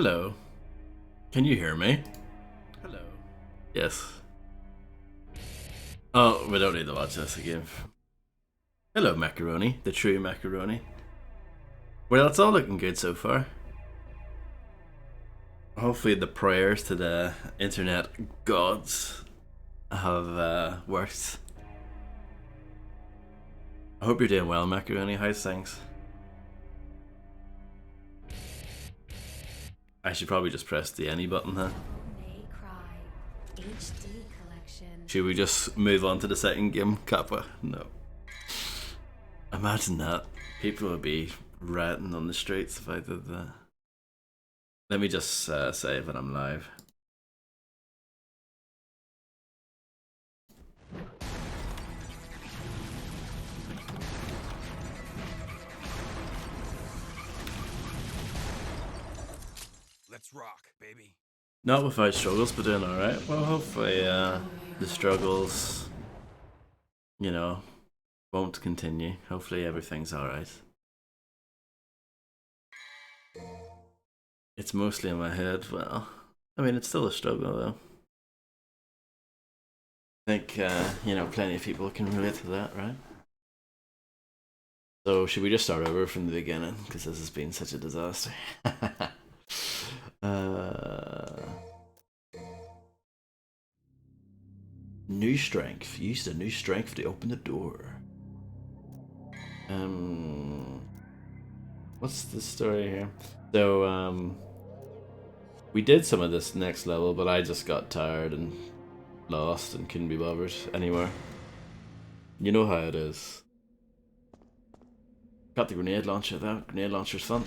Hello. Can you hear me? Hello. Yes. Oh, we don't need to watch this again. Hello, Macaroni. The true Macaroni. Well, it's all looking good so far. Hopefully the prayers to the internet gods have worked. I hope you're doing well, Macaroni. How's things? I should probably just press the any button, huh? May Cry HD collection. Should we just move on to the second game, Kappa? No. Imagine that. People would be rioting on the streets if I did that. Let me just save that I'm live. Let's rock, baby. Not without struggles, but doing alright. Well, hopefully the struggles, you know, won't continue. Hopefully everything's alright. It's mostly in my head. Well, I mean, it's still a struggle though. I think, you know, plenty of people can relate to that, right? So, should we just start over from the beginning? Because this has been such a disaster. New strength. Use the new strength to open the door. What's the story here? So, we did some of this next level, but I just got tired and lost and couldn't be bothered anymore. You know how it is. Got the grenade launcher though. Grenade launcher's fun.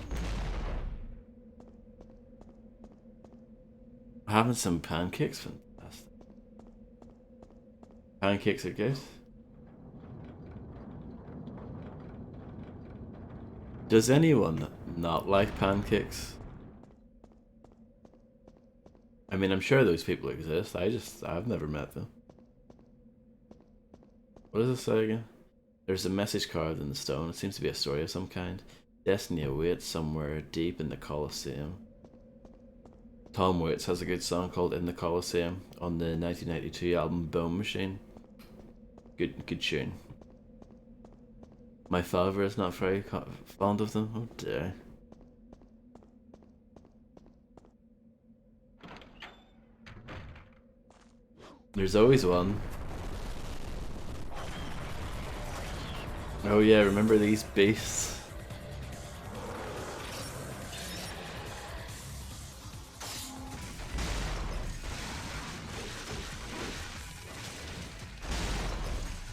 Having some pancakes, fantastic. Pancakes are good. Does anyone not like pancakes? I mean, I'm sure those people exist. I've never met them. What does it say again? There's a message carved in the stone. It seems to be a story of some kind. Destiny awaits somewhere deep in the Colosseum. Tom Waits has a good song called "In the Colosseum" on the 1992 album Bone Machine. Good tune. My father is not very fond of them. Oh dear. There's always one. Oh yeah, remember these beasts?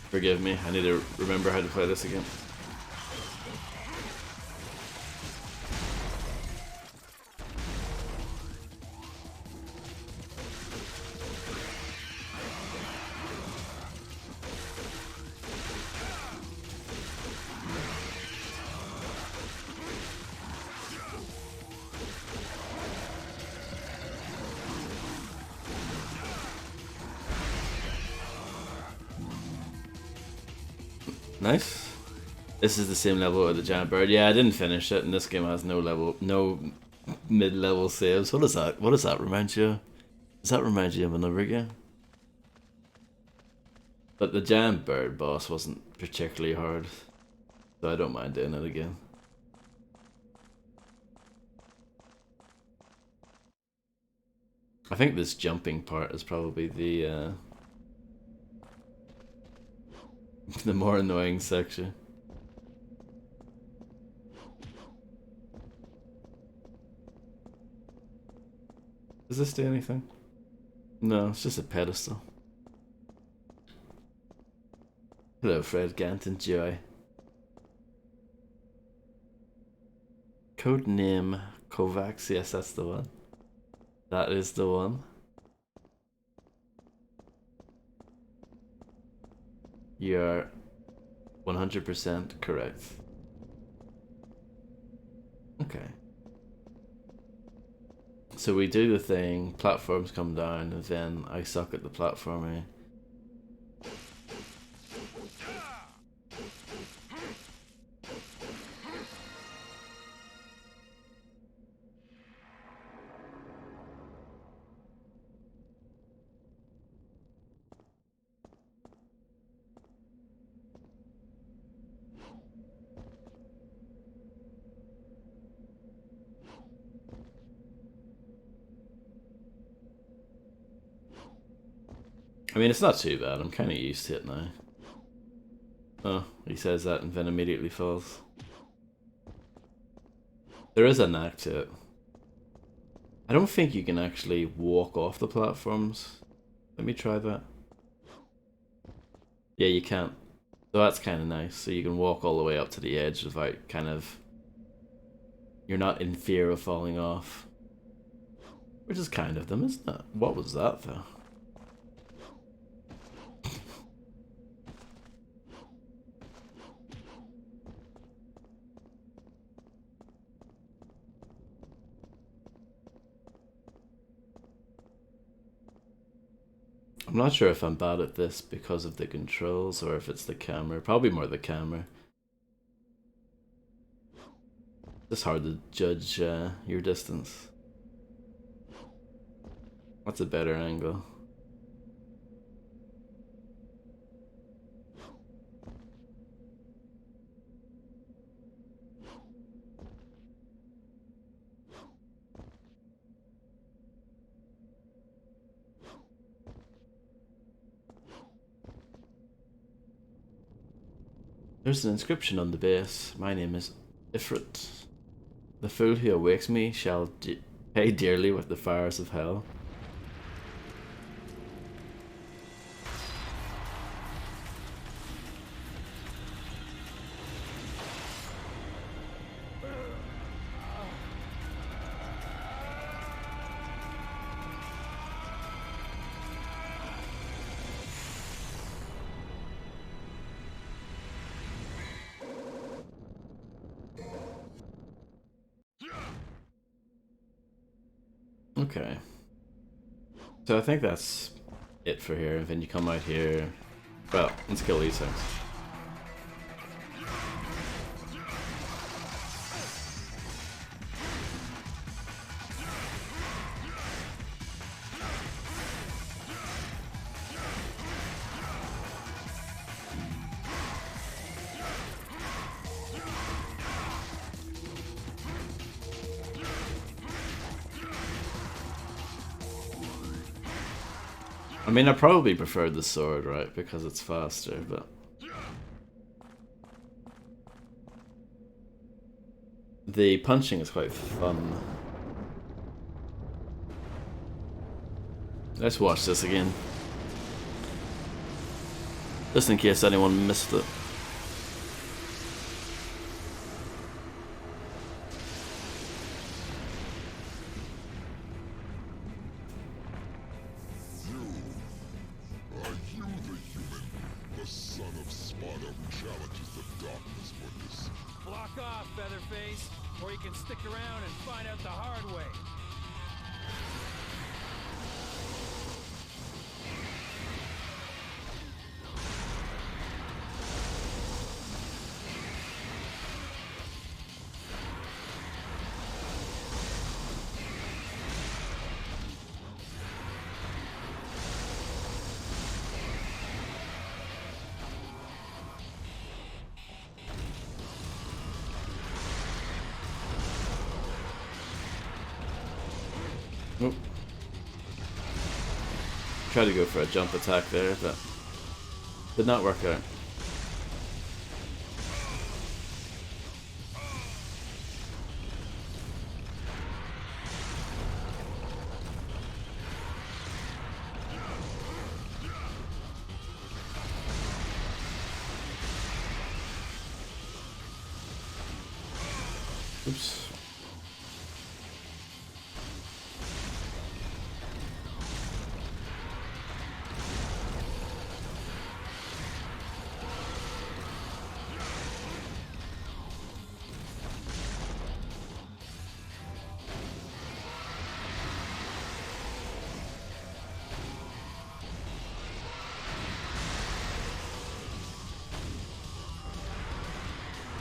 Forgive me, I need to remember how to play this again. Nice. This is the same level as the giant bird. Yeah, I didn't finish it, and this game has no mid-level saves. What is that? What does that remind you of? Does that remind you of another game? But the giant bird boss wasn't particularly hard, so I don't mind doing it again. I think this jumping part is probably the the more annoying section. Does this do anything? No, it's just a pedestal. Hello, Fred Gant and Joy. Codename Kovacs, yes, that's the one. That is the one. You're 100% correct. Okay. So we do the thing, platforms come down, and then I suck at the platforming. I mean, it's not too bad. I'm kind of used to it now. Oh, he says that and then immediately falls. There is a knack to it. I don't think you can actually walk off the platforms. Let me try that. Yeah, you can't. So that's kind of nice. So you can walk all the way up to the edge without kind of... You're not in fear of falling off. Which is kind of them, isn't it? What was that, though? I'm not sure if I'm bad at this because of the controls or if it's the camera. Probably more the camera. It's hard to judge your distance. What's a better angle? There's an inscription on the base. My name is Ifrit. The fool who awakes me shall pay dearly with the fires of hell. Okay. So I think that's it for here. Then you come out here. Well, let's kill these things. I mean, I probably prefer the sword, right? Because it's faster, but... The punching is quite fun. Let's watch this again. Just in case anyone missed it. Nope. Tried to go for a jump attack there, but did not work out. Oops.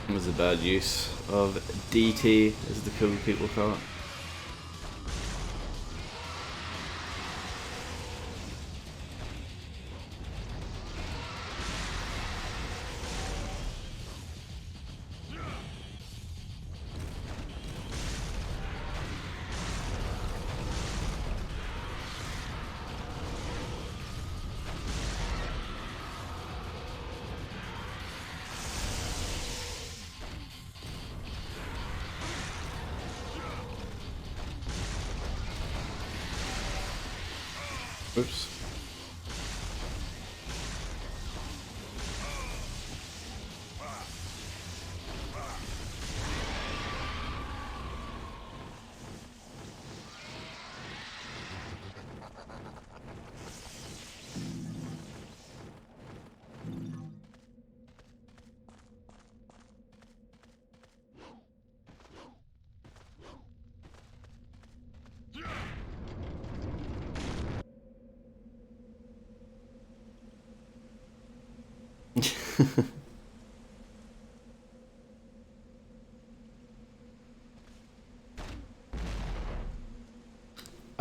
It was a bad use of DT, as the cool people call it. Oops.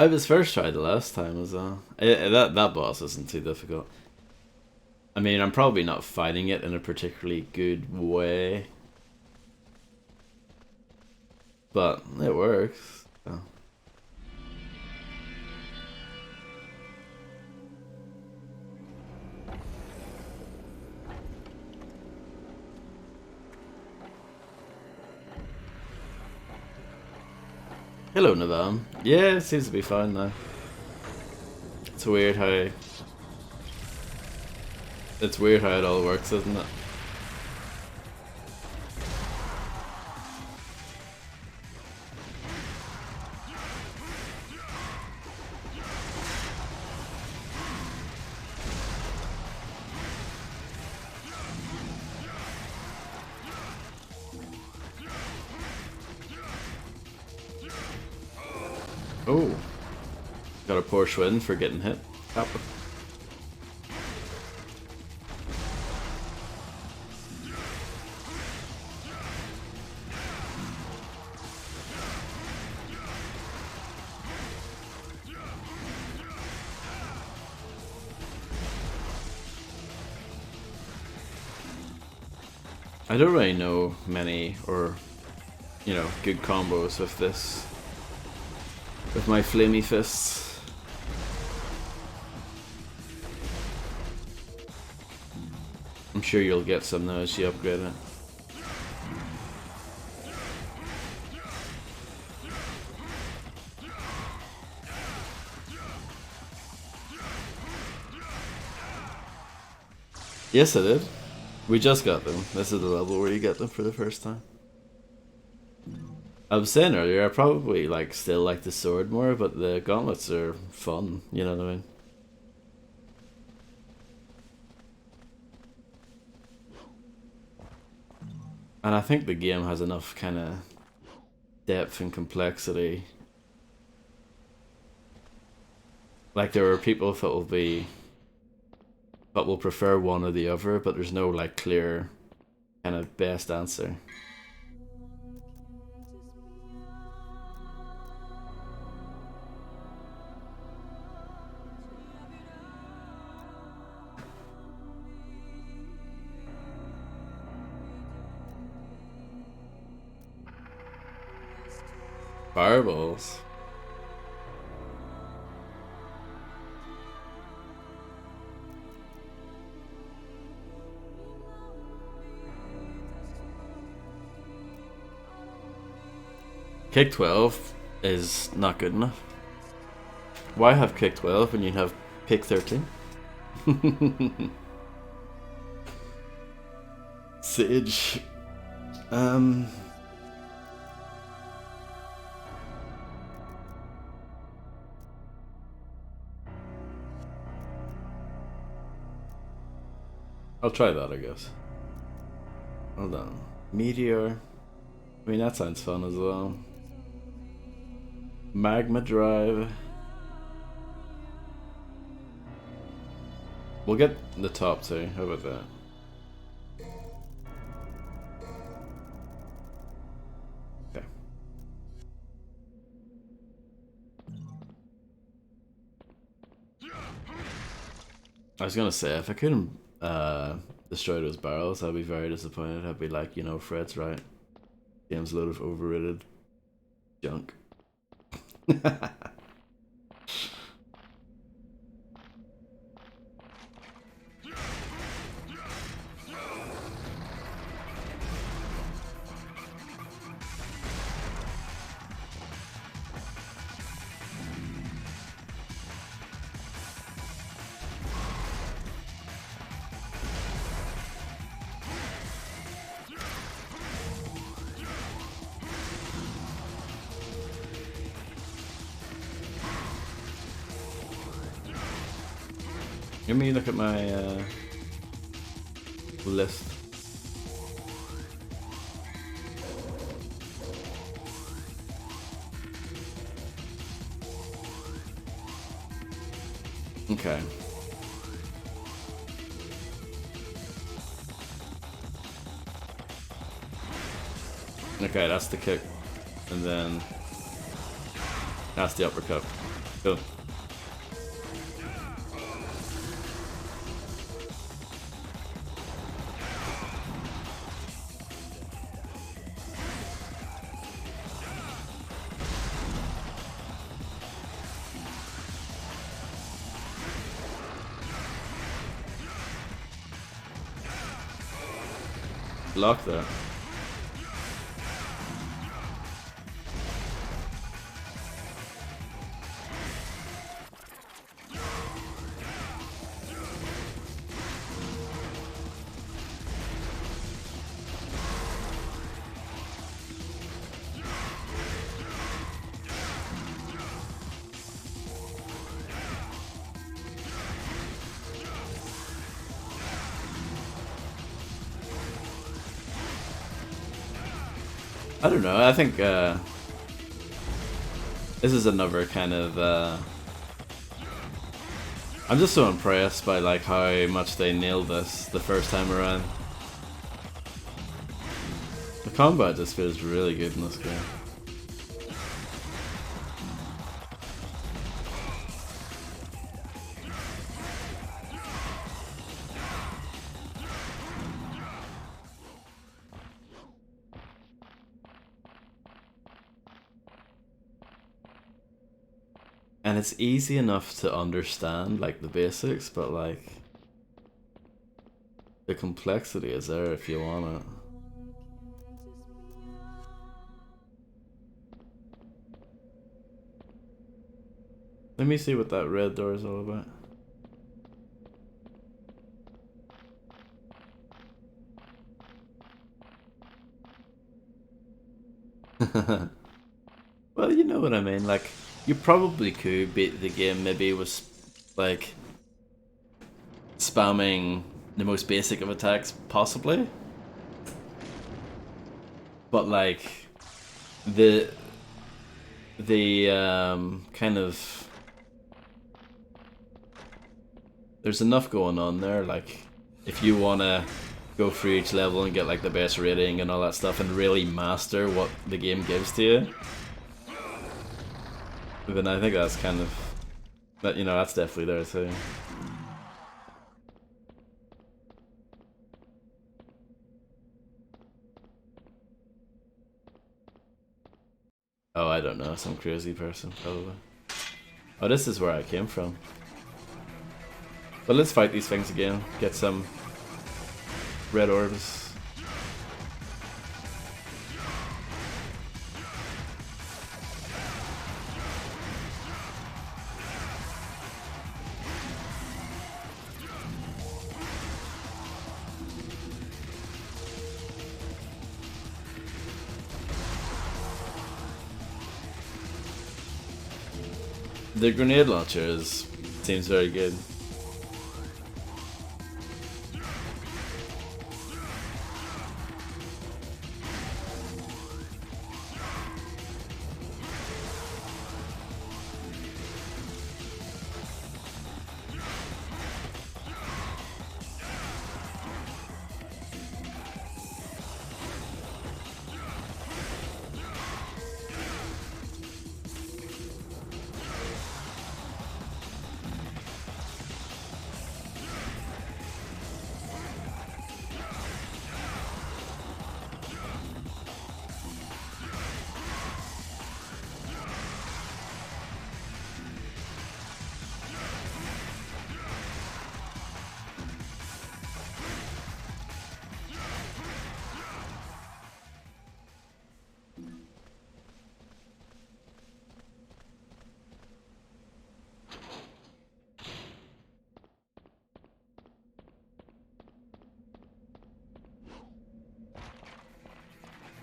I was first tried the last time as well. That boss isn't too difficult. I mean, I'm probably not fighting it in a particularly good way, but it works. So. Hello, Navam. Yeah, it seems to be fine now. It's weird how it all works, isn't it? Oh, got a poor Schwinn for getting hit. Up. I don't really know many or, you know, good combos with this. With my flamey fists. I'm sure you'll get some now as you upgrade it. Yes, I did. We just got them. This is the level where you get them for the first time. I was saying earlier, I probably still like the sword more, but the gauntlets are fun, you know what I mean? And I think the game has enough kind of depth and complexity. Like, there are people that will prefer one or the other, but there's no clear kind of best answer. Fireballs. Kick 12 is not good enough. Why have kick 12 when you have pick 13? Sage. I'll try that, I guess. Hold on. Meteor. I mean, that sounds fun as well. Magma Drive. We'll get the top two. How about that? Okay. I was gonna say, if I couldn't destroy those barrels, I'd be very disappointed. I'd be like, you know, Fred's right. Game's a load of overrated junk. Let me look at my list. Okay. Okay, that's the kick. And then that's the uppercut. Cool. Block that. I don't know, I think this is another kind of I'm just so impressed by like how much they nailed this the first time around. The combat just feels really good in this game. And it's easy enough to understand, like, the basics, but, like, the complexity is there if you want it. Let me see what that red door is all about. Well, you know what I mean, like, you probably could beat the game maybe with, like, spamming the most basic of attacks, possibly. But, like, the kind of... There's enough going on there, like, if you want to go through each level and get, like, the best rating and all that stuff and really master what the game gives to you, then I think that's kind of, that, you know, that's definitely there too. Oh, I don't know, some crazy person probably. Oh, this is where I came from. But let's fight these things again, get some red orbs. The grenade launcher seems very good.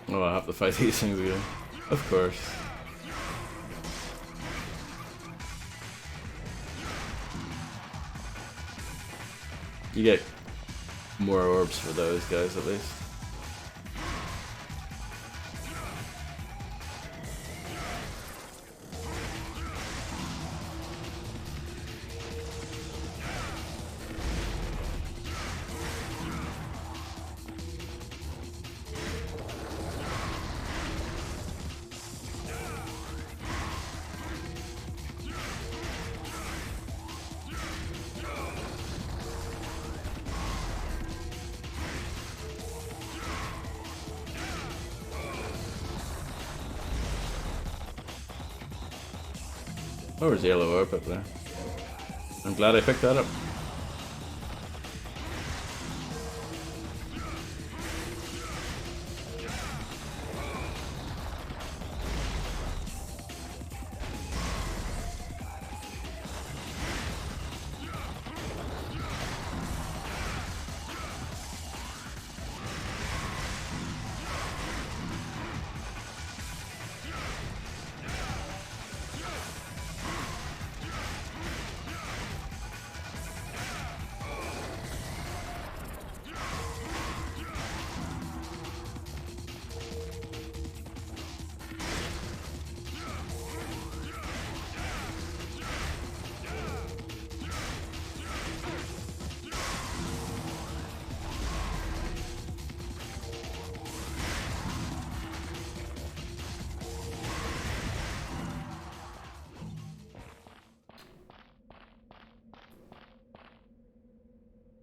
Oh, I have to fight these things again. Of course. You get more orbs for those guys at least. Oh, there's a yellow orb up there. I'm glad I picked that up.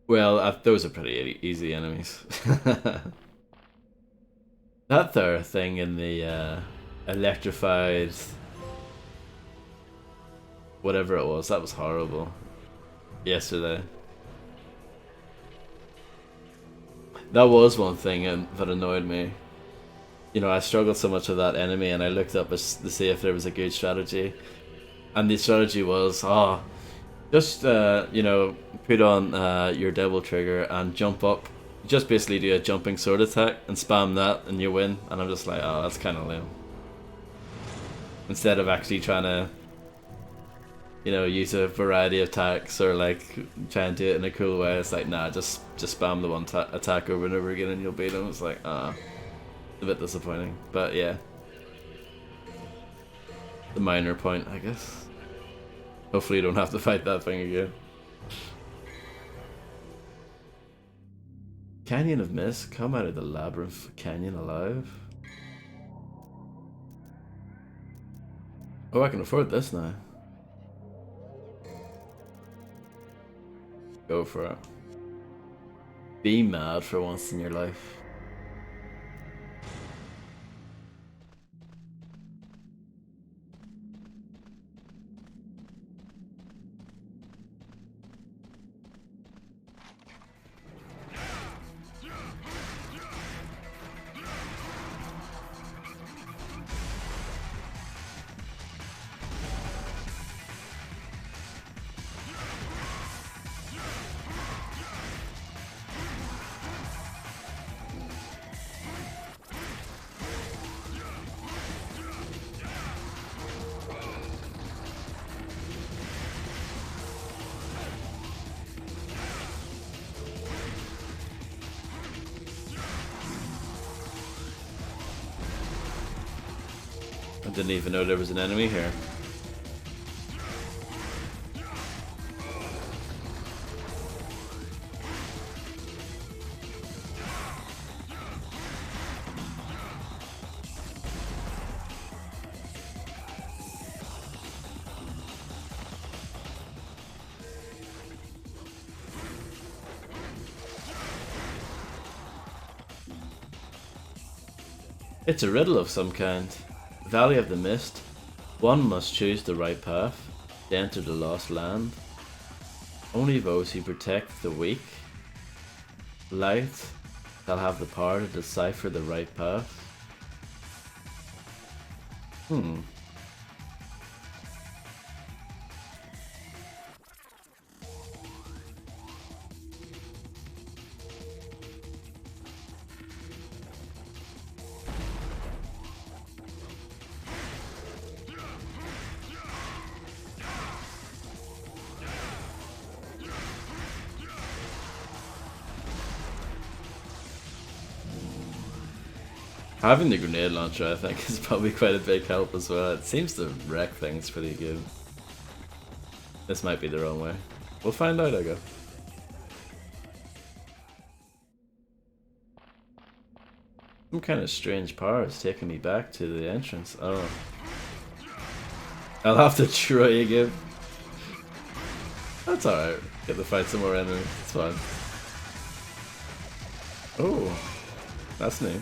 Well, those are pretty easy enemies. That there thing in the electrified whatever it was, that was horrible. Yesterday. That was one thing that annoyed me. You know, I struggled so much with that enemy and I looked up to see if there was a good strategy. And the strategy was, just, you know, put on your devil trigger and jump up. Just basically do a jumping sword attack and spam that and you win. And I'm just like, oh, that's kind of lame. Instead of actually trying to, you know, use a variety of attacks or like try and do it in a cool way. It's like, nah, just spam the one attack over and over again and you'll beat them. It's like, a bit disappointing. But yeah. The minor point, I guess. Hopefully you don't have to fight that thing again. Canyon of Mist, come out of the labyrinth canyon alive. Oh, I can afford this now. Go for it. Be mad for once in your life. I didn't even know there was an enemy here. It's a riddle of some kind. Valley of the Mist. One must choose the right path to enter the lost land. Only those who protect the weak light shall have the power to decipher the right path. Having the grenade launcher, I think, is probably quite a big help as well. It seems to wreck things pretty good. This might be the wrong way. We'll find out, I guess. Some kind of strange power is taking me back to the entrance. I don't know. I'll have to try again. That's alright. Get to fight some more enemies. It's fine. Oh, that's new.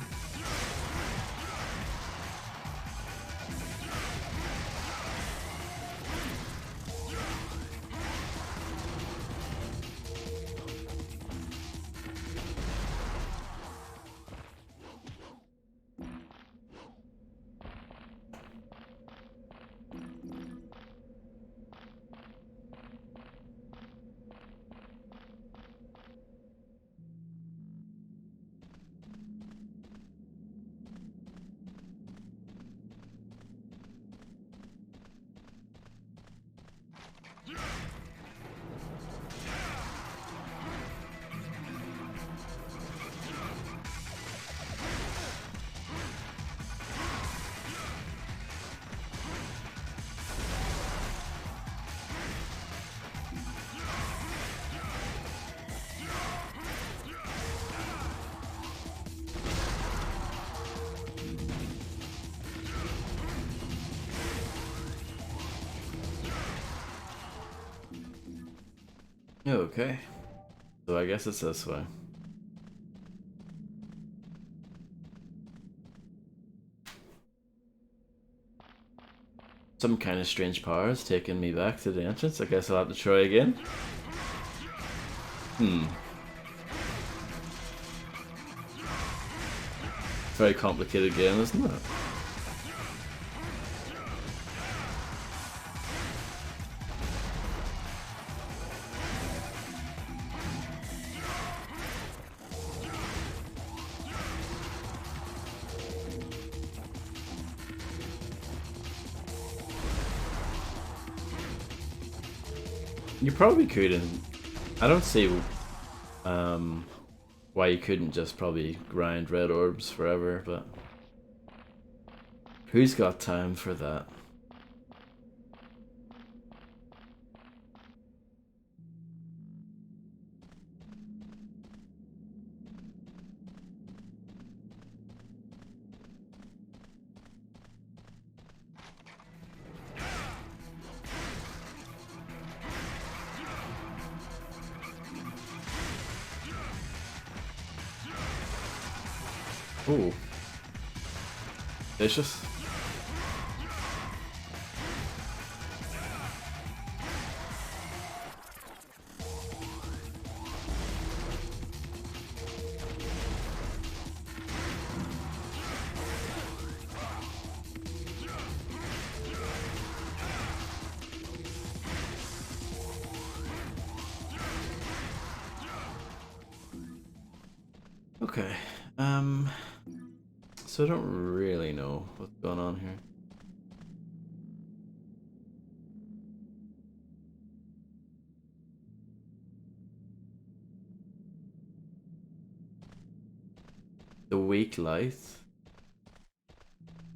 Okay. So I guess it's this way. Some kind of strange power is taking me back to the entrance. I guess I'll have to try again. Very complicated game, isn't it? You probably couldn't. I don't see why you couldn't just probably grind red orbs forever, but who's got time for that? Ooh. Vicious. Okay. So I don't really know what's going on here. The weak light.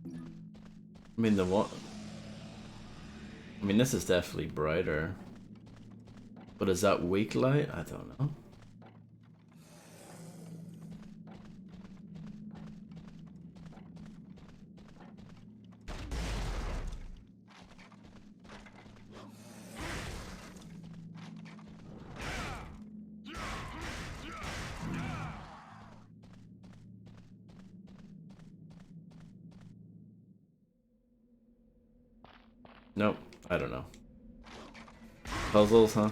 I mean the one. I mean this is definitely brighter. But is that weak light? I don't know. Nope, I don't know. Puzzles, huh?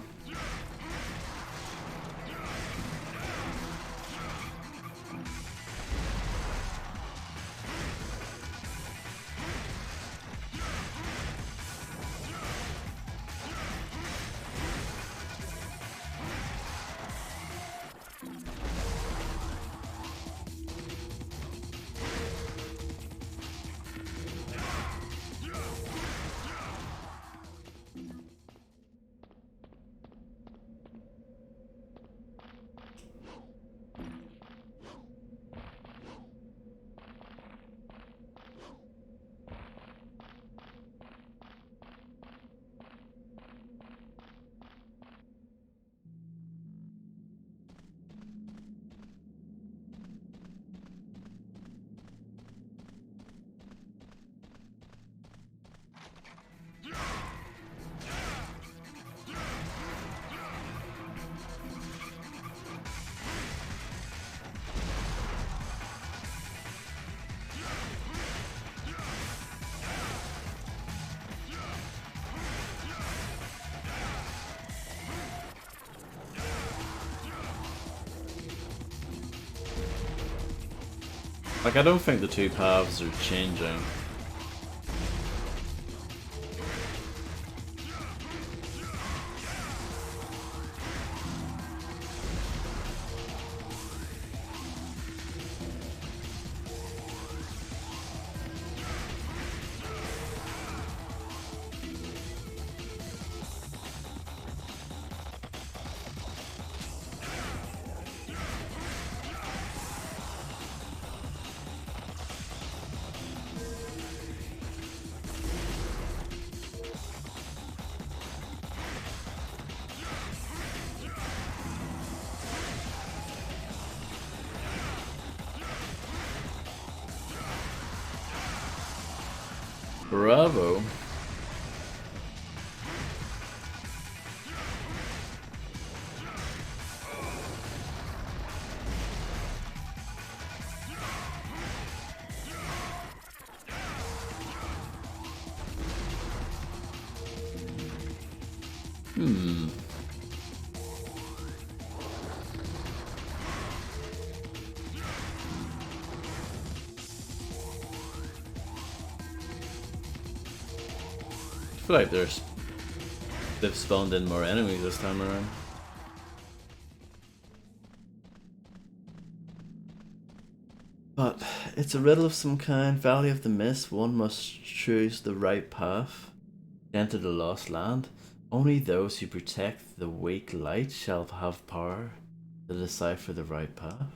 Like, I don't think the two paths are changing. Bravo. I feel like they've spawned in more enemies this time around. But it's a riddle of some kind. Valley of the Mist. One must choose the right path. Enter the Lost Land. Only those who protect the weak light shall have power to decipher the right path.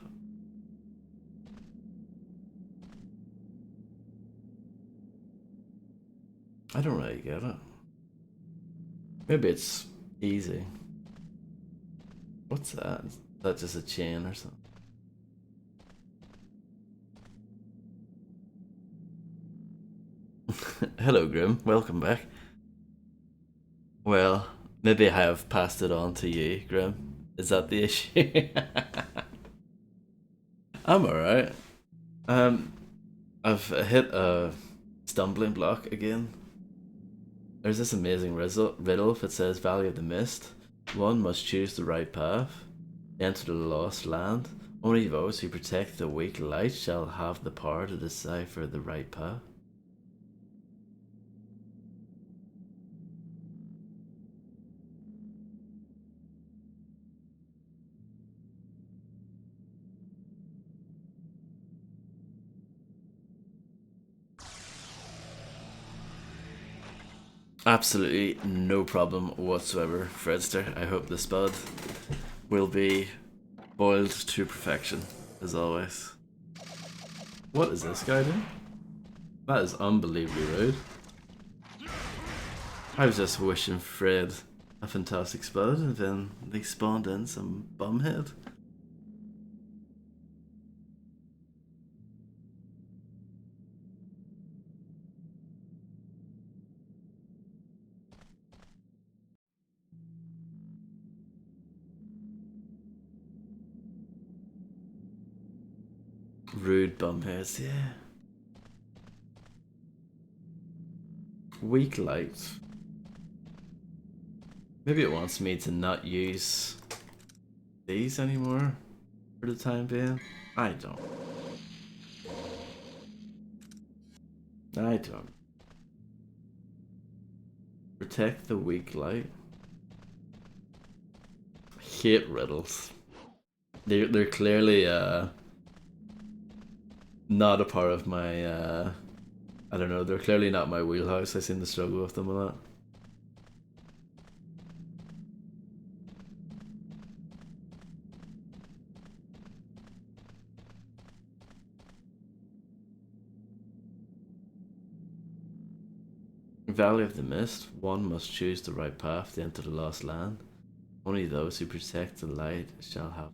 I don't really get it. Maybe it's easy. What's that? Is that just a chain or something? Hello, Grim. Welcome back. Well, maybe I have passed it on to you, Grim. Is that the issue? I'm alright. I've hit a stumbling block again. There's this amazing riddle that says Valley of the Mist. One must choose the right path. Enter the Lost Land. Only those who protect the weak light shall have the power to decipher the right path. Absolutely no problem whatsoever, Fredster. I hope the spud will be boiled to perfection, as always. What is this guy doing? That is unbelievably rude. I was just wishing Fred a fantastic spud, and then they spawned in some bumhead. Rude bumheads, yeah. Weak light. Maybe it wants me to not use these anymore for the time being. I don't. Protect the weak light. I hate riddles. They're clearly not a part of my I don't know, they're clearly not my wheelhouse. I seem to struggle with them a lot. Valley of the Mist. One must choose the right path to enter the Lost Land. Only those who protect the light shall have.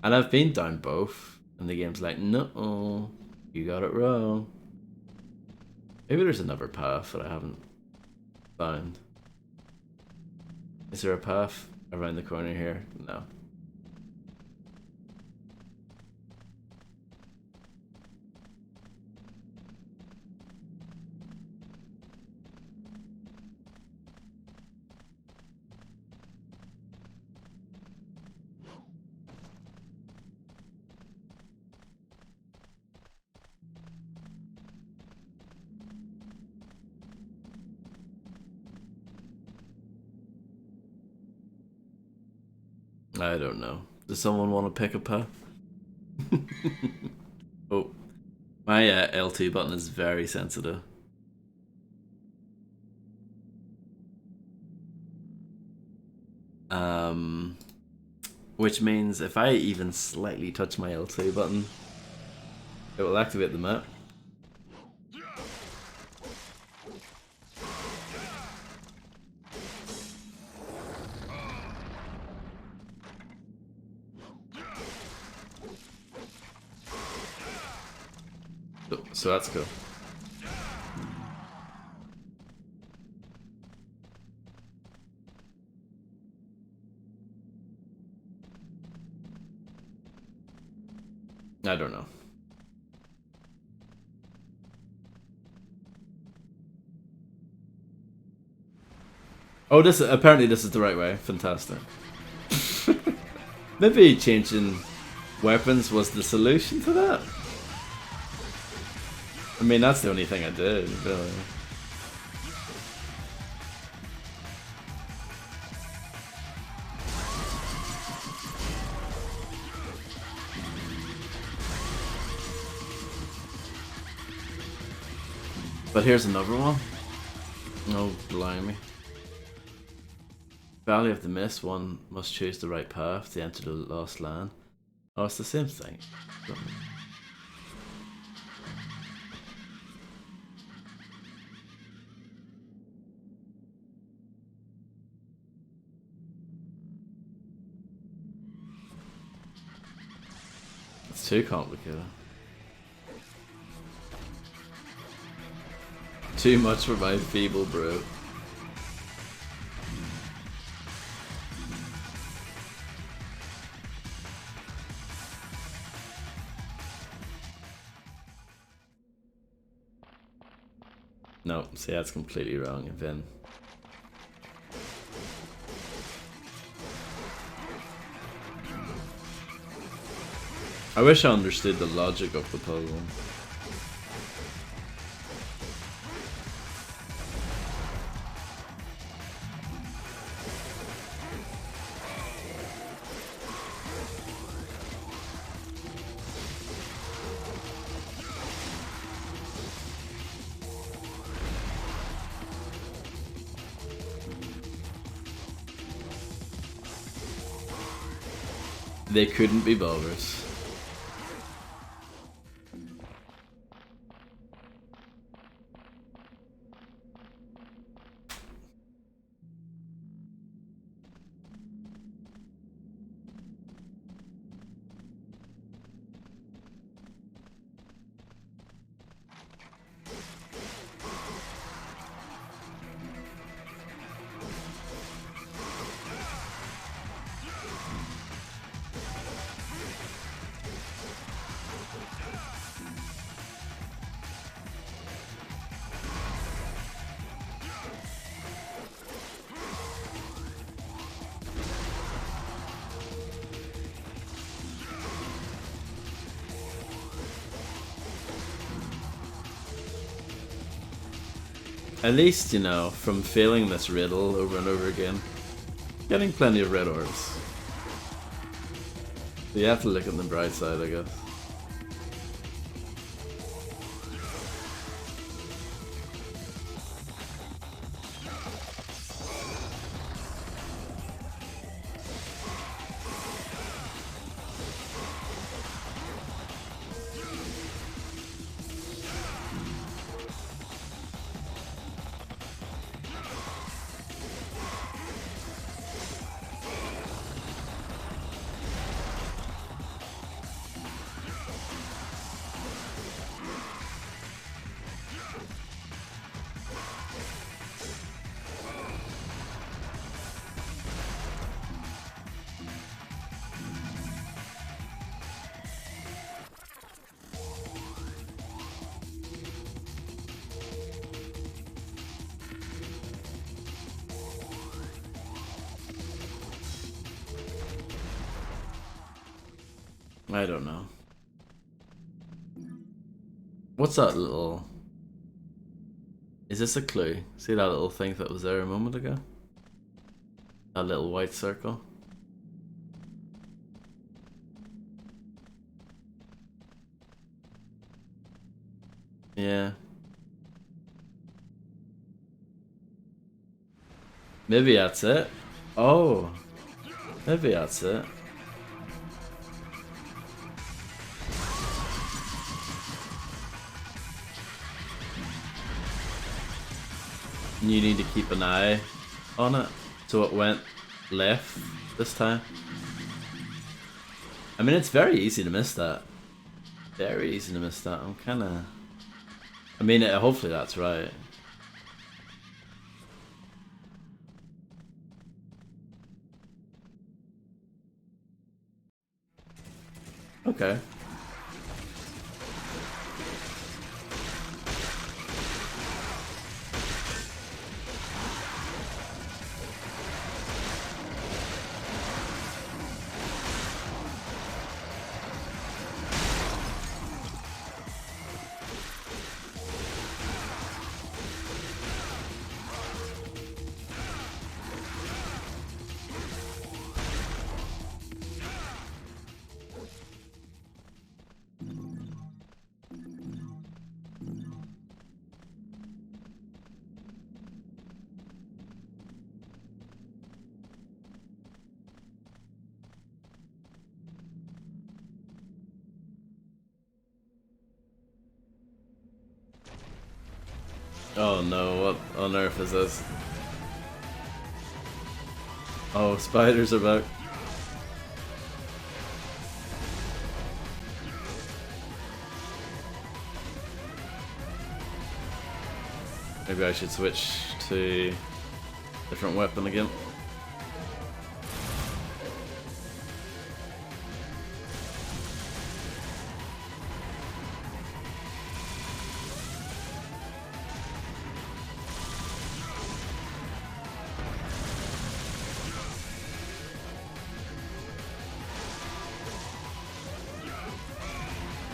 And I've been down both, and the game's like, no, you got it wrong. Maybe there's another path that I haven't found. Is there a path around the corner here? No. I don't know. Does someone want to pick a path? Oh, my L2 button is very sensitive. Which means if I even slightly touch my L2 button, it will activate the map. So that's cool. I don't know. Oh, apparently this is the right way. Fantastic. Maybe changing weapons was the solution to that. I mean, that's the only thing I did, really. But here's another one. Oh, blimey. Valley of the Mist, one must choose the right path to enter the Lost Land. Oh, it's the same thing. It's too complicated. Too much for my feeble bro. No, see, that's completely wrong, Vin. I wish I understood the logic of the puzzle. They couldn't be bothered. At least, you know, from failing this riddle over and over again, getting plenty of red orbs. So you have to look on the bright side, I guess. I don't know. What's that little... Is this a clue? See that little thing that was there a moment ago? That little white circle? Yeah. Maybe that's it. Oh, maybe that's it. You need to keep an eye on it, so it went left this time. I mean, it's very easy to miss that. Very easy to miss that. I'm kind of... I mean, hopefully that's right. Okay. Oh no, what on earth is this? Oh, spiders are back. Maybe I should switch to different weapon again.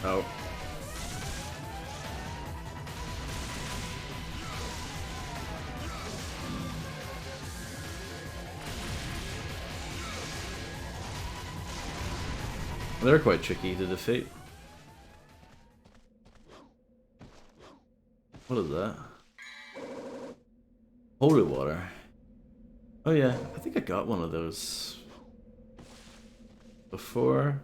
Oh. They're quite tricky to defeat. What is that? Holy water. Oh yeah, I think I got one of those before.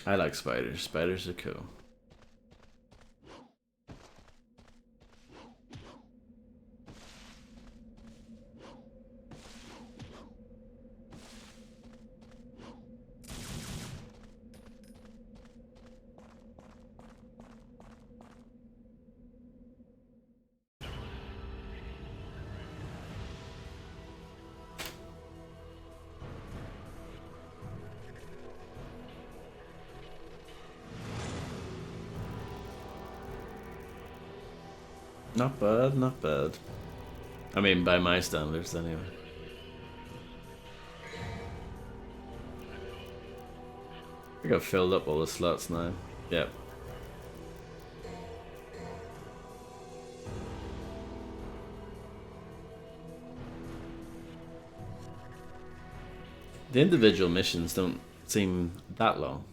I like spiders. Spiders are cool. Not bad, not bad. I mean, by my standards, anyway. I think I've filled up all the slots now. Yep. The individual missions don't seem that long.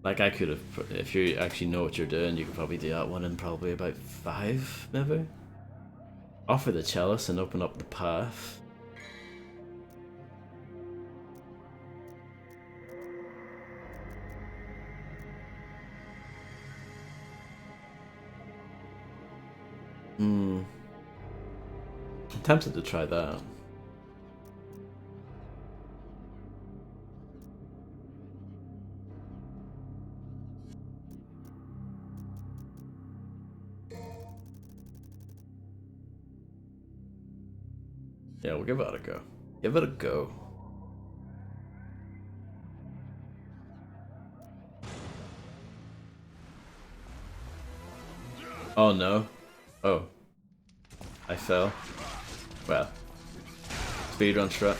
Like I could have, if you actually know what you're doing, you could probably do that one in probably about 5, maybe? Offer the chalice and open up the path. I'm tempted to try that. Yeah, we'll give it a go. Give it a go. Oh no. Oh. I fell. Well. Speedrun strat.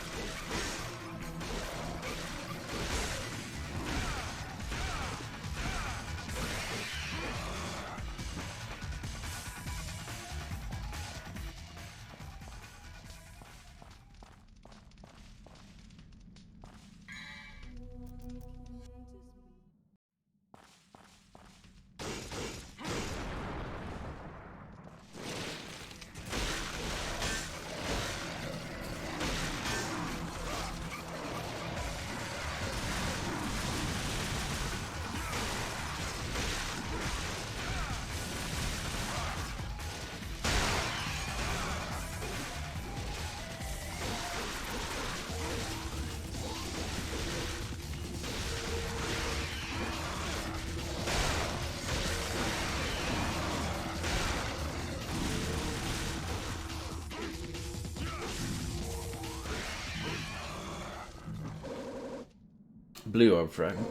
Blue orb fragment.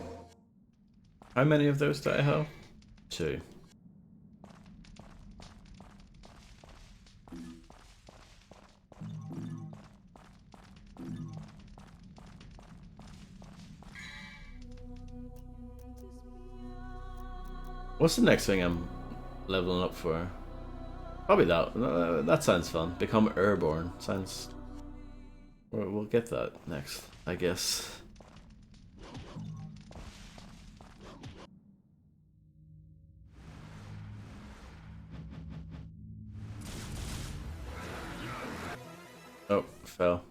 How many of those do I have? 2. What's the next thing I'm leveling up for? Probably that. That sounds fun. Become airborne. Sounds... We'll get that next, I guess. Oh, fell.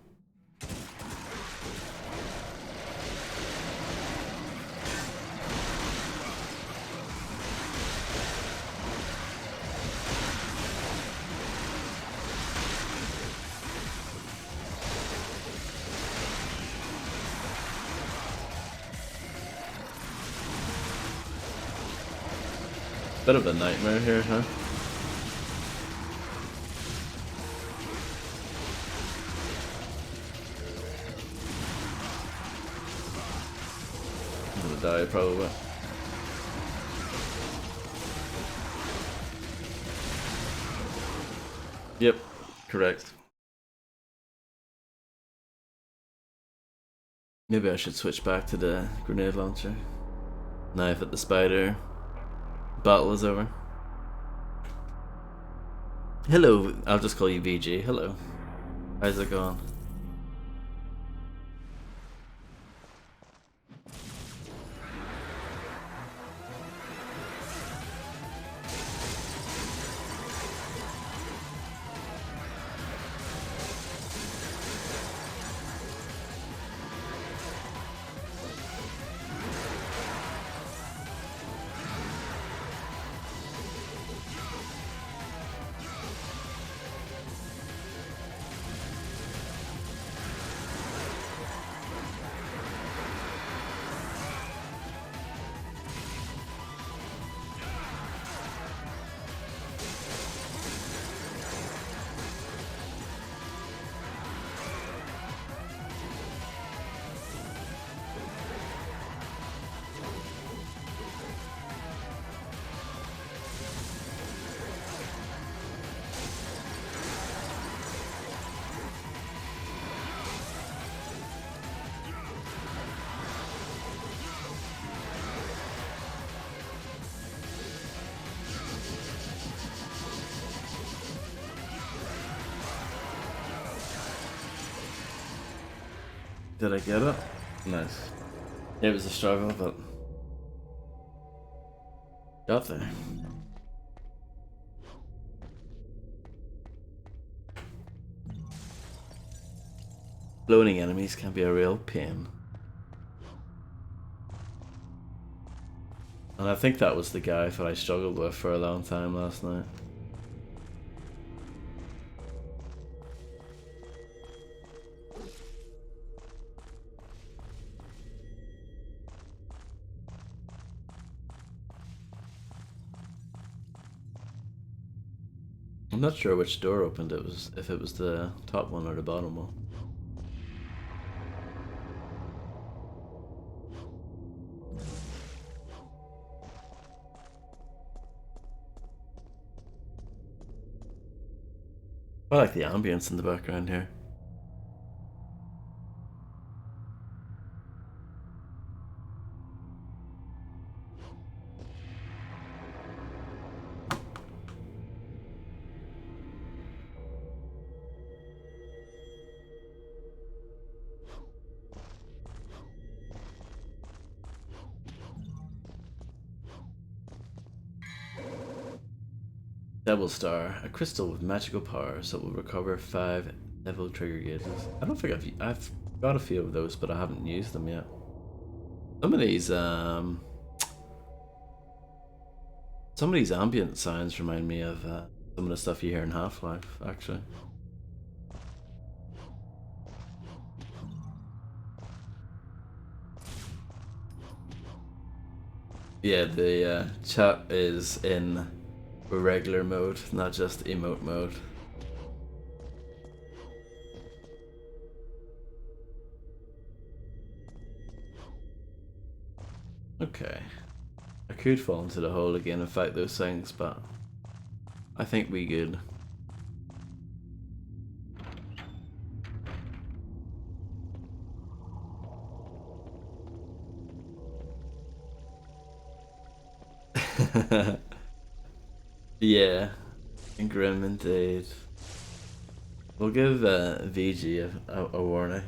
Bit of a nightmare here, huh? I'm gonna die probably. Yep, correct. Maybe I should switch back to the grenade launcher. Knife at the spider. Battle is over. Hello, I'll just call you VG. Hello. How's it going? Did I get it? Nice. It was a struggle, but got there. Floating enemies can be a real pain. And I think that was the guy that I struggled with for a long time last night. I'm not sure which door opened it was, if it was the top one or the bottom one. I like the ambience in the background here. Devil Star, a crystal with magical powers that will recover 5 devil trigger gauges. I don't think I've got a few of those, but I haven't used them yet. Some of these ambient sounds remind me of some of the stuff you hear in Half-Life, actually. Yeah, the chat is in regular mode, not just emote mode. Okay. I could fall into the hole again and fight those things, but I think we good. Yeah, grim indeed. We'll give VG a warning.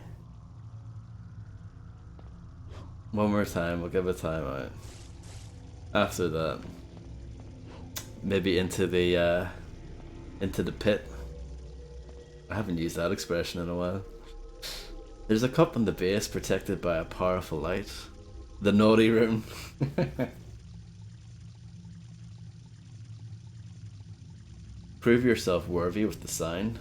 One more time, we'll give a timeout. After that, maybe into the pit. I haven't used that expression in a while. There's a cup on the base protected by a powerful light. The naughty room. Prove yourself worthy with the sign.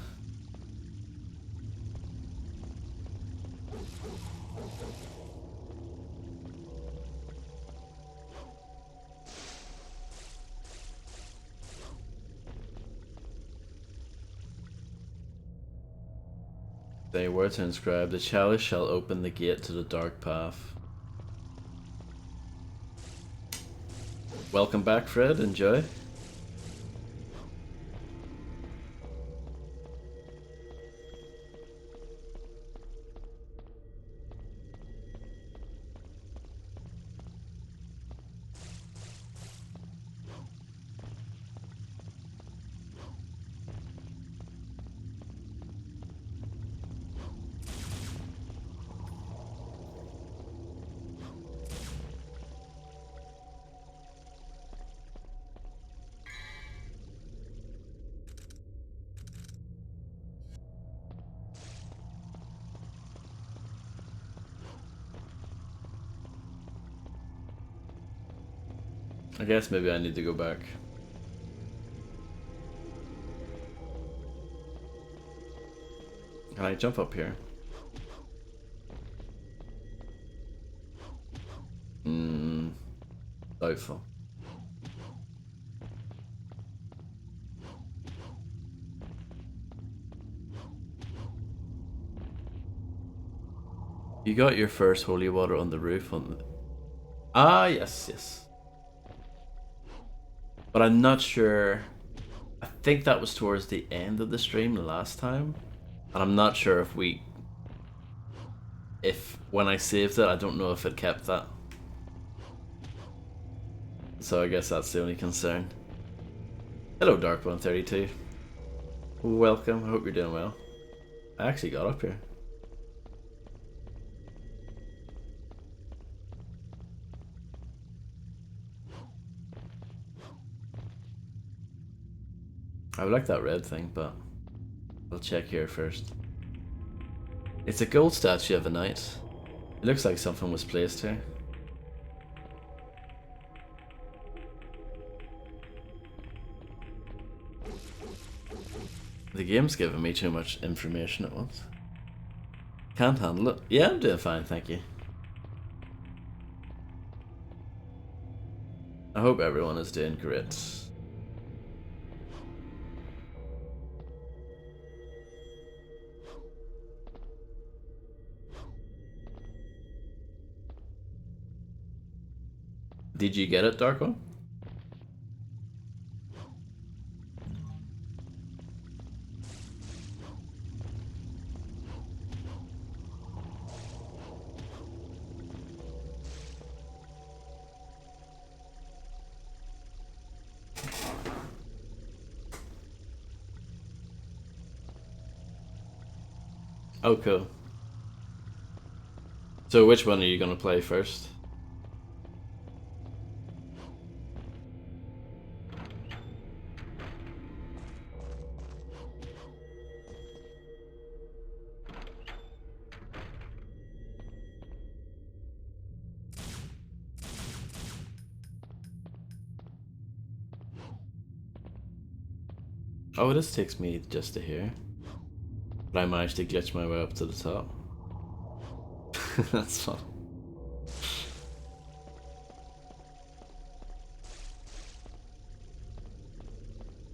They were to inscribe, the chalice shall open the gate to the dark path. Welcome back, Fred. Enjoy. I guess maybe I need to go back. Can I jump up here? Doubtful. You got your first holy water on the roof on the... Ah, yes, yes. But I'm not sure. I think that was towards the end of the stream last time. And I'm not sure if when I saved it, I don't know if it kept that. So I guess that's the only concern. Hello, Dark132. Welcome, I hope you're doing well. I actually got up here. I would like that red thing, but I'll check here first. It's a gold statue of a knight. It looks like something was placed here. The game's giving me too much information at once. Can't handle it. Yeah, I'm doing fine, thank you. I hope everyone is doing great. Did you get it, Darko? Oh, cool. So which one are you gonna play first? Oh, this takes me just to here. But I managed to glitch my way up to the top. That's fun.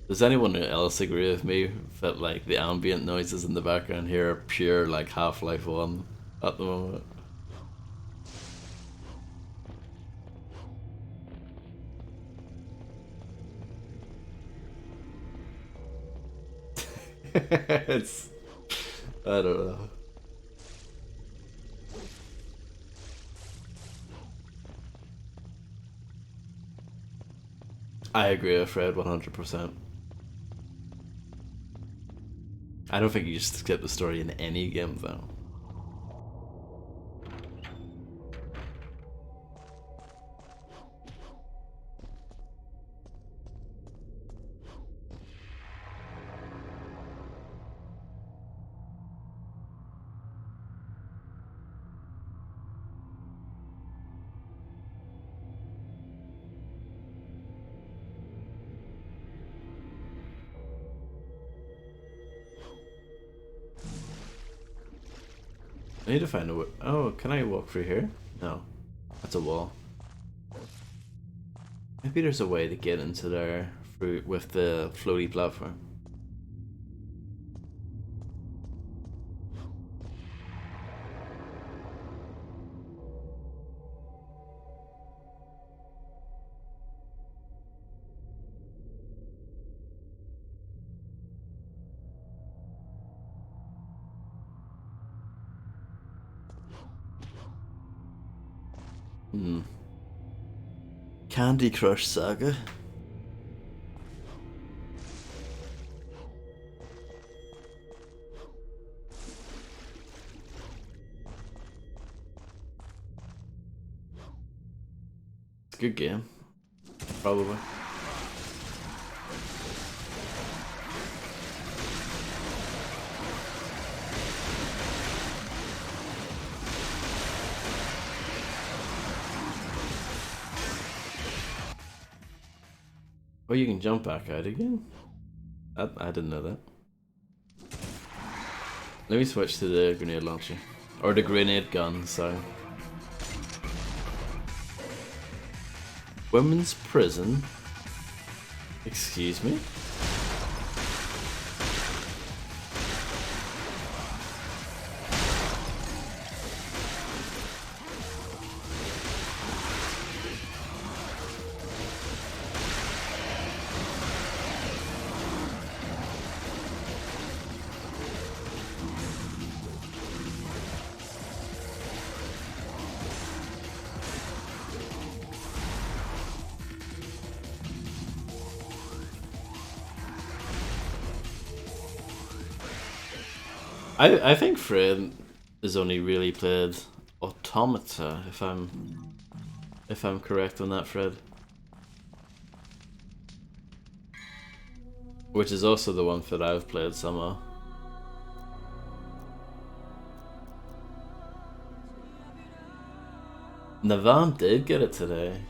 Does anyone else agree with me that like the ambient noises in the background here are pure like Half-Life 1 at the moment? It's I don't know. I agree with Fred 100%. I don't think you just skip the story in any game though. I need to find a way. Oh, can I walk through here? No. That's a wall. Maybe there's a way to get into there through with the floaty platform. Hmm. Candy Crush Saga. It's a good game. Probably. Oh, you can jump back out again? I didn't know that. Let me switch to the grenade launcher. Or the grenade gun, sorry. Women's prison? Excuse me? I think Fred has only really played Automata, if I'm correct on that, Fred. Which is also the one that I've played somehow. Navan did get it today.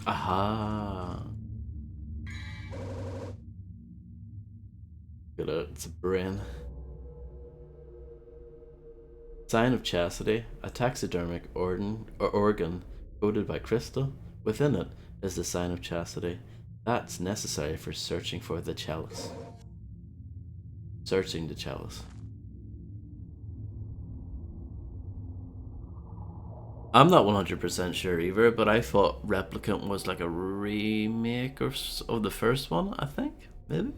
Aha. Good, it's a brain. Sign of Chastity, a taxidermic organ coated by crystal. Within it is the sign of chastity. That's necessary for searching for the chalice. Searching the chalice. I'm not 100% sure either, but I thought Replicant was like a remake of the first one, I think? Maybe?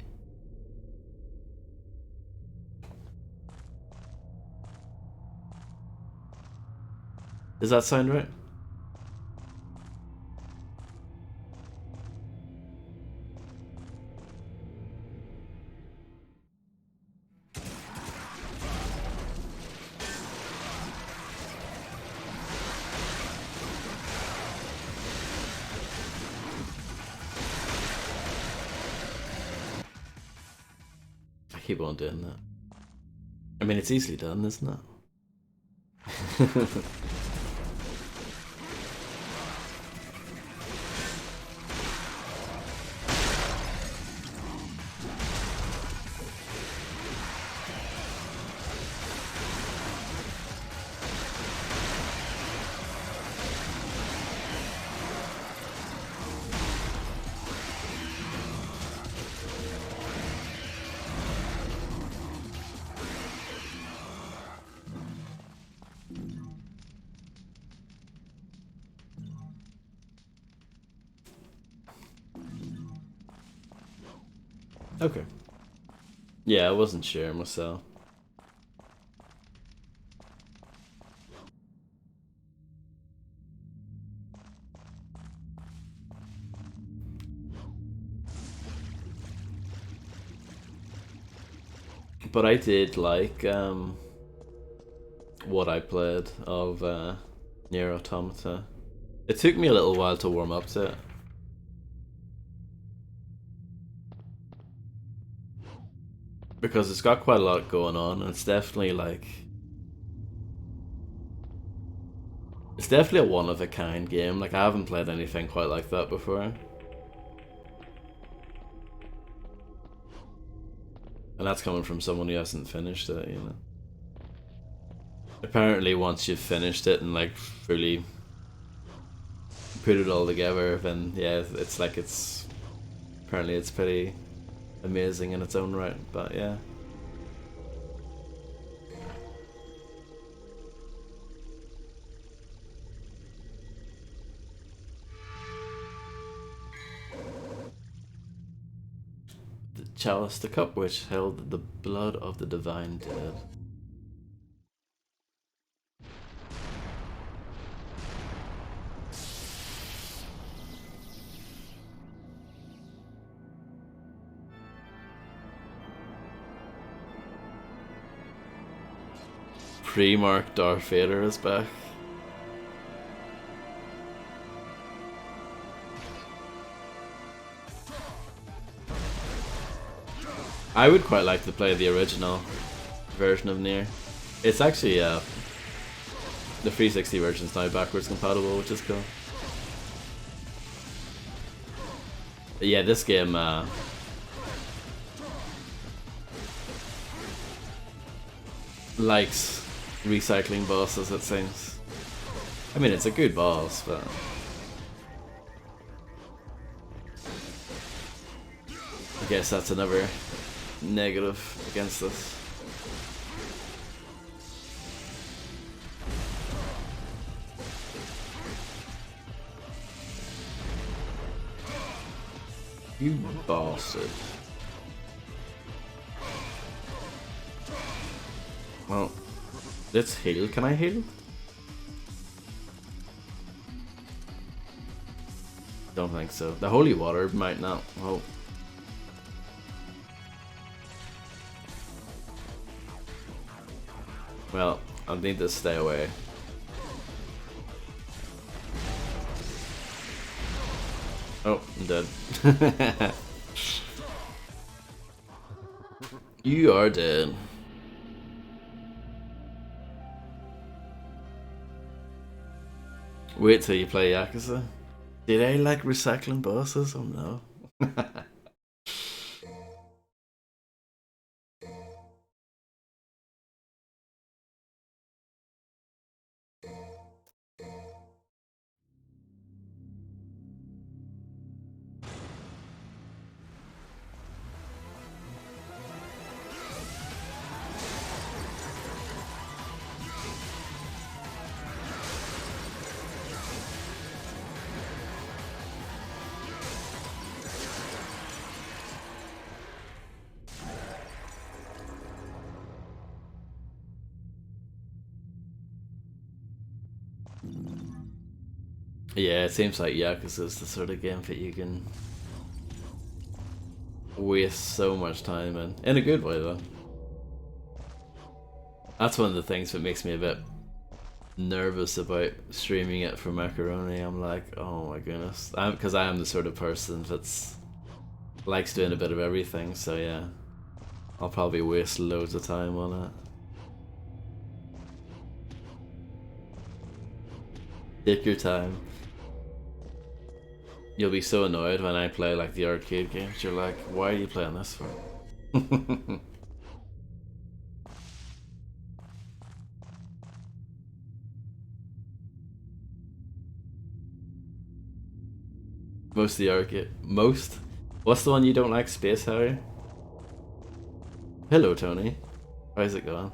Does that sound right? I keep on doing that. I mean, it's easily done, isn't it? Okay. Yeah, I wasn't sure myself. But I did like what I played of Nier Automata. It took me a little while to warm up to it. Because it's got quite a lot going on, and it's definitely like... It's definitely a one-of-a-kind game. Like, I haven't played anything quite like that before. And that's coming from someone who hasn't finished it, you know. Apparently once you've finished it and like fully put it all together, then yeah, it's like it's... Apparently it's pretty amazing in its own right, but yeah. The chalice, the cup which held the blood of the divine dead. Pre-Mark Darth Vader is back. I would quite like to play the original version of Nier. It's actually the 360 version is now backwards compatible, which is cool. But yeah, this game likes recycling bosses, it seems. I mean, it's a good boss, but I guess that's another negative against this. You bastard. Well, let's heal. Can I heal? Don't think so. The holy water might not. Oh. Well, I'll need to stay away. Oh, I'm dead. You are dead. Wait till you play Yakuza. Did I like recycling bosses? Oh no. Yeah, it seems like Yakuza is the sort of game that you can waste so much time in a good way though. That's one of the things that makes me a bit nervous about streaming it for Macaroni. I'm like, oh my goodness, because I am the sort of person that's likes doing a bit of everything. So yeah, I'll probably waste loads of time on it. Take your time. You'll be so annoyed when I play like the arcade games. You're like, why are you playing this for? Most of the arcade. Most? What's the one you don't like? Space Harrier? Hello, Tony. How's it going?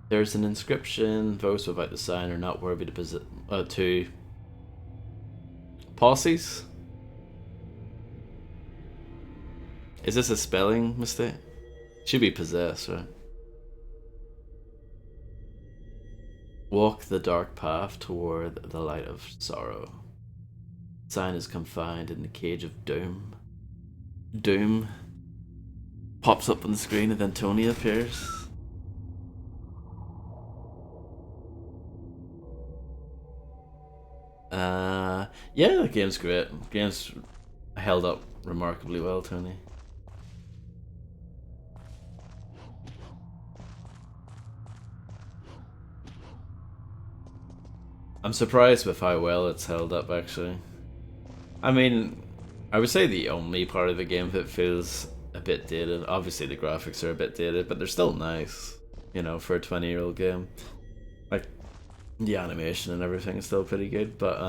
There's an inscription. Those without the sign are not worthy to posses. Is this a spelling mistake? Should be possessed, right? Walk the dark path toward the light of sorrow. Sign is confined in the cage of doom. Doom pops up on the screen and then Tony appears. Yeah, the game's great. The game's held up remarkably well, Tony. I'm surprised with how well it's held up, actually. I mean, I would say the only part of the game that feels a bit dated, obviously the graphics are a bit dated, but they're still nice, you know, for a 20-year-old game. Like, the animation and everything is still pretty good, but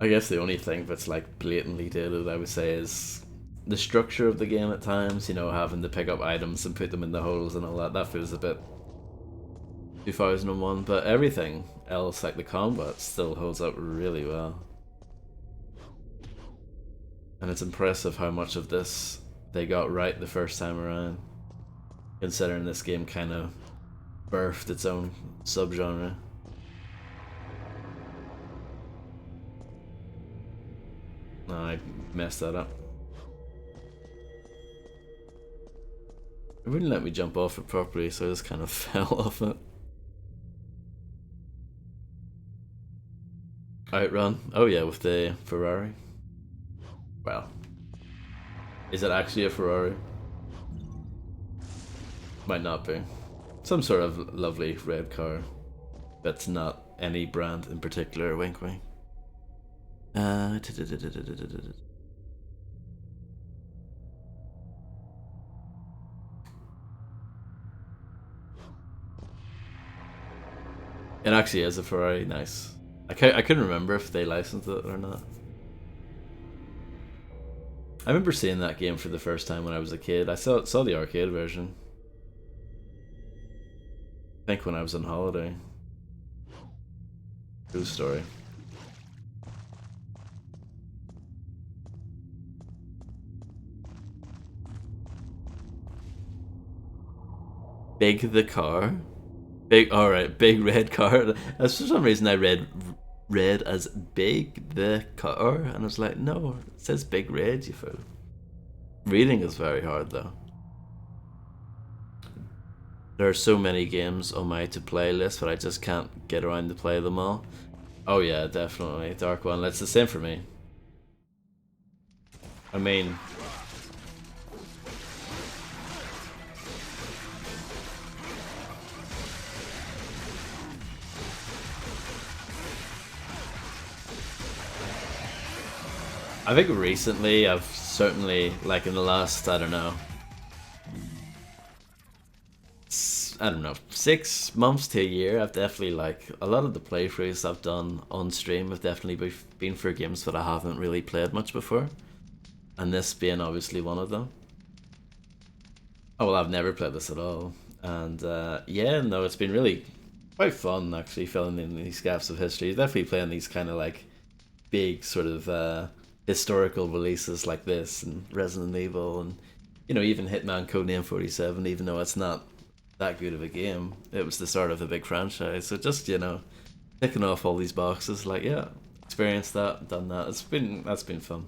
I guess the only thing that's like blatantly dated, I would say, is the structure of the game at times, you know, having to pick up items and put them in the holes and all that. That feels a bit 2001, but everything else, like the combat, still holds up really well. And it's impressive how much of this they got right the first time around, considering this game kind of birthed its own subgenre. No, I messed that up. It wouldn't let me jump off it properly, so I just kind of fell off it. Outrun. Oh yeah, with the Ferrari. Well, is it actually a Ferrari? Might not be. Some sort of lovely red car that's not any brand in particular, wink wink. And actually is a Ferrari, nice. I couldn't remember if they licensed it or not. I remember seeing that game for the first time when I was a kid. I saw the arcade version. I think when I was on holiday. True story. Big the car? Big, alright, big red car. That's for some reason I read red as big the car, and I was like, no, it says big red, you fool. Reading is very hard though. There are so many games on my to play list, but I just can't get around to play them all. Oh yeah, definitely. Dark One, that's the same for me. I mean, I think recently I've certainly, like in the last, I don't know, 6 months to a year, I've definitely, like, a lot of the playthroughs I've done on stream have definitely been for games that I haven't really played much before. And this being obviously one of them. Oh well, I've never played this at all. And yeah, no, it's been really quite fun actually filling in these gaps of history. Definitely playing these kind of like big sort of historical releases like this and Resident Evil and even Hitman Codename 47, even though it's not that good of a game, it was the start of a big franchise. So just ticking off all these boxes, like yeah, experienced that, done that. That's been fun.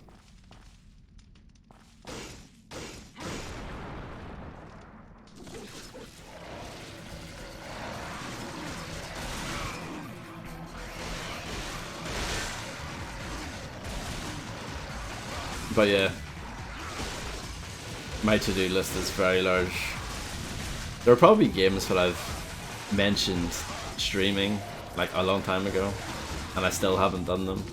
But yeah, my to-do list is very large. There are probably games that I've mentioned streaming like a long time ago, and I still haven't done them.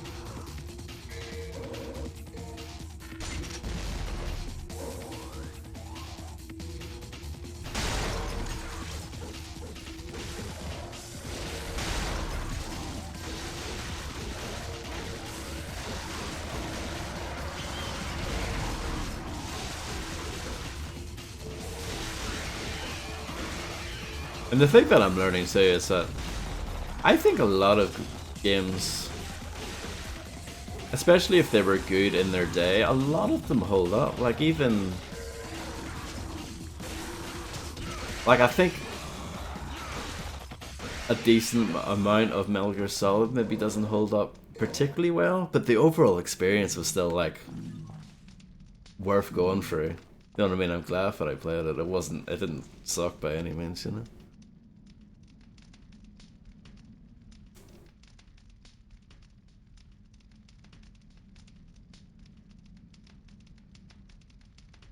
And the thing that I'm learning too is that I think a lot of games, especially if they were good in their day, a lot of them hold up. Like even, like I think a decent amount of Metal Gear Solid maybe doesn't hold up particularly well, but the overall experience was still like worth going through. You know what I mean? I'm glad that I played it. It didn't suck by any means, you know?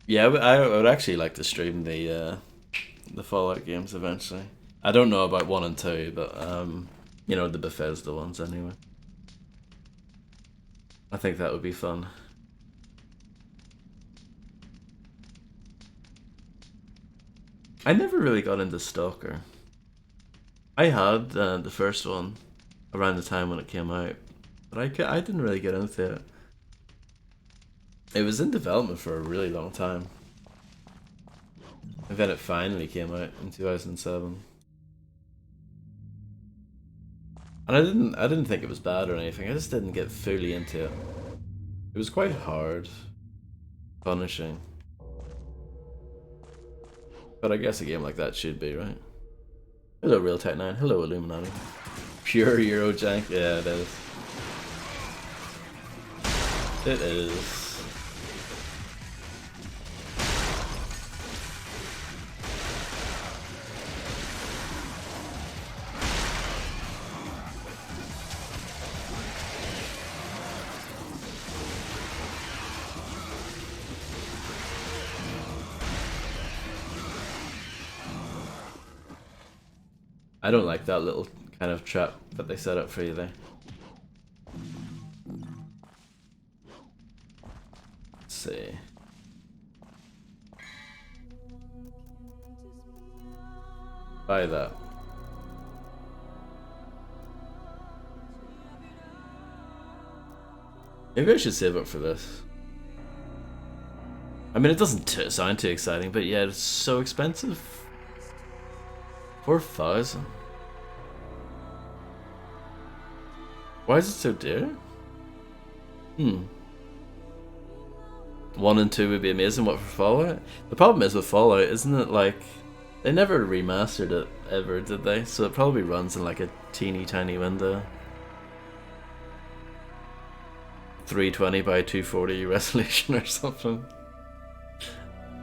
Yeah, I would actually like to stream the Fallout games eventually. I don't know about 1 and 2, but the Bethesda ones anyway. I think that would be fun. I never really got into Stalker. I had the first one around the time when it came out, but I didn't really get into it. It was in development for a really long time. And then it finally came out in 2007. And I didn't think it was bad or anything. I just didn't get fully into it. It was quite hard, punishing. But I guess a game like that should be, right? Hello Real Tech 9, hello Illuminati. Pure Eurojank, yeah it is. It is. I don't like that little kind of trap that they set up for you there. Let's see. Buy that. Maybe I should save up for this. I mean, it doesn't sound too exciting, but yeah, it's so expensive. 4,000. Why is it so dear? 1 and 2 would be amazing. What for Fallout? The problem is with Fallout, isn't it like they never remastered it ever, did they? So it probably runs in like a teeny tiny window. 320 by 240 resolution or something.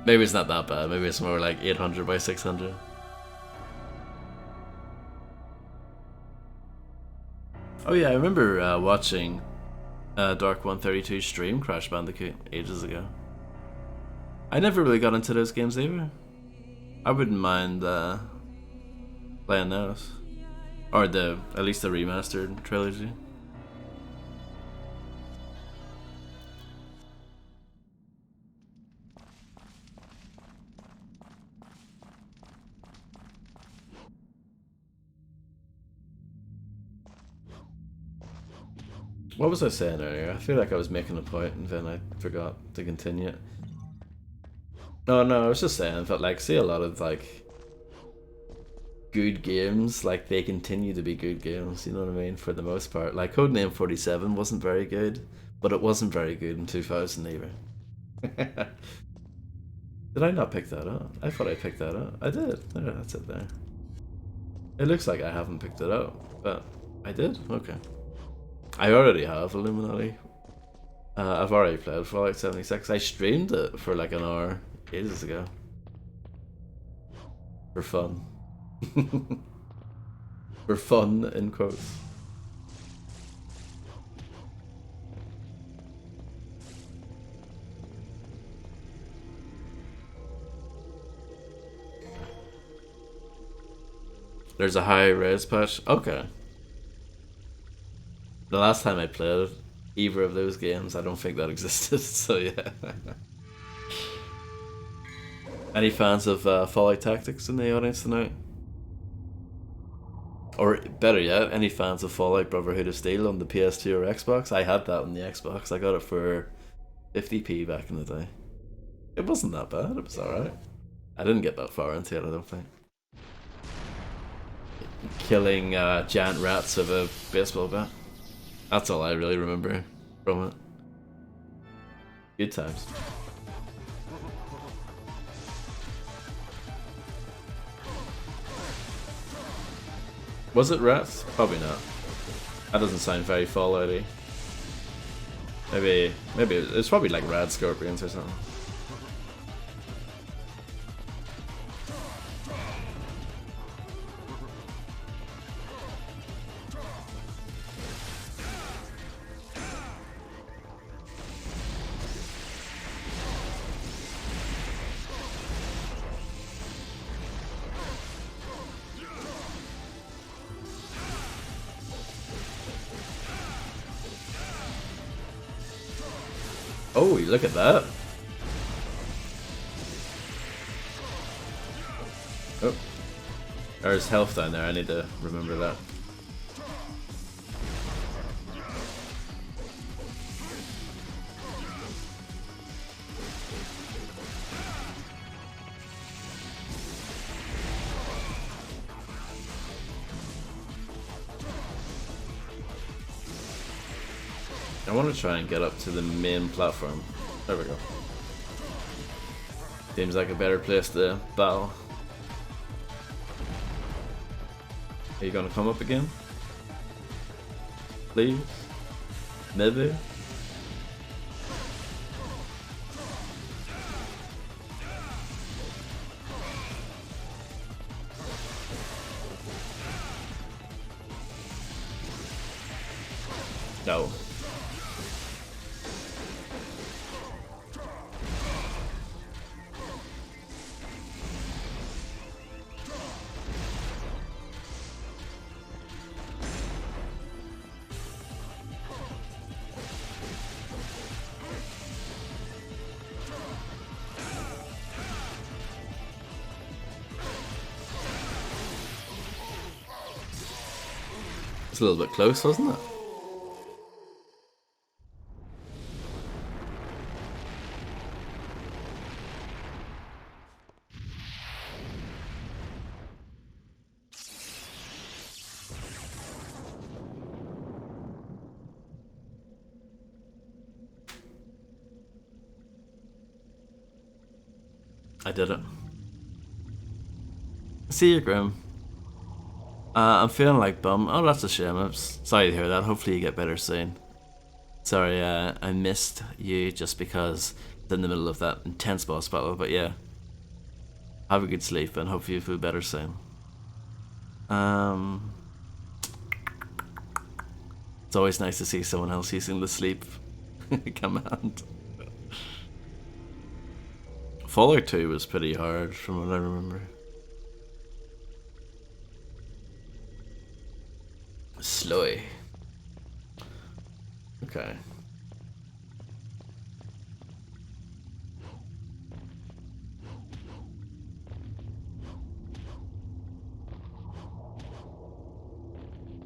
Maybe it's not that bad. Maybe it's more like 800 by 600. Oh yeah, I remember watching Dark 132 stream Crash Bandicoot ages ago. I never really got into those games either. I wouldn't mind playing those, or at least the remastered trilogy. What was I saying earlier? I feel like I was making a point and then I forgot to continue it. No, I was just saying that like, see a lot of like good games, like they continue to be good games, you know what I mean, for the most part. Like Codename 47 wasn't very good, but it wasn't very good in 2000 either. Did I not pick that up? I thought I picked that up. I did. There, that's it there. It looks like I haven't picked it up, but I did. Okay. I already have Illuminati. I've already played Fallout 76. I streamed it for like an hour ages ago. For fun. For fun, in quotes. There's a high res patch. Okay. The last time I played either of those games, I don't think that existed, so yeah. Any fans of Fallout Tactics in the audience tonight? Or better yet, any fans of Fallout Brotherhood of Steel on the PS2 or Xbox? I had that on the Xbox. I got it for 50p back in the day. It wasn't that bad, it was alright. I didn't get that far into it, I don't think. Killing giant rats with a baseball bat. That's all I really remember from it. Good times. Was it rats? Probably not. That doesn't sound very Fallout-y. Maybe it's probably like rad scorpions or something. Oh, look at that. Oh. There's health down there, I need to remember that. I want to try and get up to the main platform. There we go. Seems like a better place to battle. Are you gonna come up again? Please? Maybe? No. It's a little bit close, wasn't it? I did it. See you, Grim. I'm feeling like bum. Oh, that's a shame. I'm sorry to hear that. Hopefully you get better soon. Sorry, I missed you just because it's in the middle of that intense boss battle. But yeah, have a good sleep and hopefully you feel better soon. It's always nice to see someone else using the sleep command. Fallout 2 was pretty hard from what I remember. Slowy. Okay.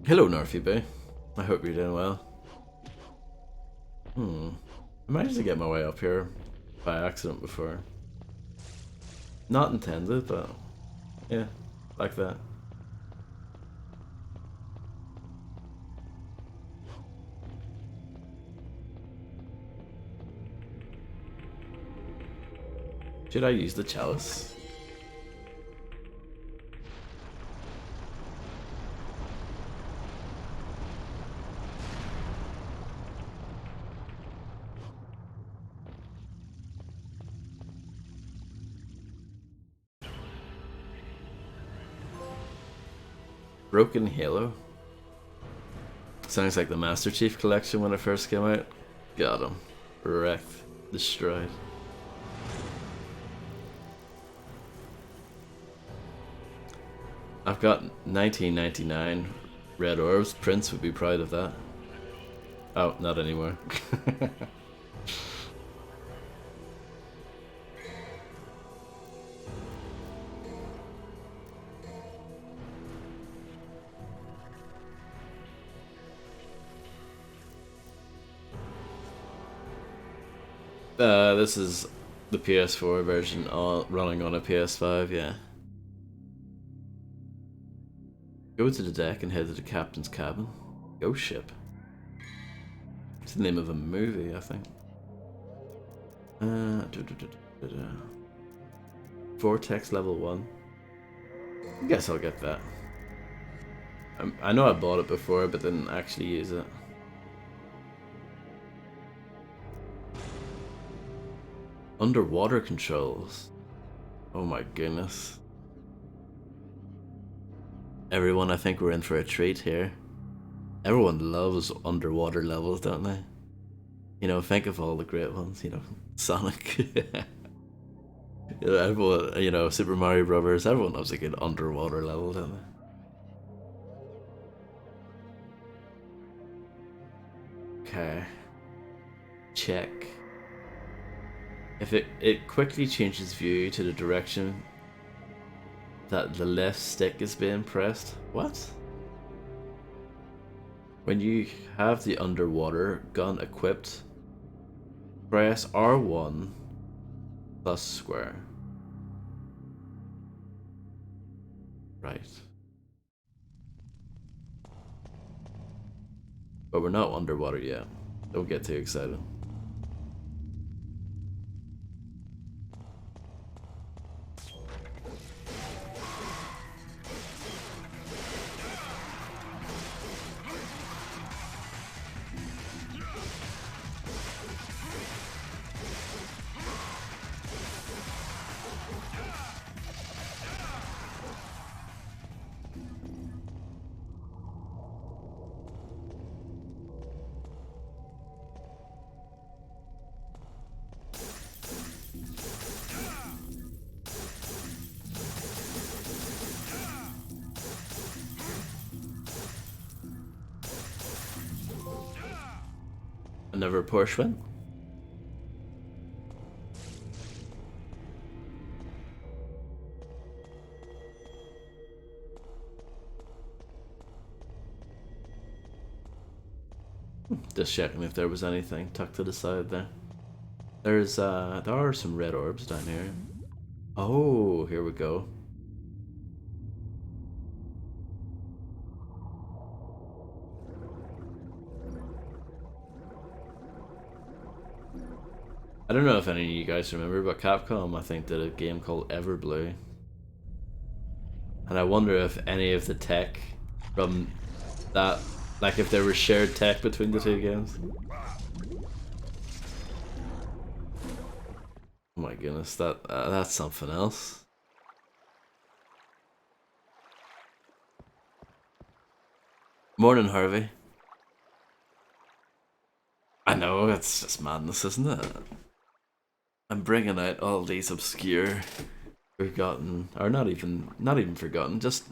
Hello, Northy Bay. I hope you're doing well. I managed to get my way up here by accident before. Not intended, but yeah, like that. Should I use the chalice? Broken Halo. Sounds like the Master Chief Collection when it first came out. Got him. Wrecked. Destroyed. I've got 1999 red orbs. Prince would be proud of that. Oh, not anymore. This is the PS4 version running on a PS5, yeah. Go to the deck and head to the captain's cabin. Ghost ship. It's the name of a movie, I think. Vortex level 1. I guess I'll get that. I know I bought it before, but didn't actually use it. Underwater controls. Oh my goodness. Everyone, I think we're in for a treat here. Everyone loves underwater levels, don't they? You know, think of all the great ones, you know, Sonic. You know, everyone, you know, Super Mario Brothers, everyone loves a good underwater level, don't they? Okay. Check. If it quickly changes view to the direction that the left stick is being pressed. What? When you have the underwater gun equipped, press R1 plus square. Right. But we're not underwater yet. Don't get too excited. Another Porsche win. Just checking if there was anything tucked to the side there. There are some red orbs down here. Oh, here we go. I don't know if any of you guys remember, but Capcom, I think, did a game called Everblue. And I wonder if any of the tech from that, like if there was shared tech between the two games. Oh my goodness, that's something else. Morning, Harvey. I know, it's just madness, isn't it? I'm bringing out all these obscure, forgotten, or not even forgotten, just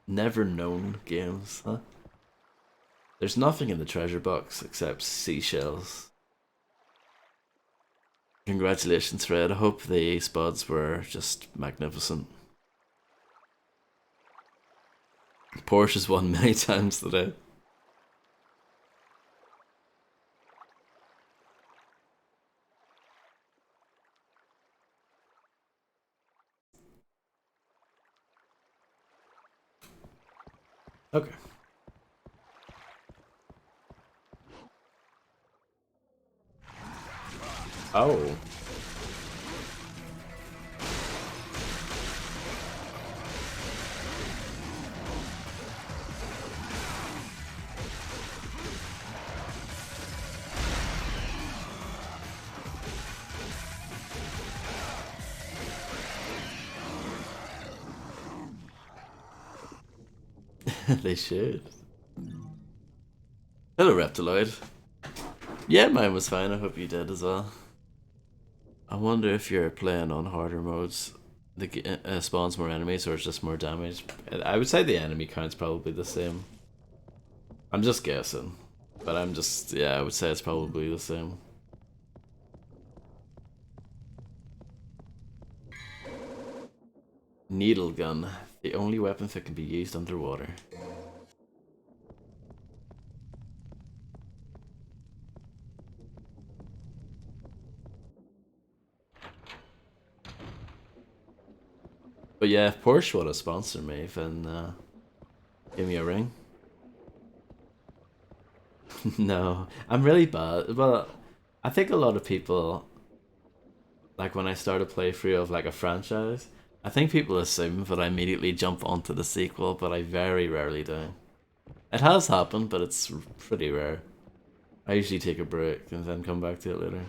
never known games, huh? There's nothing in the treasure box except seashells. Congratulations, Fred. I hope the spots were just magnificent. Porsche's won many times today. Okay. Oh. They should. Hello, Reptiloid. Yeah, mine was fine. I hope you did as well. I wonder if you're playing on harder modes, the spawns more enemies or it's just more damage. I would say the enemy count's probably the same. I'm just guessing, but yeah, I would say it's probably the same. Needle gun, the only weapon that can be used underwater. But yeah, if Porsche want to sponsor me, then give me a ring. No, I'm really bad. Well, I think a lot of people, like when I start a playthrough of like a franchise, I think people assume that I immediately jump onto the sequel, but I very rarely do. It has happened, but it's pretty rare. I usually take a break and then come back to it later.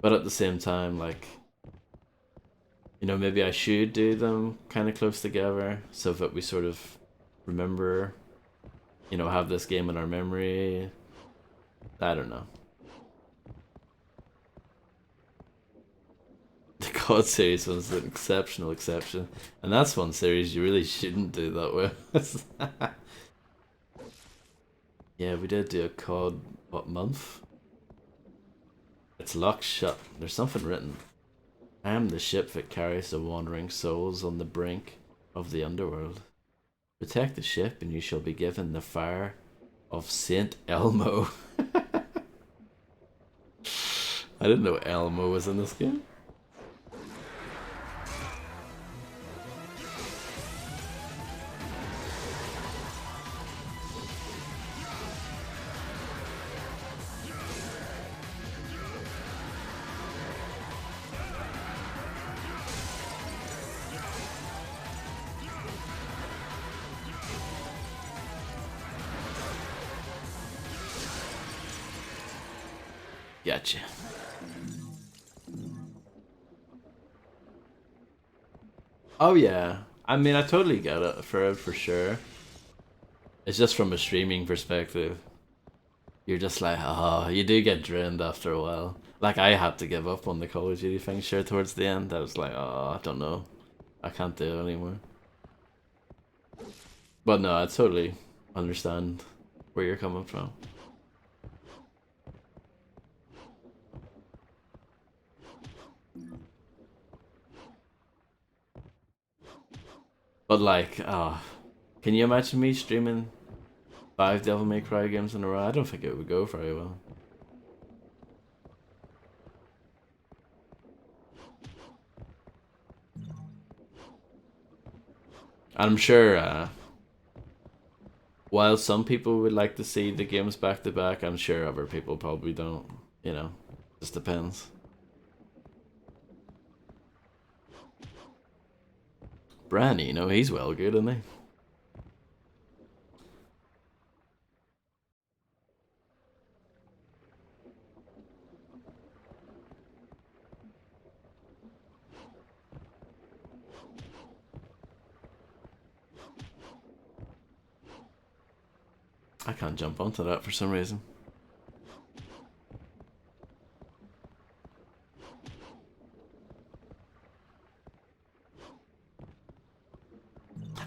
But at the same time, like, you know, maybe I should do them kind of close together so that we sort of remember, you know, have this game in our memory. I don't know. The COD series was an exceptional exception, and that's one series you really shouldn't do that with. Yeah, we did do a COD, what month? It's locked shut. There's something written. I am the ship that carries the wandering souls on the brink of the underworld. Protect the ship and you shall be given the fire of Saint Elmo. I didn't know Elmo was in this game. Gotcha. Oh yeah. I mean, I totally get it for sure. It's just from a streaming perspective. You're just like, oh, you do get drained after a while. Like, I had to give up on the Call of Duty thing, sure, towards the end. I was like, oh, I don't know. I can't do it anymore. But no, I totally understand where you're coming from. But like, can you imagine me streaming 5 Devil May Cry games in a row? I don't think it would go very well. I'm sure, while some people would like to see the games back to back, I'm sure other people probably don't. You know, just depends. Branny, you know, he's well good, isn't he? I can't jump onto that for some reason.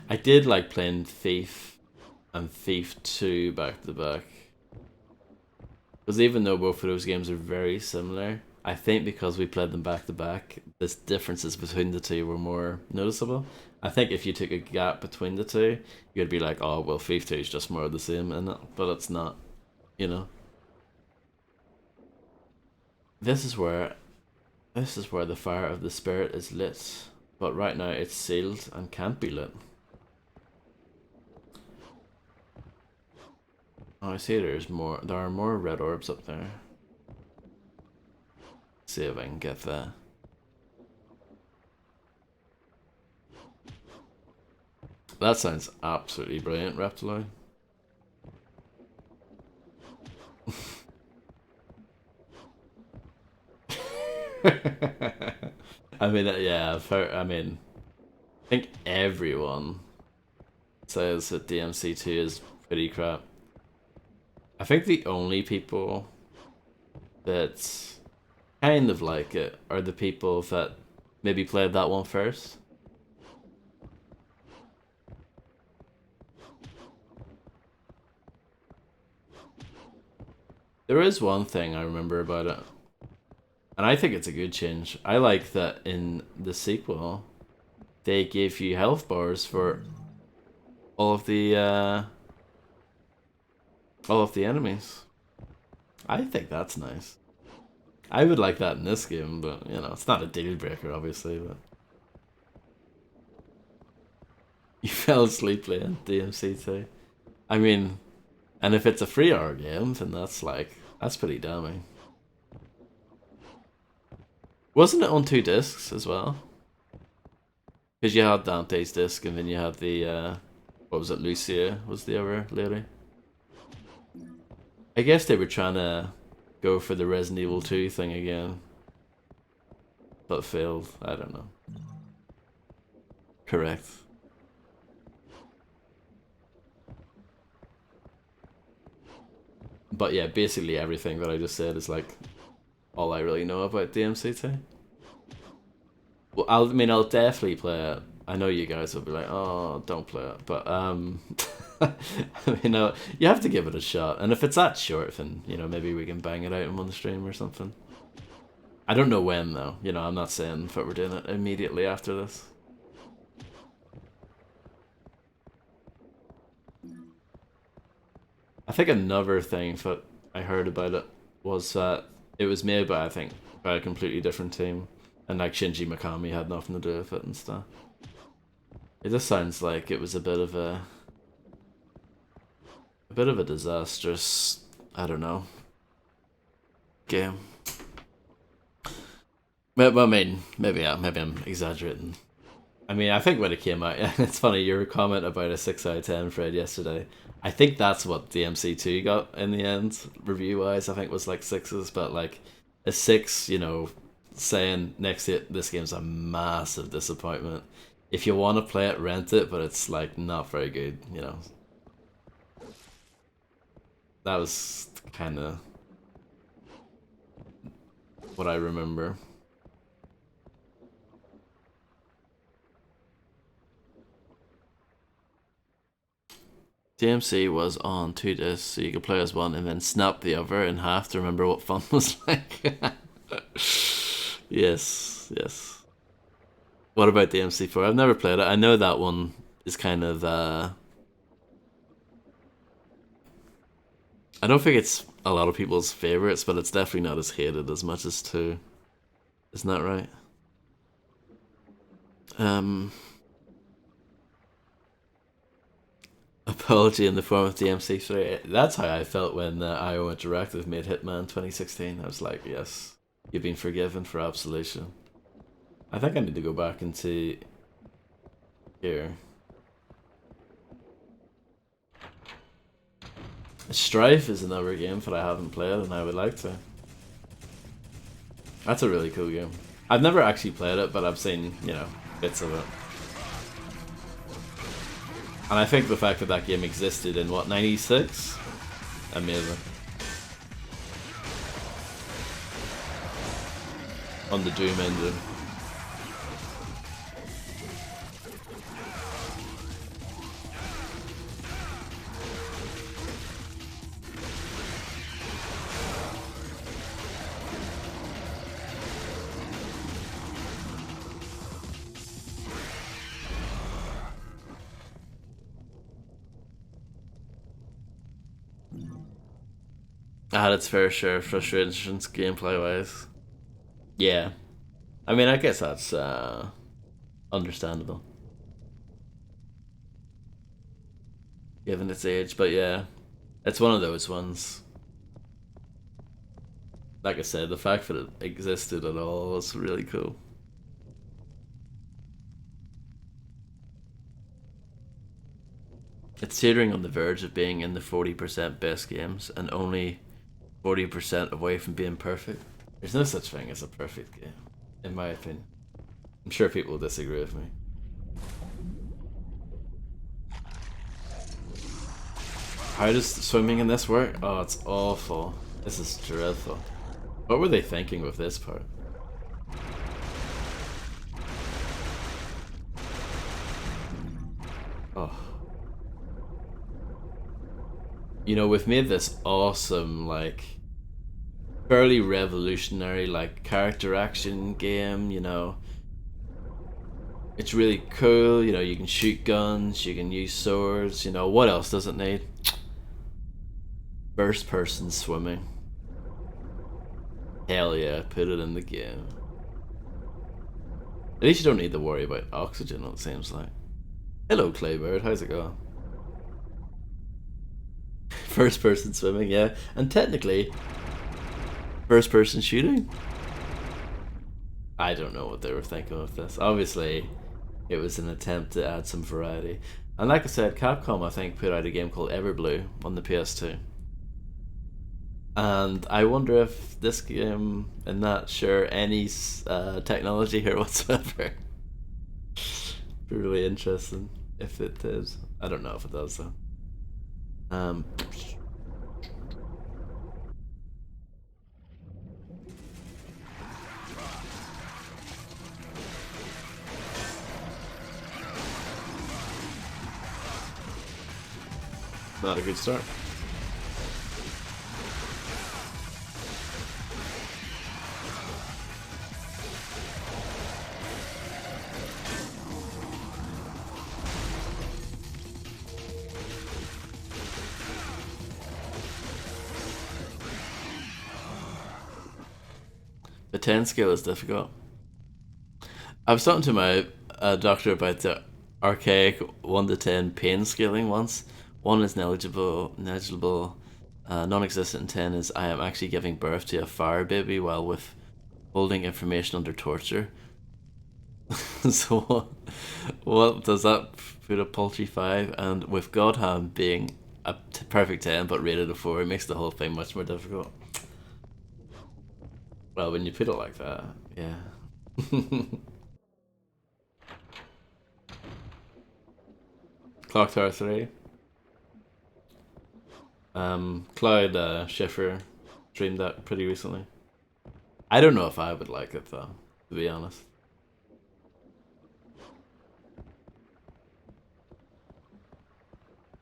I did like playing Thief and Thief 2 back to back. Because even though both of those games are very similar, I think because we played them back to back, the differences between the two were more noticeable. I think if you took a gap between the two, you'd be like, oh, well, Thief 2 is just more of the same, in it, but it's not, you know? This is where the fire of the spirit is lit, but right now it's sealed and can't be lit. Oh, I see there are more red orbs up there. See if I can get that. That sounds absolutely brilliant, Reptiloid. I mean, yeah, I mean, I think everyone says that DMC2 is pretty crap. I think the only people that kind of like it are the people that maybe played that one first. There is one thing I remember about it, and I think it's a good change. I like that in the sequel, they gave you health bars for all of the enemies. I think that's nice. I would like that in this game, but you know, it's not a deal breaker, obviously. But you fell asleep playing DMC2. I mean, and if it's a 3 hour game, then that's pretty damning. Wasn't it on 2 discs as well? Because you had Dante's disc, and then you had the what was it? Lucia was the other lady. I guess they were trying to go for the Resident Evil 2 thing again, but failed. I don't know. Correct. But yeah, basically everything that I just said is like all I really know about DMC2. Well, I'll definitely play it. I know you guys will be like, oh, don't play it, but you have to give it a shot. And if it's that short, then maybe we can bang it out in one stream or something. I don't know when though. I'm not saying that we're doing it immediately after this. I think another thing that I heard about it was that it was made by a completely different team, and like Shinji Mikami had nothing to do with it and stuff. It just sounds like it was a bit of a disastrous, I don't know, game. But I mean, maybe I'm exaggerating. I mean, I think when it came out, it's funny, your comment about a 6 out of 10, Fred, yesterday. I think that's what DMC2 got in the end, review-wise. I think was like 6s, but like a 6, saying next to it, this game's a massive disappointment. If you want to play it, rent it, but it's like not very good, That was kind of what I remember. DMC was on 2 discs, so you could play as one and then snap the other in half to remember what fun was like. Yes. What about DMC4? I've never played it. I know that one is kind of I don't think it's a lot of people's favorites, but it's definitely not as hated as much as 2. Isn't that right? Apology in the form of DMC3. That's how I felt when IO Interactive made Hitman 2016. I was like, yes, you've been forgiven for Absolution. I think I need to go back into here. Strife is another game that I haven't played and I would like to. That's a really cool game. I've never actually played it, but I've seen, bits of it. And I think the fact that that game existed in, what, 96? Amazing. On the Doom engine. I had its fair share of frustrations gameplay wise. Yeah. I mean, I guess that's understandable. Given its age, but yeah. It's one of those ones. Like I said, the fact that it existed at all was really cool. It's teetering on the verge of being in the 40% best games and only 40% away from being perfect. There's no such thing as a perfect game, in my opinion. I'm sure people will disagree with me. How does swimming in this work? Oh, it's awful. This is dreadful. What were they thinking with this part? Oh. You know, we've made this awesome, like, fairly revolutionary, like, character action game, you know. It's really cool, you know, you can shoot guns, you can use swords, you know, what else does it need? First person swimming. Hell yeah, put it in the game. At least you don't need to worry about oxygen, it seems like. Hello, Claybird, how's it going? First person swimming, yeah. And technically, first person shooting? I don't know what they were thinking of this. Obviously, it was an attempt to add some variety. And like I said, Capcom, I think, put out a game called Everblue on the PS2. And I wonder if this game and not share any technology here whatsoever. Be really interesting if it is. I don't know if it does though. Not a good start. The 10 scale is difficult. I was talking to my doctor about the archaic 1 to 10 pain scaling once. 1 is negligible, non-existent, and 10 is I am actually giving birth to a fire baby while withholding information under torture. So what does that put a paltry 5? And with Godhand being a perfect 10 but rated a 4, it makes the whole thing much more difficult. Well, when you put it like that, yeah. Clock Tower 3. Cloud Schiffer streamed that pretty recently. I don't know if I would like it though, to be honest.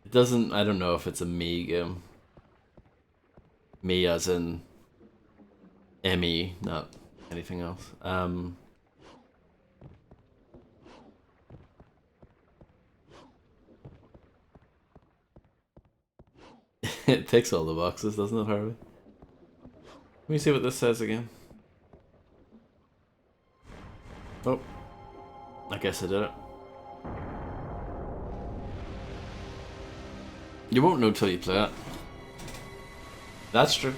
It doesn't, I don't know if it's a me game. Me as in ME, not anything else. It ticks all the boxes, doesn't it, Harvey? Let me see what this says again. Oh, I guess I did it. You won't know till you play it. That's true.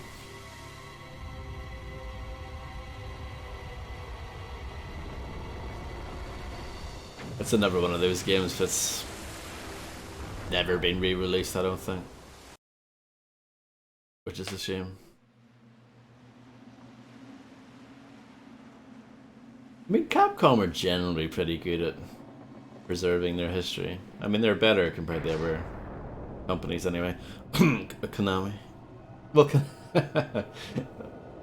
It's another one of those games that's never been re-released, I don't think. Which is a shame. I mean, Capcom are generally pretty good at preserving their history. I mean, they're better compared to other companies anyway. Konami. Well,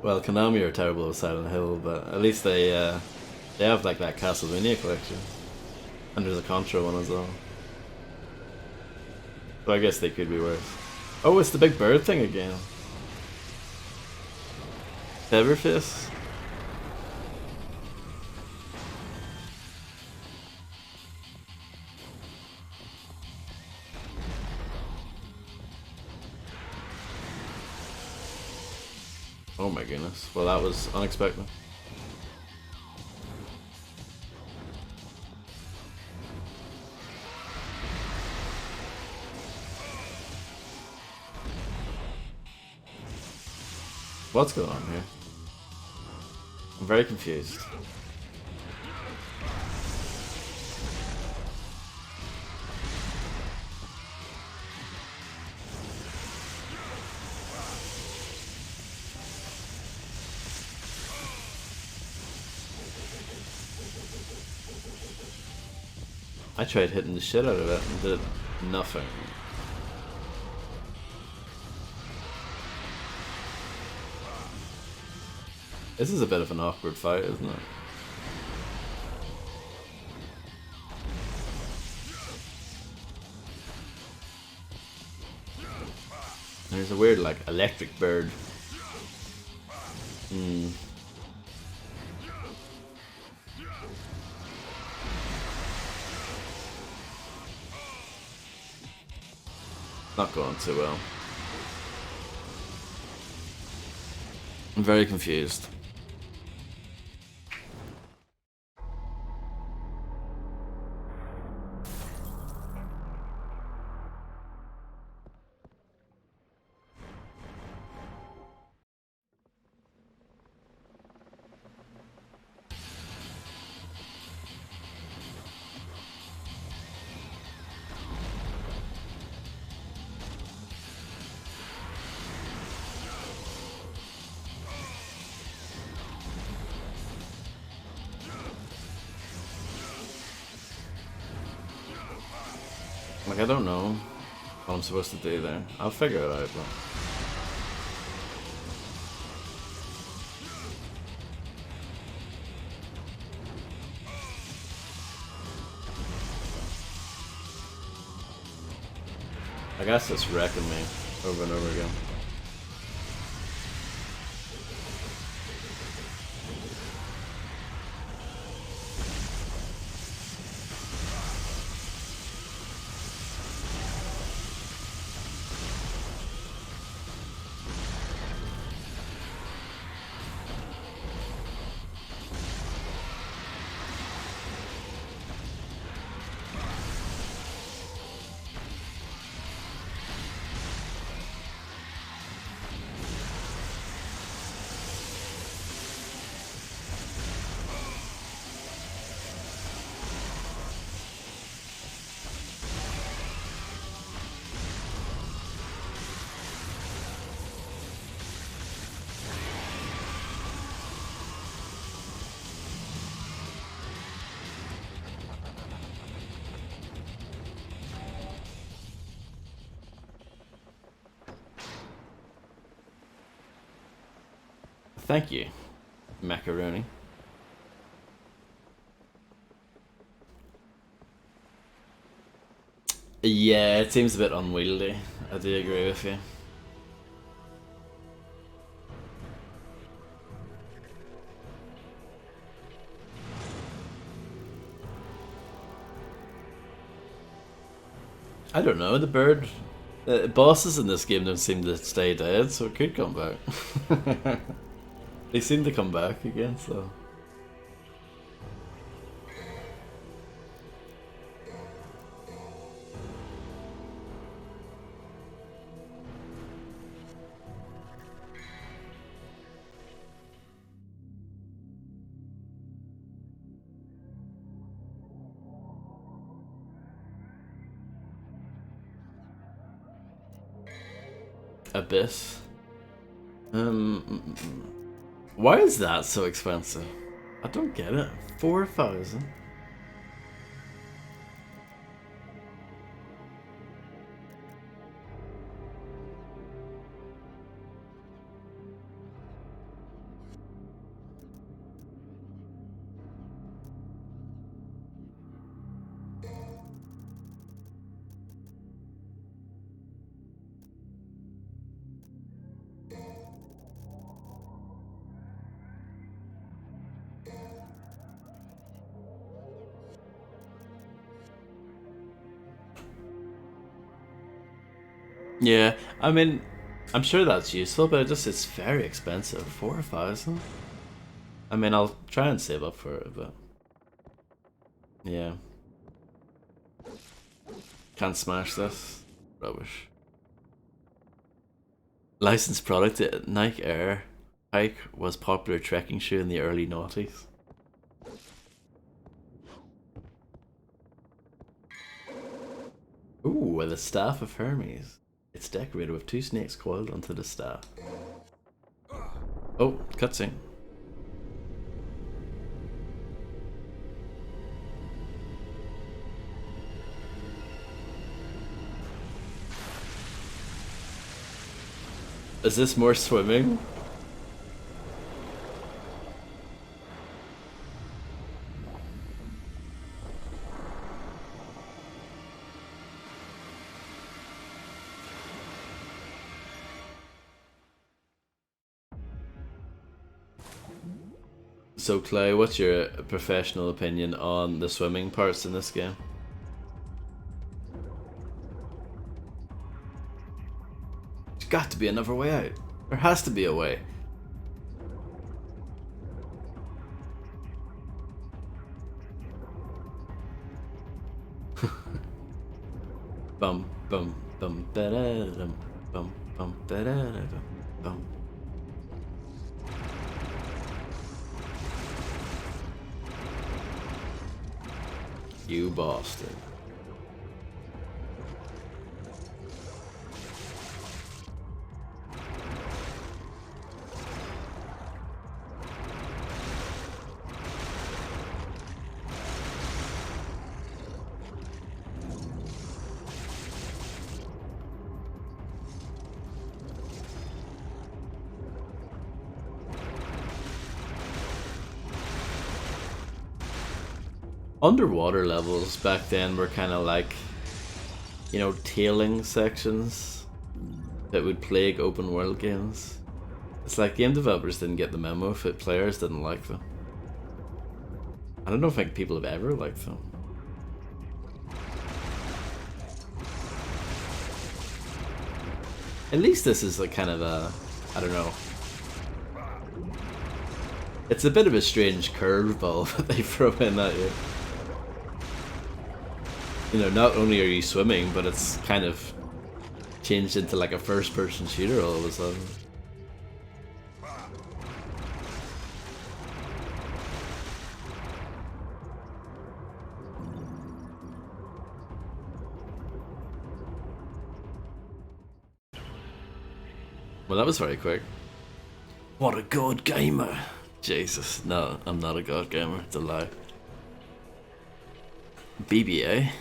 well, Konami are terrible with Silent Hill, but at least they have like that Castlevania collection. And there's a Contra one as well. So I guess they could be worse. Oh, it's the big bird thing again. Everfist? Oh my goodness. Well, that was unexpected. What's going on here? I'm very confused. I tried hitting the shit out of it and did nothing. This is a bit of an awkward fight, isn't it? There's a weird, like, electric bird. Not going too well. I'm very confused. Like, I don't know what I'm supposed to do there. I'll figure it out, but... I guess it's wrecking me over and over again. Thank you, macaroni. Yeah, it seems a bit unwieldy. I do agree with you. I don't know, the bird... bosses in this game don't seem to stay dead, so it could come back. They seem to come back again, so... Abyss. Why is that so expensive? I don't get it. 4,000. Yeah, I mean, I'm sure that's useful, but it's very expensive. 4,000. I mean, I'll try and save up for it, but yeah, can't smash this. Rubbish. Licensed product: Nike Air Hike was popular trekking shoe in the early noughties. Ooh, the Staff of Hermes. It's decorated with 2 snakes coiled onto the staff. Oh, cutscene. Is this more swimming? So Clay, what's your professional opinion on the swimming parts in this game? There's got to be another way out. There has to be a way. Bum bum bum ba-da-dum, bum bum ba-da-dum, bum. You bastard. Underwater levels back then were kind of like, you know, tailing sections that would plague open world games. It's like game developers didn't get the memo if players didn't like them. I don't think people have ever liked them. At least this is like kind of a, I don't know. It's a bit of a strange curveball that they throw in at you. You know, not only are you swimming, but it's kind of changed into like a first-person shooter all of a sudden. Well, that was very quick. What a god gamer! Jesus, no, I'm not a god gamer, it's a lie. BBA?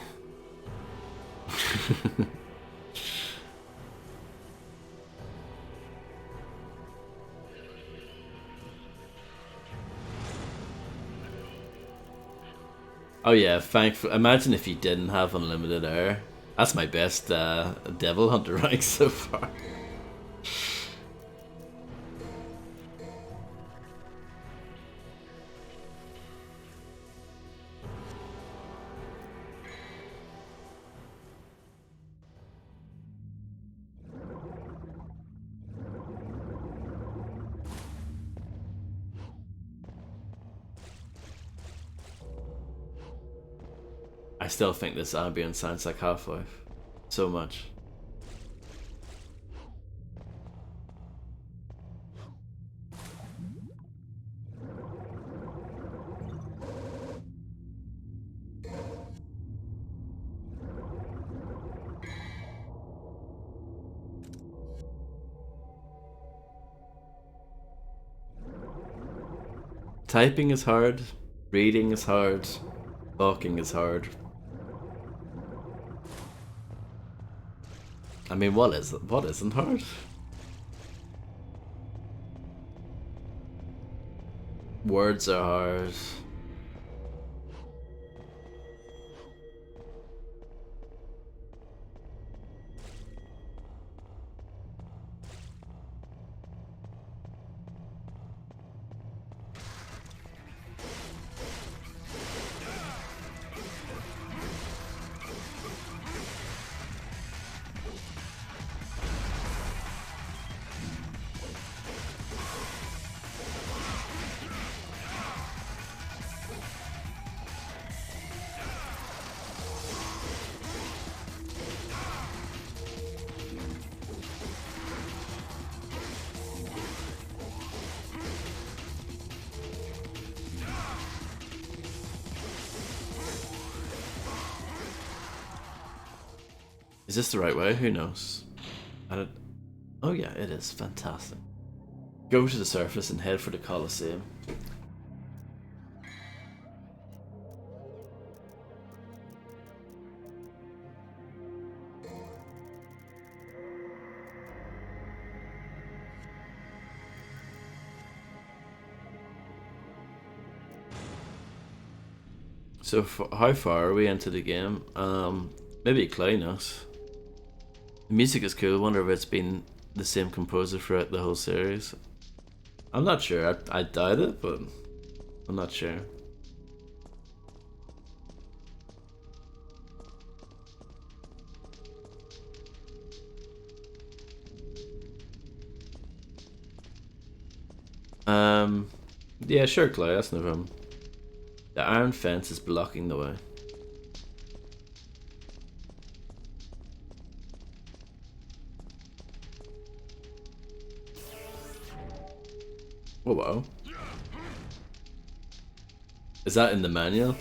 Oh yeah, thankful. Imagine if you didn't have unlimited air. That's my best Devil Hunter rank so far. I still think this ambience sounds like Half-Life. So much. Typing is hard, reading is hard, talking is hard. I mean, what isn't hard? Words are hard. Is this the right way? Who knows? I don't... Oh yeah, it is. Fantastic. Go to the surface and head for the Colosseum. So how far are we into the game? Maybe Kleinus. The music is cool. I wonder if it's been the same composer throughout the whole series. I'm not sure. I doubt it, but I'm not sure. Yeah, sure, Clay, that's no problem. The iron fence is blocking the way. Oh, wow. Is that in the manual?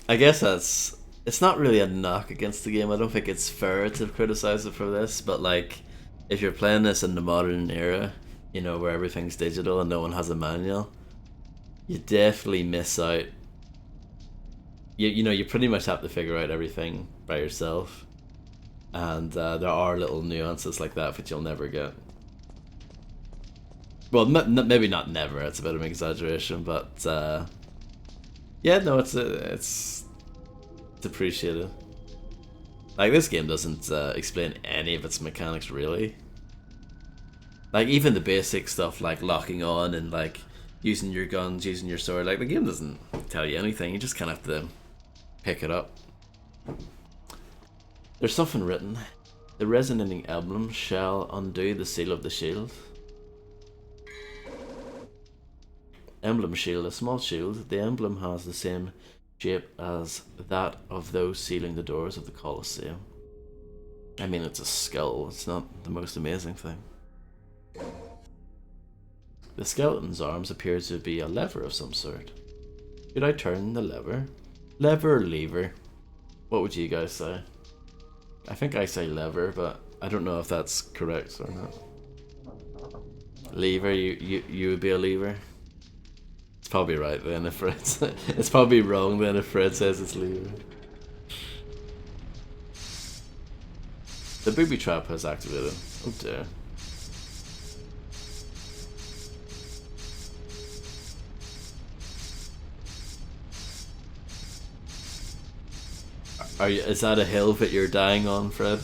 I guess that's... It's not really a knock against the game. I don't think it's fair to criticize it for this, but like, if you're playing this in the modern era, you know, where everything's digital and no one has a manual, you definitely miss out. You know, you pretty much have to figure out everything by yourself. And there are little nuances like that which you'll never get. Well, maybe not never, it's a bit of an exaggeration, but yeah, no, it's appreciated. Like, this game doesn't explain any of its mechanics, really. Like, even the basic stuff like locking on and like using your guns, using your sword, like, the game doesn't tell you anything, you just kind of have to pick it up. There's something written. The resonating emblem shall undo the seal of the shield. Emblem shield, a small shield. The emblem has the same shape as that of those sealing the doors of the Colosseum. I mean, it's a skull, it's not the most amazing thing. The skeleton's arms appear to be a lever of some sort. Should I turn the lever? Lever or lever? What would you guys say? I think I say lever, but I don't know if that's correct or not. Lever, you would be a lever? It's probably right then if Fred's... It's probably wrong then if Fred says it's lever. The booby trap has activated. Oh dear. Is that a hill that you're dying on, Fred?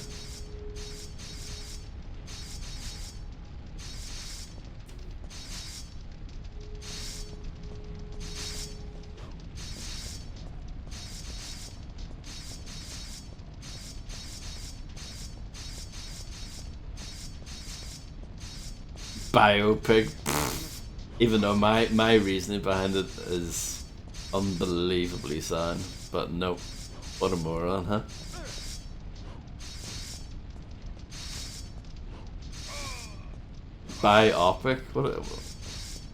Biopic. Even though my reasoning behind it is unbelievably sound, but nope. What a moron, huh? Biopic?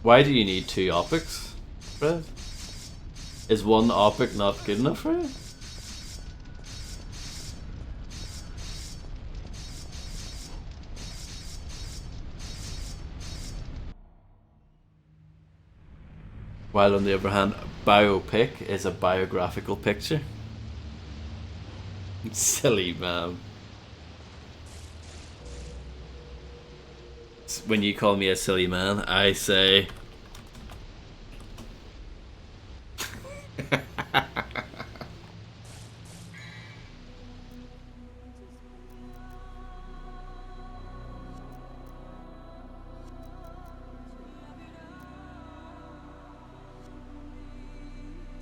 Why do you need two opics, Fred? Is one opic not good enough for you? While on the other hand, biopic is a biographical picture. Silly man. When you call me a silly man, I say...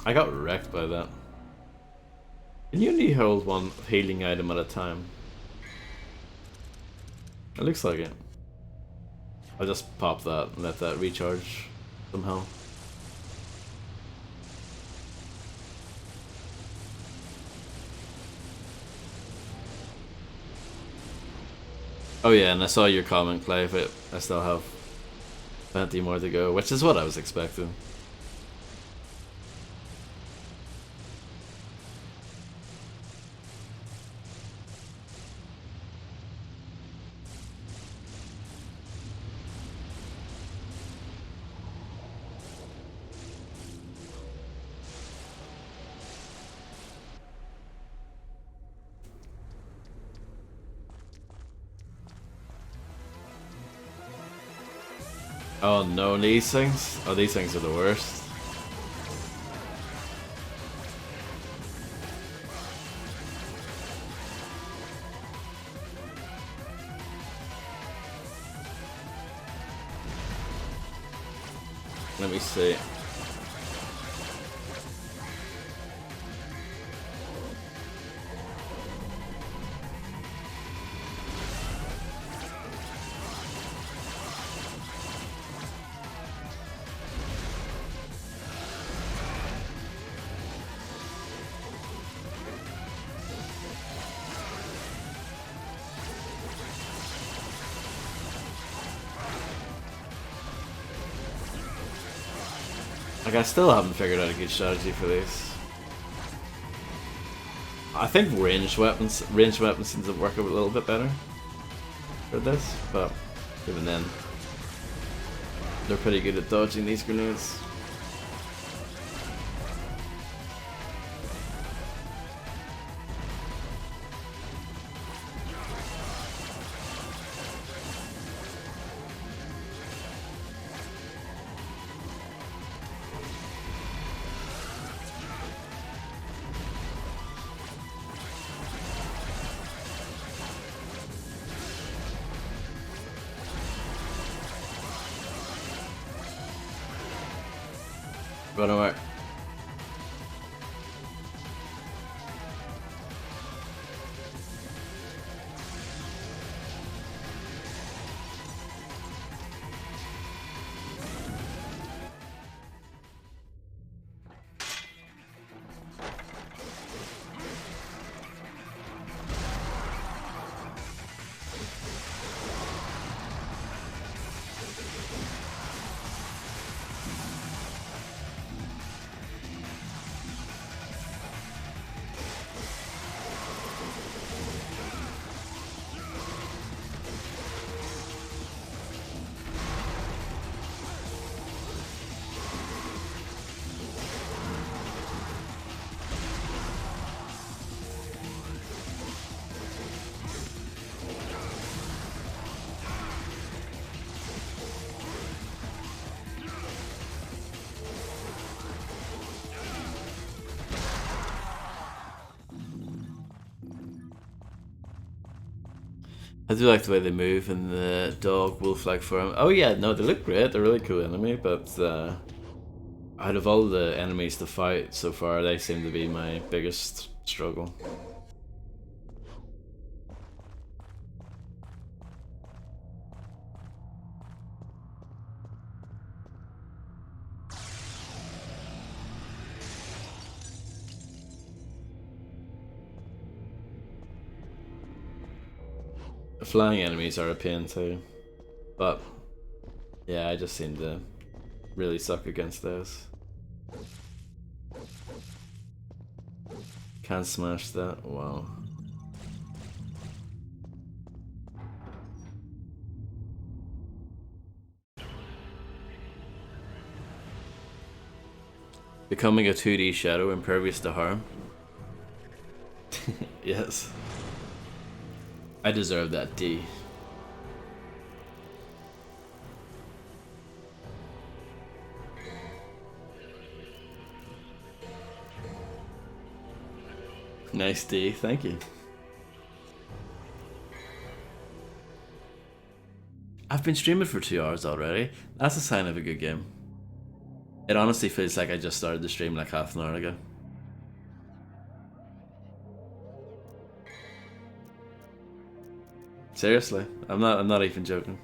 I got wrecked by that. Can you only hold one healing item at a time? It looks like it. I'll just pop that and let that recharge somehow. Oh yeah, and I saw your comment, Clay, but I still have plenty more to go, which is what I was expecting. Oh no, these things? Oh, these things are the worst. Let me see. Like, I still haven't figured out a good strategy for this. I think ranged weapons seem to work a little bit better for this, but even then, they're pretty good at dodging these grenades. Run away. I do like the way they move in the dog wolf-like form. Oh yeah, no, they look great. They're a really cool enemy, but out of all the enemies to fight so far, they seem to be my biggest struggle. The flying enemies are a pain too, but yeah, I just seem to really suck against those. Can't smash that, wow. Becoming a 2D shadow impervious to harm. Yes. I deserve that D. Nice D, thank you. I've been streaming for 2 hours already. That's a sign of a good game. It honestly feels like I just started the stream like half an hour ago. Seriously, I'm not even joking.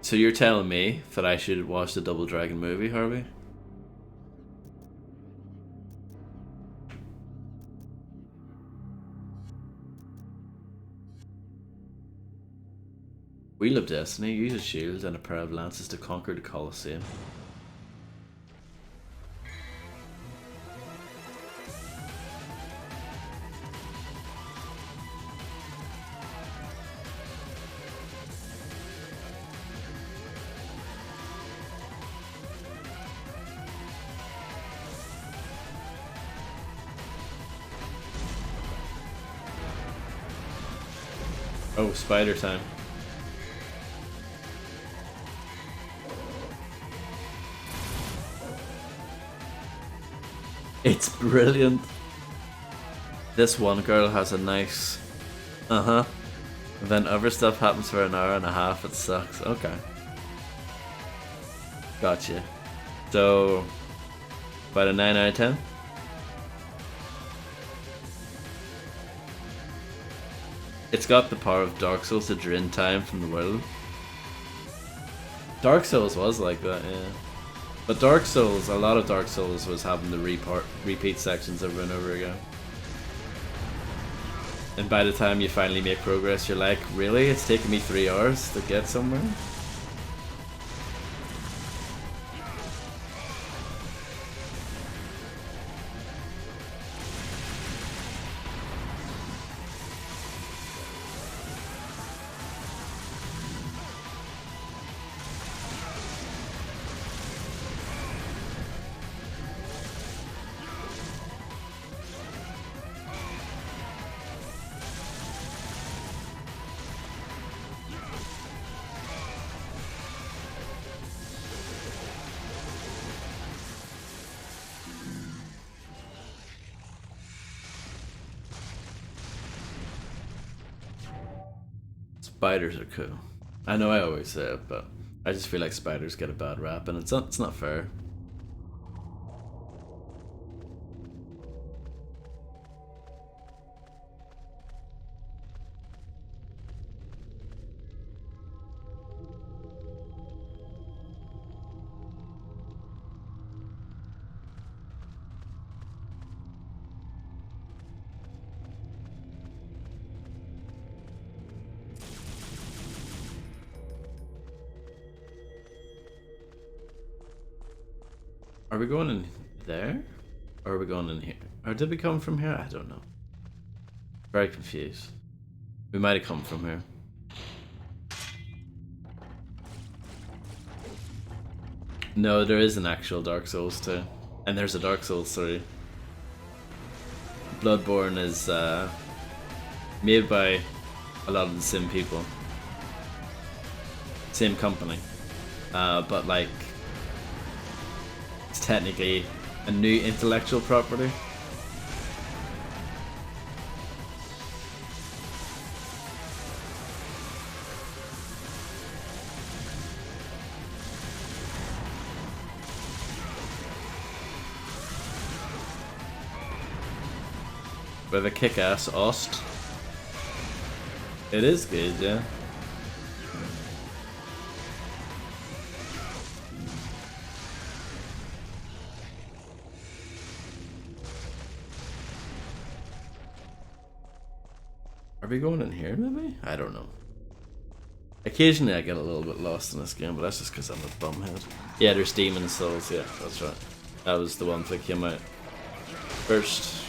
So you're telling me that I should watch the Double Dragon movie, Harvey? Wheel of Destiny, use a shield and a pair of lances to conquer the Colosseum. Oh, spider time. It's brilliant. This one girl has a nice and then other stuff happens for an hour and a half. It sucks. Okay. Gotcha. So about a 9 out of 10? It's got the power of Dark Souls to drain time from the world. Dark Souls was like that, yeah. But Dark Souls, a lot of Dark Souls was having the repeat sections over and over again. And by the time you finally make progress, you're like, really? It's taken me 3 hours to get somewhere? Spiders are cool. I know I always say it, but I just feel like spiders get a bad rap, and it's not fair. Are we going in there? Or are we going in here? Or did we come from here? I don't know. Very confused. We might have come from here. No, there is an actual Dark Souls 2. And there's a Dark Souls 3. Bloodborne is made by a lot of the same people. Same company. But like, it's technically a new intellectual property. With a kick-ass Ost. It is good, yeah. Are we going in here, maybe? I don't know. Occasionally I get a little bit lost in this game, but that's just because I'm a bumhead. Yeah, there's Demon Souls, yeah, that's right. That was the one that came out first.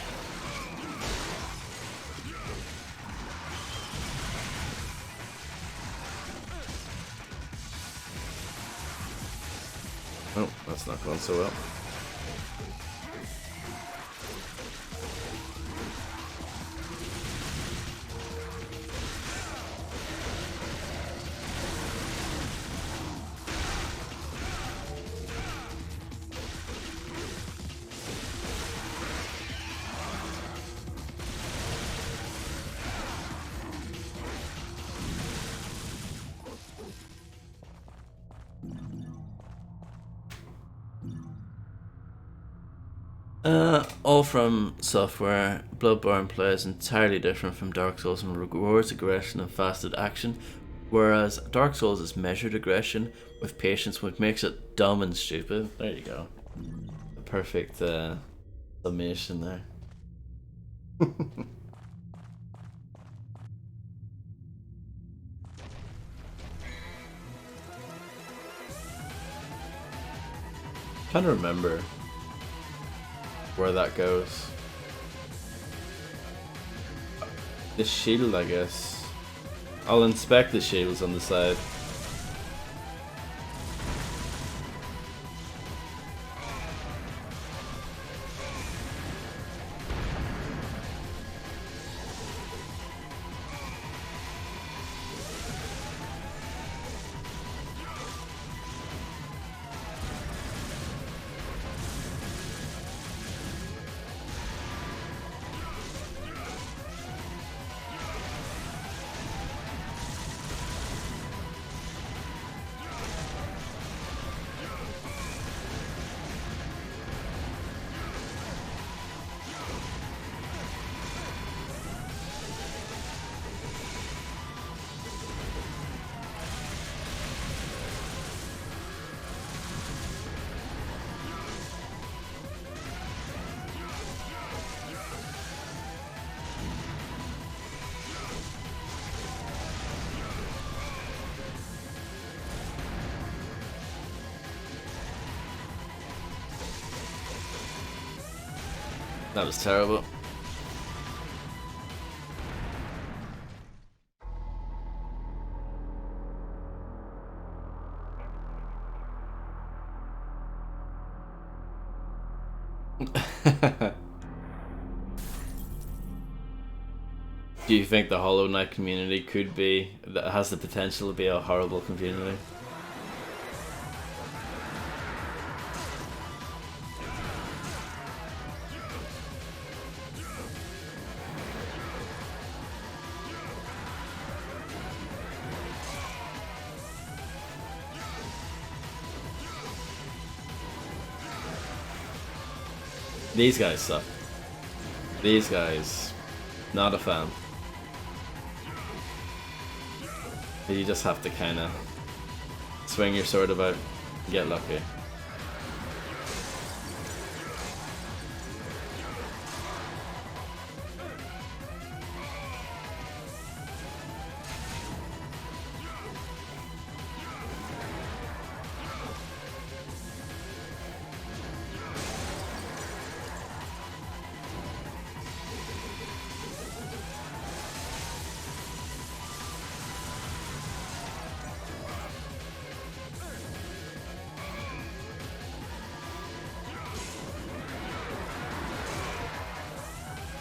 Oh, that's not going so well. All From Software, Bloodborne plays entirely different from Dark Souls and rewards aggression and fasted action, whereas Dark Souls is measured aggression with patience, which makes it dumb and stupid. There you go. A perfect summation there. Trying to remember where that goes. The shield, I guess. I'll inspect the shields on the side. That was terrible. Do you think the Hollow Knight community could be, that has the potential to be a horrible community? These guys suck. These guys, not a fan. You just have to kind of swing your sword about, get lucky.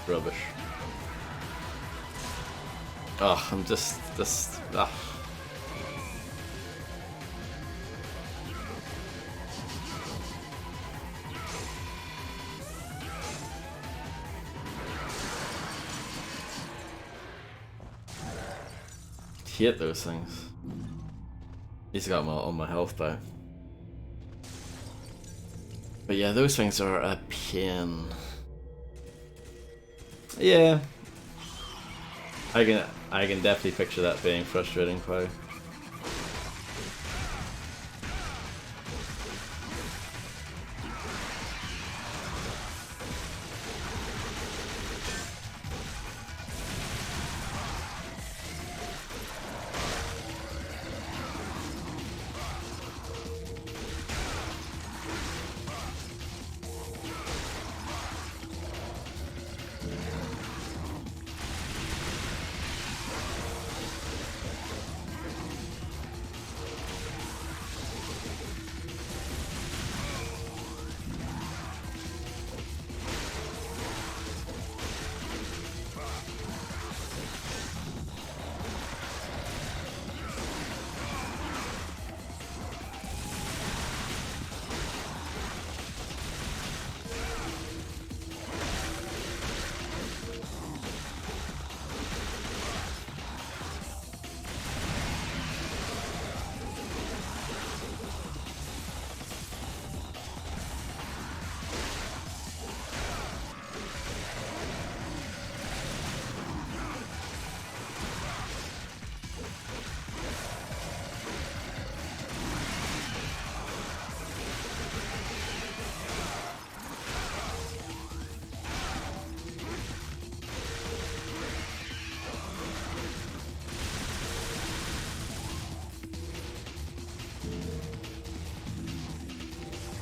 Rubbish. Oh, I'm just ah. Hate those things. He's got all my health back. But yeah, those things are a pain. Yeah, I can definitely picture that being frustrating for you.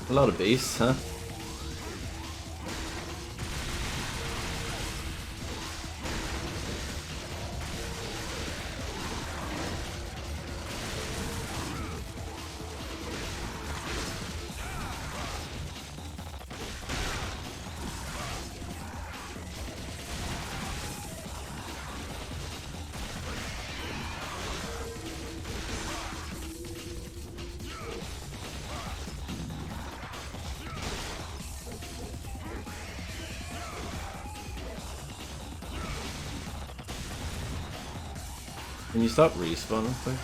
A lot of beasts, huh? Can you stop respawning, please?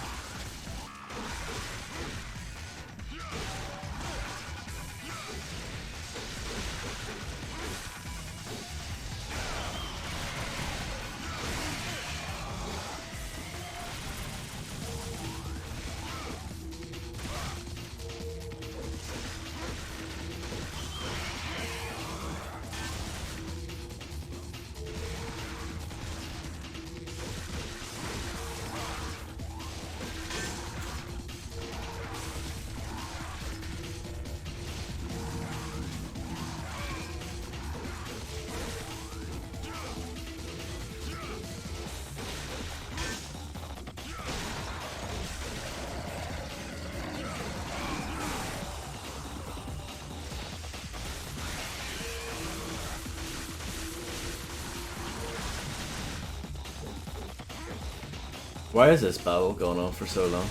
Why is this battle going on for so long?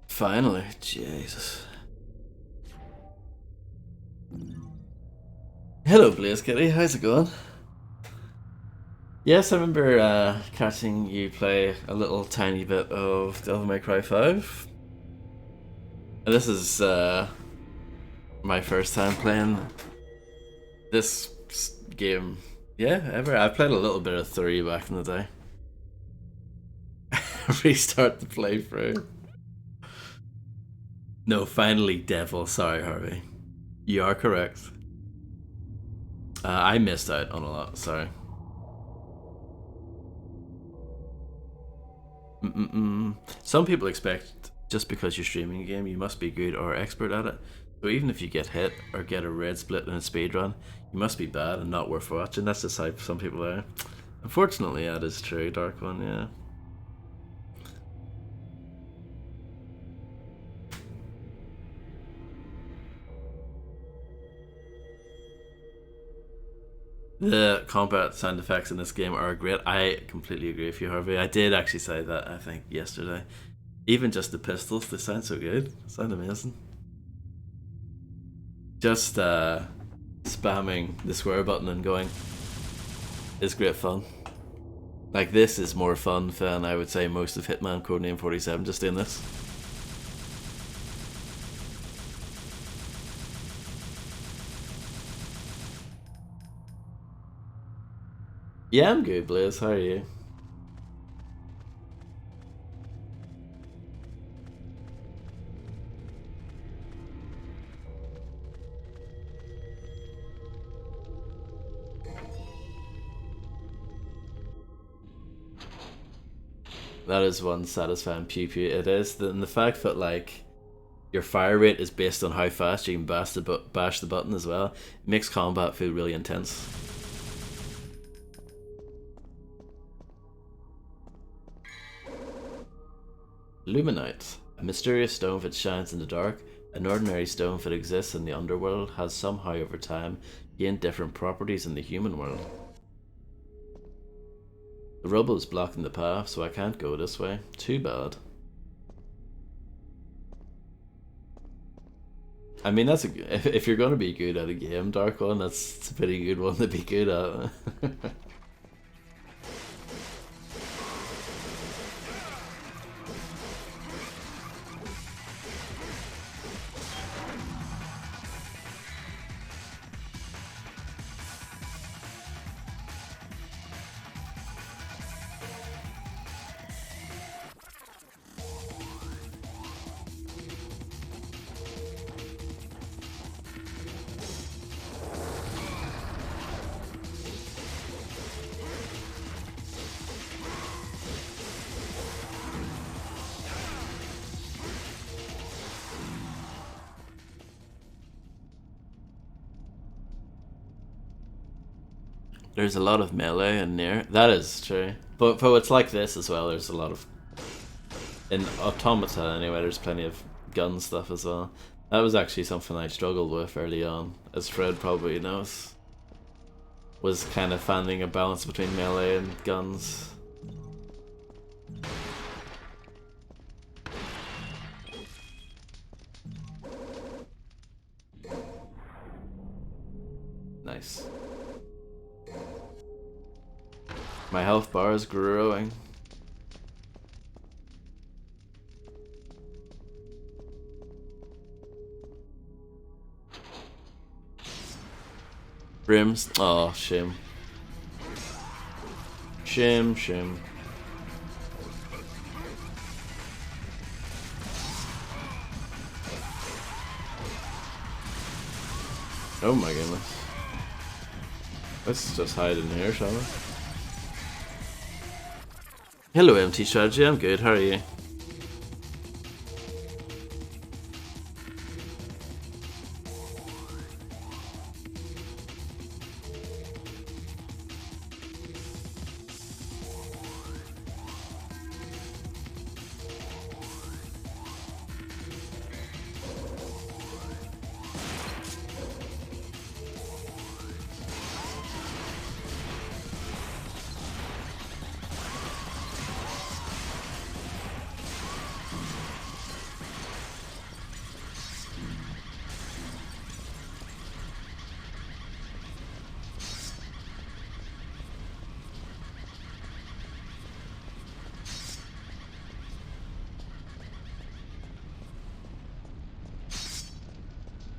Finally, Jesus. Hello, Blaze Kitty. How's it going? Yes, I remember catching you play a little tiny bit of Devil May Cry 5. And this is my first time playing this game. Yeah, ever. I played a little bit of 3 back in the day. Restart the playthrough. No, finally, Devil. Sorry, Harvey. You are correct. I missed out on a lot. Sorry. Some people expect just because you're streaming a game, you must be good or expert at it. So even if you get hit or get a red split in a speedrun, you must be bad and not worth watching. That's just how some people are. Unfortunately, that is true, Dark One. Yeah. The combat sound effects in this game are great. I completely agree with you, Harvey. I did actually say that, I think, yesterday. Even just the pistols, they sound so good. They sound amazing. Just spamming the square button and going is great fun. Like, this is more fun than I would say most of Hitman Codename 47 just doing this. Yeah, I'm good, Blaze. How are you? That is one satisfying pew pew. It is. And the fact that, like, your fire rate is based on how fast you can bash the button as well, it makes combat feel really intense. Luminite. A mysterious stone that shines in the dark. An ordinary stone that exists in the underworld has somehow over time gained different properties in the human world. The rubble is blocking the path, so I can't go this way. Too bad. I mean, that's if you're gonna be good at a game, Dark One, that's a pretty good one to be good at. There's a lot of melee in there. That is true. But it's like this as well. There's a lot of... In Automata, anyway, there's plenty of gun stuff as well. That was actually something I struggled with early on, as Fred probably knows. Was kind of finding a balance between melee and guns. Nice. My health bar is growing. Brims. Oh, shame. Shame. Oh my goodness. Let's just hide in here, shall we? Hello, MT Strategy. I'm good. How are you?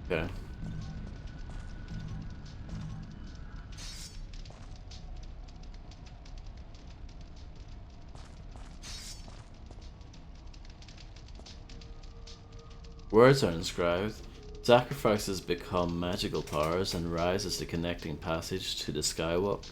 Okay. Words are inscribed. Sacrifices become magical powers and rise as the connecting passage to the Skywalk.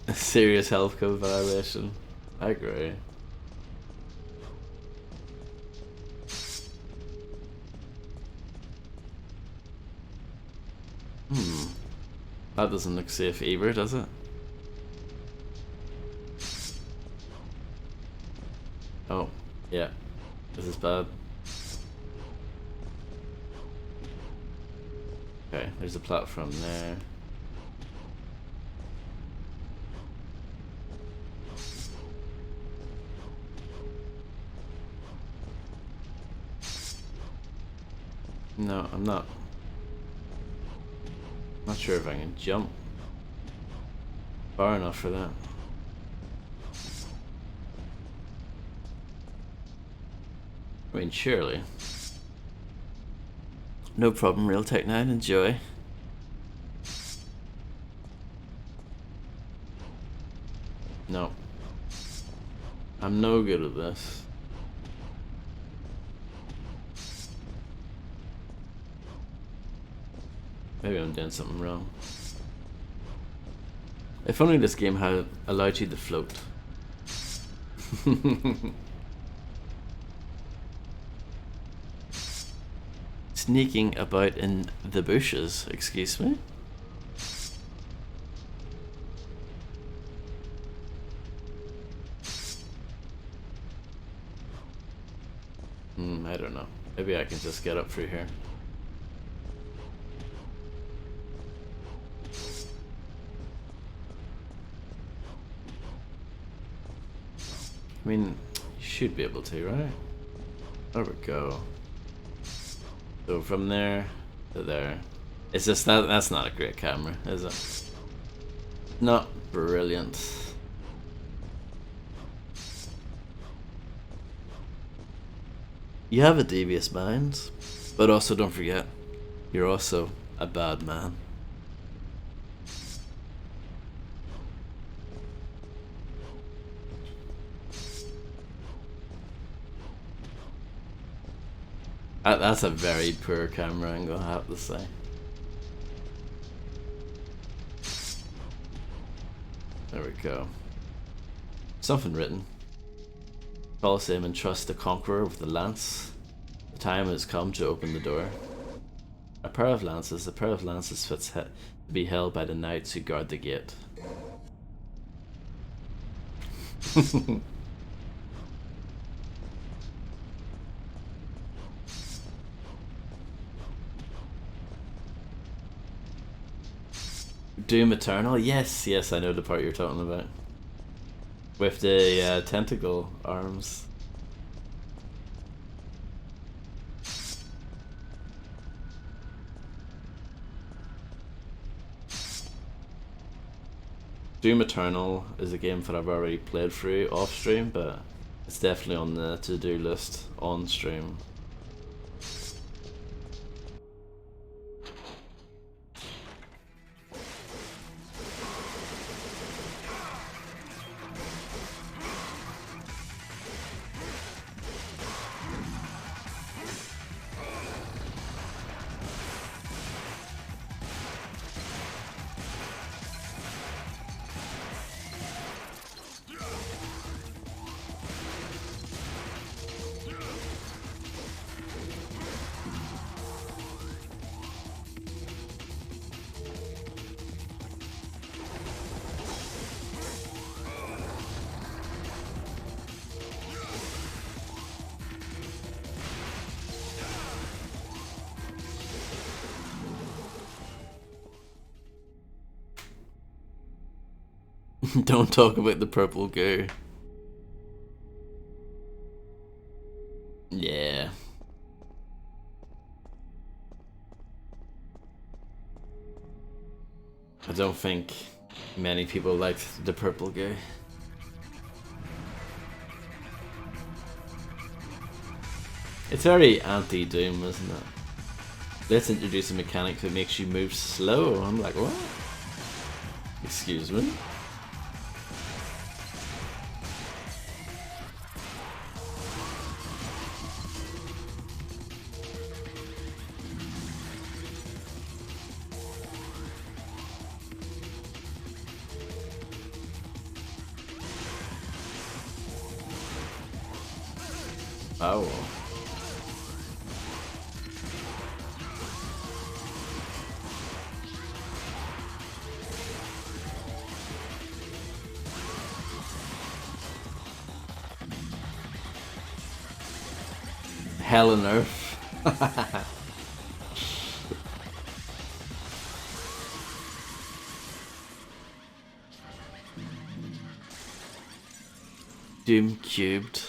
A serious health code violation. I agree. That doesn't look safe either, does it? Oh, yeah. This is bad. Okay, there's a platform there. No, I'm not sure if I can jump far enough for that. I mean, surely. No problem, Realtek 9, enjoy. No. I'm no good at this. Maybe I'm doing something wrong. If only this game had allowed you to float. Sneaking about in the bushes, excuse me? I don't know. Maybe I can just get up through here. I mean, you should be able to, right? There we go. So from there to there. It's just that's not a great camera, is it? Not brilliant. You have a devious mind, but also don't forget, you're also a bad man. That's a very poor camera, I'm gonna have to say. There we go. Something written. Colosseum entrusts the conqueror with the lance. The time has come to open the door. A pair of lances fits to be held by the knights who guard the gate. Doom Eternal? Yes, yes, I know the part you're talking about. With the tentacle arms. Doom Eternal is a game that I've already played through off stream, but it's definitely on the to-do list on stream. Don't talk about the purple goo. Yeah. I don't think many people liked the purple goo. It's very anti-Doom, isn't it? Let's introduce a mechanic that makes you move slow. I'm like, what? Excuse me? Oh. Hell on earth. Doom cubed.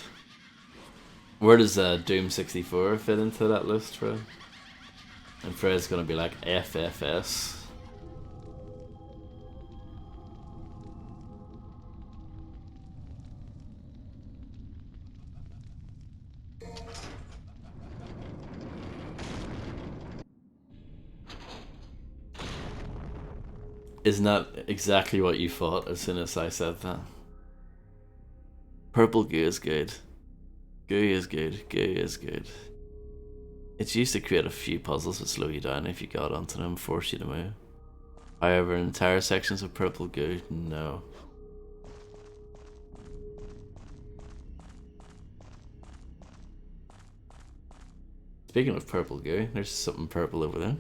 Where does Doom 64 fit into that list, Fred? And Fred's gonna be like FFS. Isn't that exactly what you thought as soon as I said that? Purple goo is good. Goo is good. Goo is good. It's used to create a few puzzles that slow you down if you got onto them and force you to move. However, entire sections of purple goo, no. Speaking of purple goo, there's something purple over there.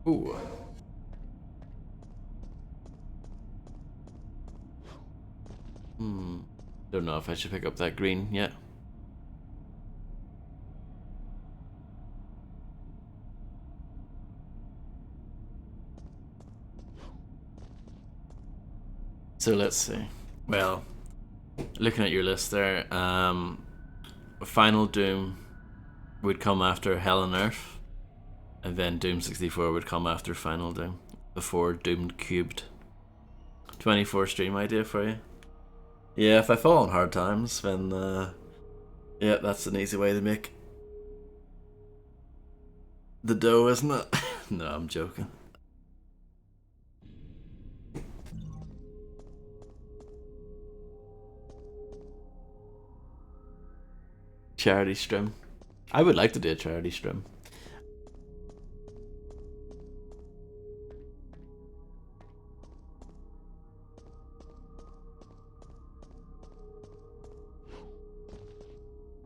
Ooh. Don't know if I should pick up that green yet. So let's see. Well, looking at your list there, Final Doom would come after Hell on Earth, and then Doom 64 would come after Final Doom, before Doom Cubed. 24 stream idea for you. Yeah, if I fall on hard times, then yeah, that's an easy way to make the dough, isn't it? No, I'm joking. Charity stream. I would like to do a charity stream.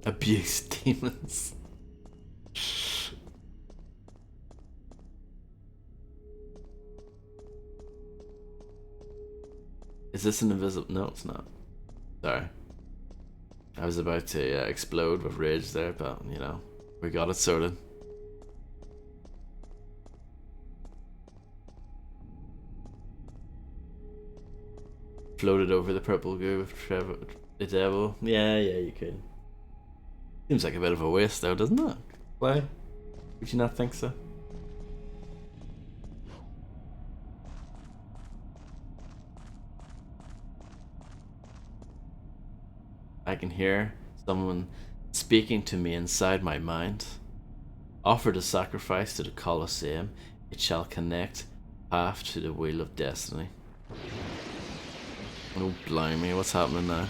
Abuse demons. Is this an invisible? No, it's not. Sorry. I was about to explode with rage there, but you know, we got it sorted. Floated over the purple goo with Trevor, the devil. Yeah, you could. Seems like a bit of a waste though, doesn't it? Why? Would you not think so? I can hear someone speaking to me inside my mind. Offer the sacrifice to the Colosseum, it shall connect path to the wheel of destiny. Oh blimey, what's happening now?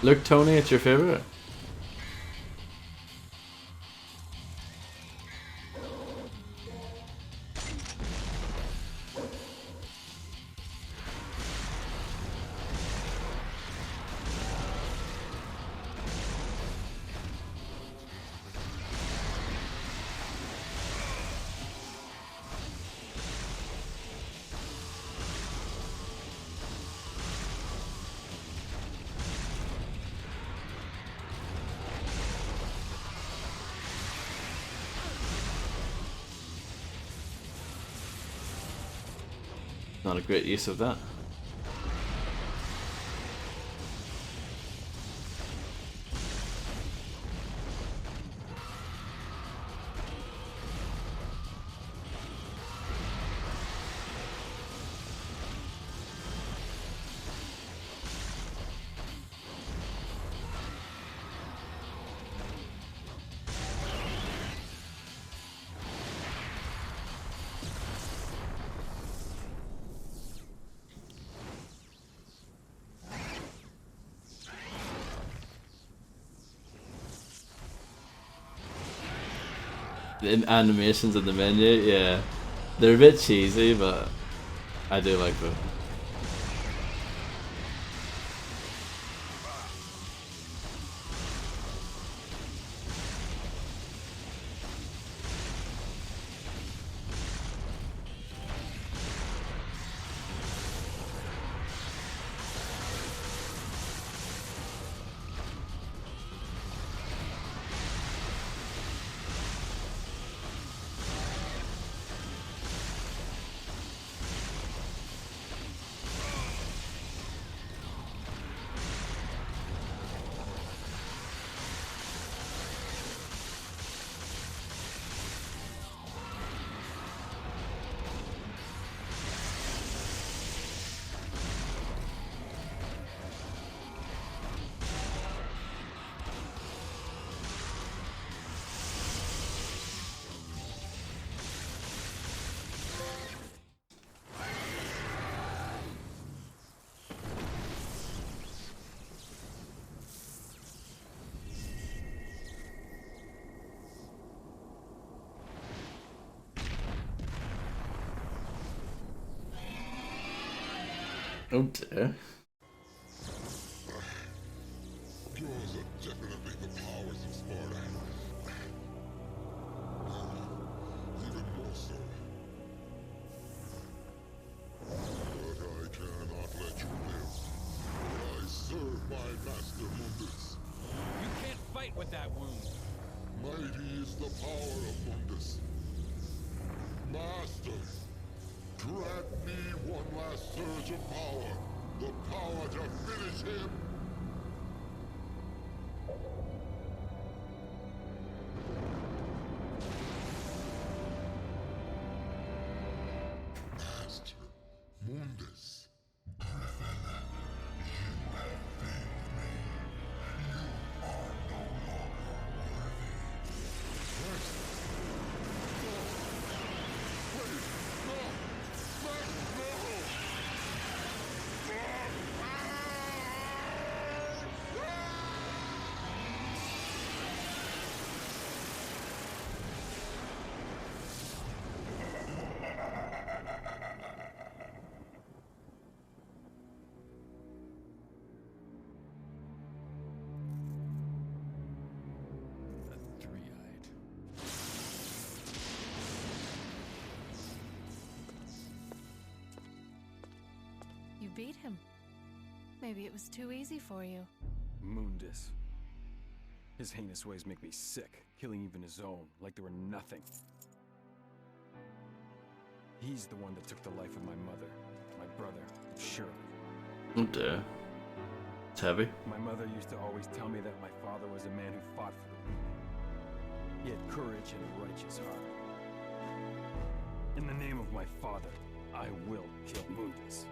Look, Tony, it's your favorite. Not a great use of that. The animations in the menu, yeah, they're a bit cheesy, but I do like them. Oh dear. Yours are definitely the powers of Sparta. Even more so. But I cannot let you live. I serve my master Mundus. You can't fight with that wound. Mighty is the power of Mundus. Master, grant me one last surge of power. The power to finish him. Master Mundus. The three-eyed. You beat him. Maybe it was too easy for you. Mundus. His heinous ways make me sick, killing even his own, like they were nothing. He's the one that took the life of my mother, my brother, Shirley. Oh dear. It's heavy. My mother used to always tell me that my father was a man who fought for the weak. He had courage and a righteous heart. In the name of my father, I will kill Mundus.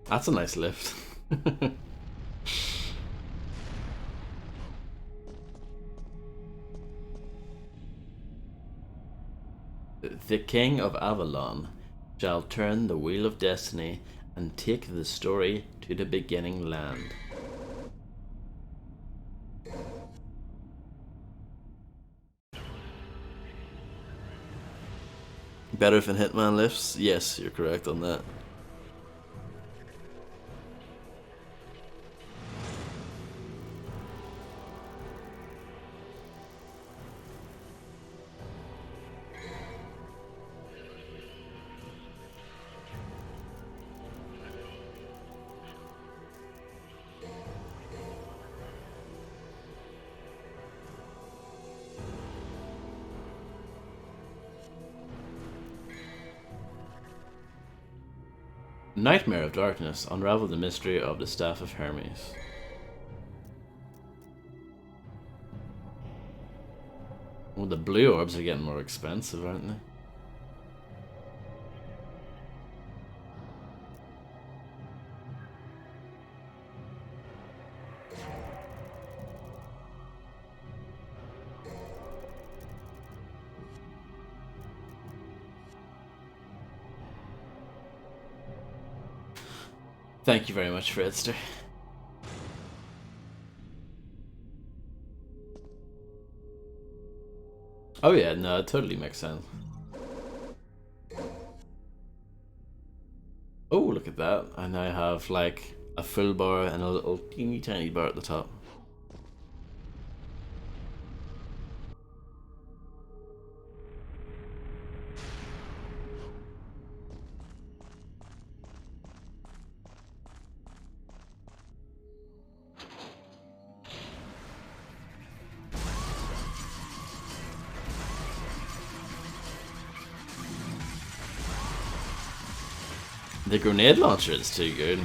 That's a nice lift. The King of Avalon shall turn the wheel of destiny and take the story to the beginning land. Better if an Hitman lifts? Yes, you're correct on that. Nightmare of Darkness. Unravel the mystery of the Staff of Hermes. Well, the blue orbs are getting more expensive, aren't they? Thank you very much, Fredster. Oh yeah, no, it totally makes sense. Oh, look at that. I now have like a full bar and a little teeny tiny bar at the top. The grenade launcher is too good.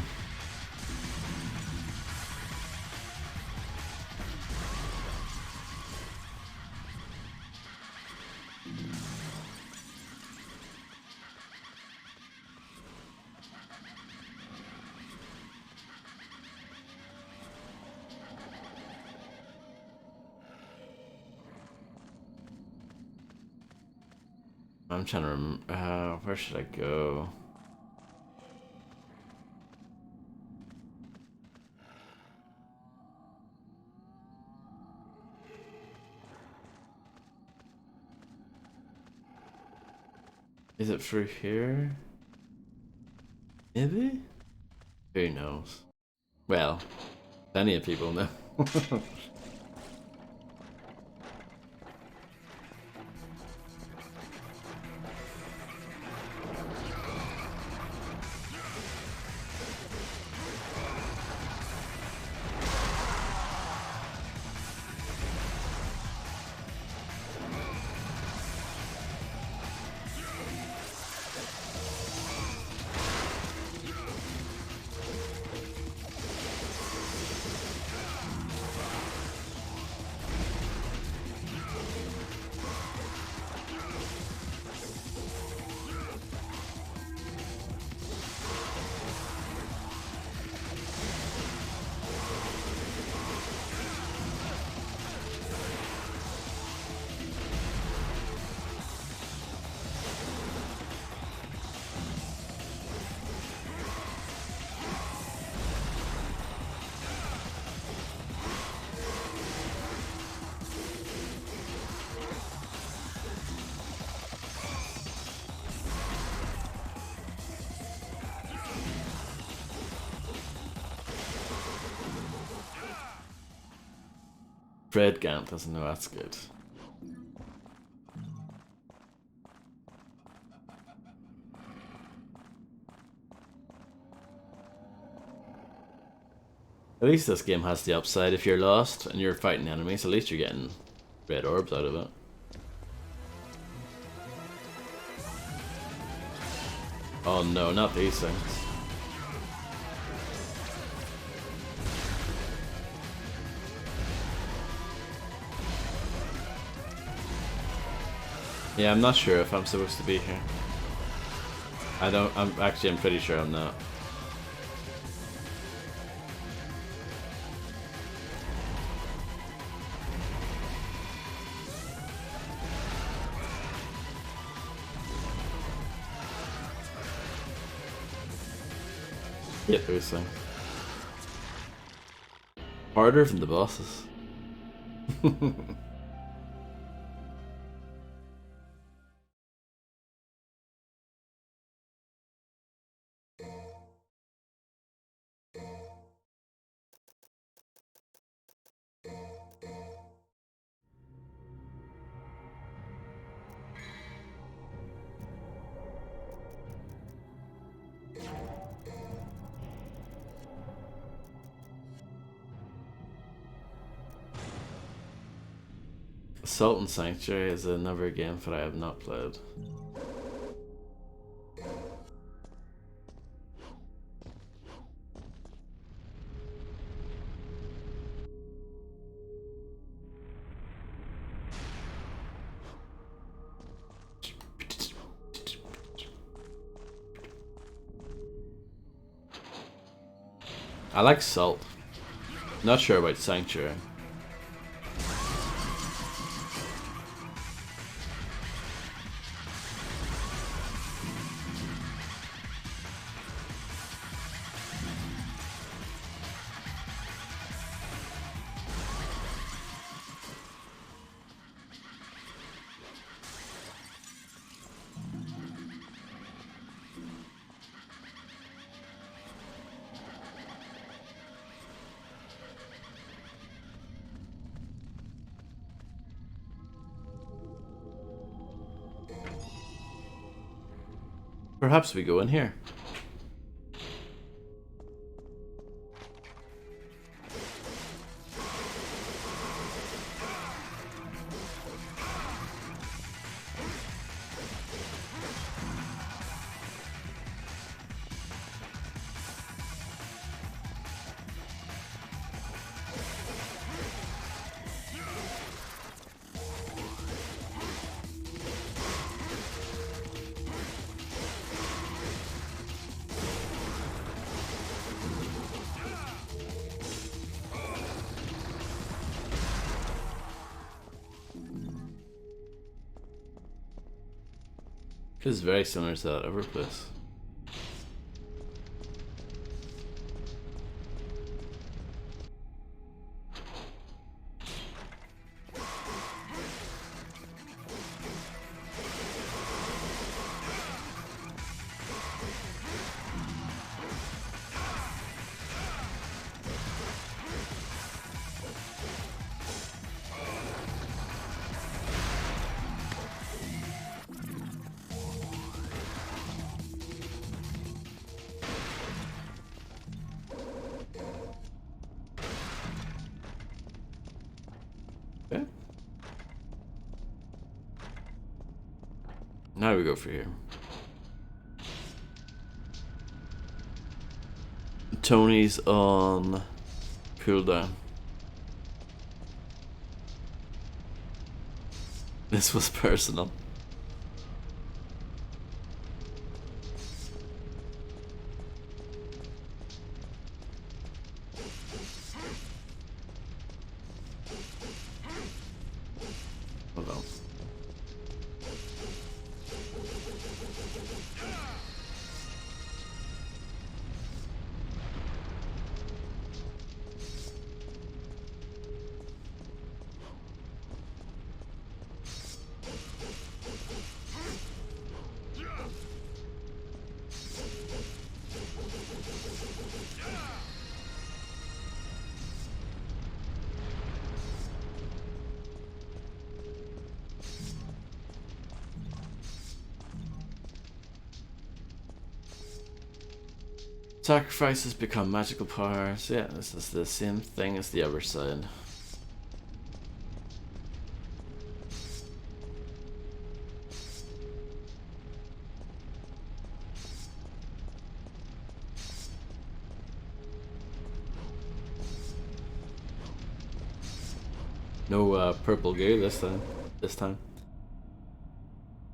I'm trying to remember, where should I go? Is it through here? Maybe? Who knows? Well, plenty of people know. Fred Gant doesn't know that's good. At least this game has the upside. If you're lost and you're fighting enemies, at least you're getting red orbs out of it. Oh no, not these things. Yeah, I'm not sure if I'm supposed to be here. I'm pretty sure I'm not. Get those things. Harder than the bosses. Assault and Sanctuary is another game that I have not played. I like Salt. Not sure about Sanctuary. Perhaps we go in here. This is very similar to that other place. Okay. Now we go for here. Tony's on cooldown. This was personal. Hold on. Sacrifices become magical powers. Yeah, this is the same thing as the other side. No purple goo this time.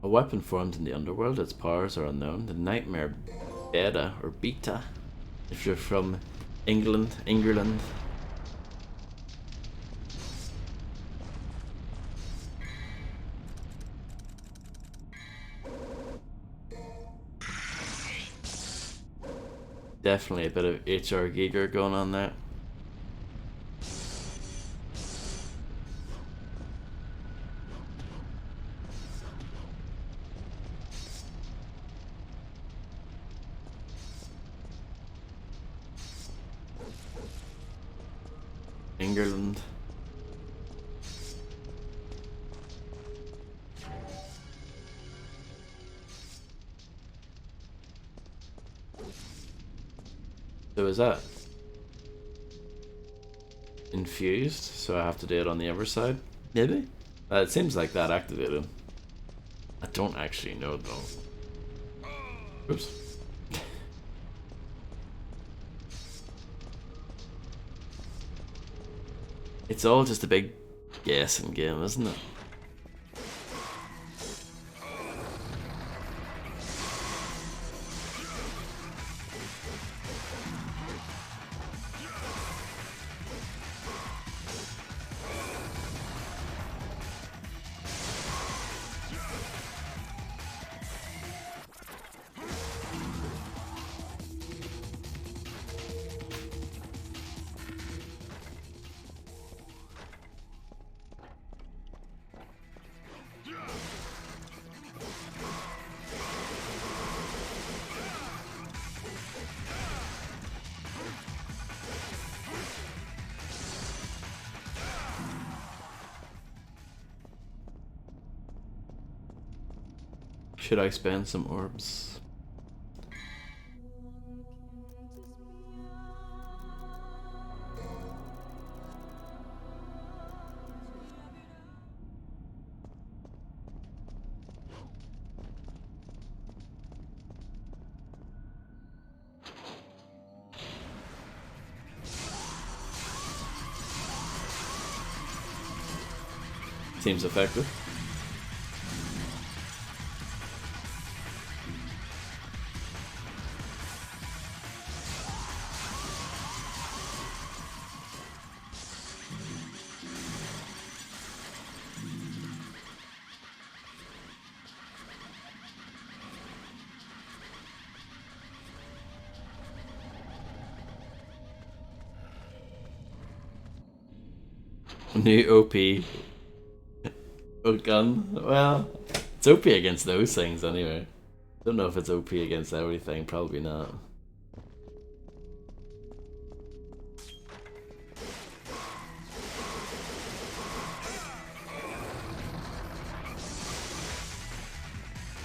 A weapon formed in the underworld. Its powers are unknown. The Nightmare Beta or Beta. If you're from England. Definitely a bit of H.R. Giger going on there. England. So is that infused? So I have to do it on the other side? Maybe? It seems like that activated. I don't actually know though. Oops. It's all just a big guessing game, isn't it? Should I spend some orbs? Seems effective. New OP. Oh, gun. Well, it's OP against those things anyway. Don't know if it's OP against everything. Probably not.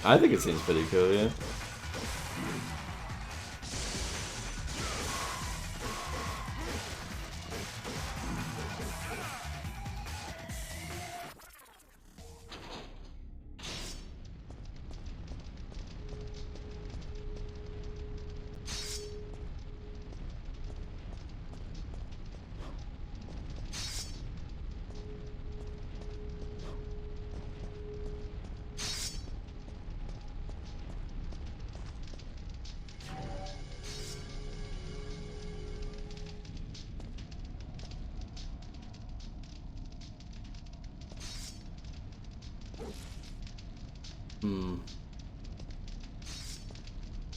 I think it seems pretty cool, yeah.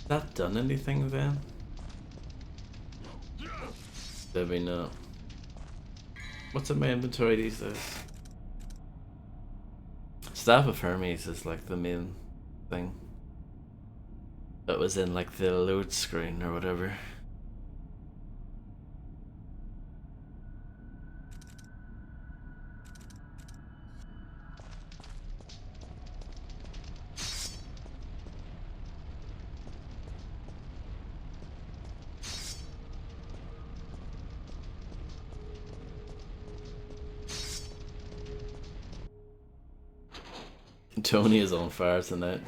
That done anything then? Maybe not. What's in my inventory these days? Staff of Hermes is like the main thing. That was in like the load screen or whatever. Tony is on fire tonight.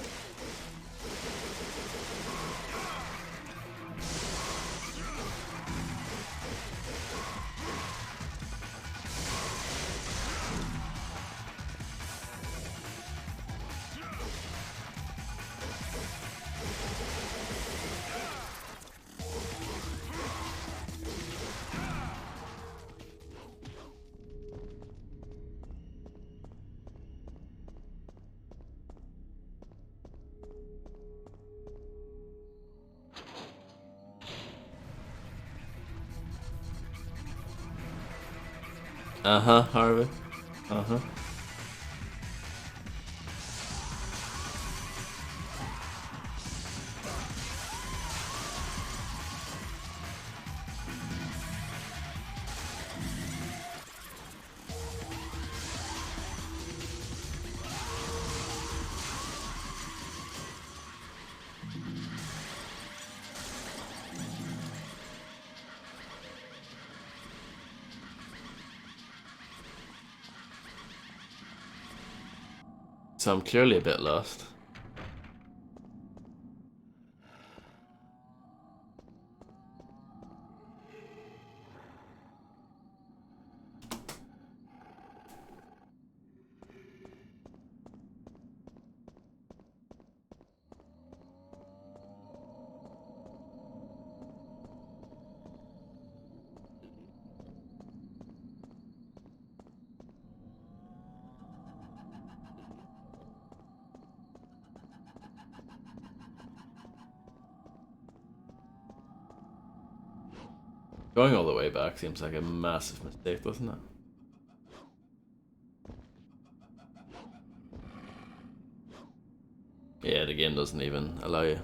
Uh-huh, Harvey. Uh-huh. So I'm clearly a bit lost. Going all the way back seems like a massive mistake, doesn't it? Yeah, the game doesn't even allow you.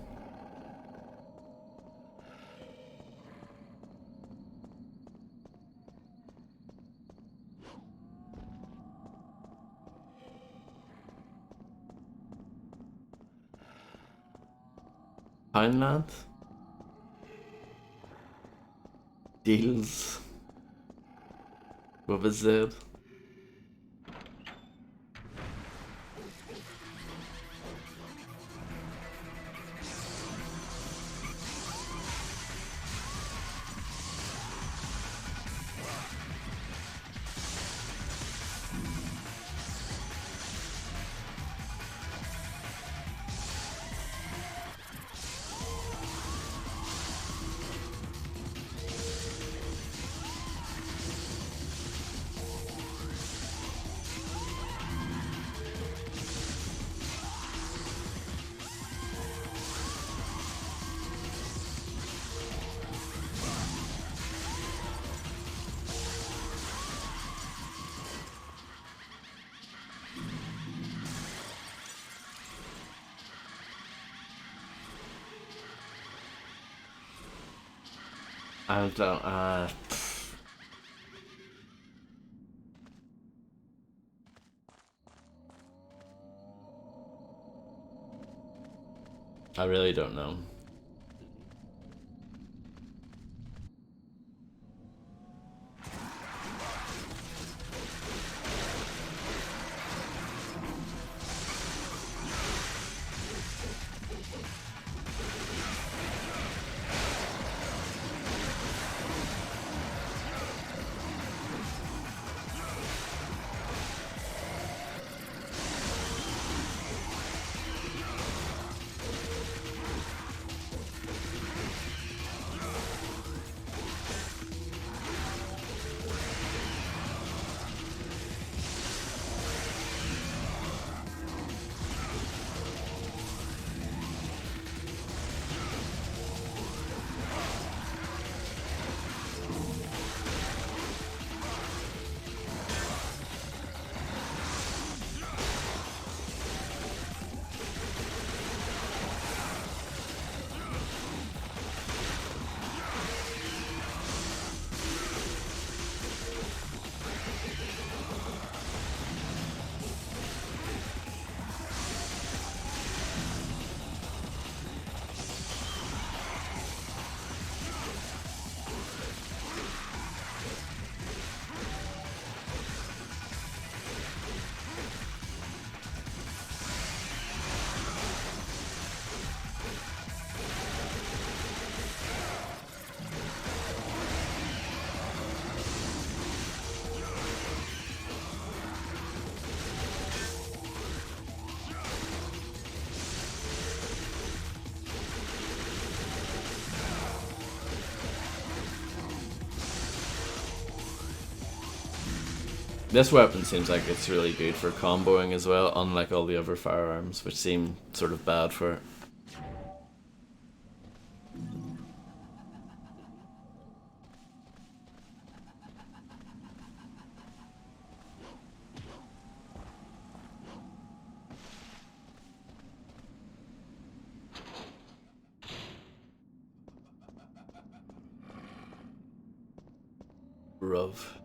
Pineland? Deals? With a Z? I don't, I really don't know. This weapon seems like it's really good for comboing as well, unlike all the other firearms, which seem sort of bad for it. Rov.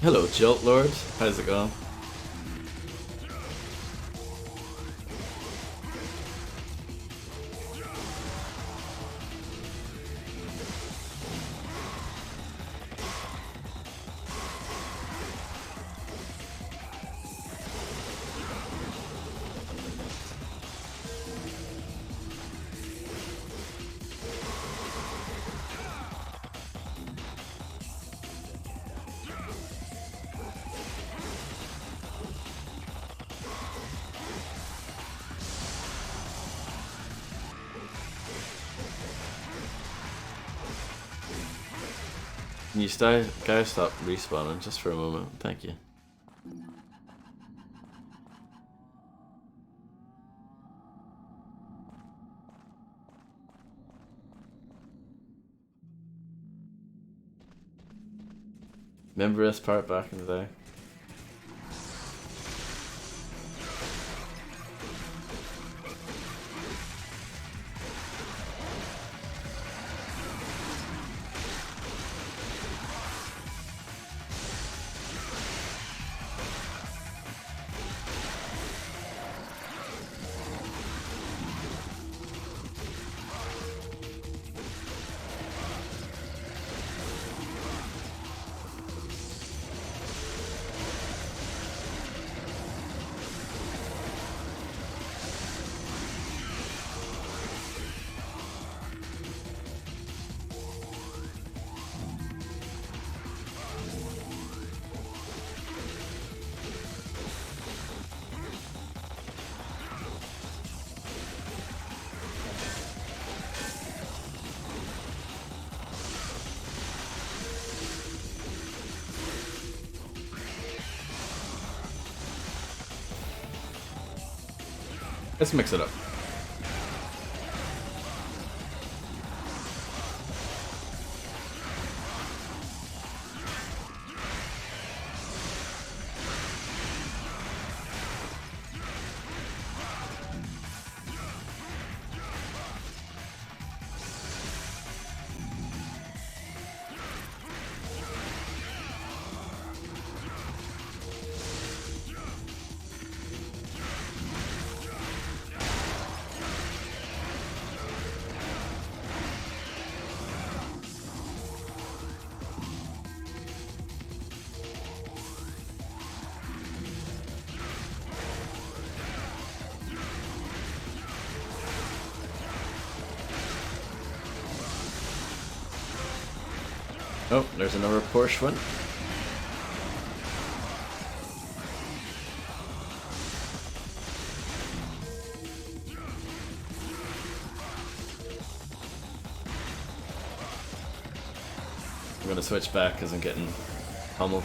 Hello, Jolt Lord. How's it going? Can you guys stop respawning just for a moment? Thank you. Remember this part back in the day? Let's mix it up. Oh, there's another Porsche one. I'm gonna switch back because I'm getting pummeled.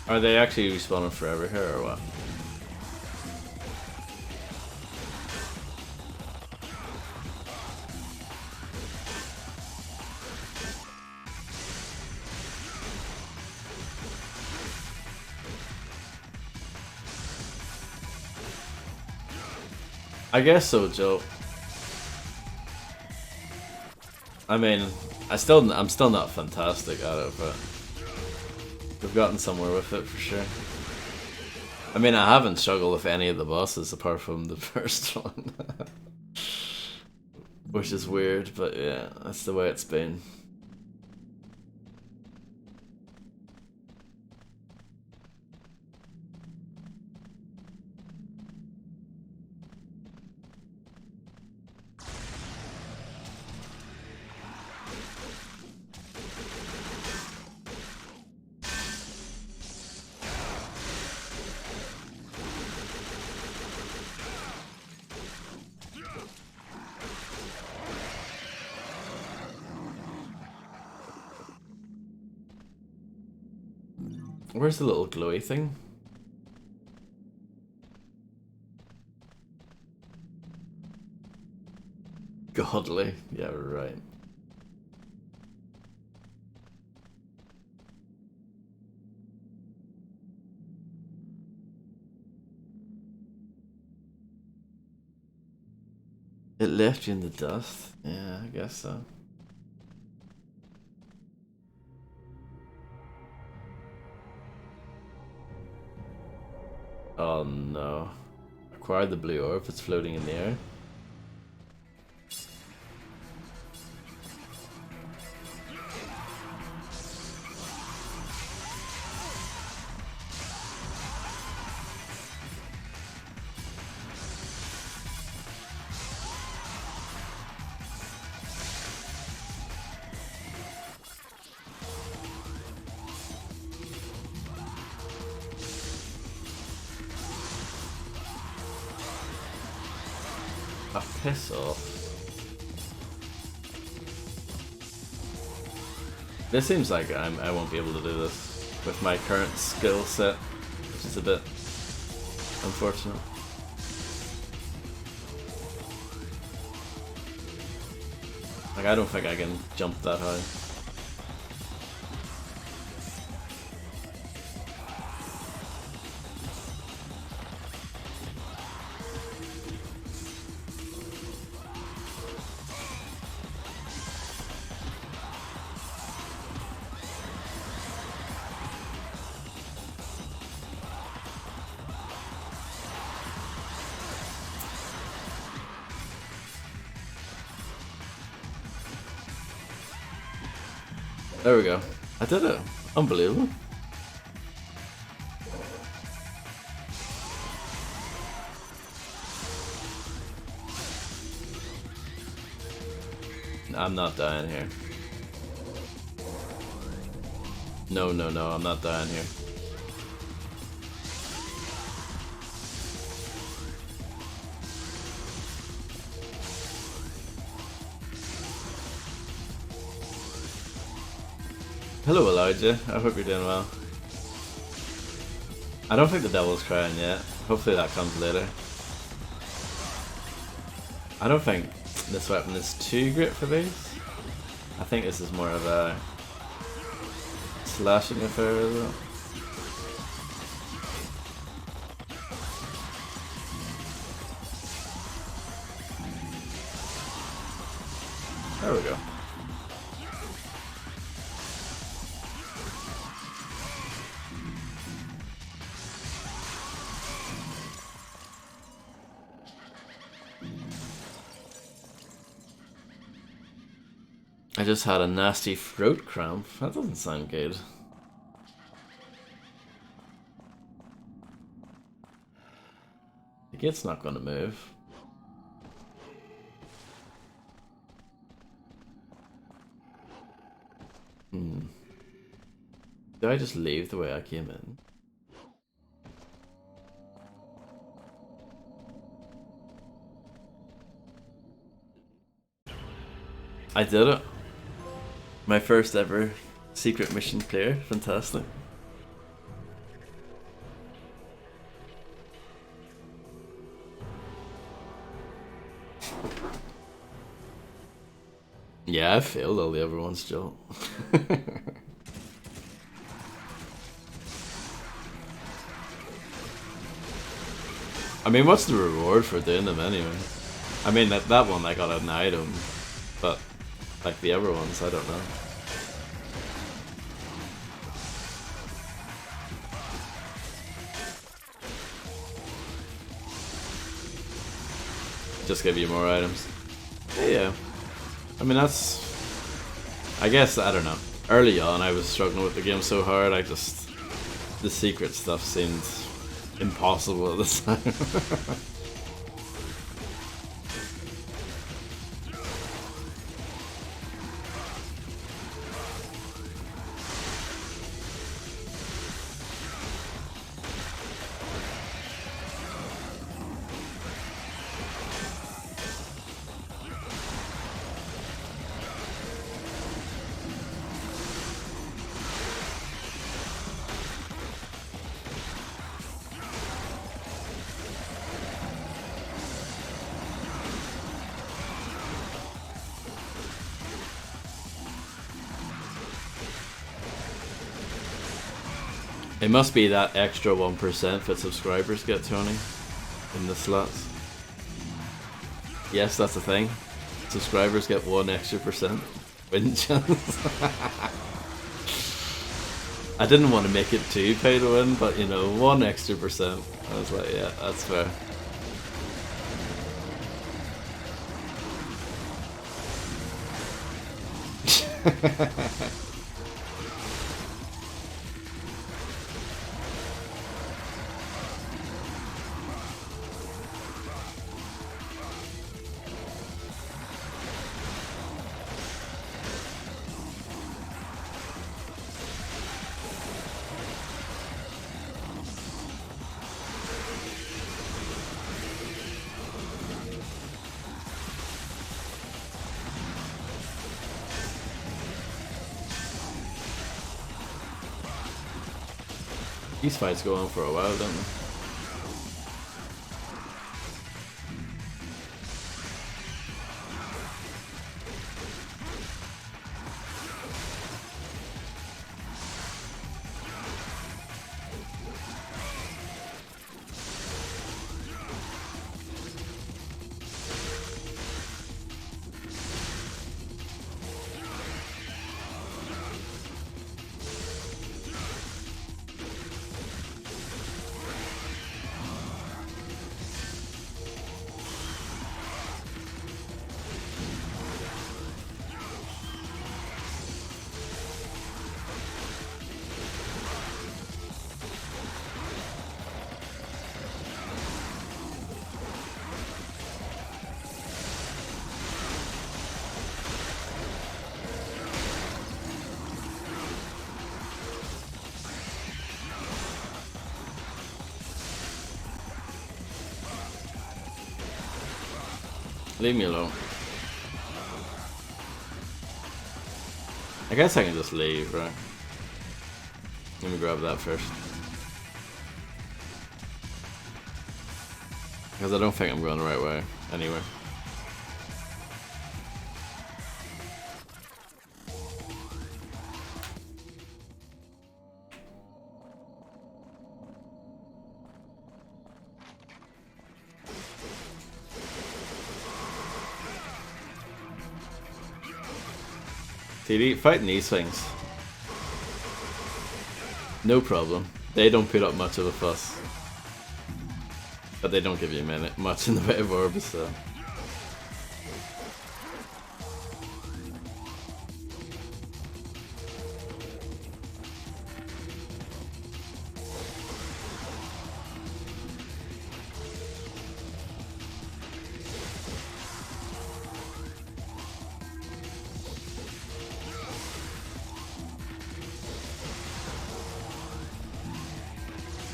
Are they actually respawning forever here or what? I guess so, Joe. I mean, I'm still not fantastic at it, but we've gotten somewhere with it for sure. I mean, I haven't struggled with any of the bosses apart from the first one, which is weird, but yeah, that's the way it's been. Where's the little glowy thing? Godly. Yeah, right. It left you in the dust? Yeah, I guess so. Oh no. Acquire the blue orb, it's floating in the air. Piss off. This seems like I won't be able to do this with my current skill set, which is a bit unfortunate. Like, I don't think I can jump that high. There we go. I did it. Unbelievable. I'm not dying here. No, I'm not dying here. Hello Elijah, I hope you're doing well. I don't think the devil's crying yet. Hopefully that comes later. I don't think this weapon is too great for these. I think this is more of a slashing affair as well. There we go. I just had a nasty throat cramp. That doesn't sound good. The gate's not gonna move. Did I just leave the way I came in? I did it. My first ever secret mission clear. Fantastic. Yeah, I failed all the other ones, Joe. I mean, what's the reward for doing them anyway? I mean, that one I got an item, but like the other ones, I don't know. Just give you more items. Yeah. I mean, that's... I guess, I don't know. Early on, I was struggling with the game so hard, the secret stuff seemed impossible at the time. It must be that extra 1% that subscribers get, Tony, in the slots. Yes, that's the thing. Subscribers get 1 extra % win chance. I didn't want to make it too pay to win, but you know, 1 extra %. I was like, yeah, that's fair. These fights go on for a while, don't they? Leave me alone. I guess I can just leave, right? Let me grab that first. Because I don't think I'm going the right way, anyway. TV, fighting these things. No problem. They don't put up much of a fuss. But they don't give you much in the way of orbs, so...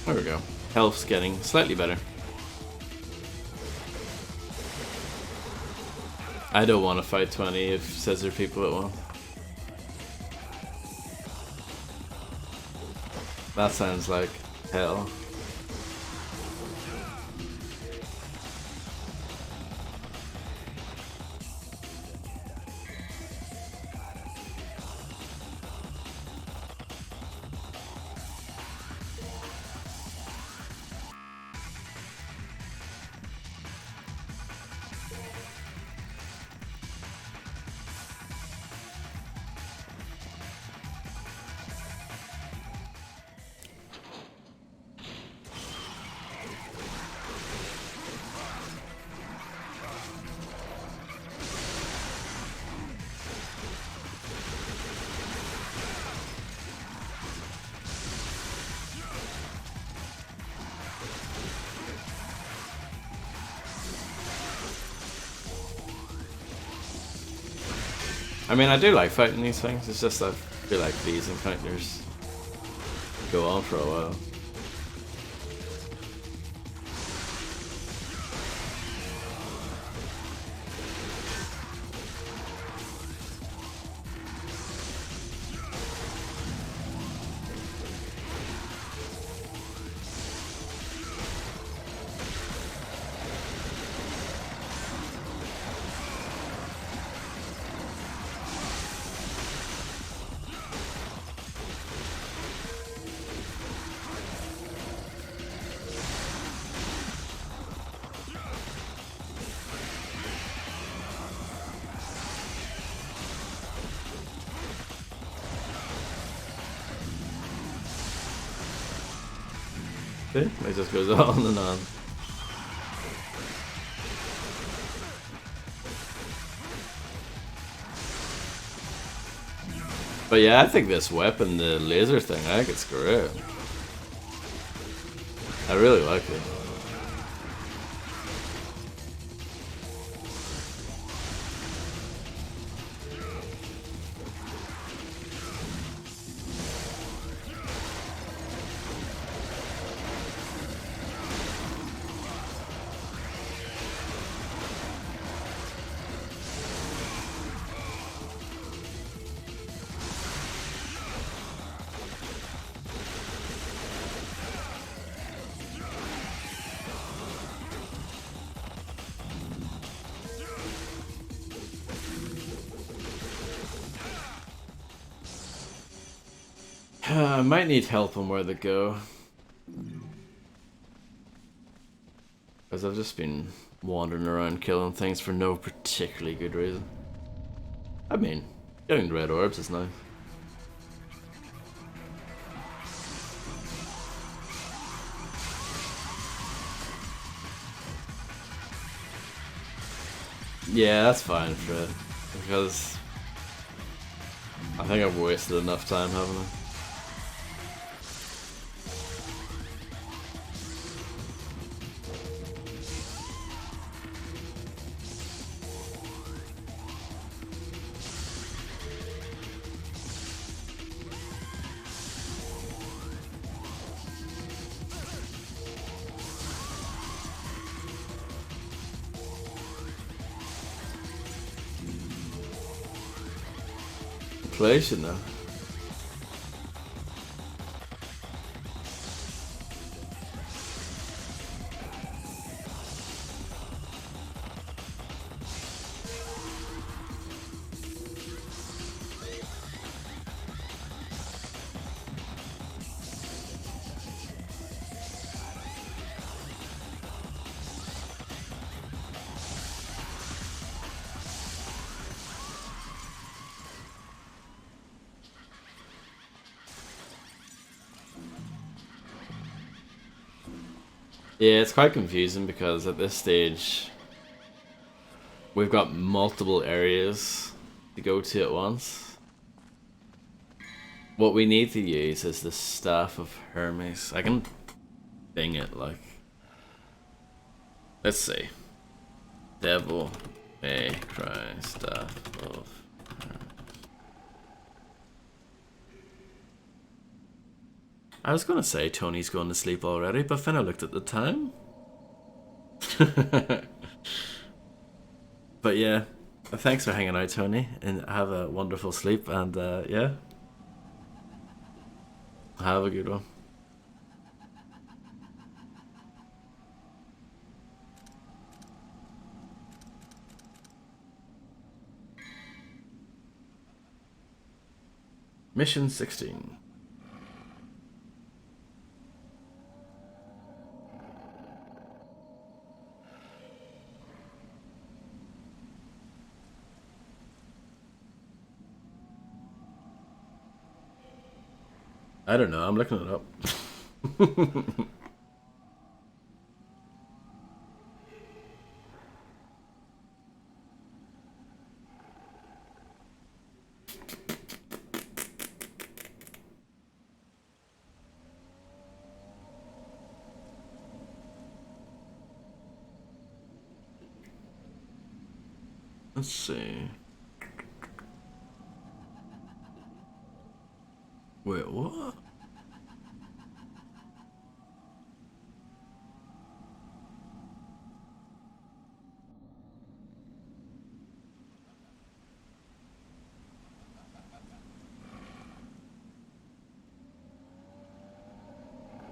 There we go. Health's getting slightly better. I don't want to fight 20 if says there are people that want. That sounds like hell. I mean, I do like fighting these things. It's just I feel like these encounters go on for a while. See? It just goes on and on. But yeah, I think this weapon, the laser thing, I think it's great. I really like it. I might need help on where to go. Because I've just been wandering around killing things for no particularly good reason. I mean, getting red orbs is nice. Yeah, that's fine, Fred. Because I think I've wasted enough time, haven't I? Inflation though. Yeah, it's quite confusing because at this stage we've got multiple areas to go to at once. What we need to use is the Staff of Hermes. I can bing it like. Let's see. Devil May Cry Staff of Hermes. I was gonna say Tony's going to sleep already, but then I looked at the time. But yeah, thanks for hanging out, Tony, and have a wonderful sleep, and yeah, have a good one. Mission 16. I don't know, I'm looking it up. Let's see. Wait, what?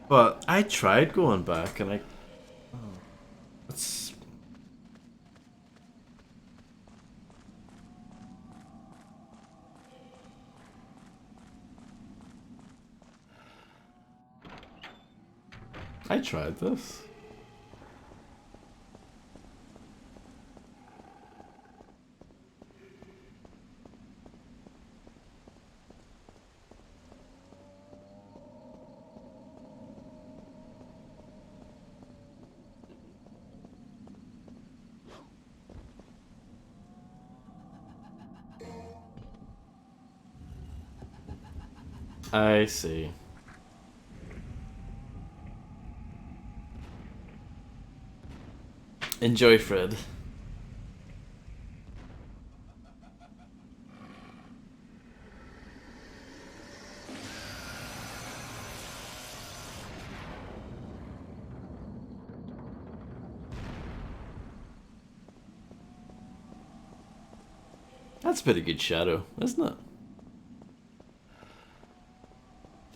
But I tried going back and it's I tried this. I see. Enjoy, Fred. That's a pretty good shadow, isn't it?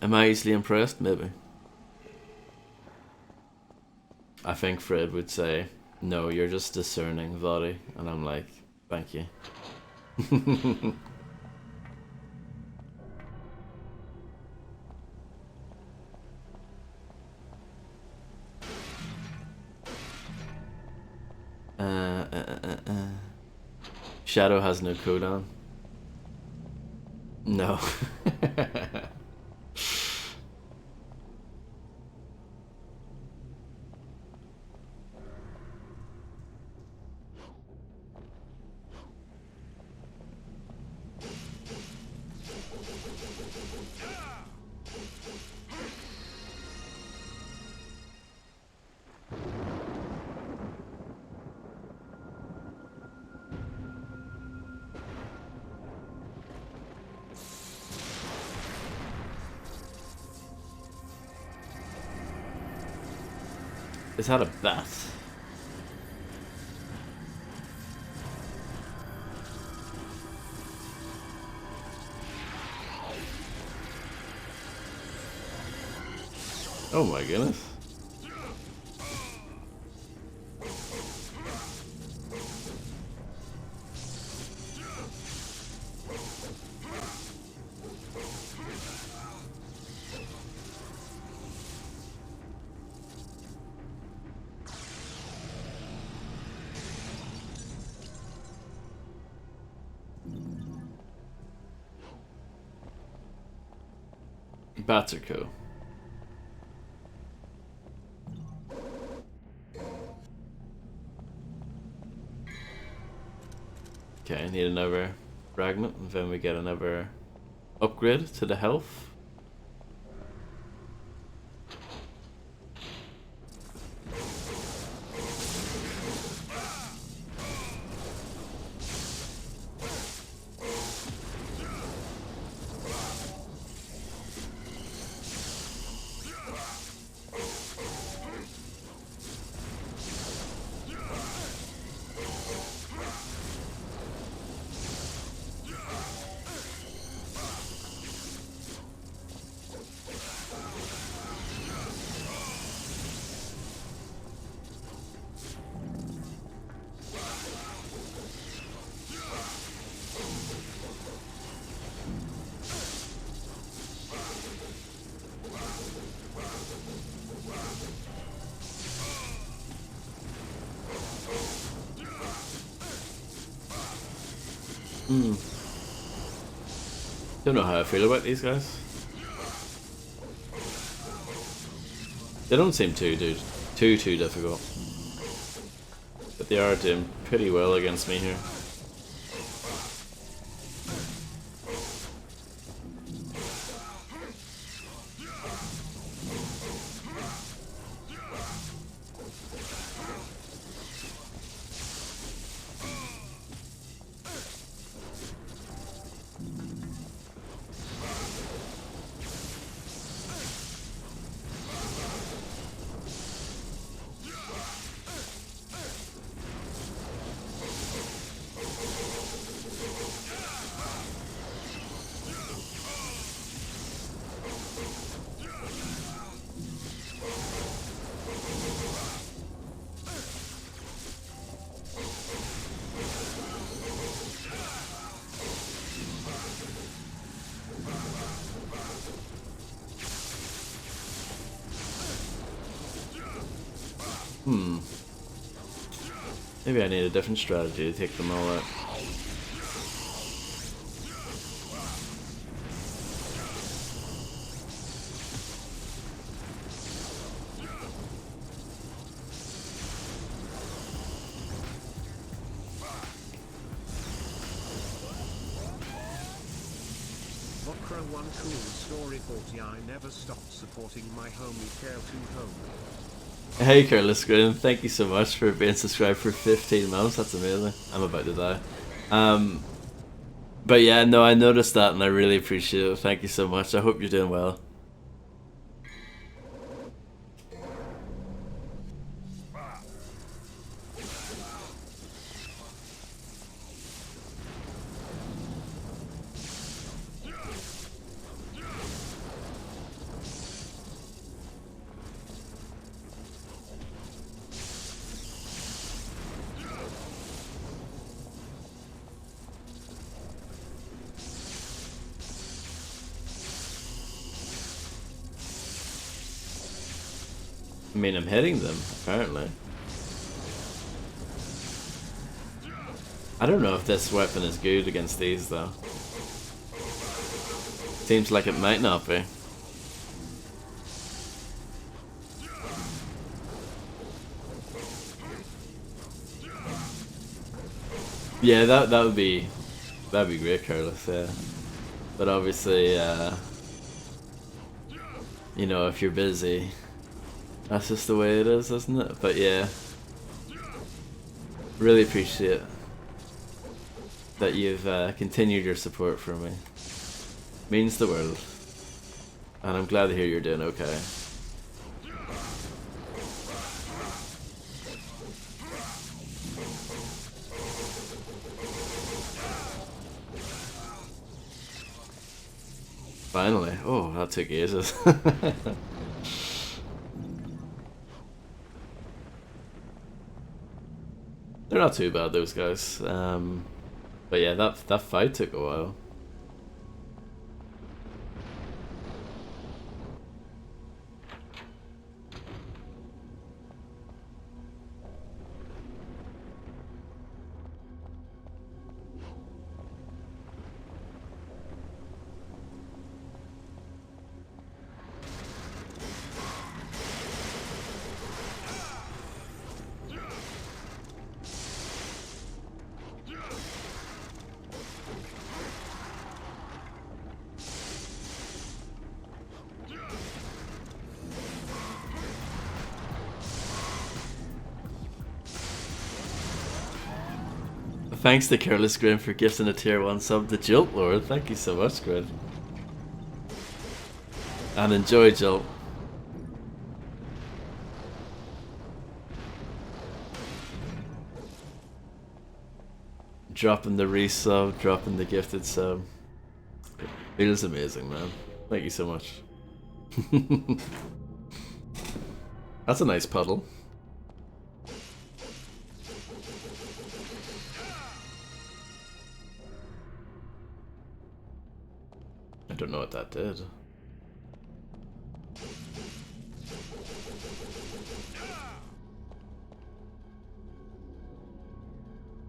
Am I easily impressed? Maybe. I think Fred would say, no, you're just discerning, Vladdy. And I'm like, thank you. Shadow has no cooldown. No. Is that a bat? Oh my goodness. Bats are cool. Okay, I need another fragment, and then we get another upgrade to the health. Don't know how I feel about these guys. They don't seem too difficult. But they are doing pretty well against me here. Maybe I need a different strategy to take them all out. Vokra one cool story 40. I never stopped supporting my homie Care to Home. Hey Careless Grin, thank you so much for being subscribed for 15 months, that's amazing. I'm about to die. But yeah, no, I noticed that and I really appreciate it. Thank you so much. I hope you're doing well. I mean, I'm hitting them, apparently. I don't know if this weapon is good against these, though. Seems like it might not be. Yeah, that'd be great, Carlos. Yeah, but obviously, you know, if you're busy. That's just the way it is, isn't it? But yeah, really appreciate that you've continued your support for me. Means the world. And I'm glad to hear you're doing okay. Finally. Oh, that took ages. They're not too bad, those guys. But yeah, that fight took a while. Thanks to Careless Grin for gifting a tier 1 sub to Jolt Lord. Thank you so much, Grin. And enjoy, Jolt. Dropping the resub, dropping the gifted sub. Feels amazing, man. Thank you so much. That's a nice puddle. I don't know what that did.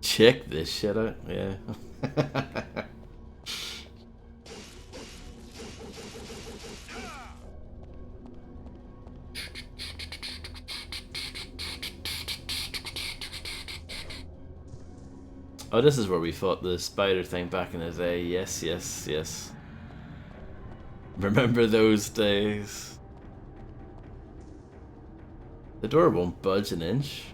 Check this shit out, yeah. Oh, this is where we fought the spider thing back in the day. Yes, yes, yes. Remember those days? The door won't budge an inch.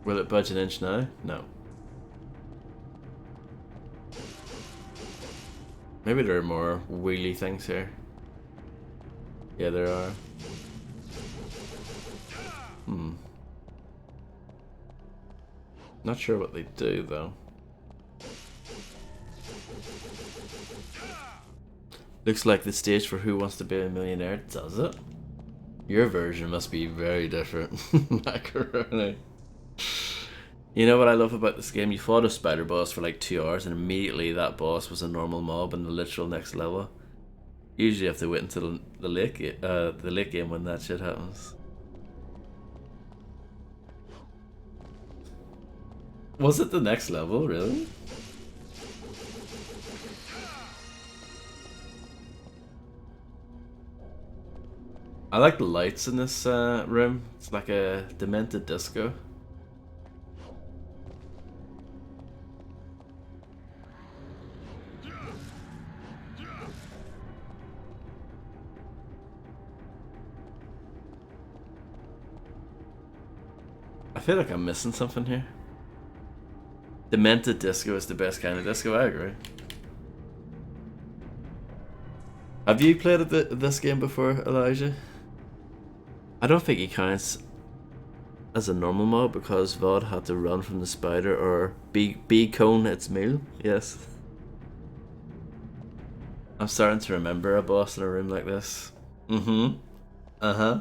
Will it budge an inch now? No. Maybe there are more wheelie things here. Yeah, there are. Not sure what they do, though. Looks like the stage for Who Wants to Be a Millionaire, does it? Your version must be very different, Macaroni. You know what I love about this game? You fought a spider boss for like 2 hours, and immediately that boss was a normal mob in the literal next level. Usually, you have to wait until the late game when that shit happens. Was it the next level, really? I like the lights in this room. It's like a demented disco. I feel like I'm missing something here. Demented disco is the best kind of disco, I agree. Have you played this game before, Elijah? I don't think he counts as a normal mob because Vod had to run from the spider or be cone its meal. Yes. I'm starting to remember a boss in a room like this. Mm-hmm. Uh-huh.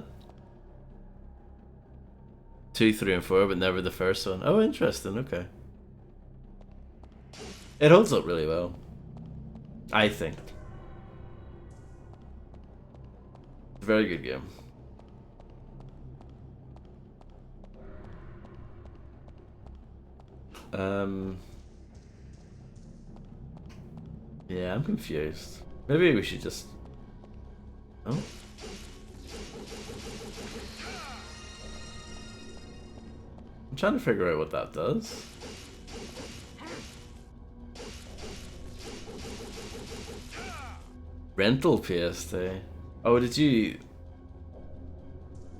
2, 3, and 4, but never the first one. Oh, interesting, okay. It holds up really well, I think. It's a very good game. Yeah, I'm confused. Maybe we should just... Oh? I'm trying to figure out what that does. Rental PS2. Oh, did you...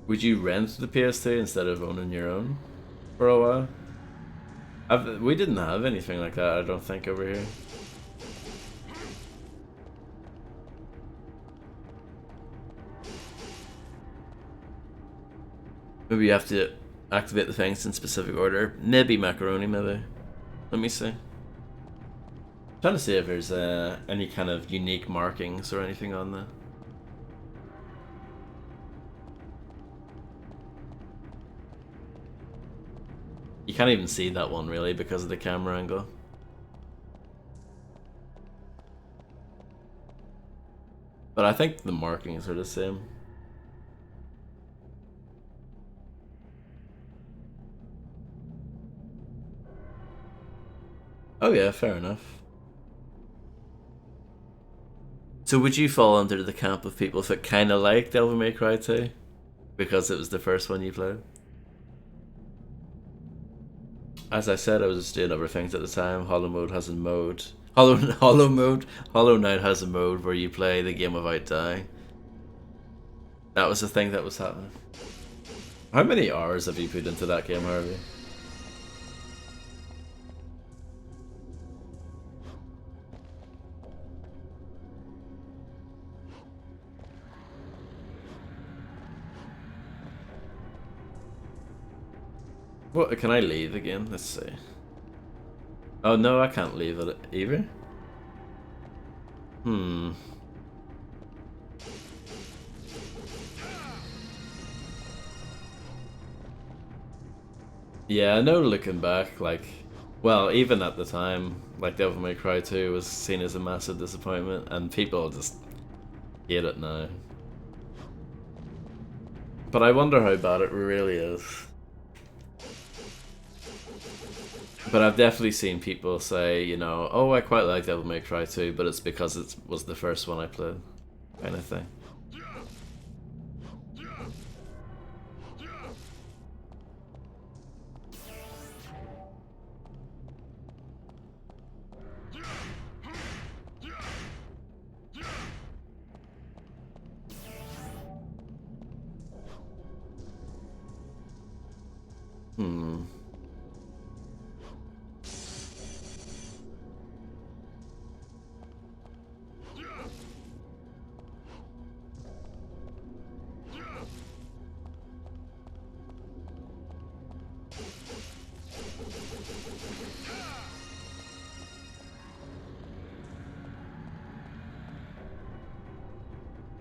Would you rent the PS2 instead of owning your own for a while? We didn't have anything like that, I don't think, over here. Maybe you have to activate the things in specific order. Maybe macaroni, maybe. Let me see. I'm trying to see if there's any kind of unique markings or anything on there. You can't even see that one really because of the camera angle. But I think the markings are the same. Oh yeah, fair enough. So would you fall under the camp of people that kind of like Devil May Cry 2? Because it was the first one you played? As I said, I was just doing other things at the time. Hollow Mode has a mode. Hollow Knight has a mode where you play the game without dying. That was the thing that was happening. How many hours have you put into that game, Harvey? What, can I leave again? Let's see. Oh no, I can't leave it either. Yeah, I know looking back, like, well, even at the time, like Devil May Cry 2 was seen as a massive disappointment, and people just hate it now. But I wonder how bad it really is. But I've definitely seen people say, you know, oh, I quite like Devil May Cry 2, but it's because it was the first one I played, kind of thing. Hmm.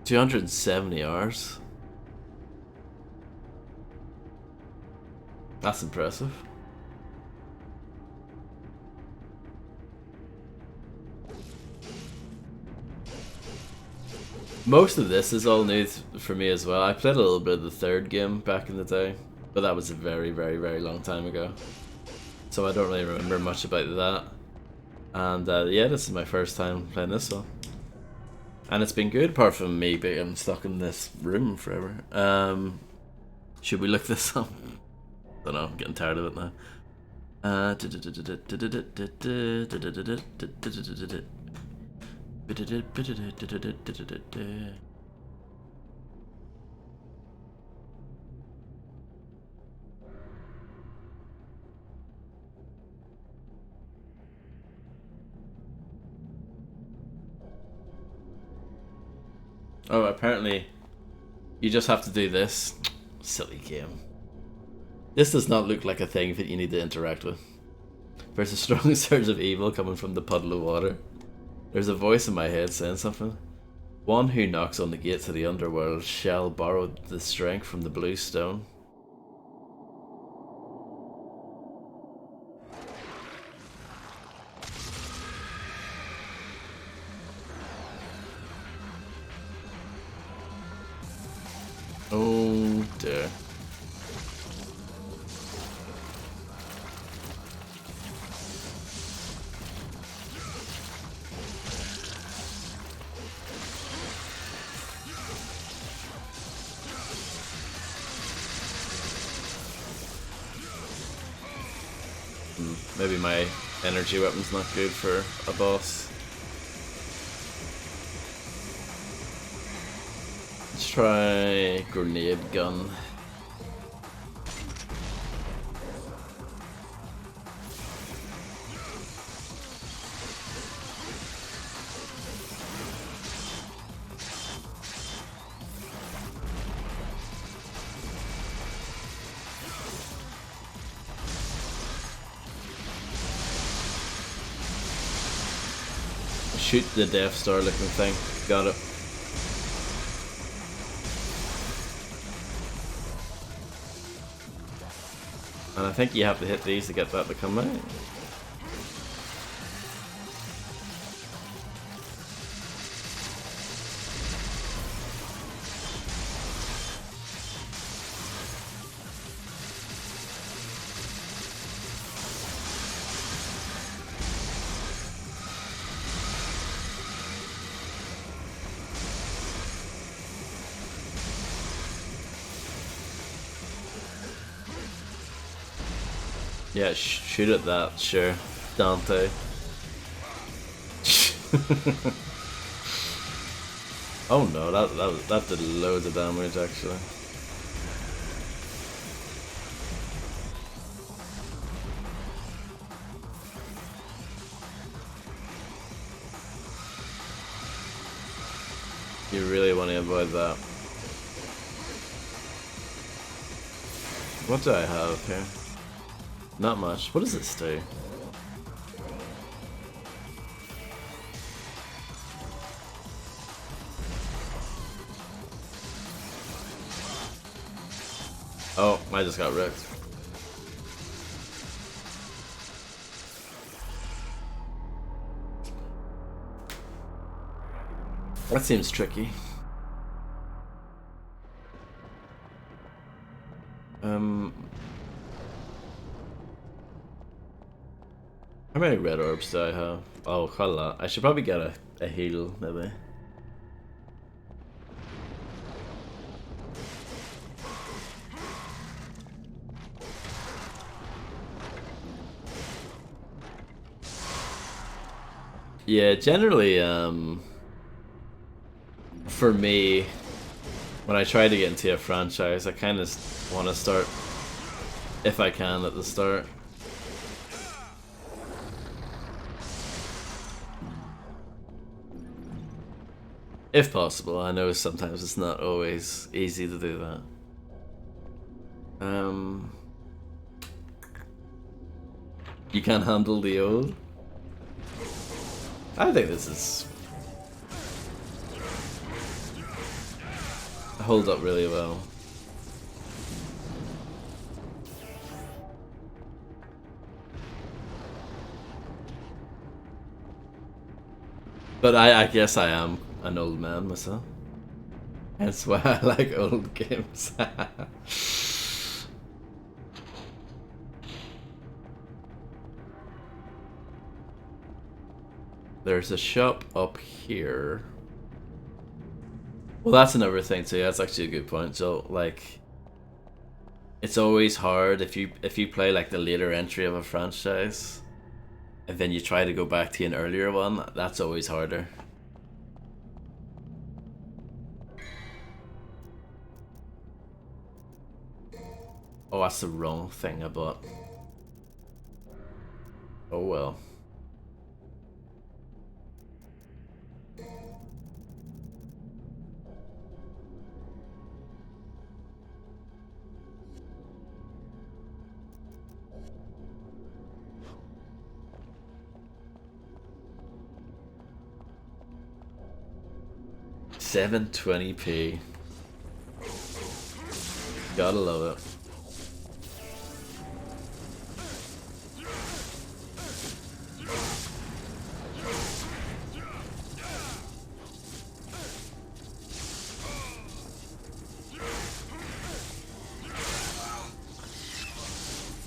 $270. That's impressive. Most of this is all new for me as well. I played a little bit of the third game back in the day, but that was a very, very, very long time ago. So I don't really remember much about that. And yeah, this is my first time playing this one. And it's been good, apart from me being stuck in this room forever. Should we look this up? I don't know, I'm getting tired of it now. Oh, apparently you just have to do this. Silly game. This does not look like a thing that you need to interact with. There's a strong surge of evil coming from the puddle of water. There's a voice in my head saying something. One who knocks on the gate to the underworld shall borrow the strength from the blue stone. Oh dear. Maybe my energy weapon's not good for a boss. Let's try grenade gun. Shoot the Death Star looking thing. Got it. And I think you have to hit these to get that to come out. Yeah, shoot at that, sure. Dante. Oh no, that did loads of damage actually. You really want to avoid that. What do I have here? Not much. What does this do? Oh, I just got wrecked. That seems tricky. How many red orbs do I have? Oh, quite a lot. I should probably get a heal, maybe. Yeah, generally, for me, when I try to get into a franchise, I kind of want to start, if I can, at the start. If possible. I know sometimes it's not always easy to do that. You can't handle the old? I think this is... holds up really well. But I guess I am an old man myself. That's why I like old games. There's a shop up here. Well, that's another thing too. That's actually a good point. So, like, it's always hard if you play like the later entry of a franchise, and then you try to go back to an earlier one. That's always harder. Oh, that's the wrong thing I bought. Oh well. $720p. Gotta love it.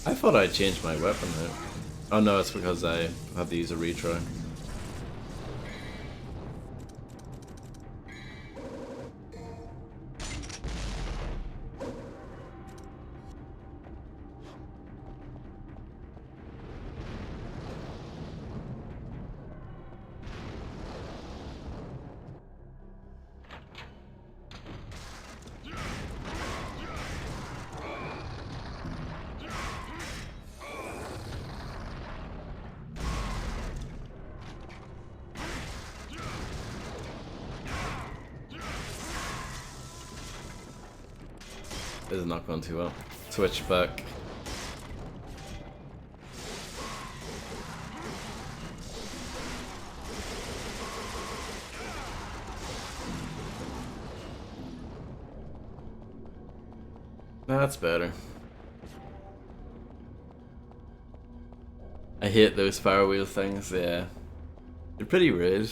I thought I changed my weapon now. Oh no, it's because I had to use a retry. This is not going too well. Switch back. That's better. I hate those power wheel things, yeah. They're pretty rude.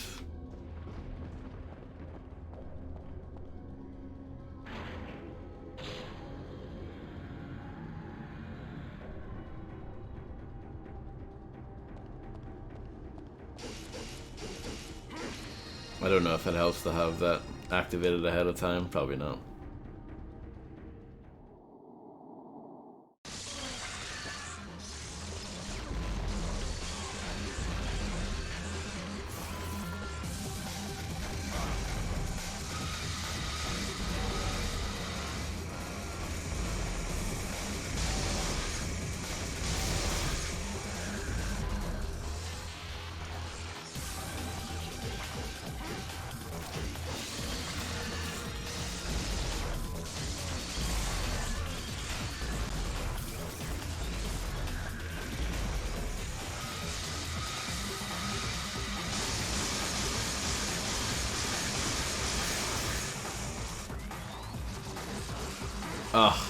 I don't know if it helps to have that activated ahead of time, probably not. Ugh.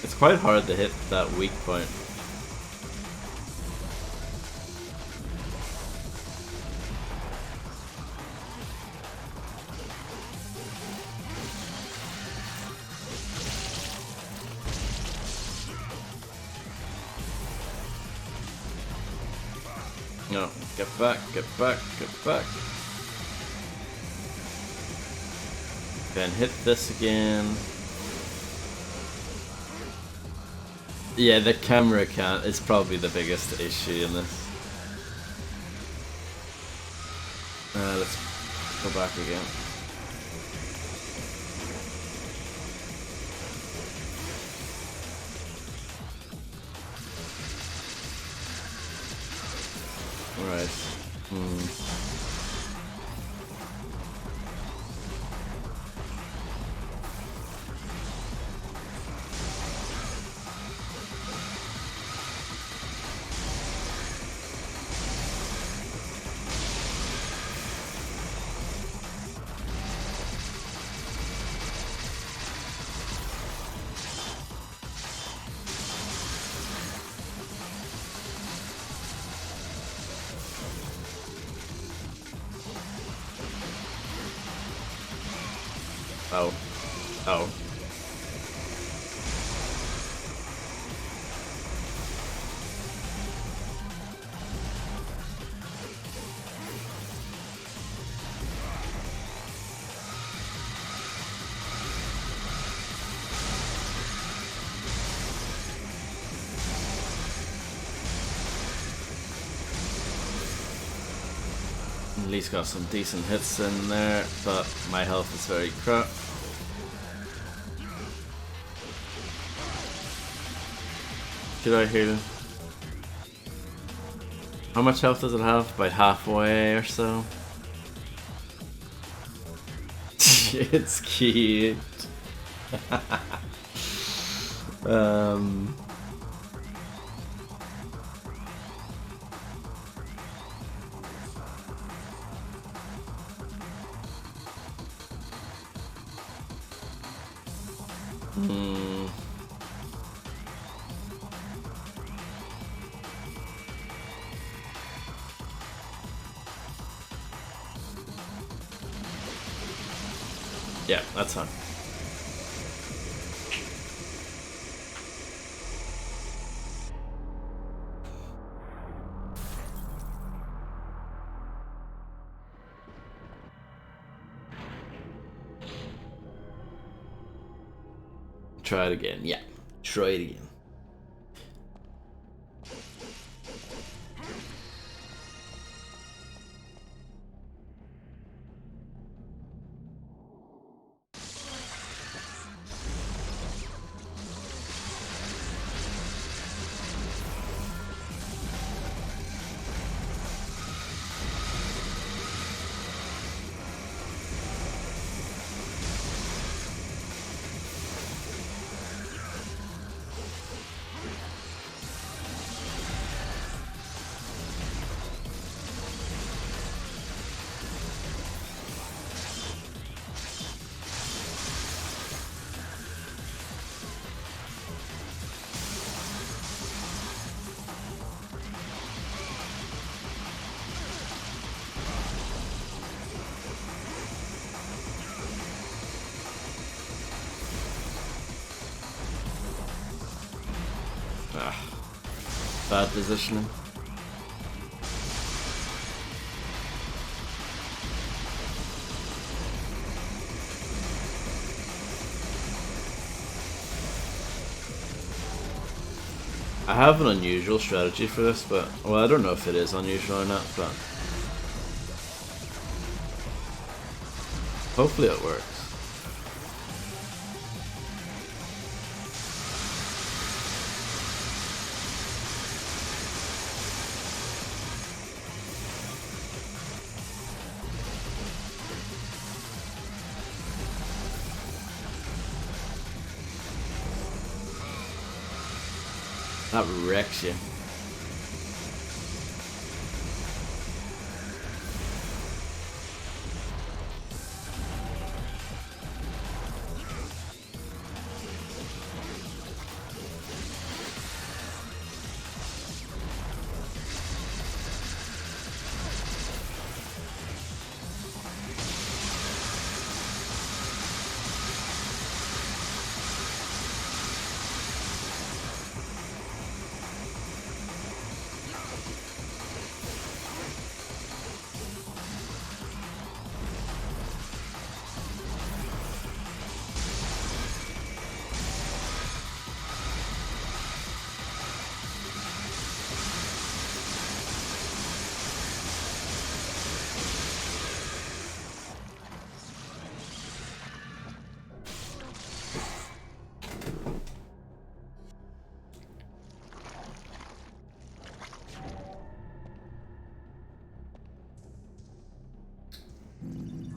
It's quite hard to hit that weak point. No, get back, get back, get back. Then hit this again. Yeah, the camera can't. It's probably the biggest issue in this. Let's go back again. Right. Oh. Oh. At least got some decent hits in there, but my health is very crap. Should I heal? How much health does it have? About halfway or so. It's cute. Yeah, that's fine. Try it again. Yeah, try it again. Bad positioning. I have an unusual strategy for this, but well, I don't know if it is unusual or not, but hopefully it works. That wrecks you.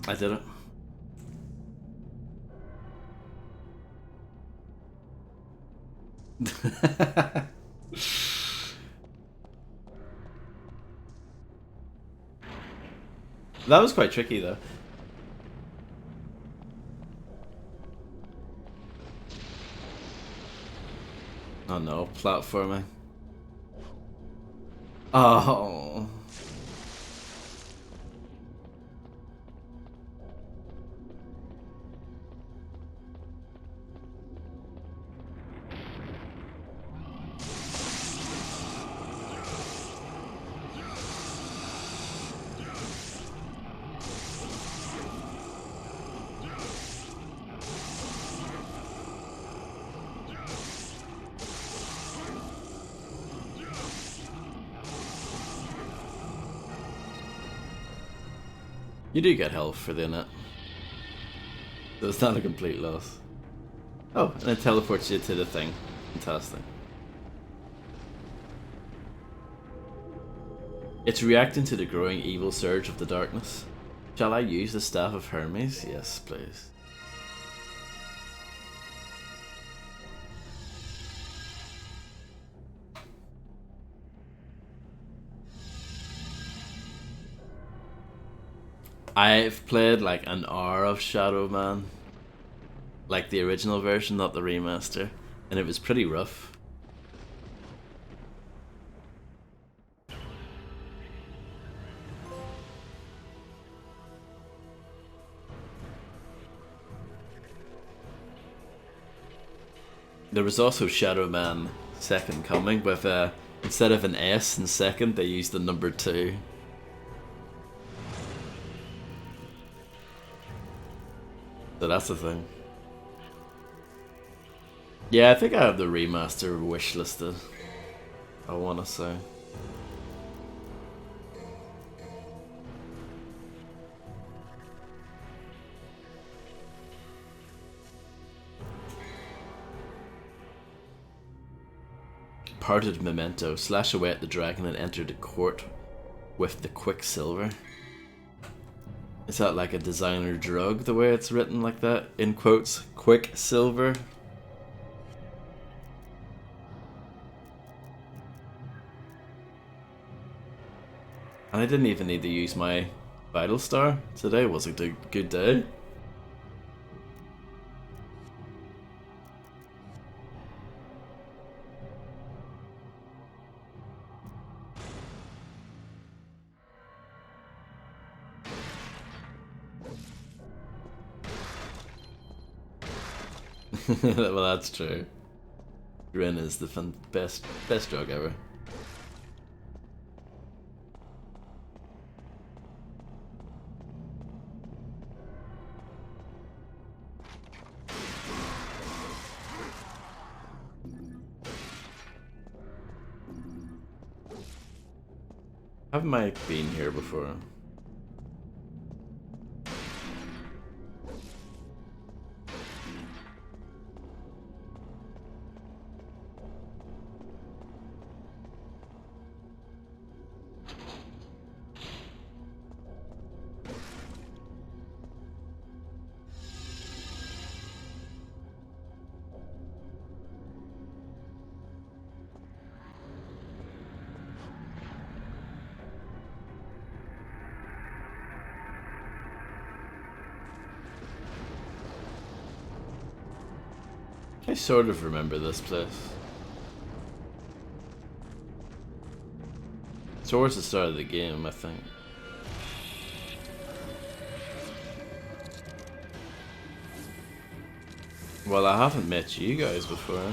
I did it. That was quite tricky though. Oh no, platforming. Oh. You do get health for doing it. So it's not a complete loss. Oh, and it teleports you to the thing. Fantastic. It's reacting to the growing evil surge of the darkness. Shall I use the Staff of Hermes? Yes, please. I've played like an hour of Shadow Man. Like the original version, not the remaster. And it was pretty rough. There was also Shadow Man Second Coming with instead of an S in second, they used the number 2. So that's the thing. Yeah, I think I have the remaster wishlisted. I wanna say. Parted Memento. Slash away at the dragon and enter the court with the Quicksilver. Is that like a designer drug, the way it's written like that? In quotes, Quicksilver. And I didn't even need to use my Vital Star. Today was a good day. Well, that's true. Grin is the best drug ever. Haven't I been here before? I sort of remember this place. Towards the start of the game, I think. Well, I haven't met you guys before.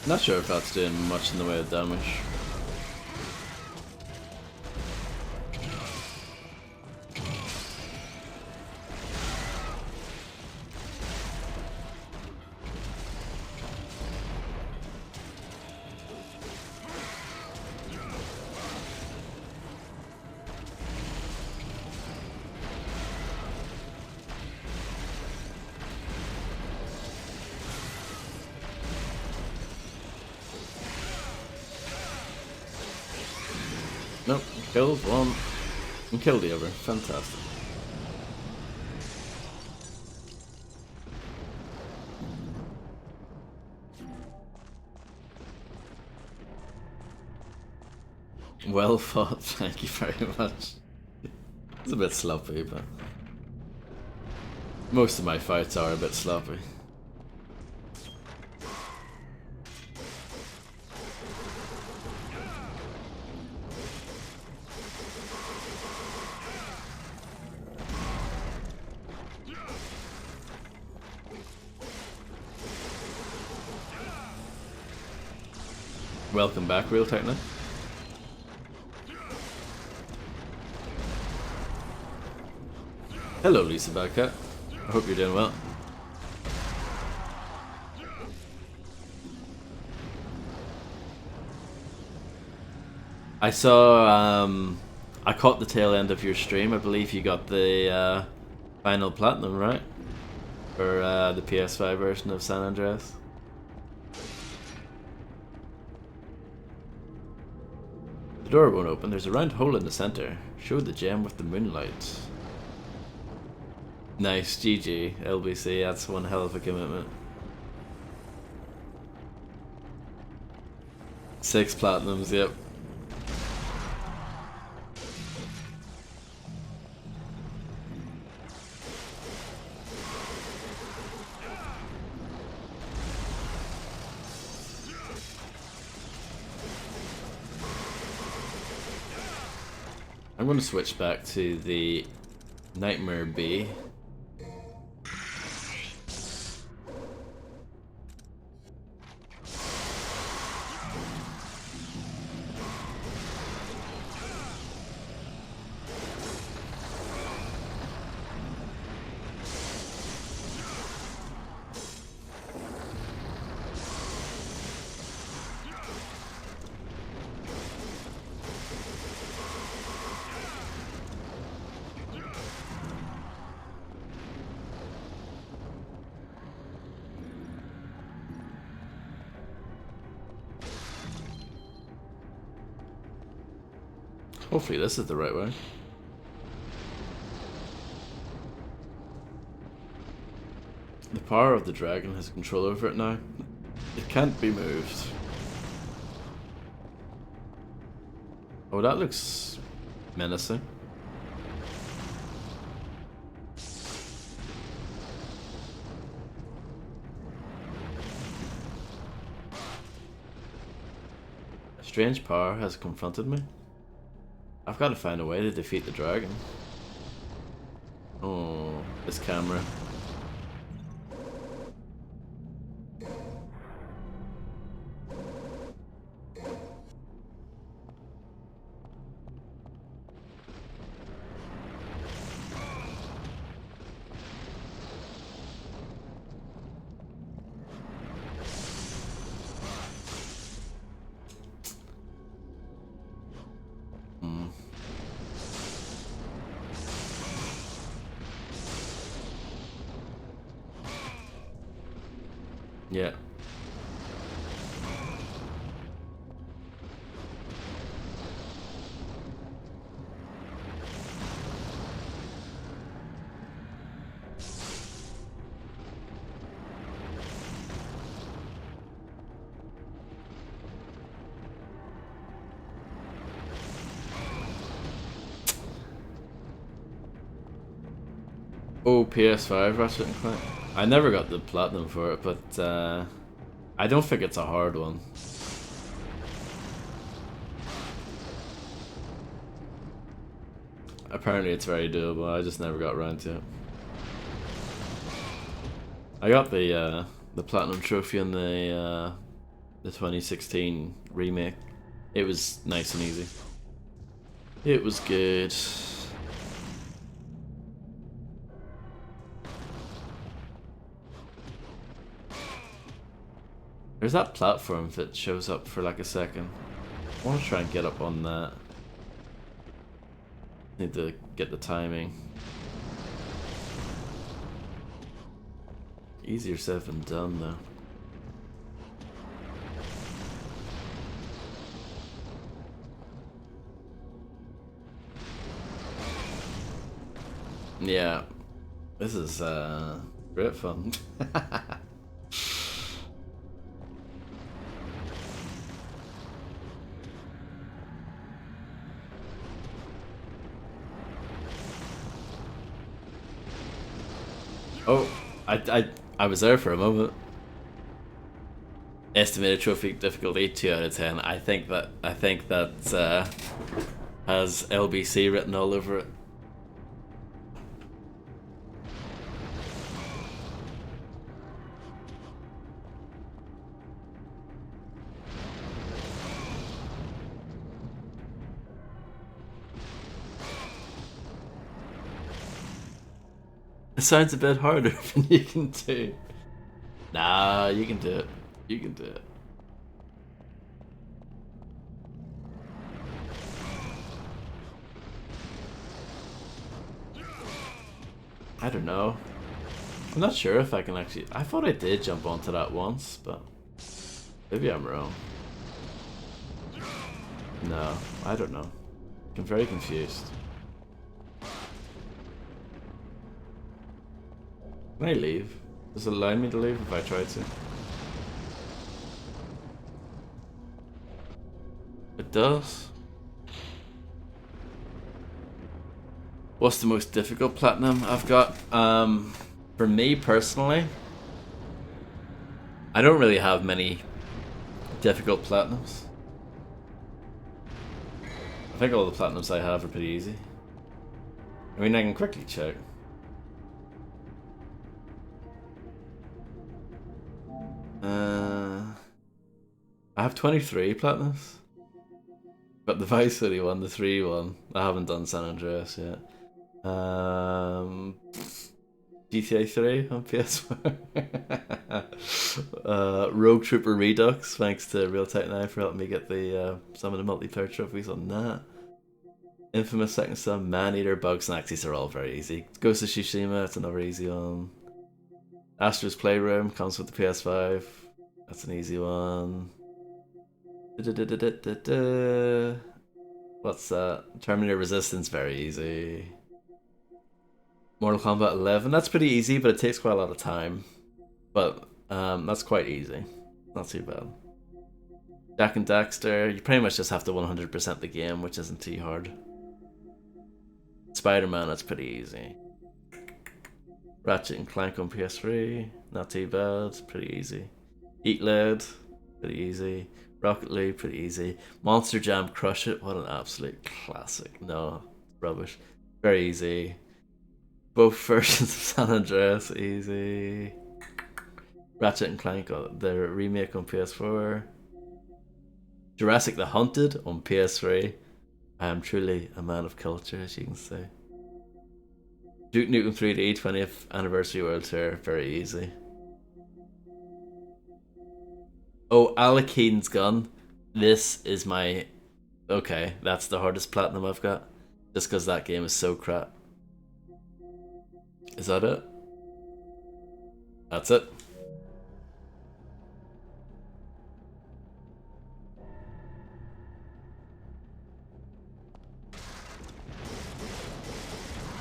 Not sure if that's doing much in the way of damage. Nope, killed one and killed the other. Fantastic. Well fought, thank you very much. It's a bit sloppy, but most of my fights are a bit sloppy. Welcome back, Real Techno. Hello, Lisa Badcat. I hope you're doing well. I saw, I caught the tail end of your stream. I believe you got the final platinum, right? For the PS5 version of San Andreas. The door won't open. There's a round hole in the center. Show the gem with the moonlight. Nice, GG, LBC. That's one hell of a commitment. 6 platinums, yep. I'm going to switch back to the Nightmare Bee. Hopefully this is the right way. The power of the dragon has control over it now. It can't be moved. Oh, that looks menacing. A strange power has confronted me. I've got to find a way to defeat the dragon. Oh, this camera. Yeah. Oh, PS5 Ratchet and Clank. I never got the platinum for it, but I don't think it's a hard one. Apparently it's very doable, I just never got around to it. I got the platinum trophy in the 2016 remake. It was nice and easy. It was good. There's that platform that shows up for like a second. I want to try and get up on that. Need to get the timing. Easier said than done though. Yeah, this is great fun. Oh, I was there for a moment. Estimated trophy difficulty 2 out of 10. I think that has LBC written all over it. It sounds a bit harder than you can do. Nah, you can do it. You can do it. I don't know. I'm not sure if I can actually... I thought I did jump onto that once, but... maybe I'm wrong. No, I don't know. I'm very confused. Can I leave? Does it allow me to leave if I try to? It does. What's the most difficult platinum I've got? For me personally, I don't really have many difficult platinums. I think all the platinums I have are pretty easy. I mean, I can quickly check. I have 23 platinums. Got the Vice City one, the 3 one. I haven't done San Andreas yet. GTA 3 on PS4. Rogue Trooper Redux, thanks to Real Tech Now for helping me get the some of the multiplayer trophies on that. Infamous Second Son, Maneater, Bugsnax, these are all very easy. Ghost of Tsushima, that's another easy one. Astro's Playroom comes with the PS5. That's an easy one. What's that? Terminator Resistance, very easy. Mortal Kombat 11, that's pretty easy, but it takes quite a lot of time. But that's quite easy. Not too bad. Jak and Daxter, you pretty much just have to 100% the game, which isn't too hard. Spider-Man, that's pretty easy. Ratchet and Clank on PS3, not too bad, pretty easy. Eat Lead, pretty easy. Rocket League, pretty easy. Monster Jam Crush It, what an absolute classic. No, rubbish. Very easy. Both versions of San Andreas, easy. Ratchet and Clank, the remake on PS4. Jurassic the Hunted on PS3. I am truly a man of culture, as you can see. Duke Nukem 3D 20th Anniversary World Tour, very easy. Oh, Alakeen's Gun. This is my... okay, that's the hardest platinum I've got. Just because that game is so crap. Is that it? That's it.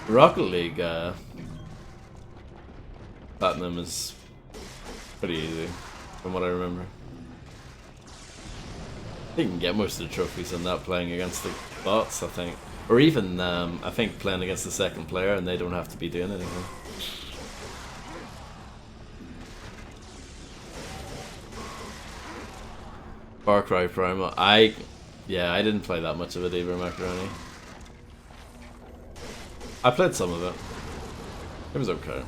Rocket League platinum is pretty easy, from what I remember. You can get most of the trophies on that playing against the bots, I think. Or even, I think, playing against the second player and they don't have to be doing anything. Far Cry Primal. Yeah, I didn't play that much of it either, Macaroni. I played some of it. It was okay.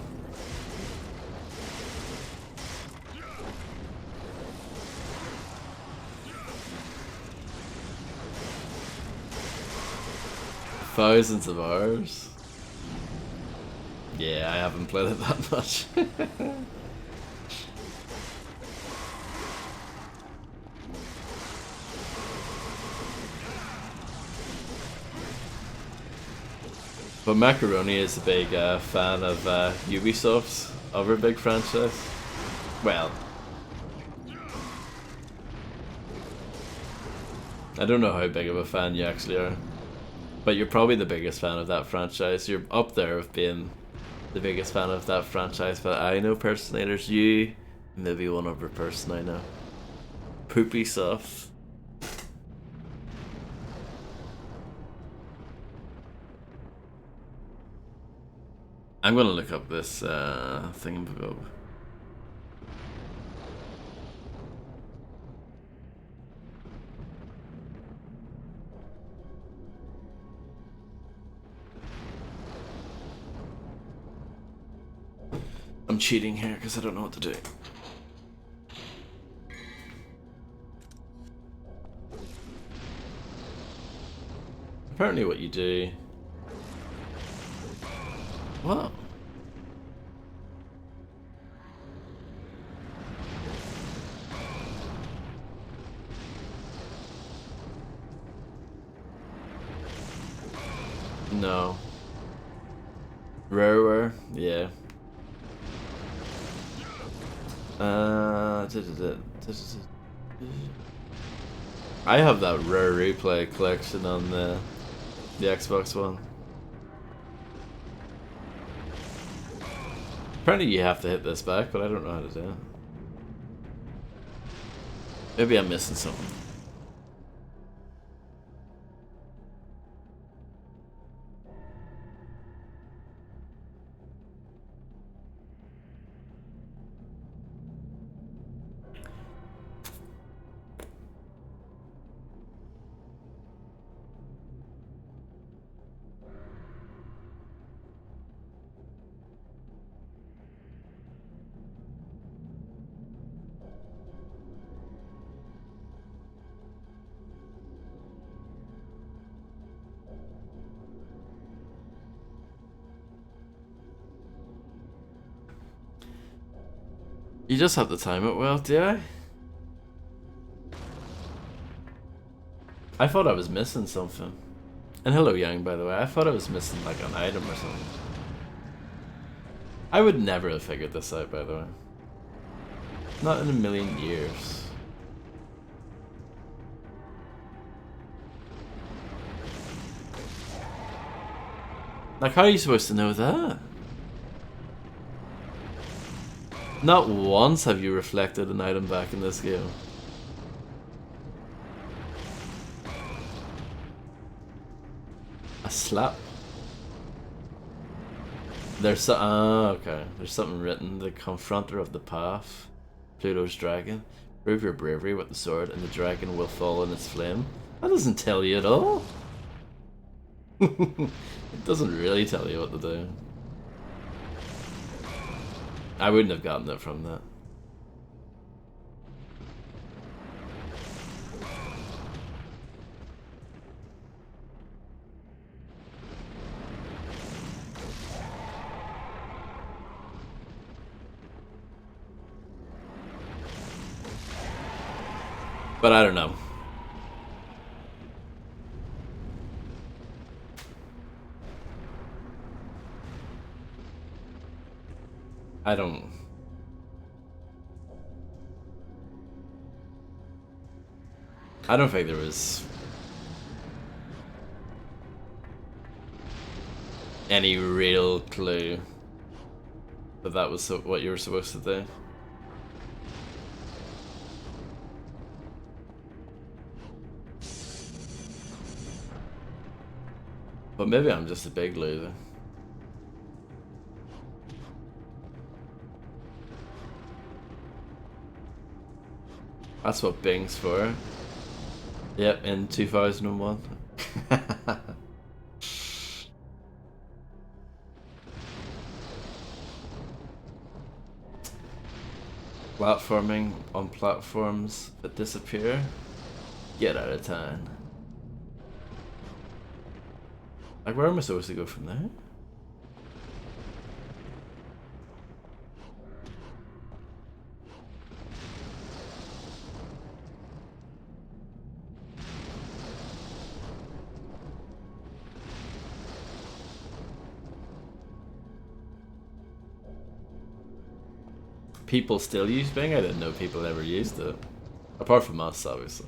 Thousands of hours. Yeah, I haven't played it that much. But Macaroni is a big fan of Ubisoft's other big franchise. Well, I don't know how big of a fan you actually are. But you're probably the biggest fan of that franchise. You're up there with being the biggest fan of that franchise. But I know personally there's you, maybe one other person I know. Poopy Soft. I'm gonna look up this thingamabob. I'm cheating here because I don't know what to do. Apparently what you do... What? No. Rarer? Yeah. I have that rare replay collection on the Xbox One. Apparently you have to hit this back, but I don't know how to do it. Maybe I'm missing something. You just have to time it well, do I? I thought I was missing something. And hello, Yang, by the way. I thought I was missing like an item or something. I would never have figured this out, by the way. Not in a million years. Like, how are you supposed to know that? Not once have you reflected an item back in this game. A slap? There's okay. There's something written. The confronter of the path, Pluto's dragon. Prove your bravery with the sword, and the dragon will fall in its flame. That doesn't tell you at all. It doesn't really tell you what to do. I wouldn't have gotten it from that. But I don't know. I don't think there was any real clue that that was what you were supposed to do. But maybe I'm just a big loser. That's what Bing's for. Yep, in 2001. Platforming on platforms that disappear. Get out of town. Like, where am I supposed to go from there? People still use Bing? I didn't know people ever used it. Apart from us, obviously.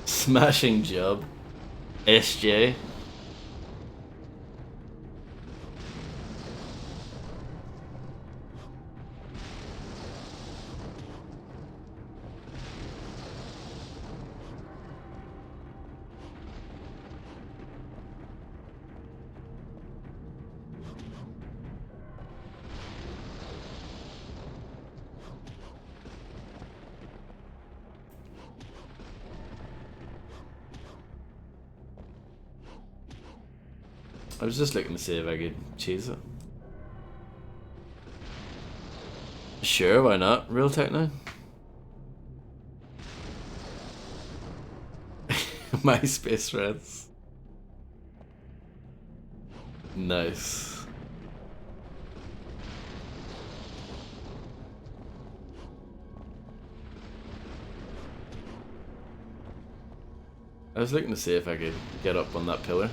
Smashing job. SJ. I was just looking to see if I could cheese it. Sure, why not? Real Techno? MySpace friends. Nice. I was looking to see if I could get up on that pillar,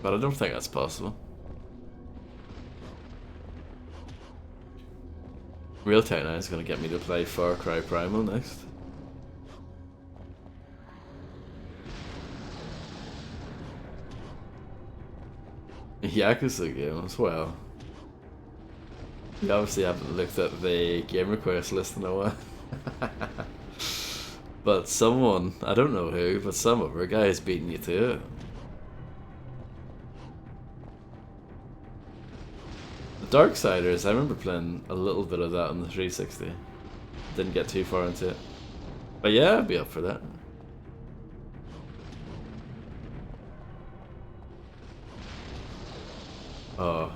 but I don't think that's possible. Real Techno is going to get me to play Far Cry Primal next. Yakuza game as well. You obviously haven't looked at the game request list in a while. But someone, I don't know who, but some other guy is beating you to it. The Darksiders, I remember playing a little bit of that on the 360. Didn't get too far into it. But yeah, I'd be up for that. Oh,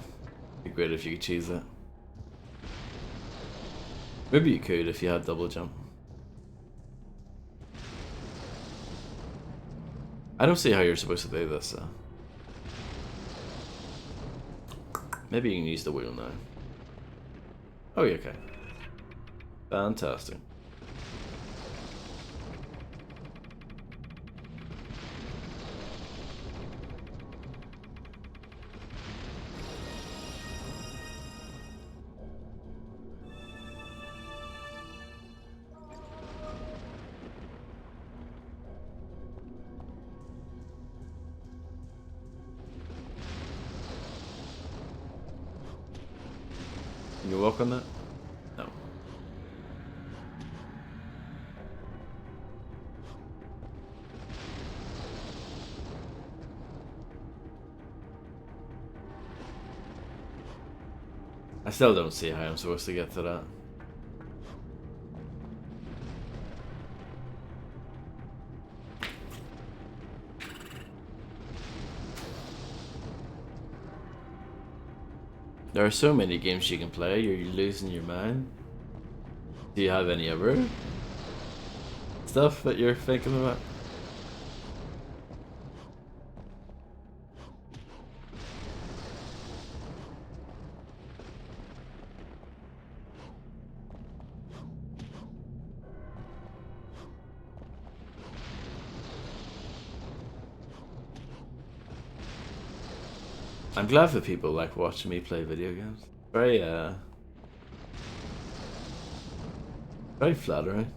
it'd be great if you could cheese that. Maybe you could if you had double jump. I don't see how you're supposed to do this, though. Maybe you can use the wheel now. Oh, yeah, okay. Fantastic. Can you walk on that? No. I still don't see how I'm supposed to get to that. There are so many games you can play, you're losing your mind. Do you have any other stuff that you're thinking about? I'm glad that people like watching me play video games. Very flattering.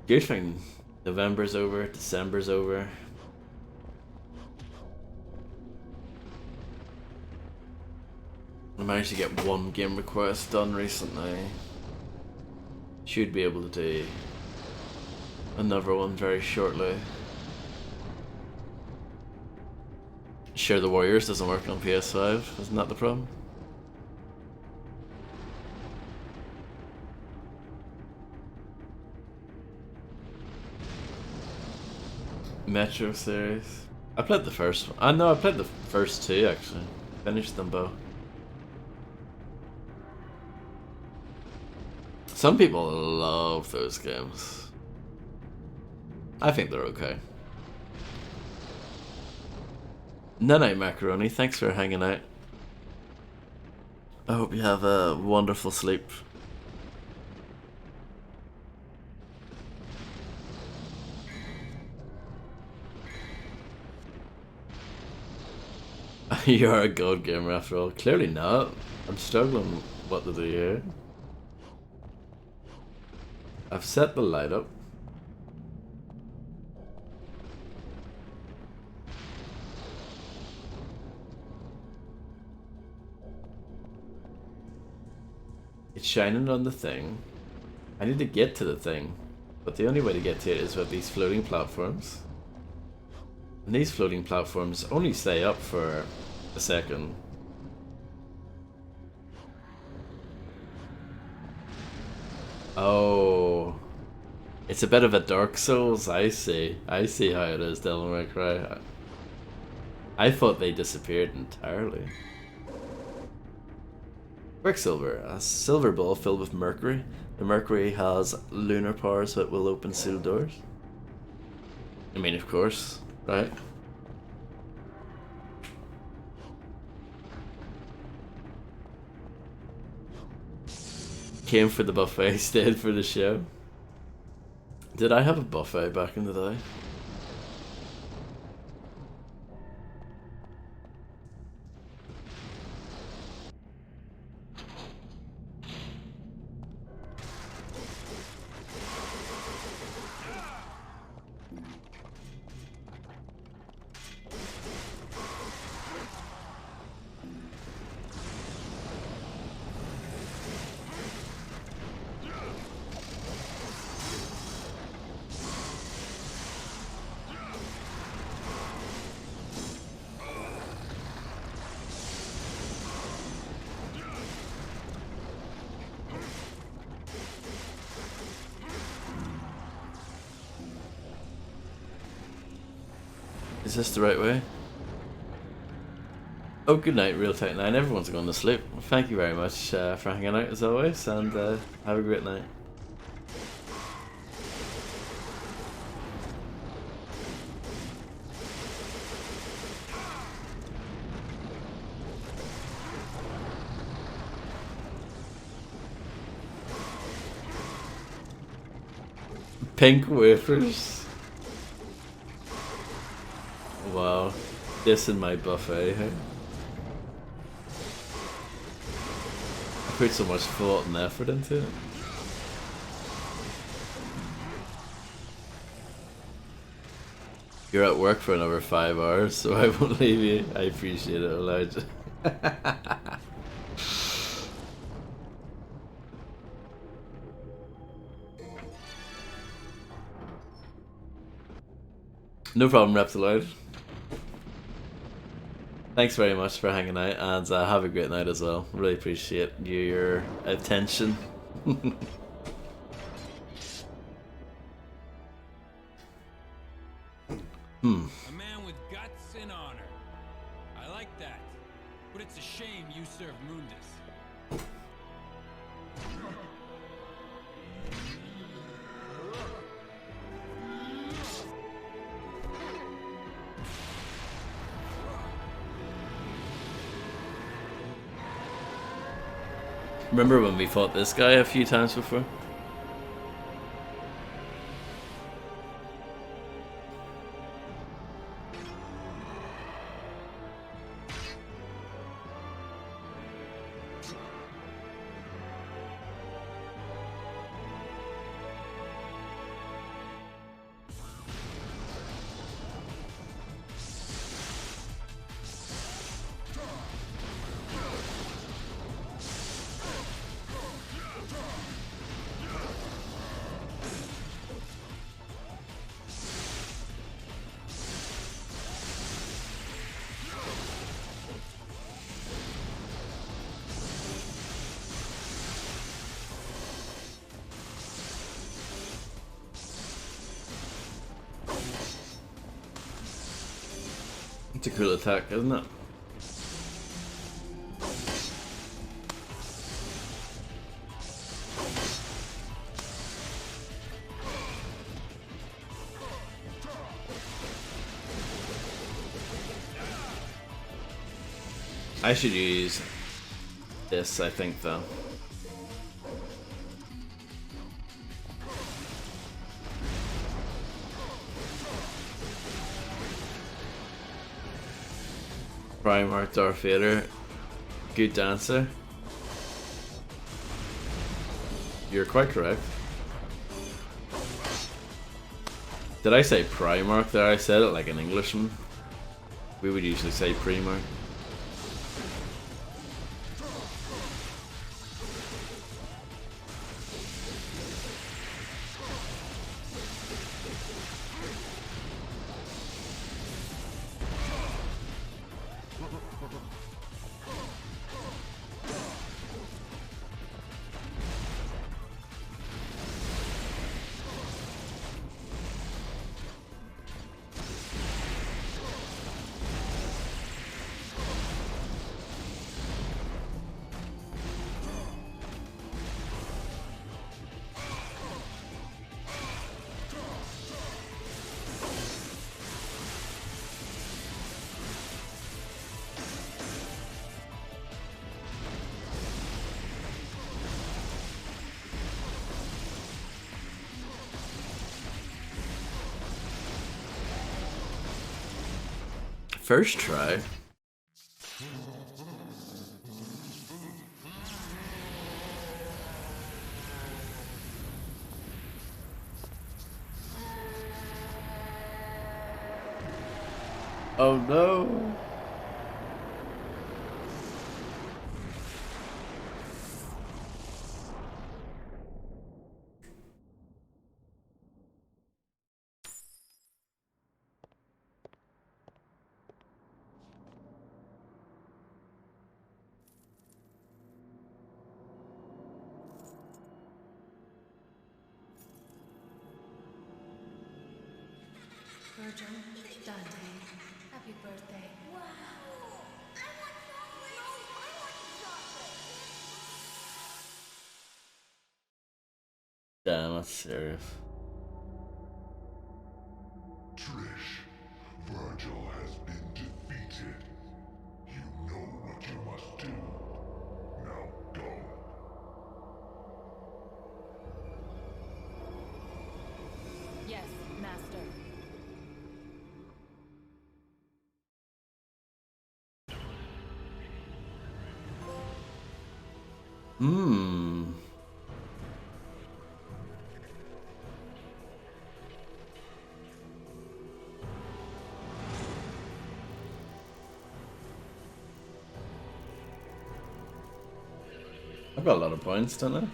Good thing November's over, December's over. I managed to get one game request done recently. Should be able to do another one very shortly. Share the Warriors doesn't work on PS5, isn't that the problem? Metro series. I played the first one. I know I played the first two actually. Finished them both. Some people love those games. I think they're okay. Night Macaroni, thanks for hanging out. I hope you have a wonderful sleep. You are a god gamer after all. Clearly not. I'm struggling what to do here. I've set the light up. It's shining on the thing. I need to get to the thing, but the only way to get to it is with these floating platforms. And these floating platforms only stay up for a second. Oh, it's a bit of a Dark Souls. I see how it is, Devil May Cry. I thought they disappeared entirely. Quicksilver, a silver ball filled with mercury. The mercury has lunar powers that will open sealed doors. I mean, of course, right? Came for the buffet, stayed for the show. Did I have a buffet back in the day? Is this the right way? Oh, good night, Real Tech 9. Everyone's going to sleep. Well, thank you very much for hanging out as always, and have a great night. Pink wafers. Wow, this in my buffet, hey? I put so much thought and effort into it. You're at work for another 5 hours, so I won't leave you. I appreciate it, Elijah. No problem, Reptiloid. Thanks very much for hanging out, and have a great night as well. Really appreciate your attention. A man with guts and honor. I like that. But it's a shame you serve Mundus. Remember when we fought this guy a few times before? It's a cool attack, isn't it? I should use this, I think, though. Primarch Darth Vader, good dancer. You're quite correct. Did I say Primarch there? I said it like an Englishman. We would usually say Primarch. First try. Oh no. Virgil, Dante, happy birthday. Damn, that's serious. Trish, Virgil has been defeated. You know what you must do. Now go. Yes, master. Hmm. I've got a lot of points, don't I?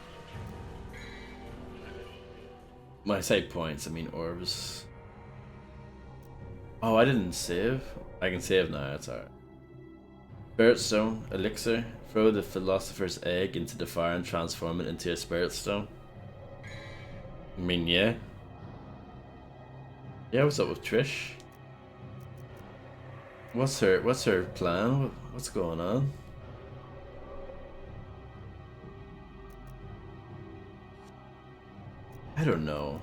When I say points, I mean orbs. Oh, I didn't save. I can save now, it's alright. Spirit Stone, Elixir. Throw the Philosopher's Egg into the fire and transform it into a Spirit Stone. I mean, yeah. Yeah, what's up with Trish? What's her plan? What's going on? I don't know.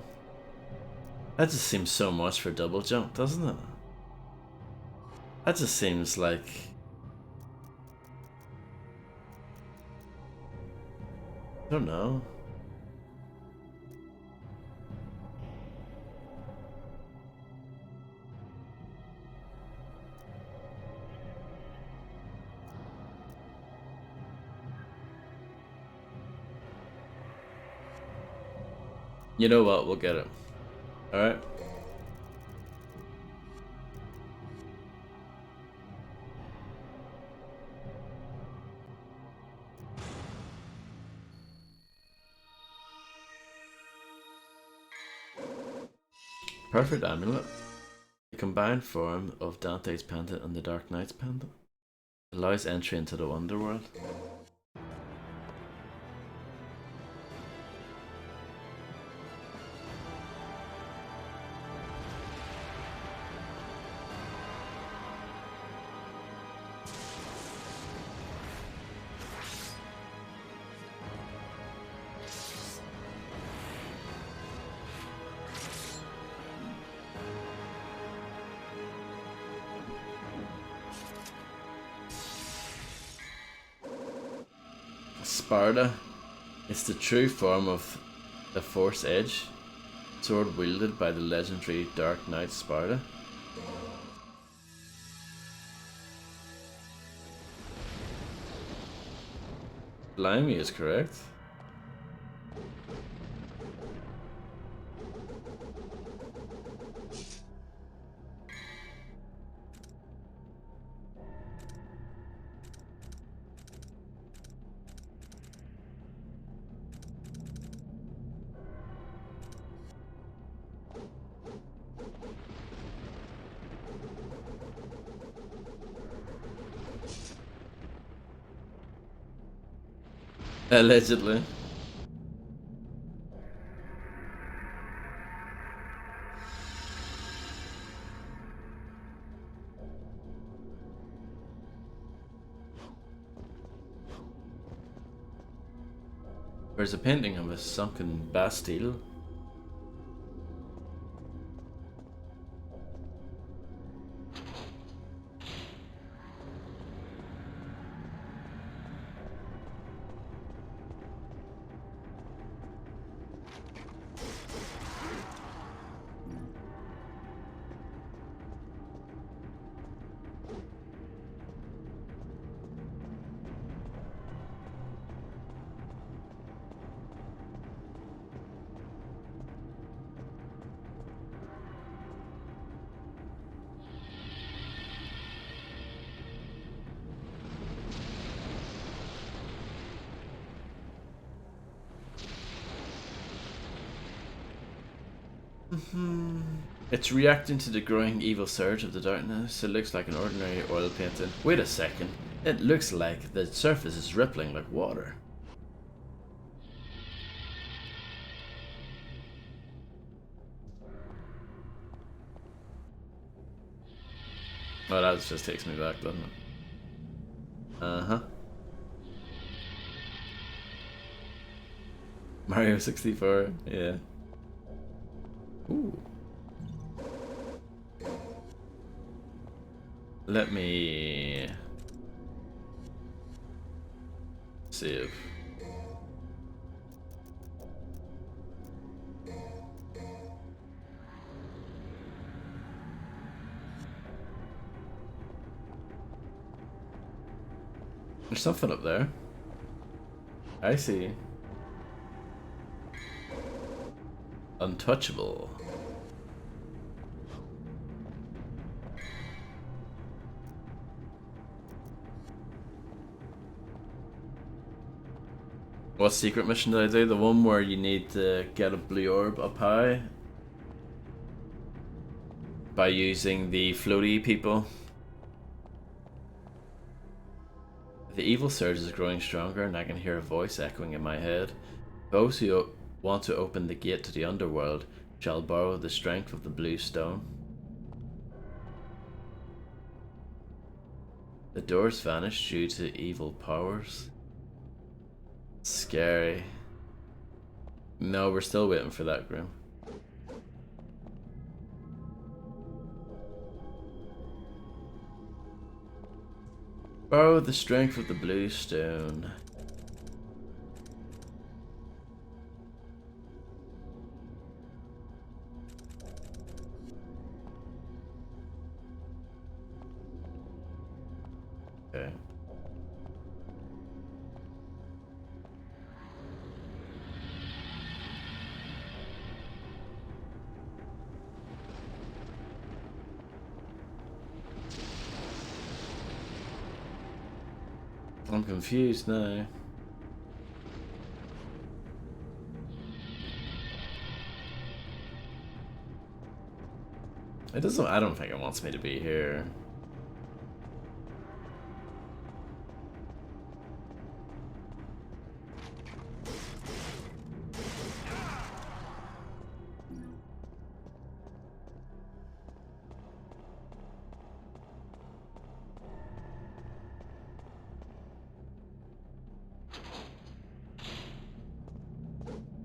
That just seems so much for double jump, doesn't it? That just seems like... I don't know. You know what? We'll get it. Alright? Perfect amulet. The combined form of Dante's pendant and the Dark Knight's pendant allows entry into the Wonderworld. Sparda. It's the true form of the Force Edge, sword wielded by the legendary Dark Knight Sparda. Blimey is correct. Allegedly. There's a painting of a sunken Bastille. It's reacting to the growing evil surge of the darkness. It looks like an ordinary oil painting. Wait a second. It looks like the surface is rippling like water. Oh, that just takes me back, doesn't it? Uh-huh. Mario 64, yeah. Ooh. Let me save. There's something up there. I see. Untouchable. What secret mission did I do? The one where you need to get a blue orb up high by using the floaty people. The evil surge is growing stronger and I can hear a voice echoing in my head. Those who want to open the gate to the underworld shall borrow the strength of the blue stone. The doors vanish due to evil powers. Scary. No, we're still waiting for that, Grim. Borrow the strength of the blue stone. Okay. I'm confused now. It doesn't. I don't think it wants me to be here.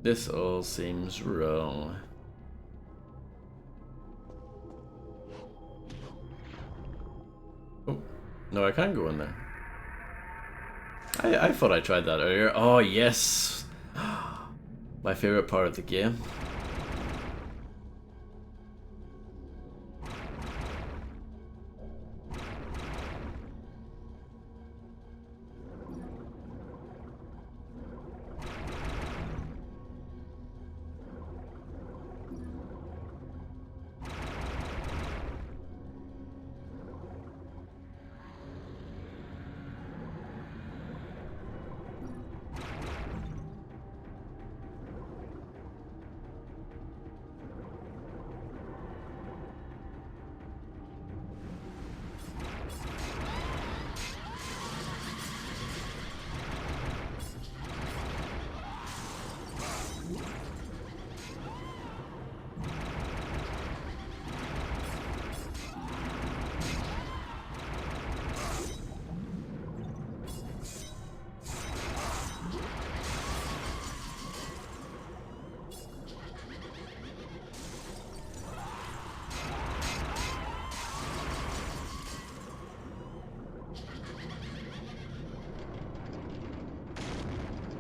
This all seems wrong. Oh, no, I can't go in there. I thought I tried that earlier. Oh, yes! My favorite part of the game.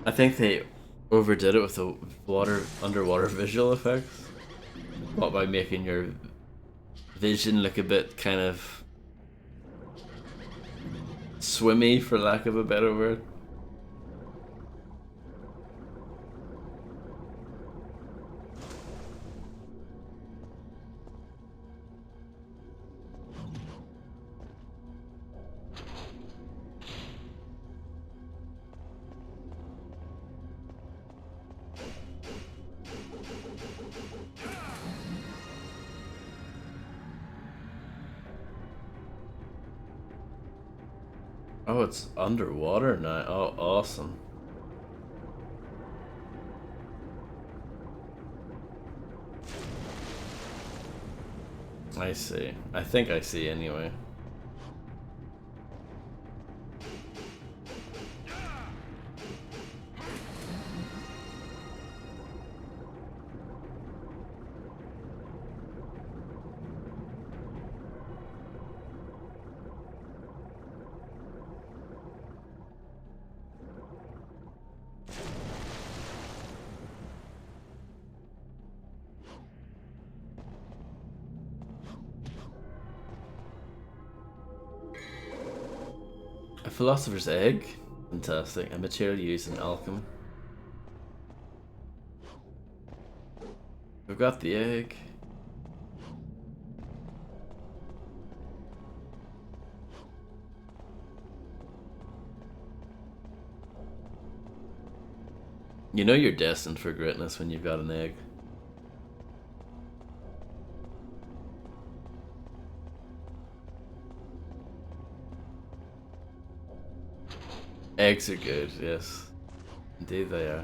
I think they overdid it with the underwater visual effects. What, by making your vision look a bit kind of swimmy, for lack of a better word. Oh, it's underwater now. Oh, awesome. I see. I think I see anyway. A philosopher's egg? Fantastic. A material used in alchemy. We've got the egg. You know you're destined for greatness when you've got an egg. Eggs are good, yes. Indeed they are.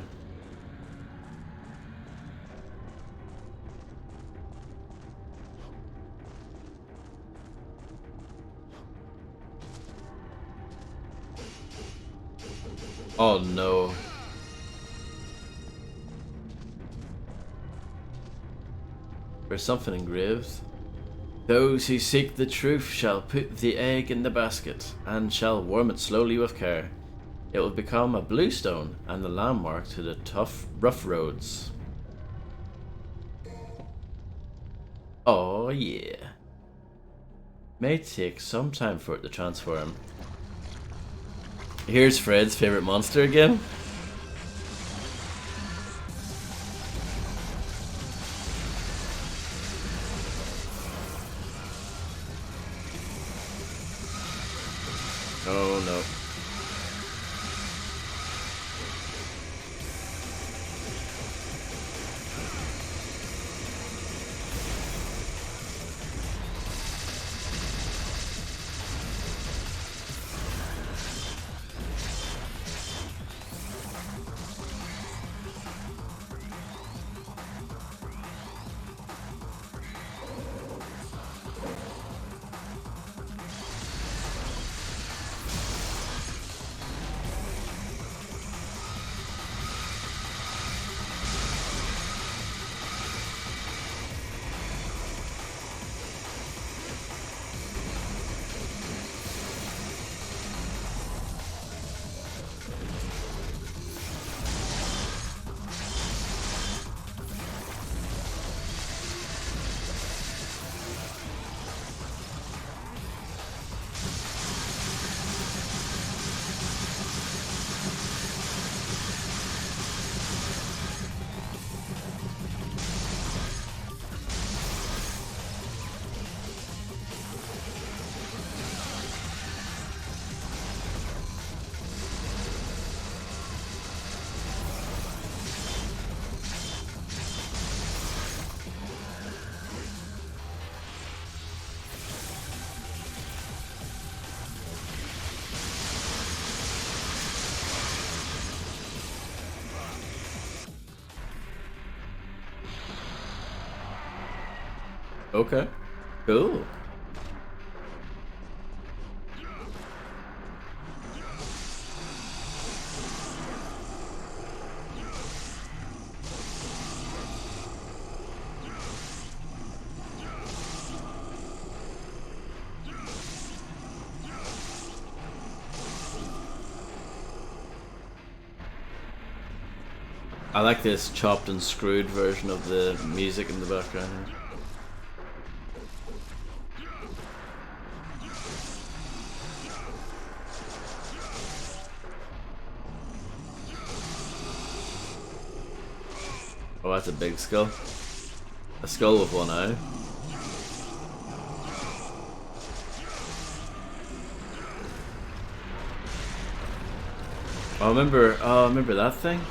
Oh no. There's something engraved. Those who seek the truth shall put the egg in the basket, and shall warm it slowly with care. It will become a blue stone and a landmark to the rough roads. Oh yeah. May take some time for it to transform. Here's Fred's favorite monster again. Oh no. Okay. Cool. I like this chopped and screwed version of the music in the background. Oh, that's a big skull. A skull with one eye. Oh, remember that thing?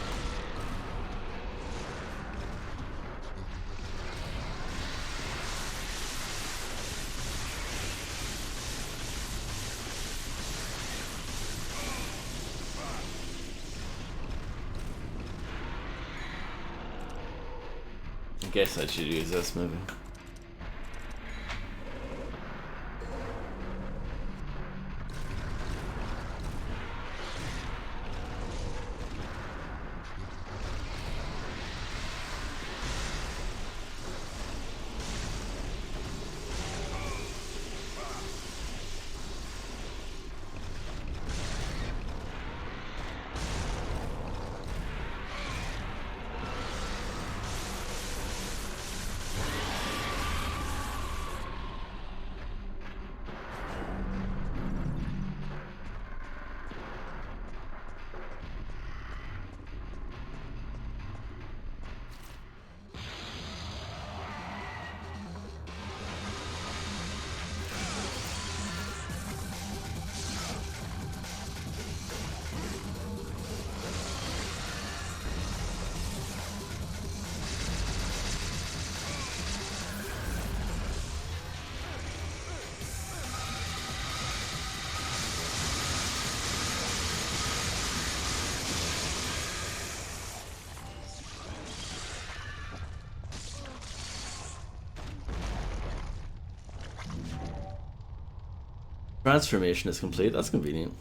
I guess I should use this maybe. Transformation is complete, that's convenient.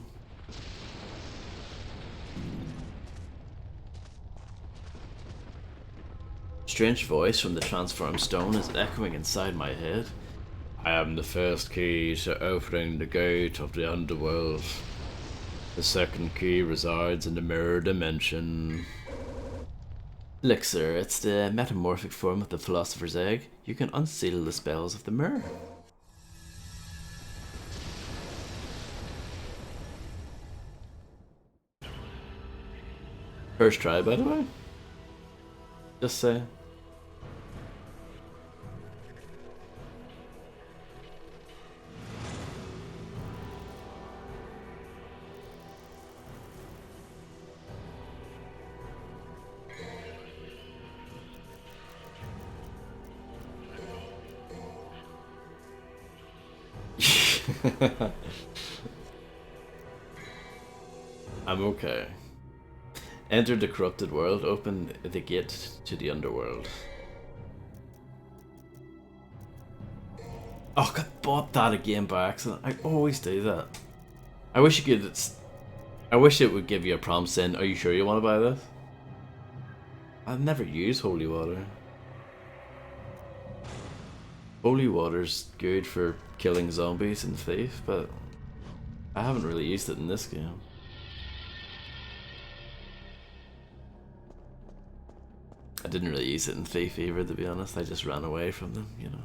Strange voice from the transformed stone is echoing inside my head. I am the first key to opening the gate of the underworld. The second key resides in the mirror dimension. Elixir, it's the metamorphic form of the Philosopher's Egg. You can unseal the spells of the mirror. First try, by the way. Just say. I'm okay. Enter the corrupted world, open the gate to the underworld. Oh, I bought that again by accident. I always do that. I wish you could. I wish it would give you a prompt saying, "Are you sure you want to buy this?" I've never used holy water. Holy water's good for killing zombies and Thief, but I haven't really used it in this game. I didn't really use it in Thief either, to be honest. I just ran away from them, you know.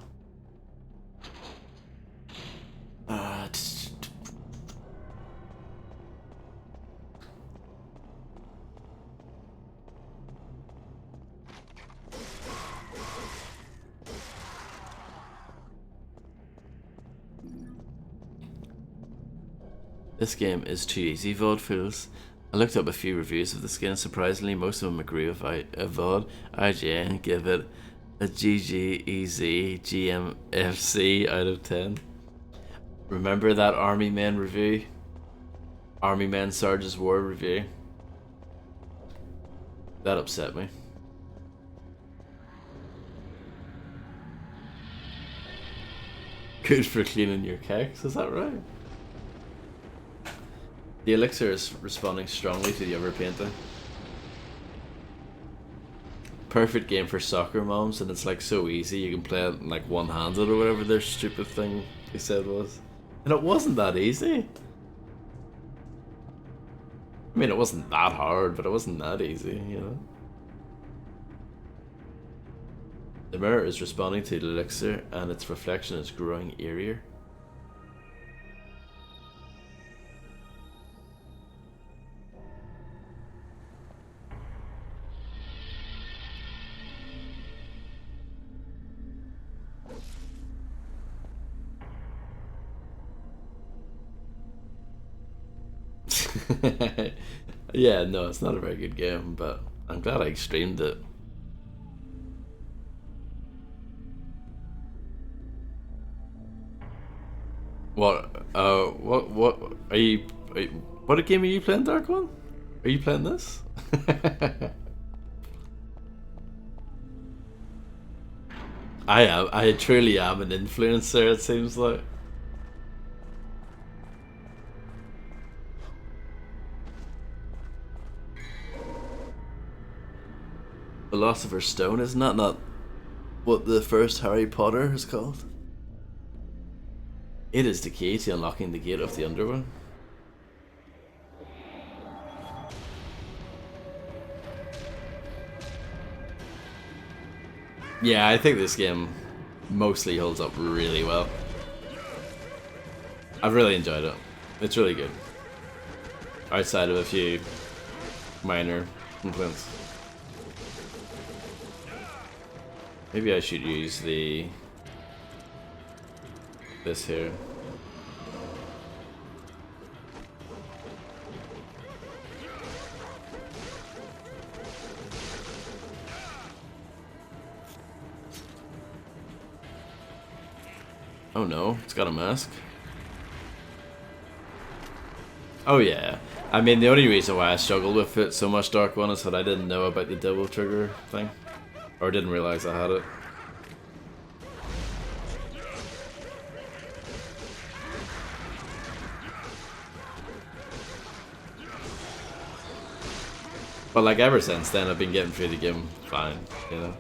This game is too easy, VOD feels. I looked up a few reviews of this game, surprisingly most of them agree with VOD. IGN give it a GGEZ GMFC out of 10. Remember that Army Men review? Army Men Sarge's War review? That upset me. Good for cleaning your keks, is that right? The elixir is responding strongly to the overpainting. Perfect game for soccer moms, and it's like so easy, you can play it like one-handed or whatever their stupid thing they said was. And it wasn't that easy. I mean, it wasn't that hard, but it wasn't that easy, you know? The mirror is responding to the elixir, and its reflection is growing eerier. Yeah, no, it's not a very good game, but I'm glad I streamed it. What are you, what game are you playing, Dark One? Are you playing this? I truly am an influencer, it seems like. Philosopher's Stone, isn't that not what the first Harry Potter is called? It is the key to unlocking the gate of the underworld. Yeah, I think this game mostly holds up really well. I've really enjoyed it. It's really good. Outside of a few minor complaints. Maybe I should use this here. Oh no, it's got a mask. Oh yeah. I mean, the only reason why I struggled with it so much, Dark One, is that I didn't know about the double trigger thing. Or didn't realize I had it. But like ever since then, I've been getting through the game fine, you know.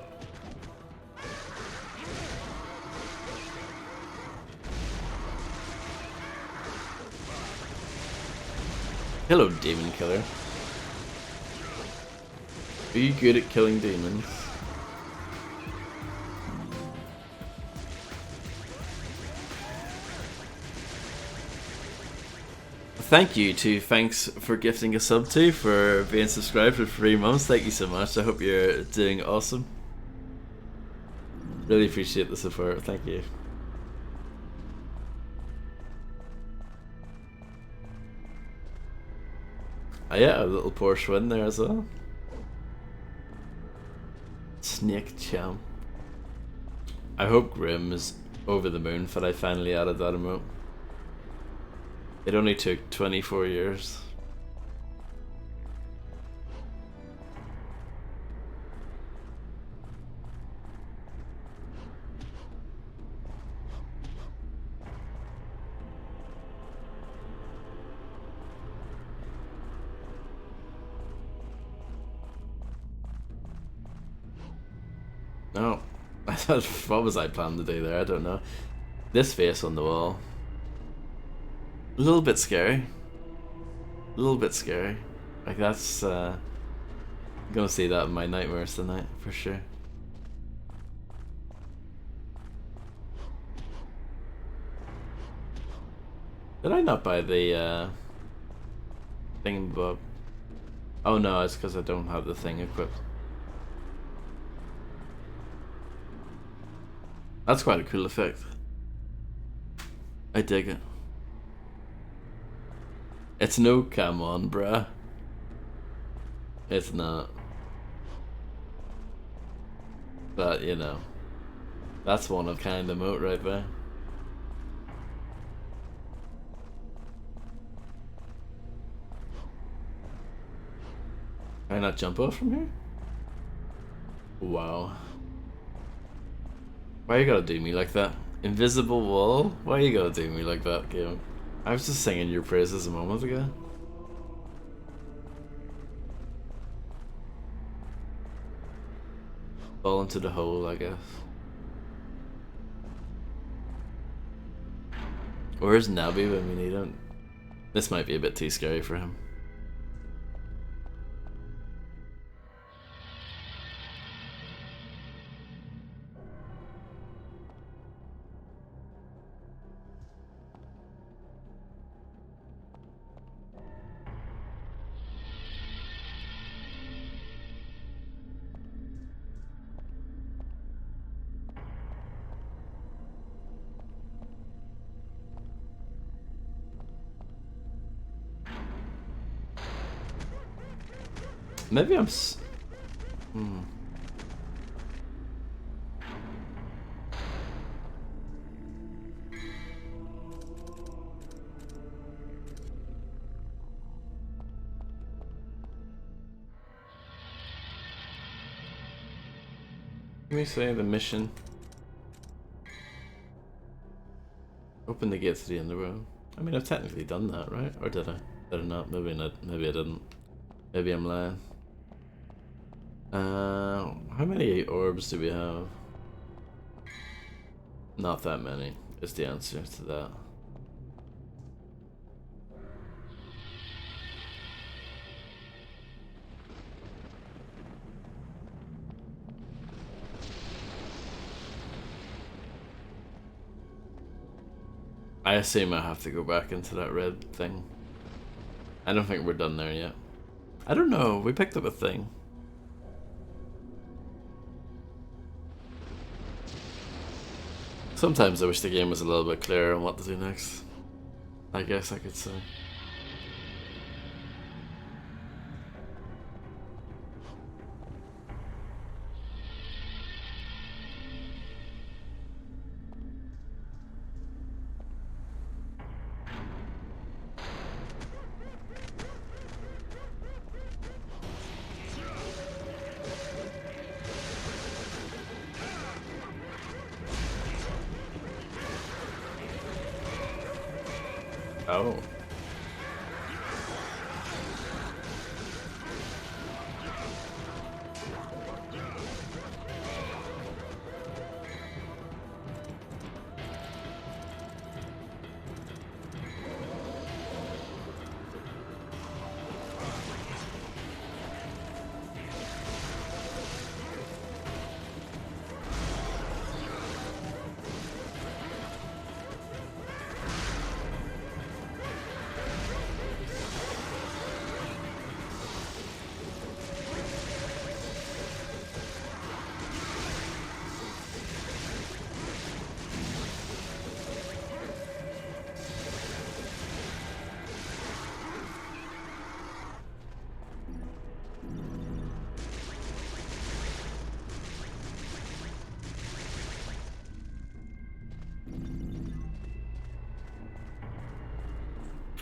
Hello, Demon Killer. Are you good at killing demons? Thank you to Thanks for gifting a sub to, for being subscribed for 3 months. Thank you so much. I hope you're doing awesome. Really appreciate the support. Thank you. Oh yeah, a little Porsche win there as well. Snake Champ. I hope Grim is over the moon that I finally added that emote. It only took 24 years. No. I thought, what was I planning to do there? I don't know. This face on the wall. A little bit scary. A little bit scary. Like that's I'm gonna see that in my nightmares tonight for sure. Did I not buy the thingamabob? Oh no, it's because I don't have the thing equipped. That's quite a cool effect. I dig it. It's no come on, bruh. It's not. But, you know. That's one of kind emote right there. Can I not jump off from here? Wow. Why you gotta do me like that? Invisible wall? Why you gotta do me like that, game? I was just singing your praises a moment ago. Fall into the hole, I guess. Where's Nabi when we need him? This might be a bit too scary for him. Maybe I'm Let me say the mission. Open the gates to the underworld. I mean, I've technically done that, right? Or did I? Did I not? Maybe not. Maybe I didn't. Maybe I'm lying. How many orbs do we have? Not that many is the answer to that. I assume I have to go back into that red thing. I don't think we're done there yet. I don't know, we picked up a thing. Sometimes I wish the game was a little bit clearer on what to do next. I guess I could say. Oh.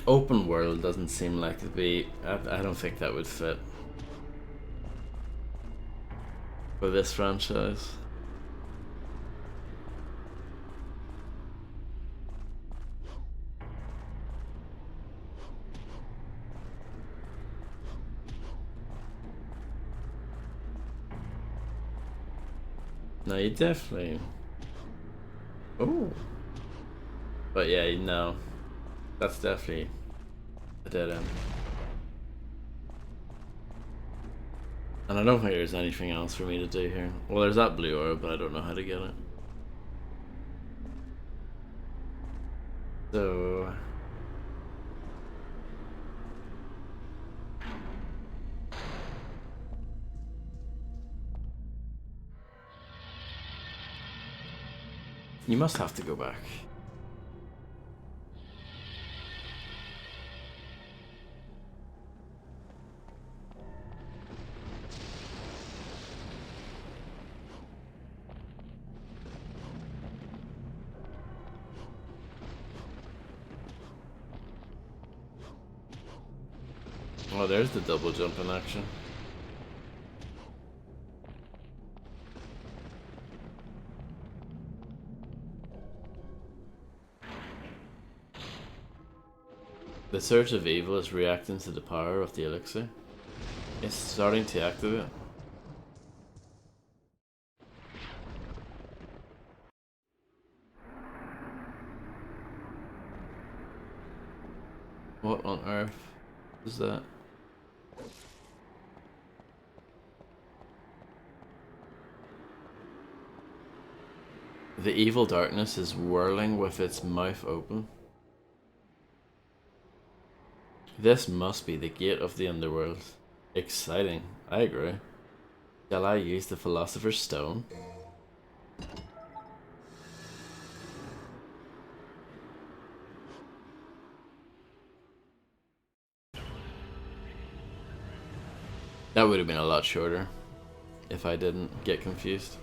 Open world doesn't seem like to be. I don't think that would fit for this franchise. No, you definitely. Oh. But yeah, no. That's definitely a dead end. And I don't think there's anything else for me to do here. Well, there's that blue orb, but I don't know how to get it. So... you must have to go back. Oh, there's the double jump in action. The Surge of Evil is reacting to the power of the elixir. It's starting to activate. What on earth is that? The evil darkness is whirling with its mouth open. This must be the gate of the underworld. Exciting, I agree. Shall I use the Philosopher's Stone? That would have been a lot shorter if I didn't get confused.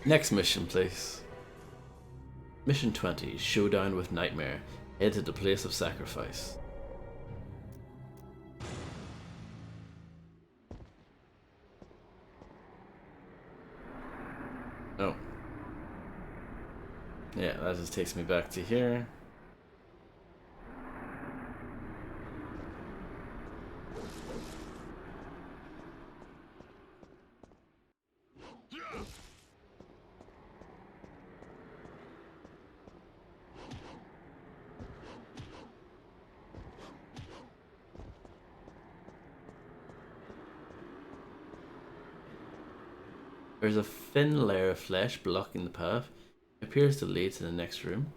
Next mission, please. Mission 20, Showdown with Nightmare. Head to the place of sacrifice. Oh. Yeah, that just takes me back to here. There's a thin layer of flesh blocking the path. It appears to lead to the next room.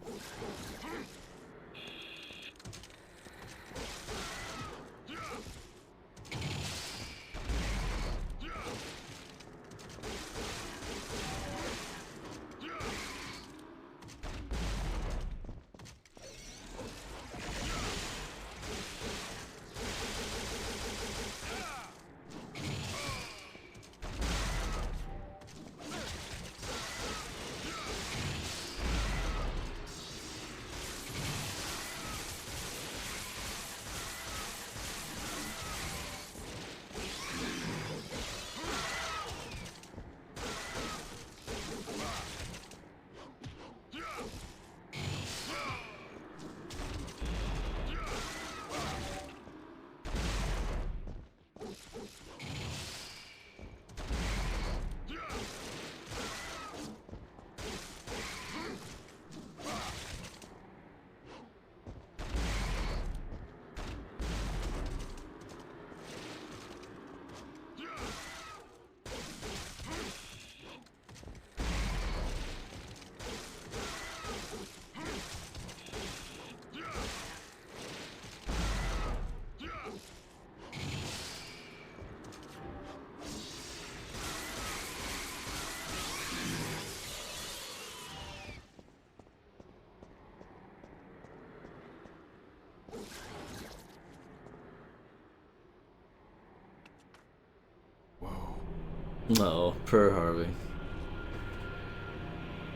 Oh, poor Harvey.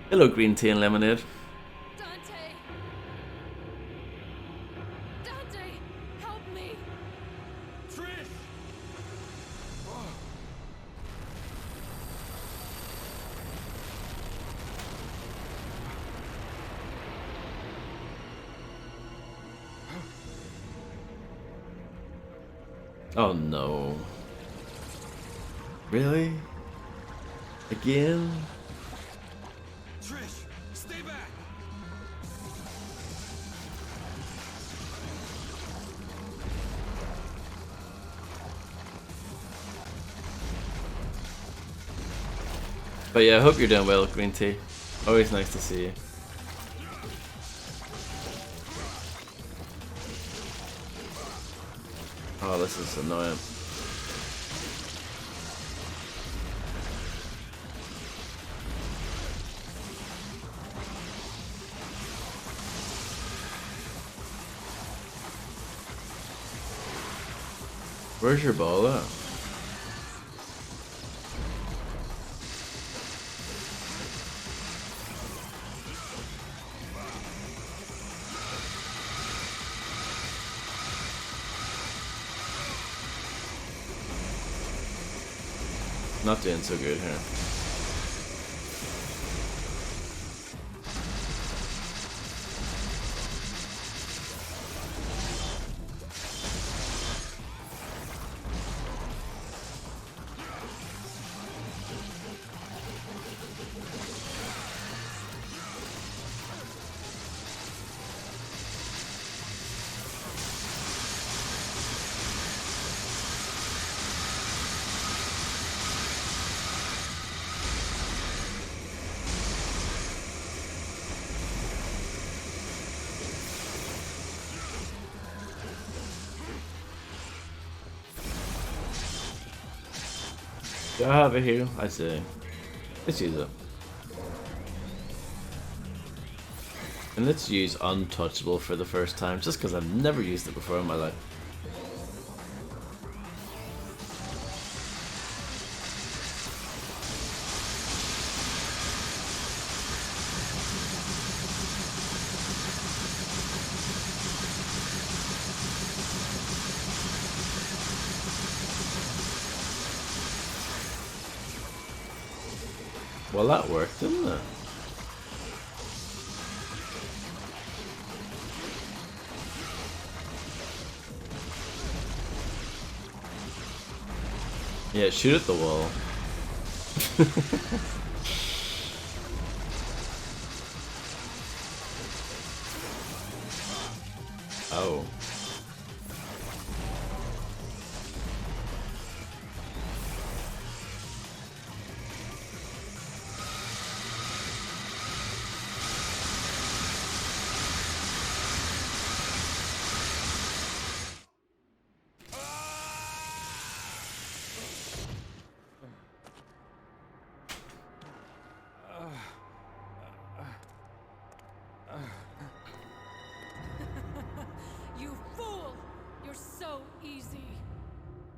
Hello, green tea and lemonade. Dante! Dante! Help me! Trish! Oh no. Really? Again? Trish, stay back! But yeah, I hope you're doing well, green tea. Always nice to see you. Oh, this is annoying. Where's your ball at? Not doing so good here. Do I have a heal? I do. Let's use it. And let's use Untouchable for the first time, just because I've never used it before in my life. Well, that worked, didn't it? Yeah, shoot at the wall. Oh. You fool! You're so easy.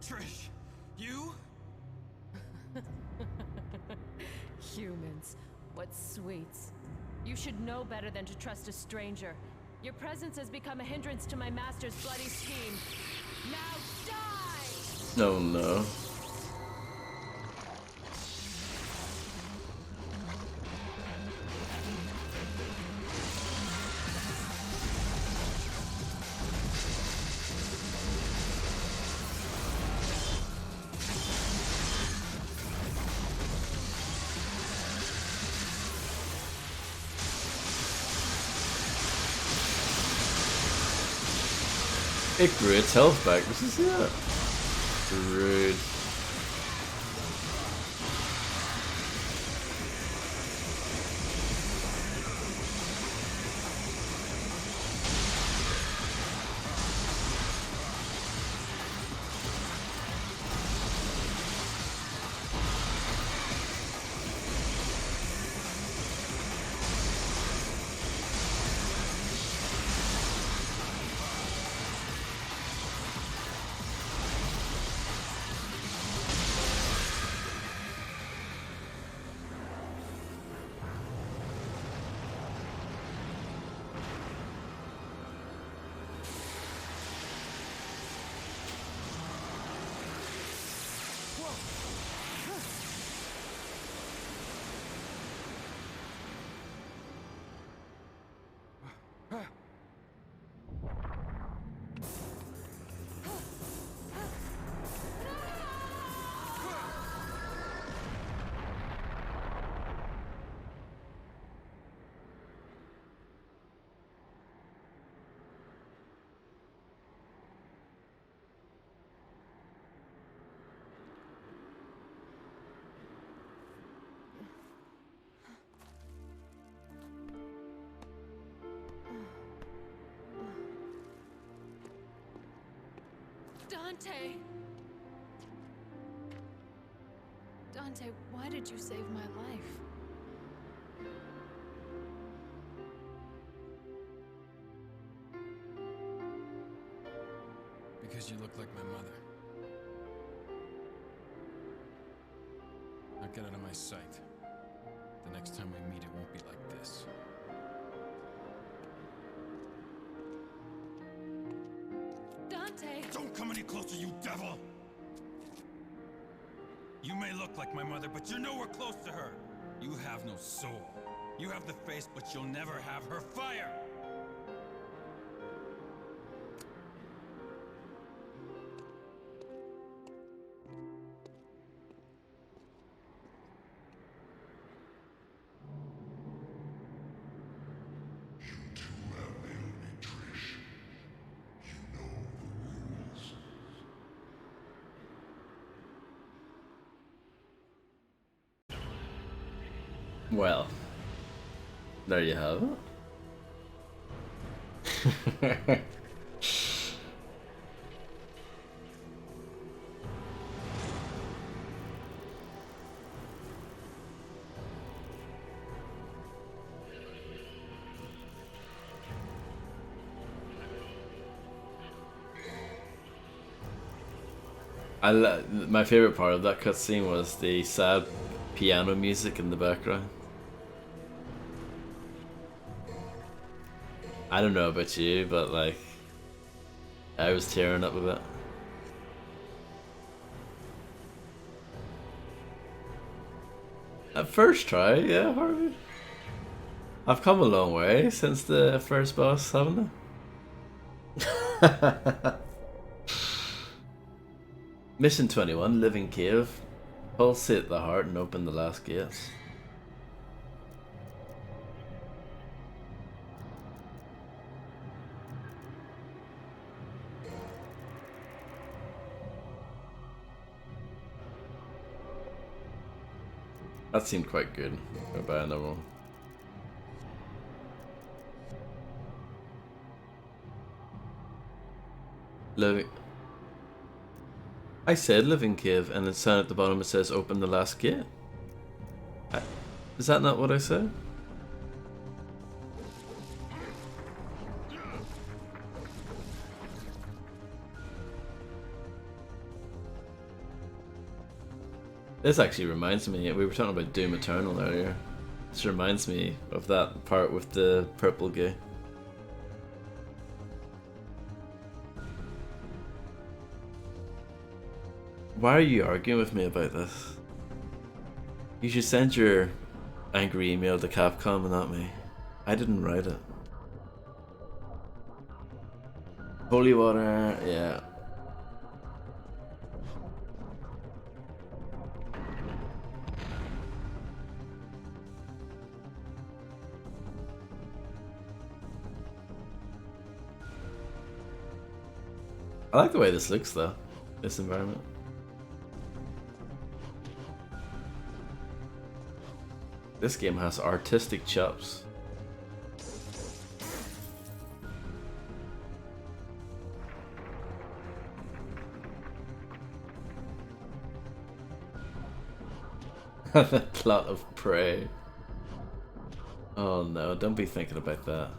Trish, you? Humans, what sweets. You should know better than to trust a stranger. Your presence has become a hindrance to my master's bloody scheme. Now die! No, no. It grew its health back. This is it. Rude. Dante! Dante, why did you save my life? Because you look like my mother. Now get out of my sight. The next time we meet, it won't be like this. Dante! Don't come any closer, you devil! You may look like my mother, but you're nowhere close to her. You have no soul. You have the face, but you'll never have her fire! Well, there you have it. My favorite part of that cutscene was the sad piano music in the background. I don't know about you, but like, I was tearing up with it. At first try, yeah, Harvey. I've come a long way since the first boss, haven't I? Mission 21, Living Cave. Pulsate the heart and open the last gates. That seemed quite good. Go buy another one. Living. I said living cave, and it's down at the bottom it says open the last gate. Is that not what I said? This actually reminds me, we were talking about Doom Eternal earlier. This reminds me of that part with the purple guy. Why are you arguing with me about this? You should send your angry email to Capcom and not me. I didn't write it. Holy water, yeah. I like the way this looks though, this environment. This game has artistic chops. The plot of Prey. Oh no, don't be thinking about that.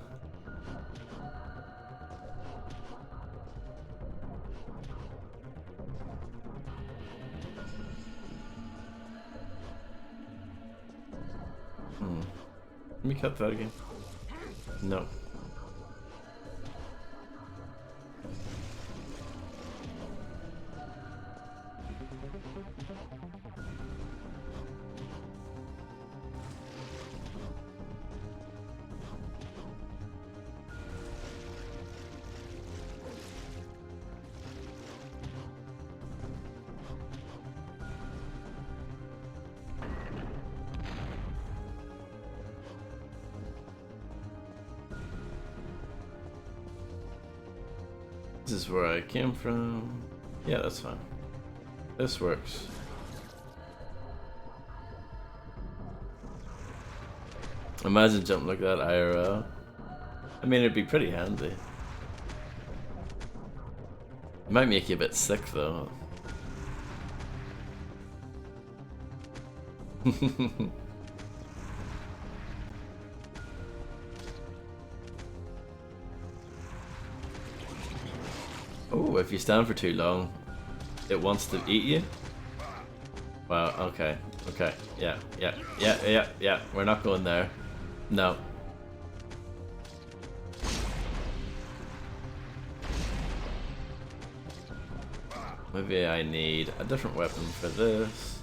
Let me cut that again. No. This is where I came from. Yeah, that's fine. This works. Imagine jumping like that IRL. I mean, it'd be pretty handy. It might make you a bit sick though. Oh, if you stand for too long, it wants to eat you? Wow, okay, okay, yeah, we're not going there. No. Maybe I need a different weapon for this.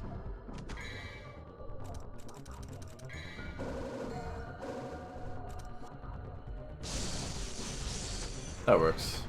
That works.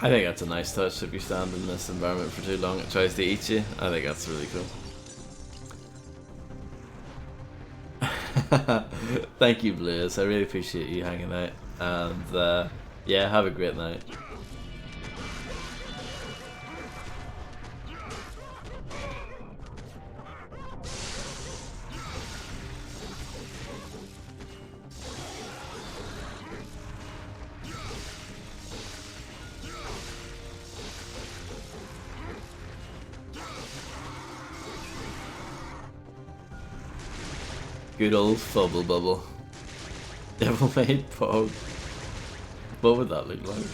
I think that's a nice touch. If you stand in this environment for too long, it tries to eat you. I think that's really cool. Thank you, Blaze. I really appreciate you hanging out. And yeah, have a great night. Good old Fubble Bubble. Devil made Pog. What would that look like?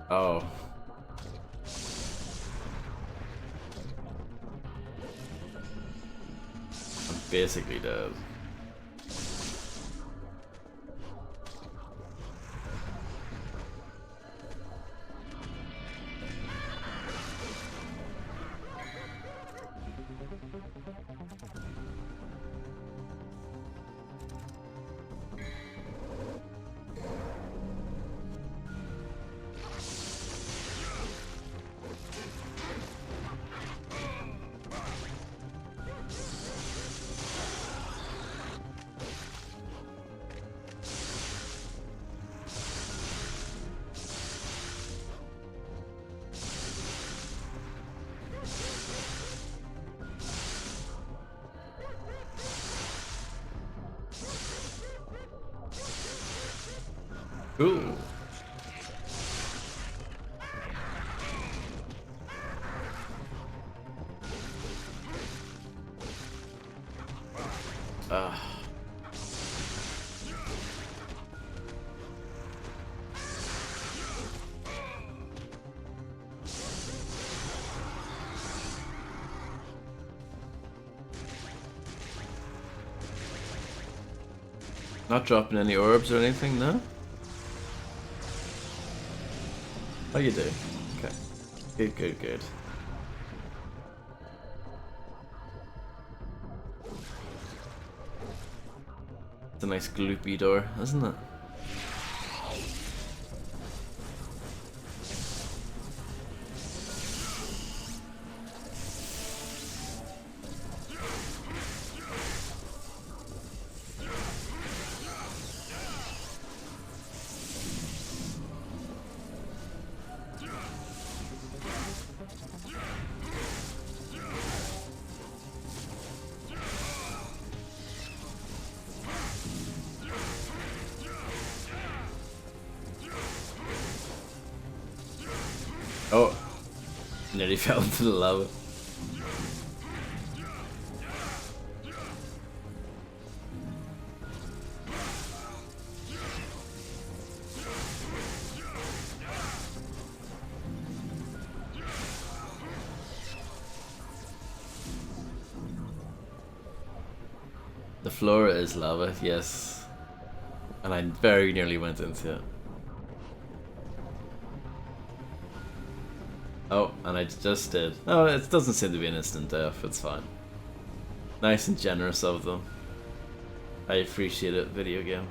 Oh. I'm basically dead. Ooh. Not dropping any orbs or anything, no? Oh, you do? Okay. Good, good, good. It's a nice gloopy door, isn't it? Oh, nearly fell into the lava. The floor is lava, yes. And I very nearly went into it. Oh, and I just did. Oh, it doesn't seem to be an instant death, it's fine. Nice and generous of them. I appreciate it, video game.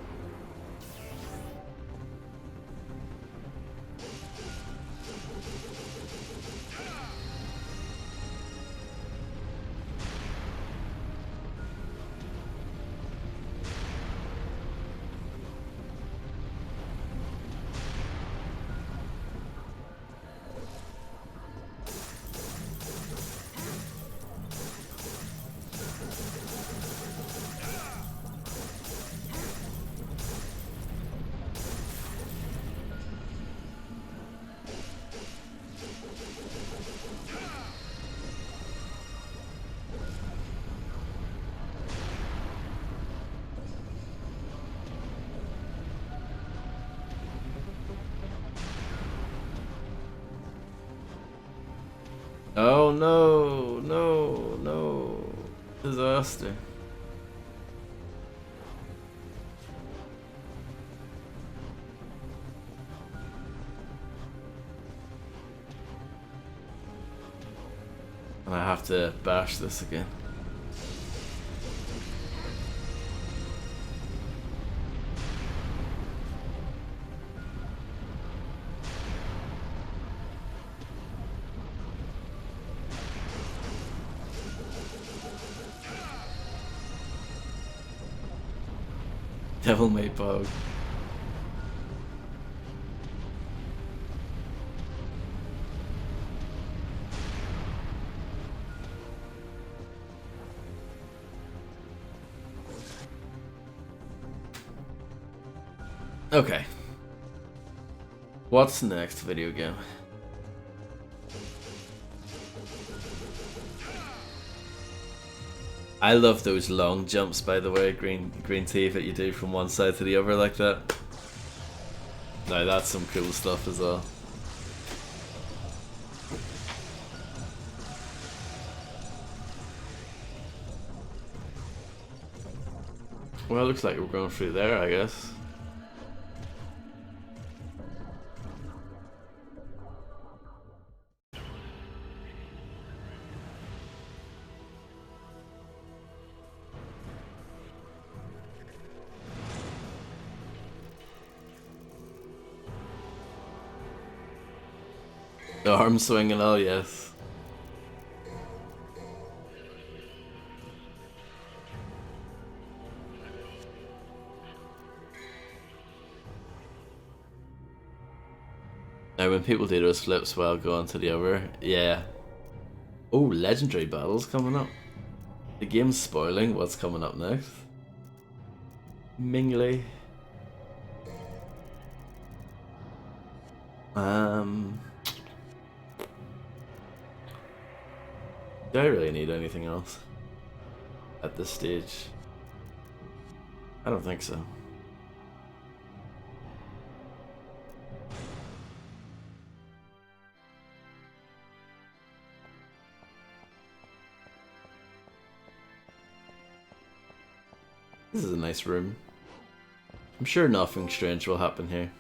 Oh no, no, no. Disaster. And I have to bash this again. Devil May Bog. Okay. What's the next video game? I love those long jumps, by the way, green tea that you do from one side to the other like that. Now that's some cool stuff as well. Well, it looks like we're going through there, I guess. The arm swing and all, yes. Now when people do those flips while going to the other, yeah. Oh, legendary battles coming up. The game's spoiling what's coming up next. Mingly. Do I really need anything else at this stage? I don't think so. This is a nice room. I'm sure nothing strange will happen here.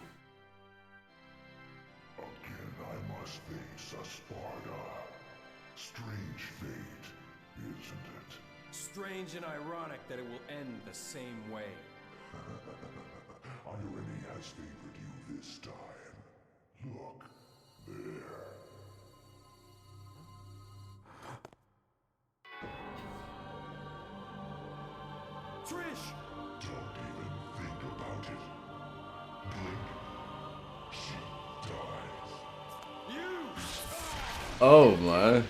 Again, I must face a Sparda. Strange fate, isn't it? Strange and ironic that it will end the same way. Irony has favored you this time. Look, there. Trish! Don't even think about it. Blink. She dies. You! Oh my.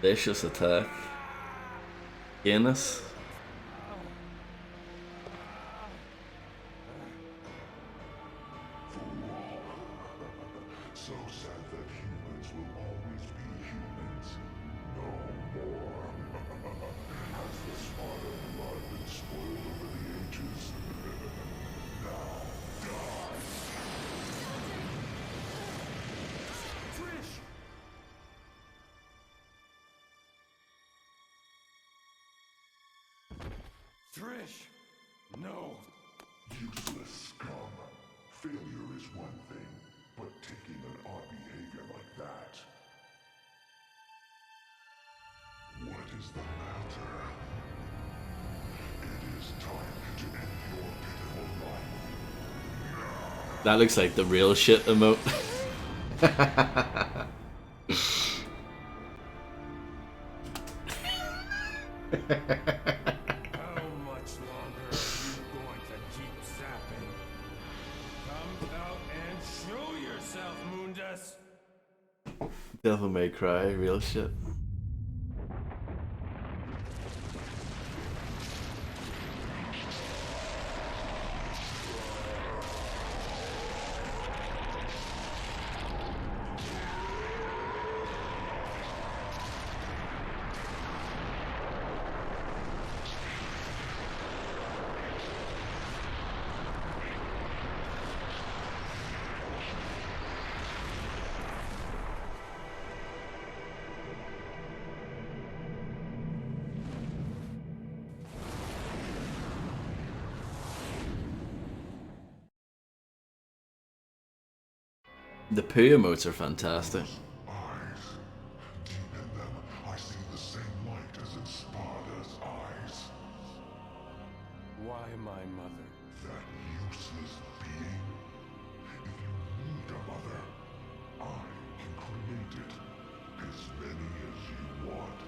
Vicious attack. Guinness. So sad that humans will always be humans. No more. Has the Sparta blood been spoiled over the ages? Now, die! Trish! Trish! No! Useless scum. Failure is one thing, but taking an odd behavior like that. What is the matter? It is time to end your pitiful life. That looks like the real shit emote. How much longer are you going to keep zapping? Come out and show yourself, Mundus! Devil May Cry, real shit. The Pooh emotes are fantastic. Eyes. Deep in them, I see the same light as in Sparda's eyes. Why my mother? That useless being. If you need a mother, I can create it. As many as you want.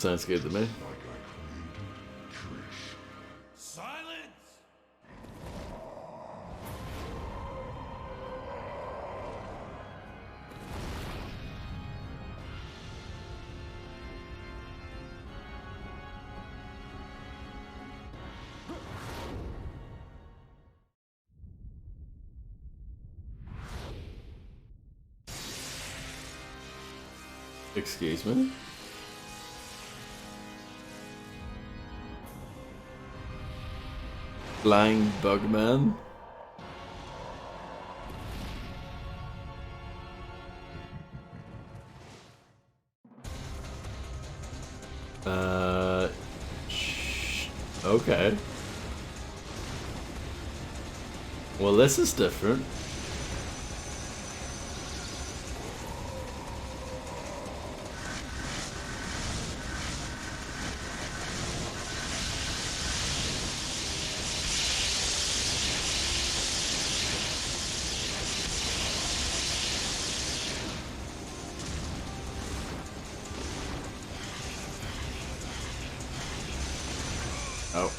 Sounds good to me. Like I created Excuse me? Flying Bugman? Okay. Well, this is different. Oh.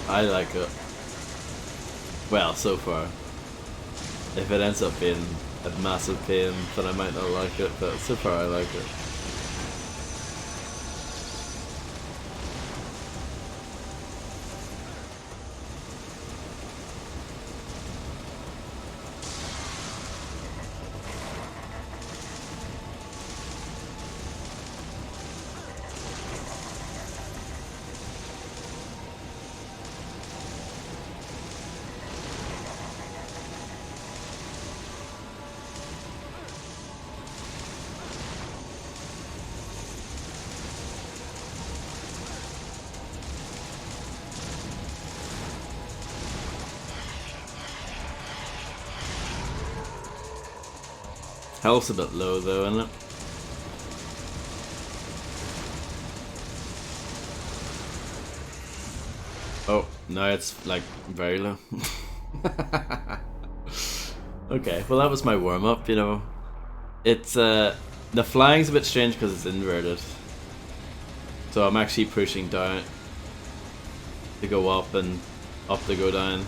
I like it. Well, so far. If it ends up being a massive pain, then I might not like it, but so far I like it. Health's a bit low though, isn't it? Oh, no, it's like very low. Okay, well that was my warm-up, you know. It's the flying's a bit strange because it's inverted. So I'm actually pushing down to go up and up to go down.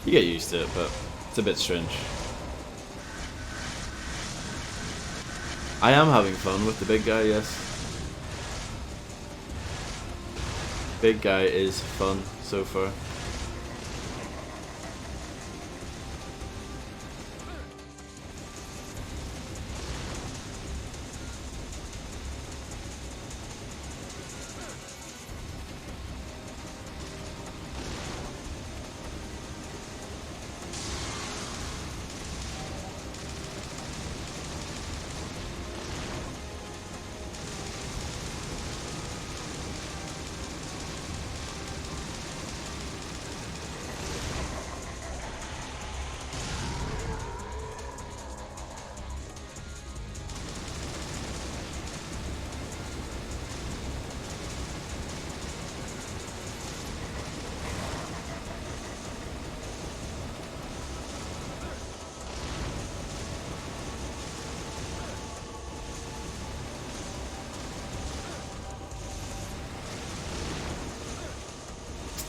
You get used to it, but it's a bit strange. I am having fun with the big guy, yes. Big guy is fun so far.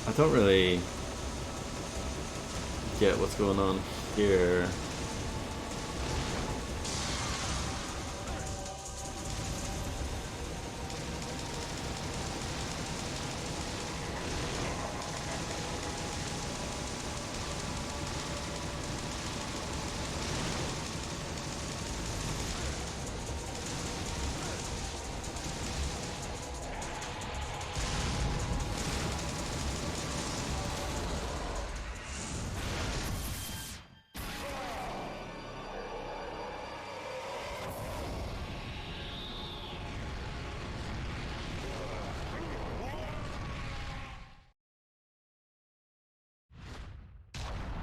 I don't really get what's going on here.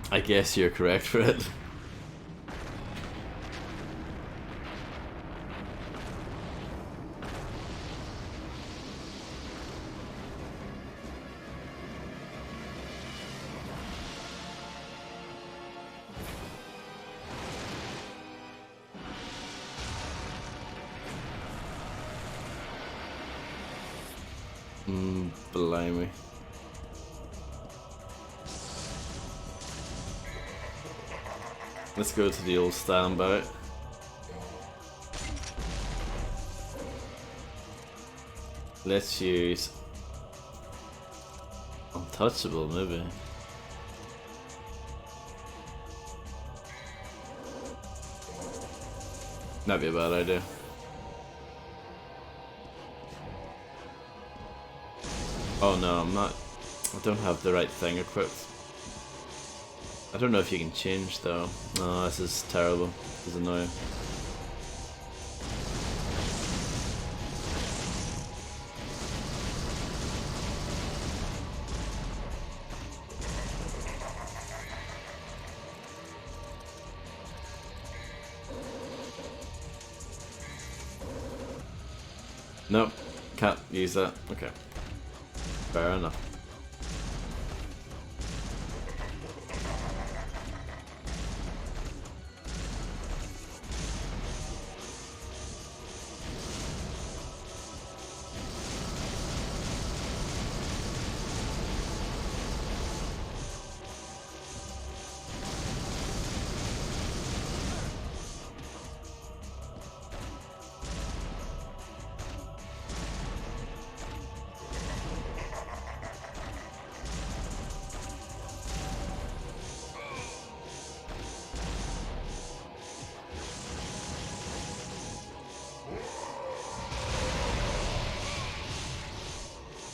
I guess you're correct for it. Blimey. Let's go to the old standby. Let's use Untouchable, maybe. Not be a bad idea. Oh no, I'm not. I don't have the right thing equipped. I don't know if you can change though. No, this is terrible. This is annoying. Nope, can't use that. Okay. Fair enough.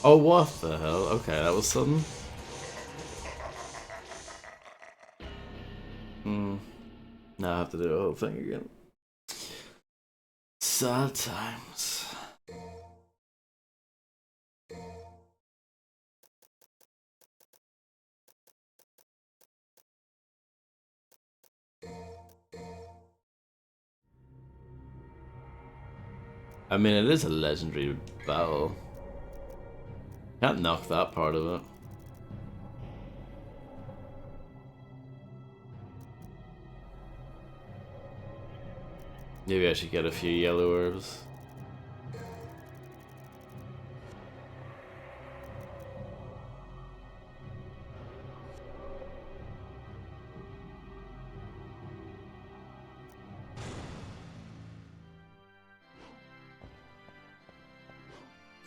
Oh, what the hell? Okay, that was sudden. Now I have to do the whole thing again. Sad times. I mean, it is a legendary battle. Can't knock that part of it. Maybe I should get a few yellow herbs.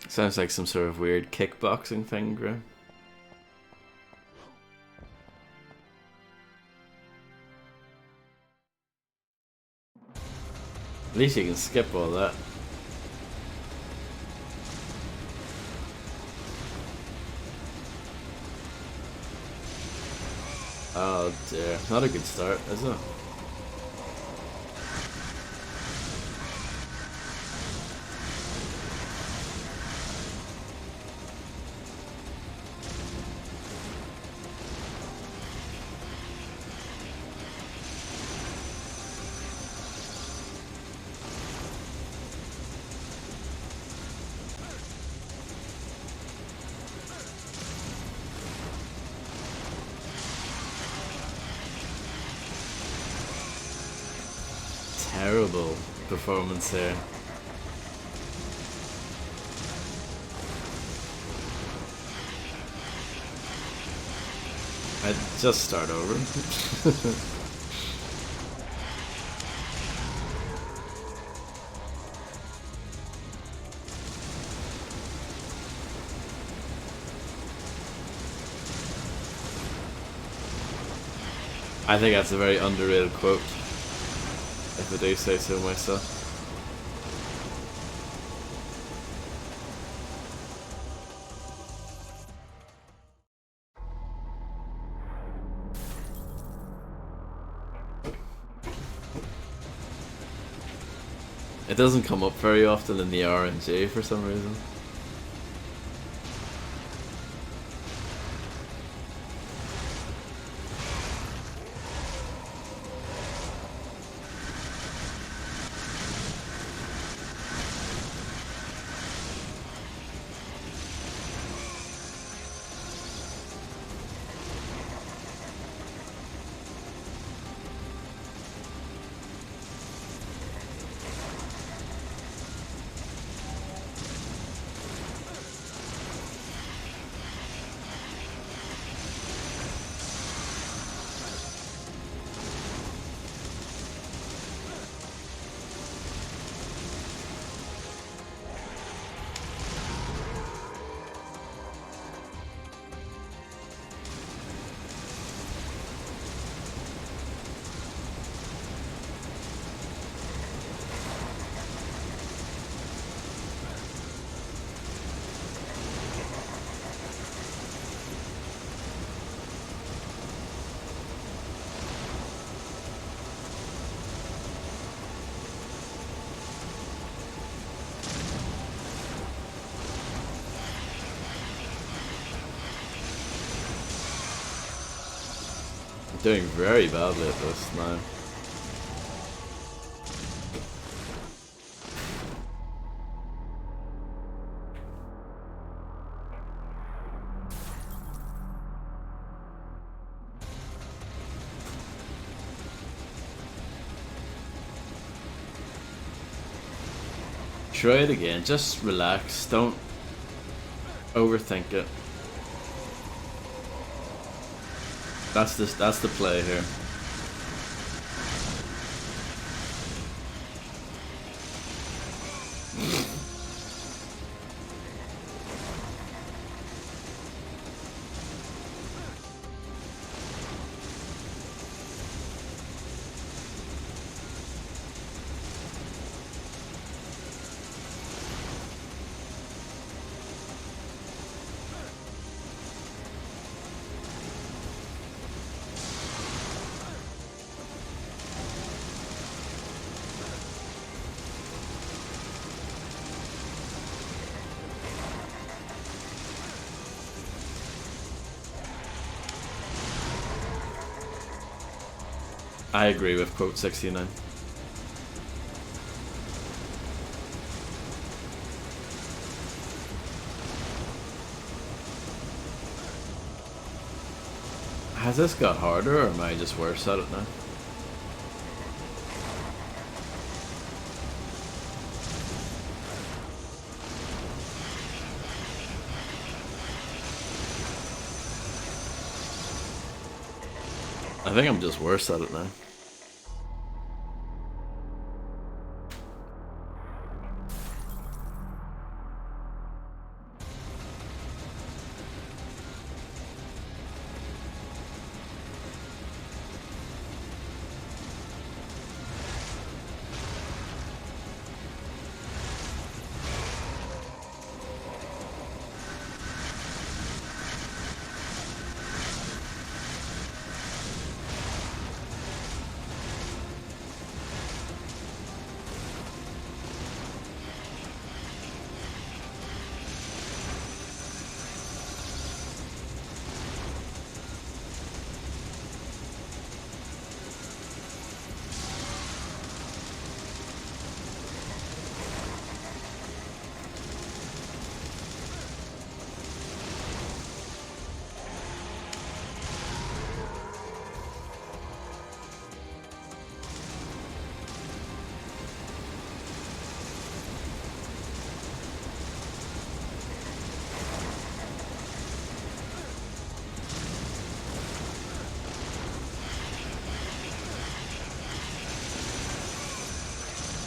Sounds like some sort of weird kickboxing thing, Grim. At least you can skip all that. Oh dear, not a good start, is it? Terrible performance here. I'd just start over. I think that's a very underrated quote, if I do say so myself. It doesn't come up very often in the RNG for some reason. doing very badly at this now. Try it again, just relax, don't overthink it. That's the play here. I agree with quote 69. Has this got harder or am I just worse at it now? I think I'm just worse at it now.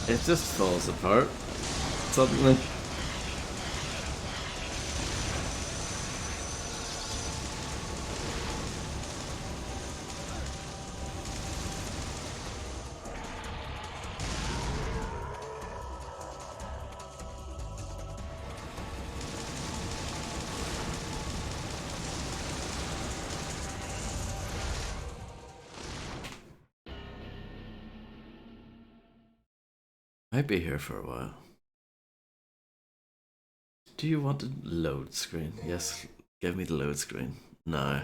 It just falls apart suddenly. I'd be here for a while. Do you want a load screen? Yes, give me the load screen. No.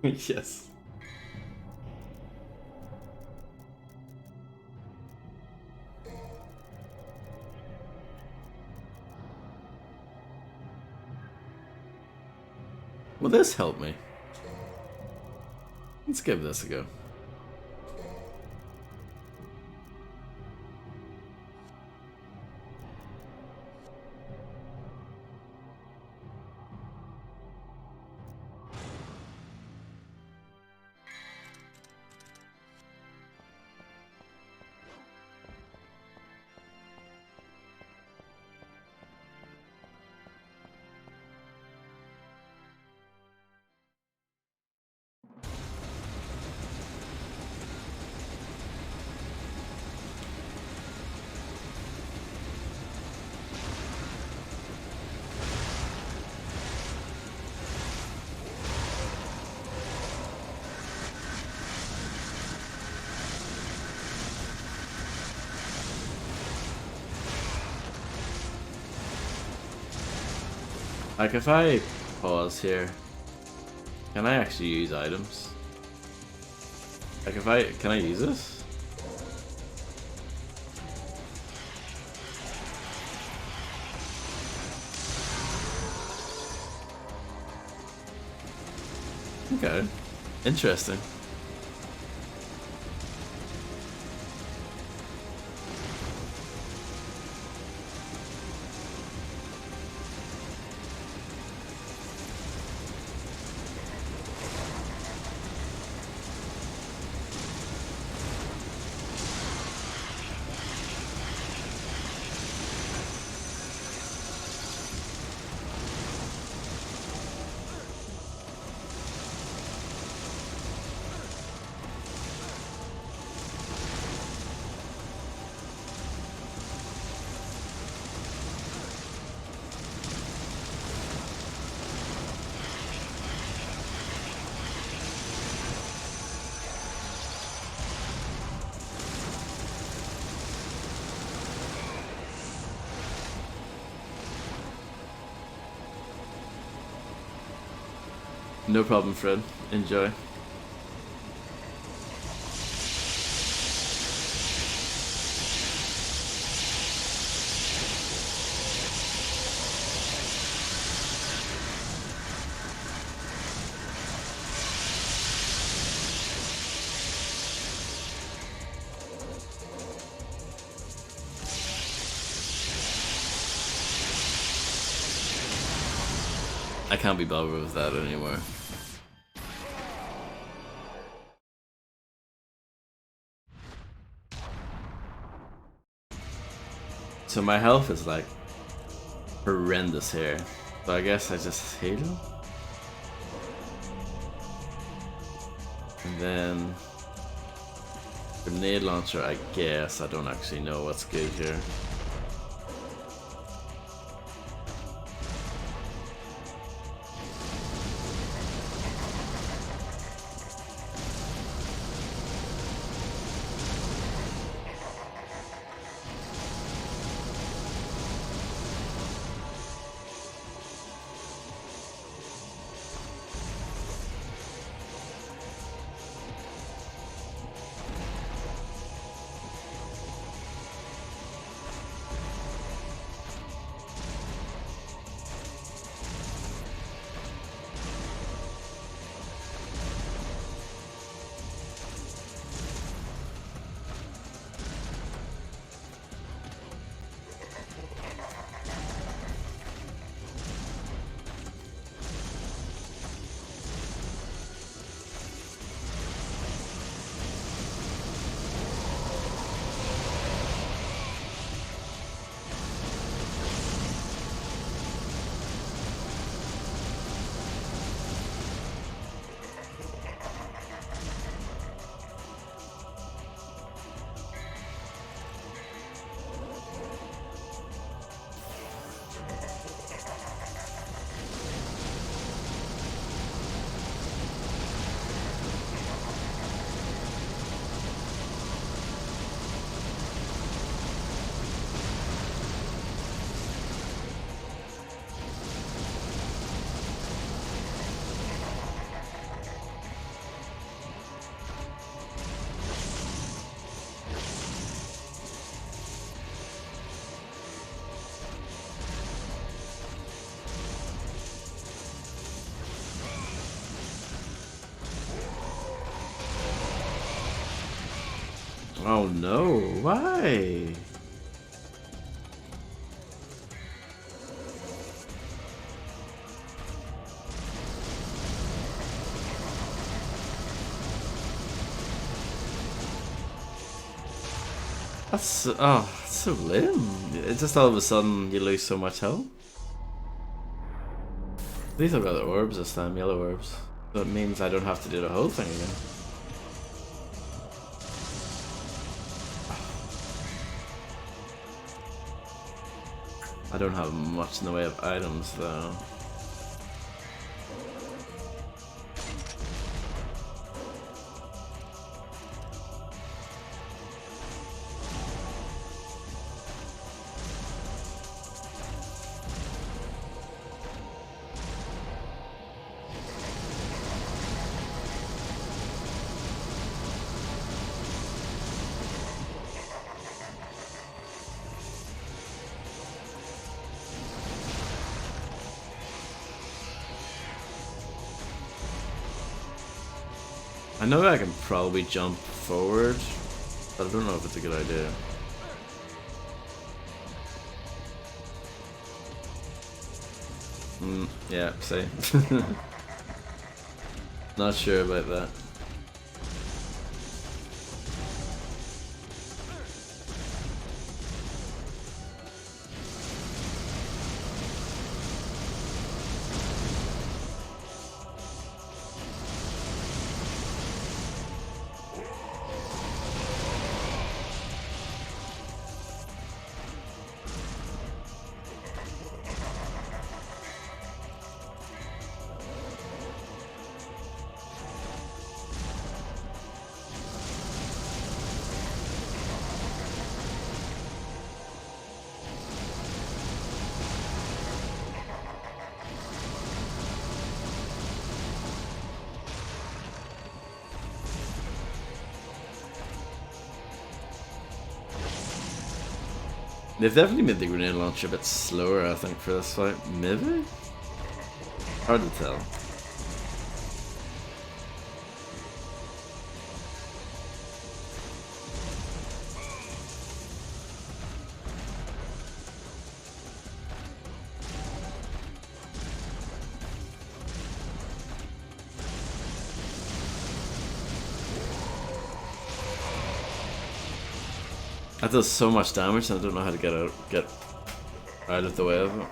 Yes. Will this help me? Let's give this a go. Like if I pause here, can I actually use items? Like can I use this? Okay, interesting. No problem, Fred. Enjoy. I can't be bothered with that anymore. So my health is like horrendous here. So I guess I just heal. And then grenade launcher, I guess. I don't actually know what's good here. Oh no, why? That's it's so lame. It's just all of a sudden you lose so much health. At least I've got the orbs this time, yellow orbs. So it means I don't have to do the whole thing again. I don't have much in the way of items though. I know I can probably jump forward, but I don't know if it's a good idea. Yeah, see. Not sure about that. They've definitely made the grenade launcher a bit slower, I think, for this fight. Maybe? Hard to tell. That does so much damage and I don't know how to get out of the way of it.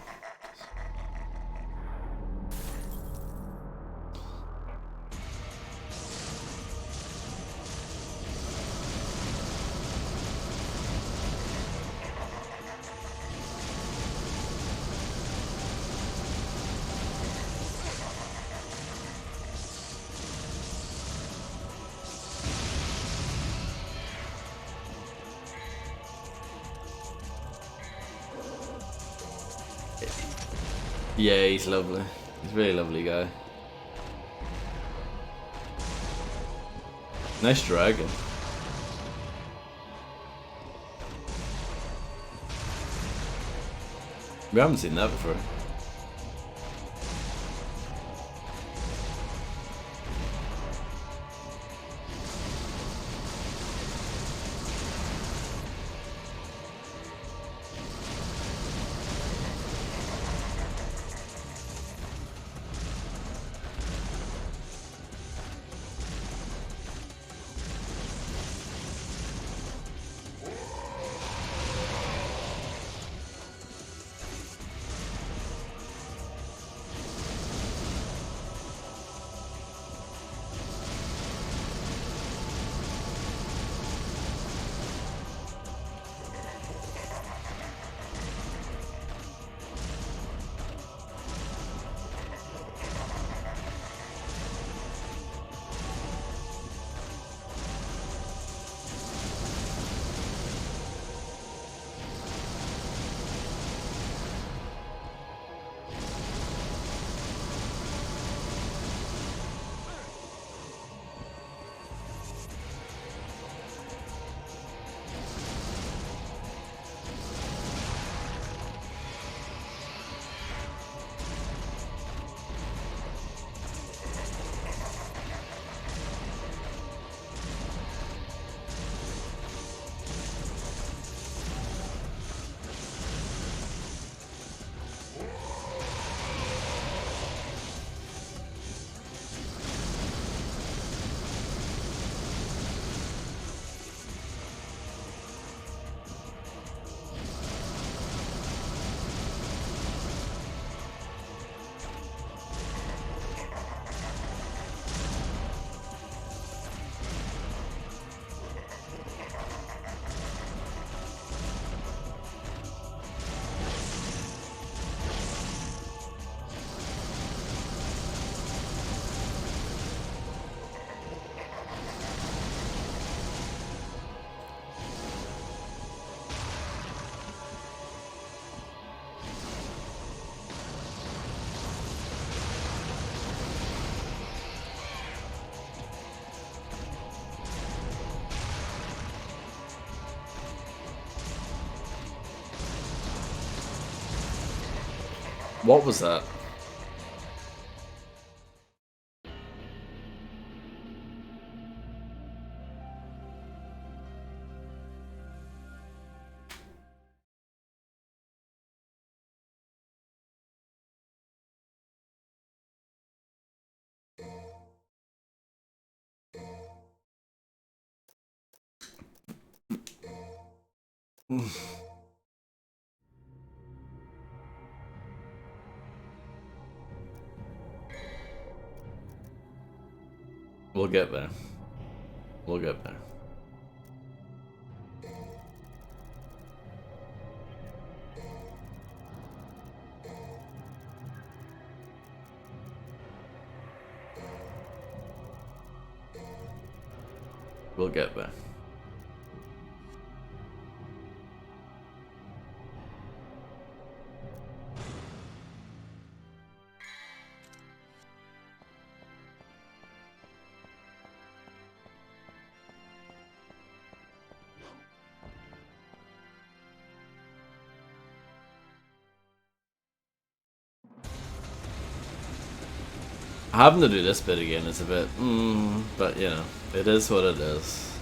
Yeah, he's lovely. He's a really lovely guy. Nice dragon. We haven't seen that before. What was that? We'll get there. We'll get there. We'll get there. Having to do this bit again is a bit, but you know, it is what it is.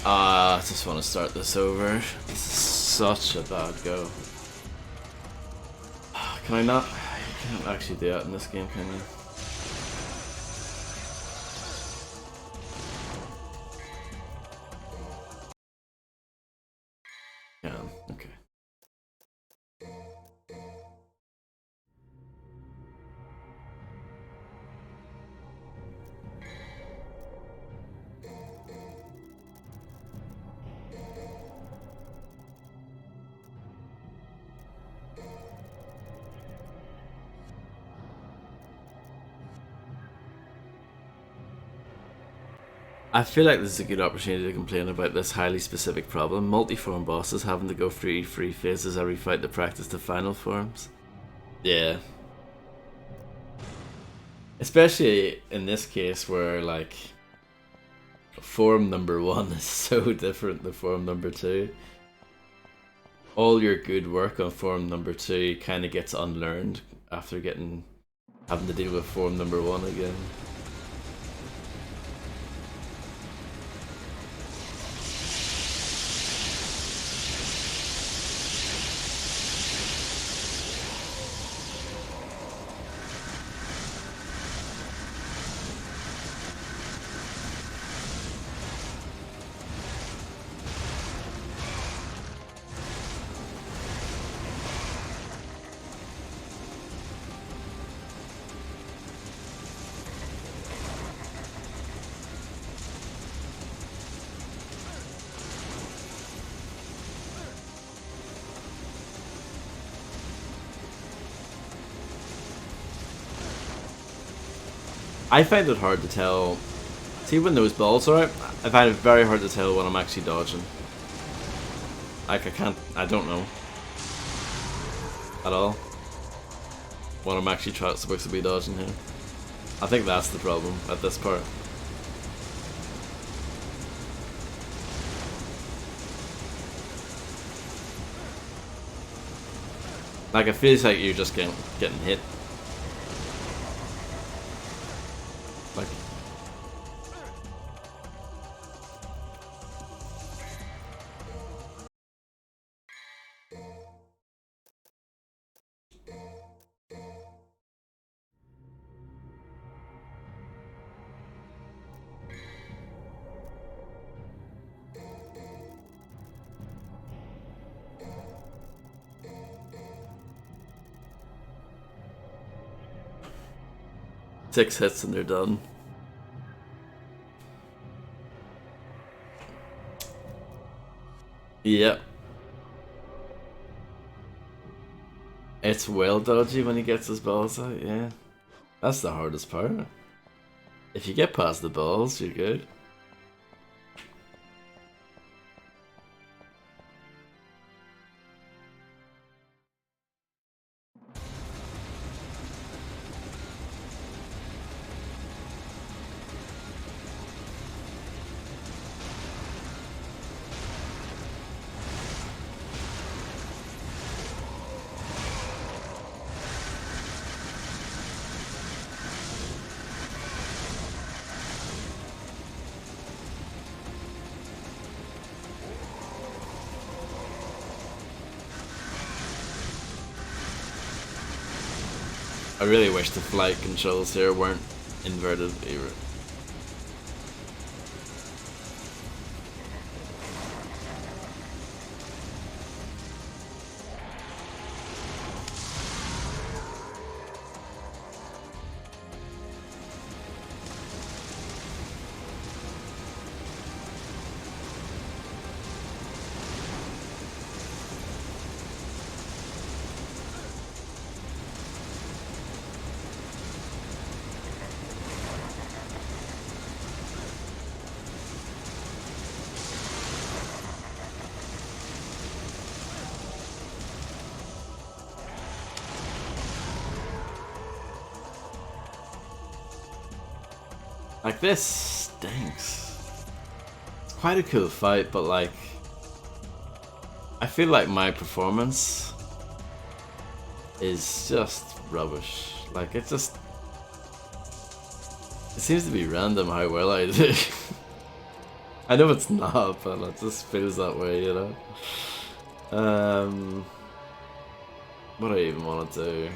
I just want to start this over. This is such a bad go. Can I not? You can't actually do that in this game, can you? Can, okay. I feel like this is a good opportunity to complain about this highly specific problem. Multi-form bosses having to go through 3 phases every fight to practice the final forms. Yeah. Especially in this case where, like, form number 1 is so different than form number 2. All your good work on form number 2 kind of gets unlearned after having to deal with form number 1 again. I find it hard to tell. See, when those balls are out, I find it very hard to tell when I'm actually dodging. Like, I don't know. At all. When I'm actually supposed to be dodging here. I think that's the problem at this part. Like, it feels like you're just getting hit. Like, six hits and they're done. Yep. It's well dodgy when he gets his balls out, yeah. That's the hardest part. If you get past the balls, you're good. I really wish the flight controls here weren't inverted either. Like, this stinks. It's quite a cool fight, but like, I feel like my performance is just rubbish. Like, it seems to be random how well I do. I know it's not, but it just feels that way, you know? What do I even want to do?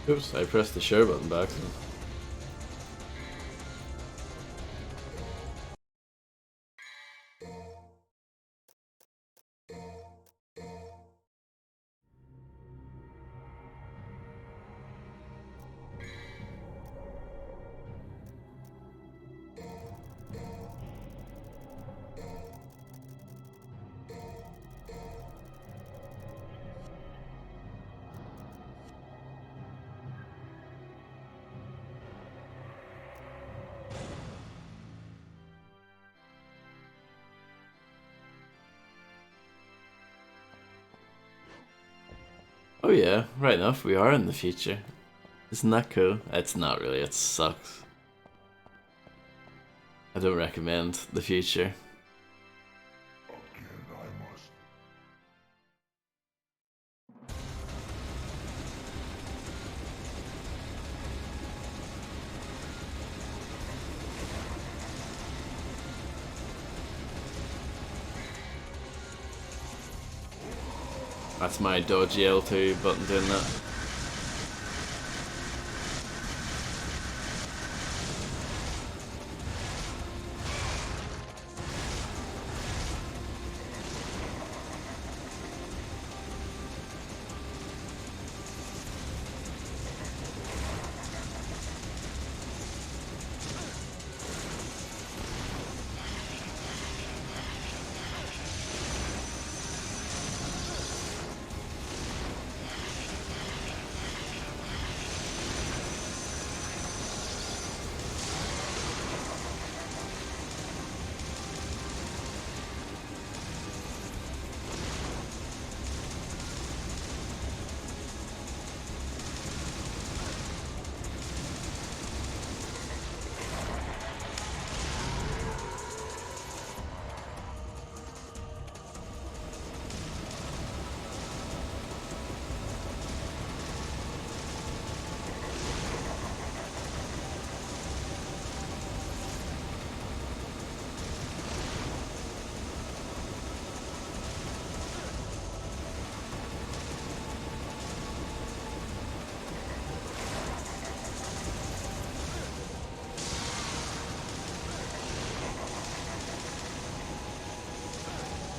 Oops, I pressed the share button back. Oh yeah, right enough, we are in the future. Isn't that cool? It's not really, it sucks. I don't recommend the future. Again, I must. That's my dodgy L2 button doing that.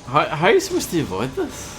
How are you supposed to avoid this?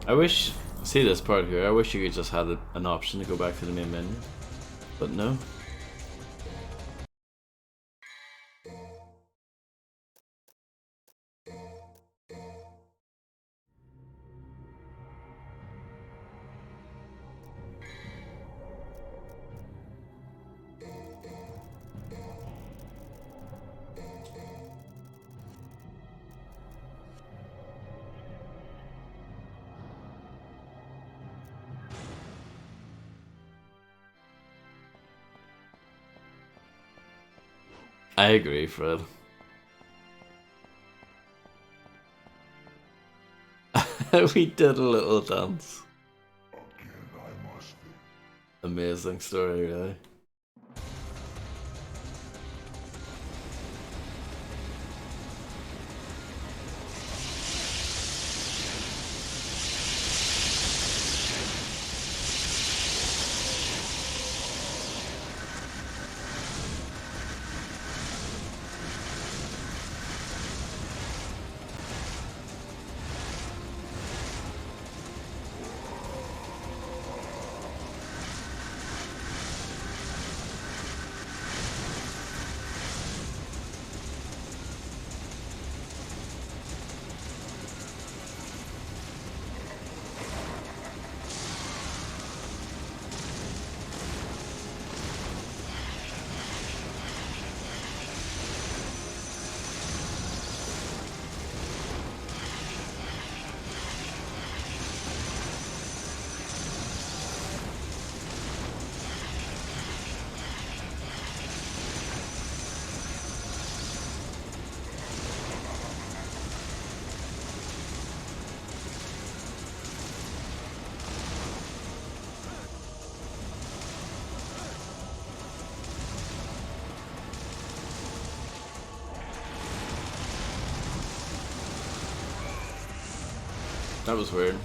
I wish, see this part here, I wish you could just had an option to go back to the main menu, but no. I agree, Fred. We did a little dance. Amazing story, really. That was weird.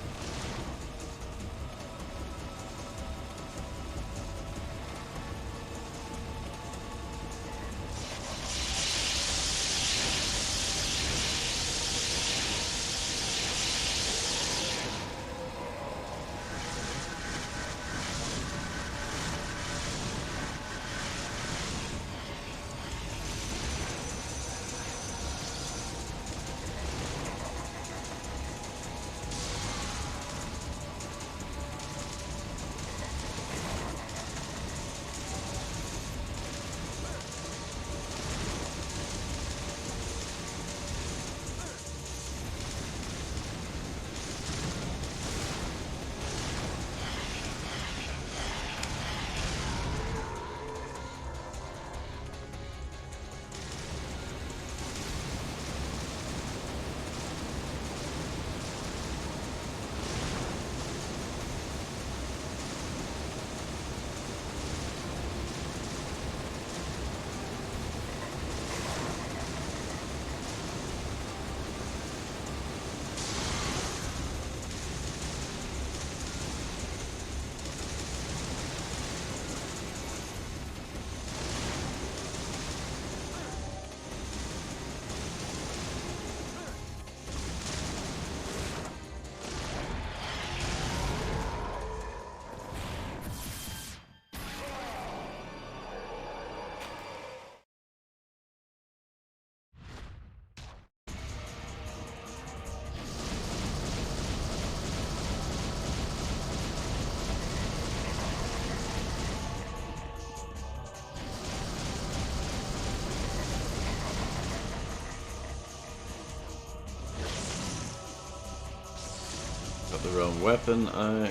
Got the wrong weapon out.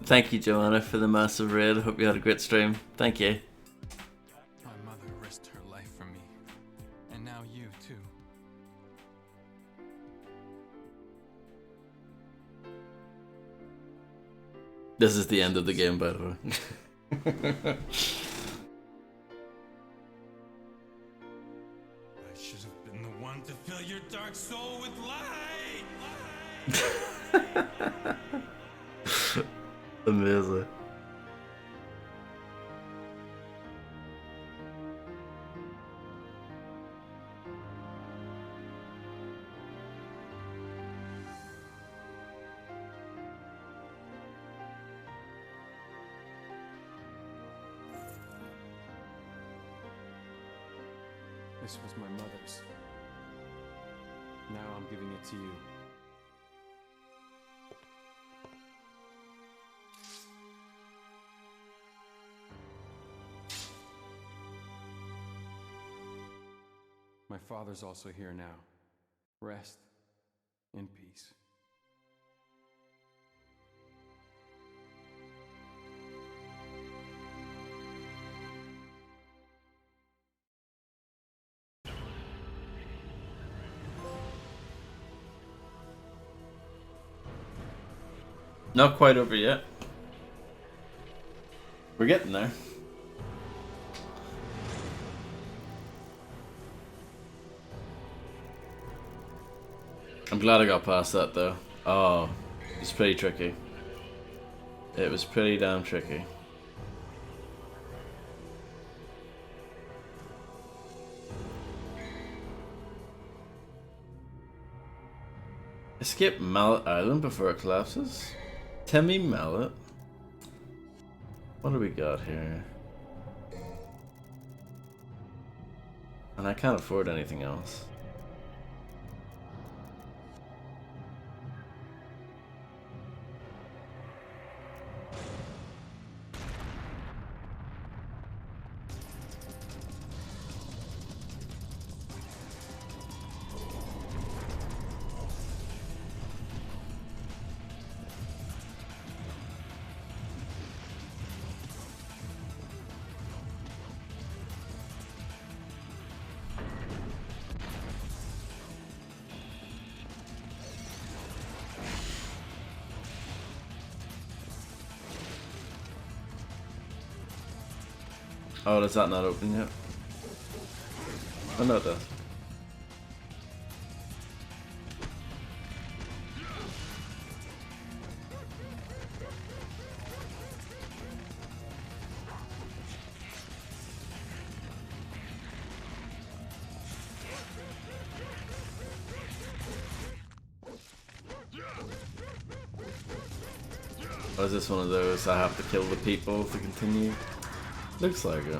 Thank you, Joanna, for the massive raid. Hope you had a great stream. Thank you. My mother risked her life for me, and now you too. This is the end of the game, by the way. I should have been the one to fill your dark soul with light. Amazing. This was my mother's. Now I'm giving it to you. My father's also here now. Rest in peace. Not quite over yet. We're getting there. I'm glad I got past that though. Oh, it's pretty tricky. It was pretty damn tricky. Escape Mallet Island before it collapses? Timmy Mallet? What do we got here? And I can't afford anything else. Oh, does that not open yet? Oh no, it does. Or is this one of those I have to kill the people to continue? Looks like it.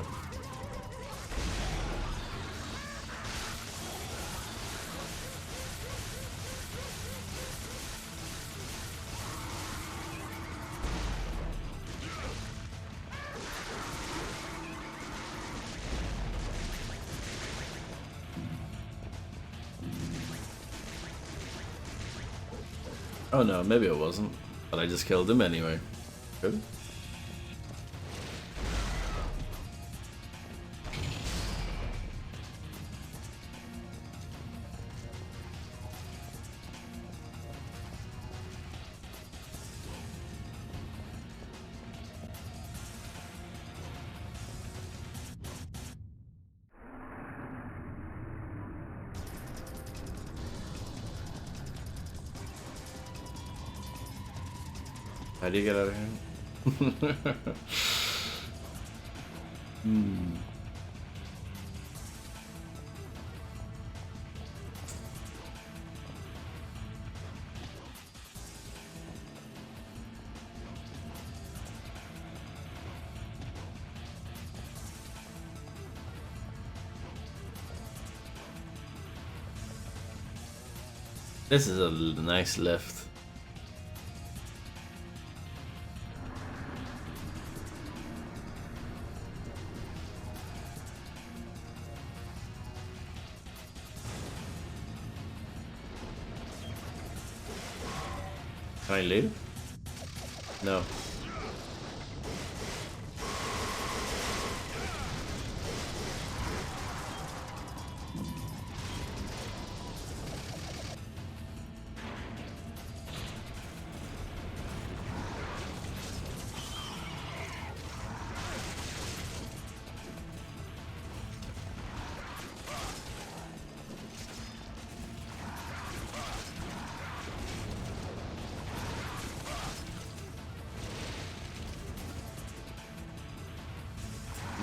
Oh no, maybe it wasn't. But I just killed him anyway. Good. How do you get out of here? This is a nice lift. Can I leave? No.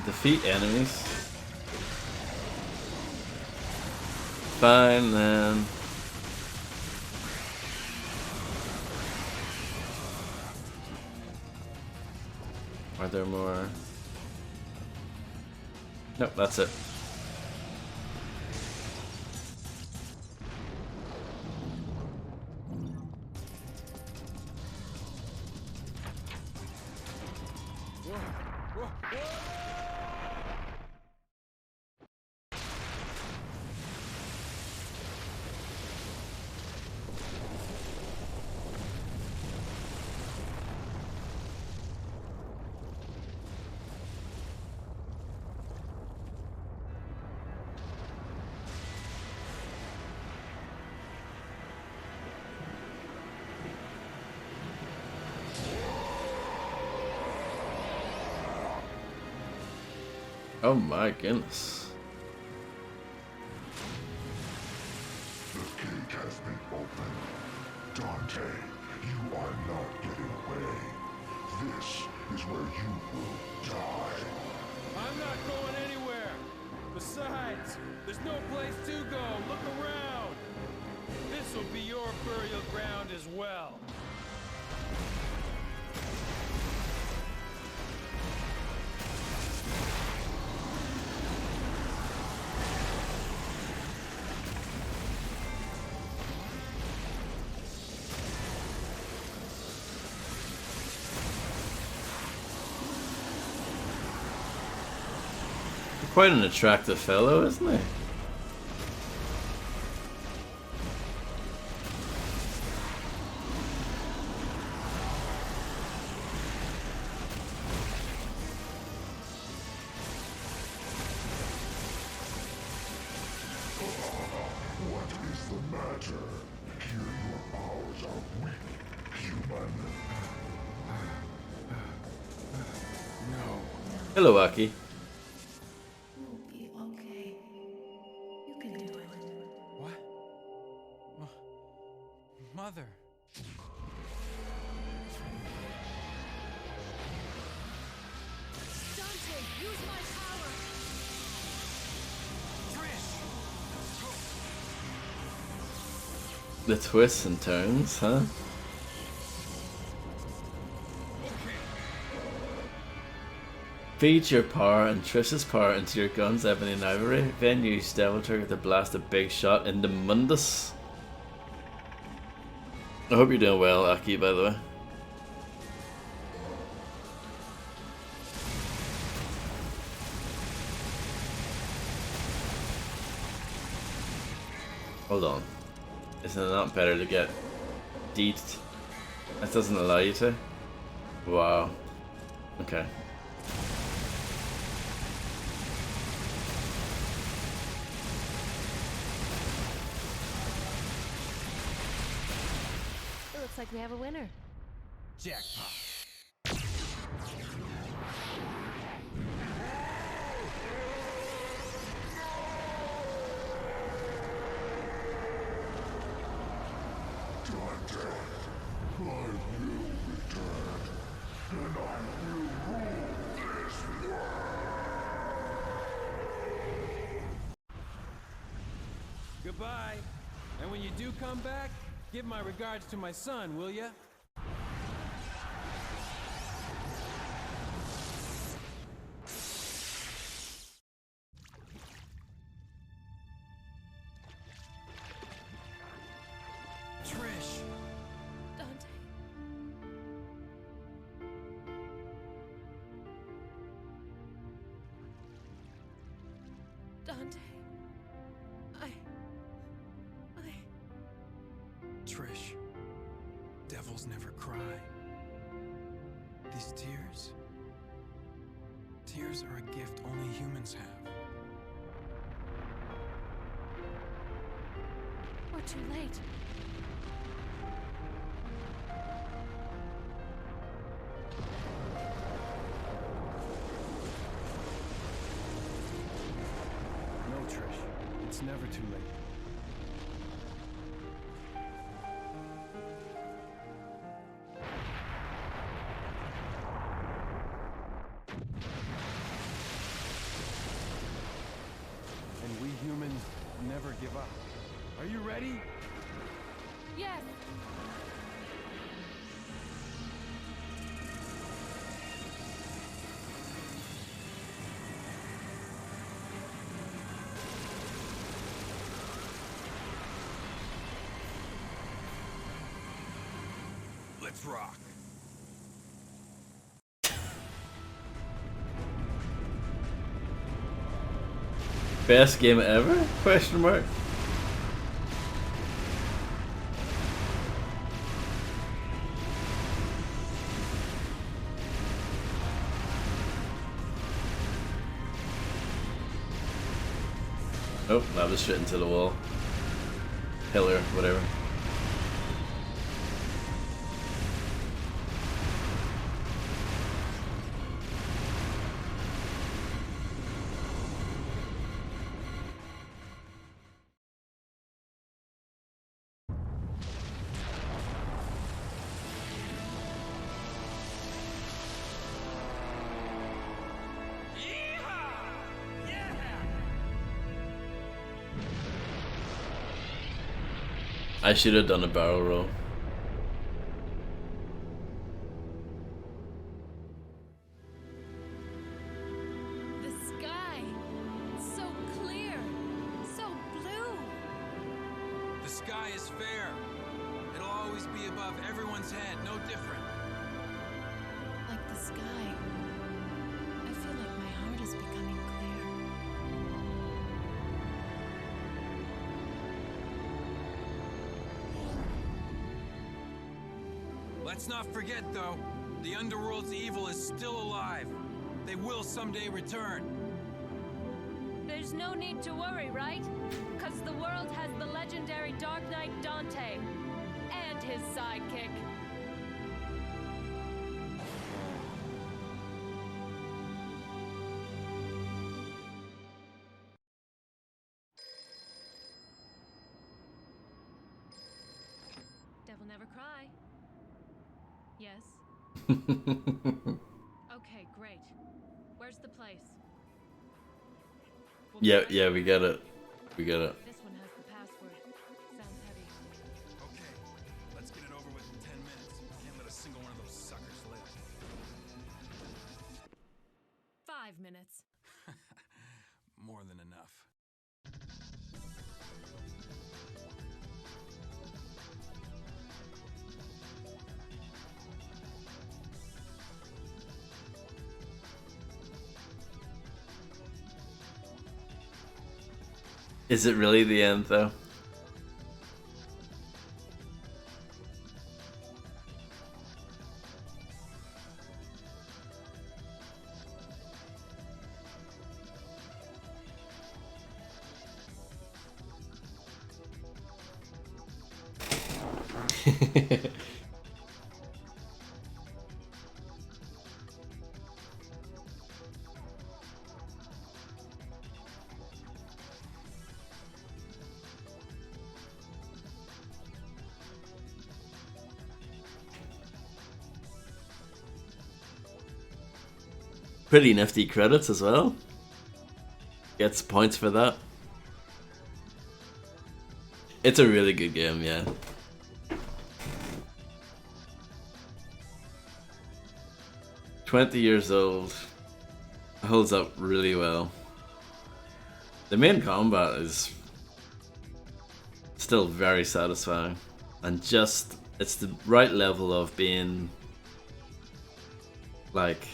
Defeat enemies. Fine then. Are there more? Nope, that's it. Oh my goodness. The gate has been opened. Dante, you are not getting away. This is where you will die. I'm not going anywhere. Besides, there's no place to go. Look around. This will be your burial ground as well. Quite an attractive fellow, isn't he? What is the matter? Here your powers are weak, human. No. Hello, Aki. You'll be okay. You can do it. What? Mother. Dante, use my power! The twists and turns, huh? Feed your power and Trish's power into your guns, Ebony and Ivory. Then use Devil Trigger to blast a big shot into Mundus. I hope you're doing well, Aki, by the way. Hold on. Isn't it not better to get deets? That doesn't allow you to? Wow. Okay. It looks like we have a winner. Jackpot. Dante, I will return, and I will rule this world. Goodbye. And when you do come back, give my regards to my son, will ya? Trish. Dante. Dante. Trish. Devils never cry. These tears. Tears are a gift only humans have. We're too late. No, Trish. It's never too late. And we humans never give up. Are you ready? Yes! Let's rock. Best game ever? Question mark. Oh, that was shit into the wall. Pillar, whatever. I should have done a barrel roll. The sky! So clear! So blue! The sky is fair. It'll always be above everyone's head, no different. Like the sky. I feel like my heart is becoming clear. Let's not forget, though, the Underworld's evil is still alive. They will someday return. There's no need to worry, right? Because the world has the legendary Dark Knight Dante and his sidekick. Devil never cry. Yes. Okay, great. Where's the place? We'll be Yeah, right yeah, there. we get it. We get it. This one has the password. Sounds heavy. Okay, let's get it over with in 10 minutes. Can't let a single one of those suckers live. 5 minutes. More than enough. Is it really the end, though? Pretty nifty credits as well. Gets points for that. It's a really good game, yeah. "20 years old. Holds up really well. The main combat is still very satisfying. And just, it's the right level of being like,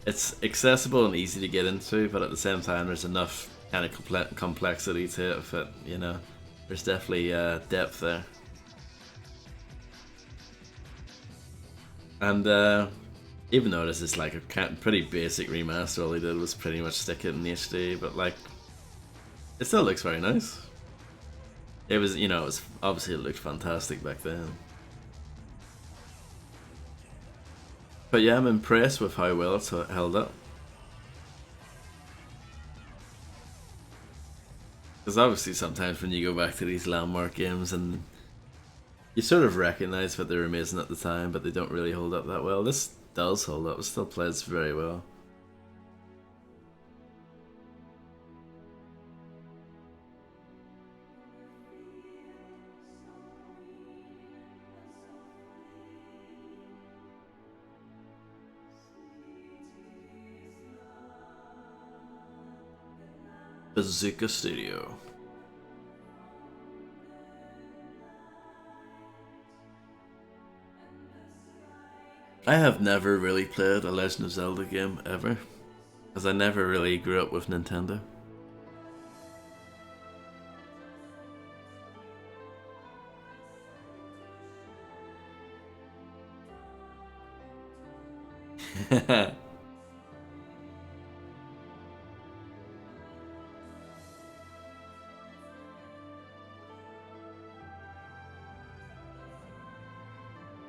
it's accessible and easy to get into, but at the same time there's enough kind of complexity to it that, you know, there's definitely depth there. And even though this is like a pretty basic remaster, all they did was pretty much stick it in HD, but like, it still looks very nice. It was, you know, it was obviously, it looked fantastic back then. But yeah, I'm impressed with how well it's held up. Because obviously sometimes when you go back to these landmark games and you sort of recognize that they're amazing at the time, but they don't really hold up that well. This does hold up, it still plays very well. Bazooka Studio. I have never really played a Legend of Zelda game ever, as I never really grew up with Nintendo.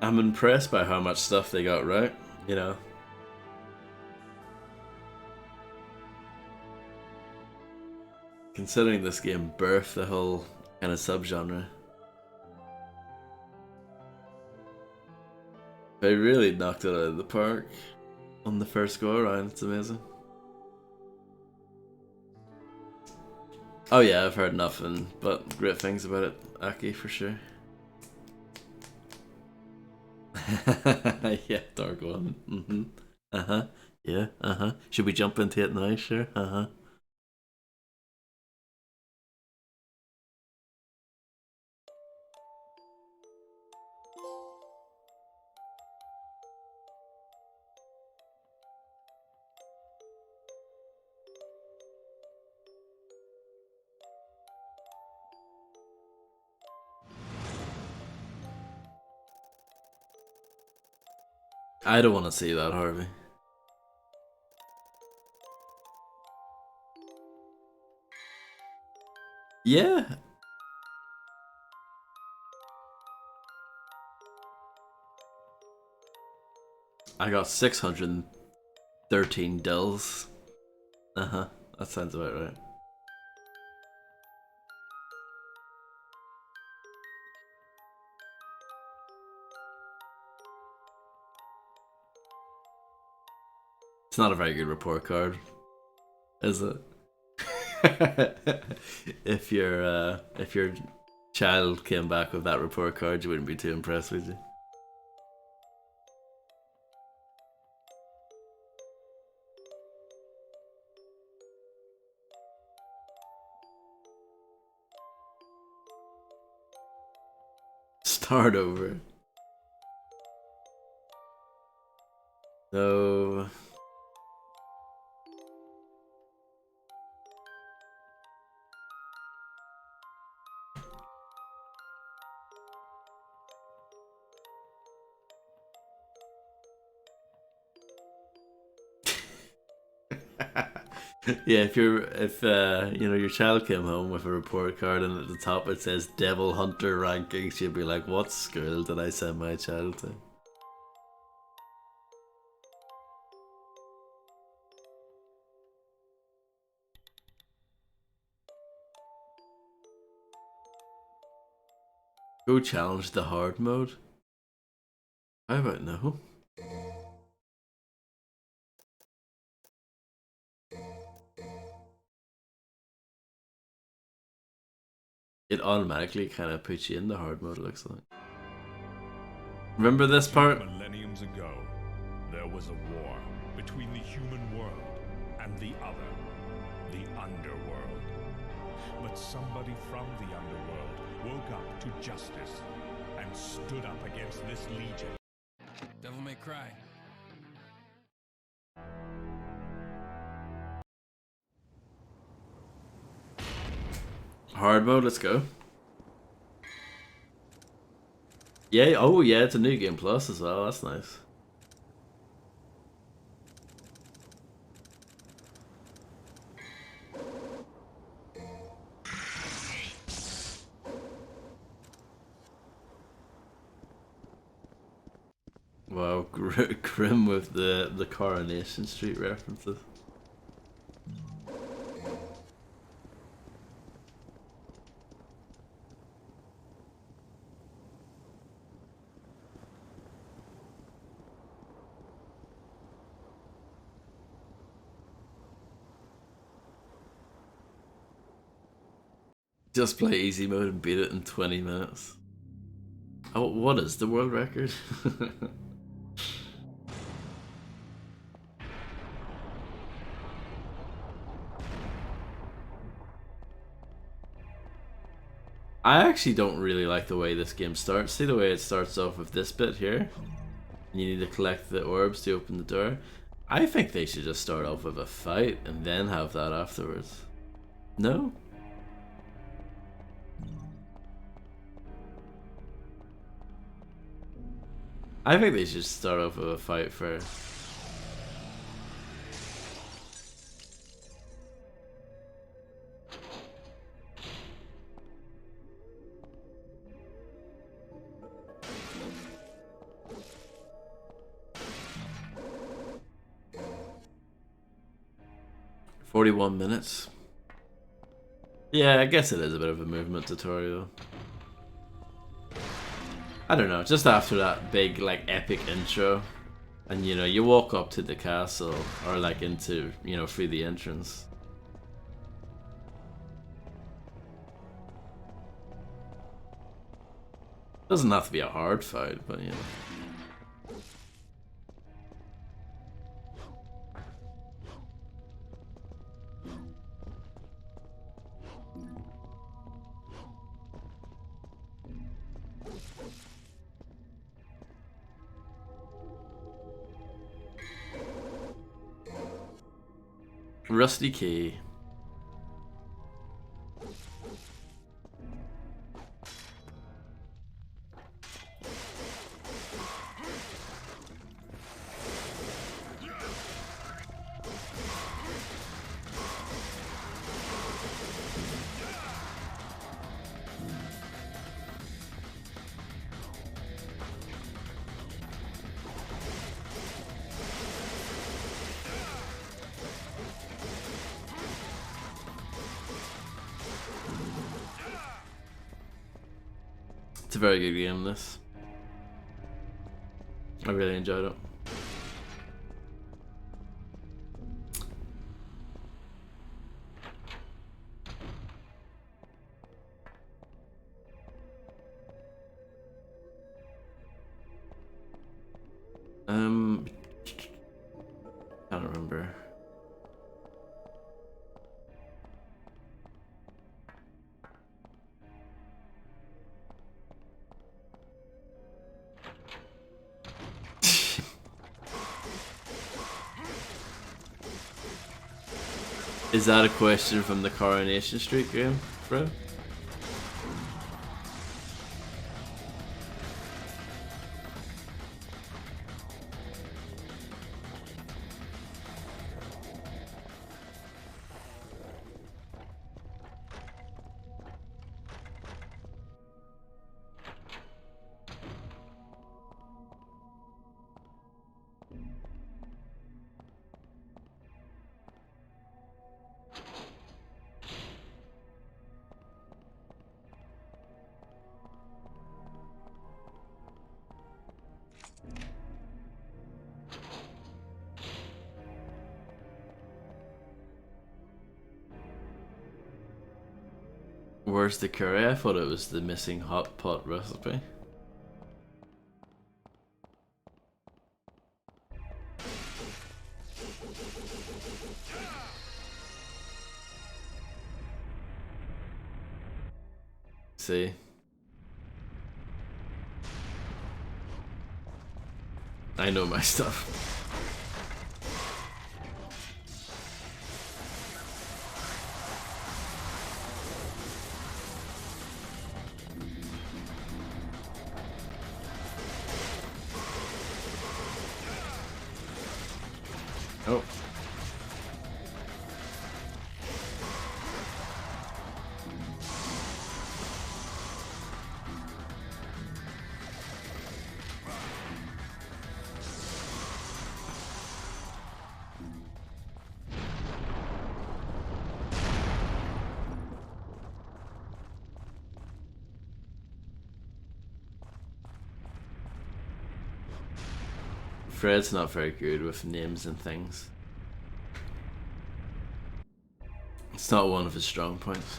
I'm impressed by how much stuff they got right, you know. Considering this game birthed the whole kind of subgenre. They really knocked it out of the park on the first go around, it's amazing. Oh yeah, I've heard nothing but great things about it, Aki, for sure. Yeah, Dark One. Uh-huh. Yeah, uh-huh. Should we jump into it now? Sure. Uh-huh. I don't want to see that, Harvey. Yeah. I got 613 dills. Uh-huh. That sounds about right. It's not a very good report card, is it? If your child came back with that report card, you wouldn't be too impressed, would you? Start over. No. Yeah, if you know your child came home with a report card and at the top it says Devil Hunter rankings, you'd be like, what school did I send my child to? Go challenge the hard mode? How about no? It automatically kind of puts you in the hard mode, it looks like. Remember this part? Millenniums ago, there was a war between the human world and the other, the underworld. But somebody from the underworld woke up to justice and stood up against this legion. Devil May Cry. Hard mode, let's go. Yeah, oh yeah, it's a new game plus as well, that's nice. Wow, grim with the Coronation Street references. Just play easy mode and beat it in 20 minutes. Oh, what is the world record? I actually don't really like the way this game starts. See the way it starts off with this bit here? You need to collect the orbs to open the door. I think they should just start off with a fight and then have that afterwards. No? I think they should start off with a fight first. "41 minutes. Yeah, I guess it is a bit of a movement tutorial. I don't know, just after that big, like, epic intro, and you know, you walk up to the castle, or like into, you know, through the entrance. Doesn't have to be a hard fight, but you know. Rusty key. It's a very good game, this. I really enjoyed it. Can't remember. Is that a question from the Coronation Street game, bro? Where's the curry? I thought it was the missing hot pot recipe. See? I know my stuff. Oh. Fred's not very good with names and things. It's not one of his strong points.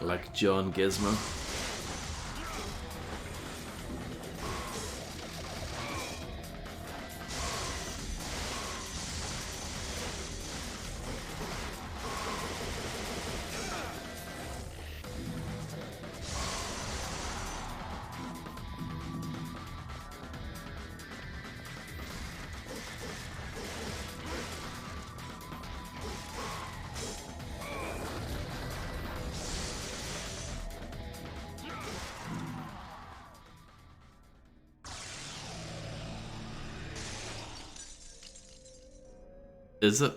Like John Gizmo. Is it?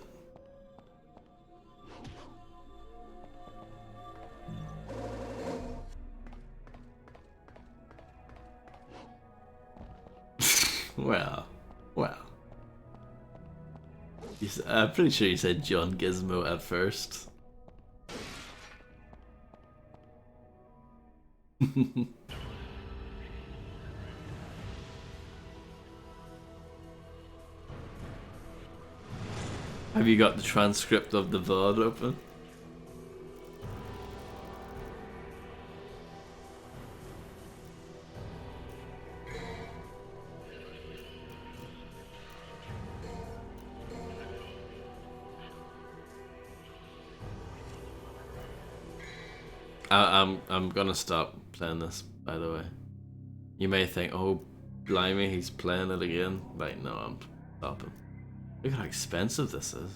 Well. I'm pretty sure you said John Gizmo at first. Have you got the transcript of the VOD open? I'm gonna stop playing this, by the way. You may think, oh, blimey, he's playing it again. Like, no, I'm stopping. Look at how expensive this is.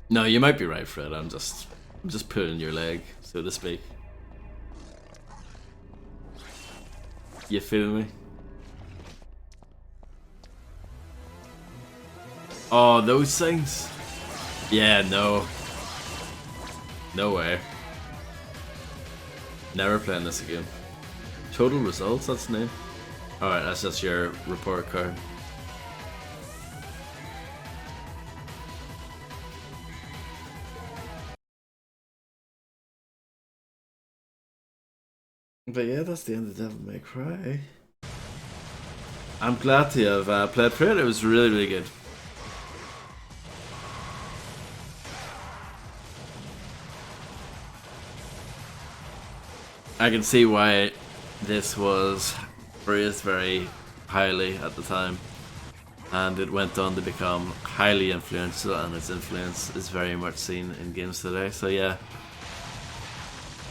No, you might be right, Fred. I'm just pulling your leg, so to speak. You feel me? Oh, those things? Yeah, no. No way. Never playing this again. Total results, that's new. Alright, that's just your report card. But yeah, that's the end of Devil May Cry. I'm glad to have played through it. It was really, really good. I can see why this was praised very highly at the time, and it went on to become highly influential, and its influence is very much seen in games today. So yeah,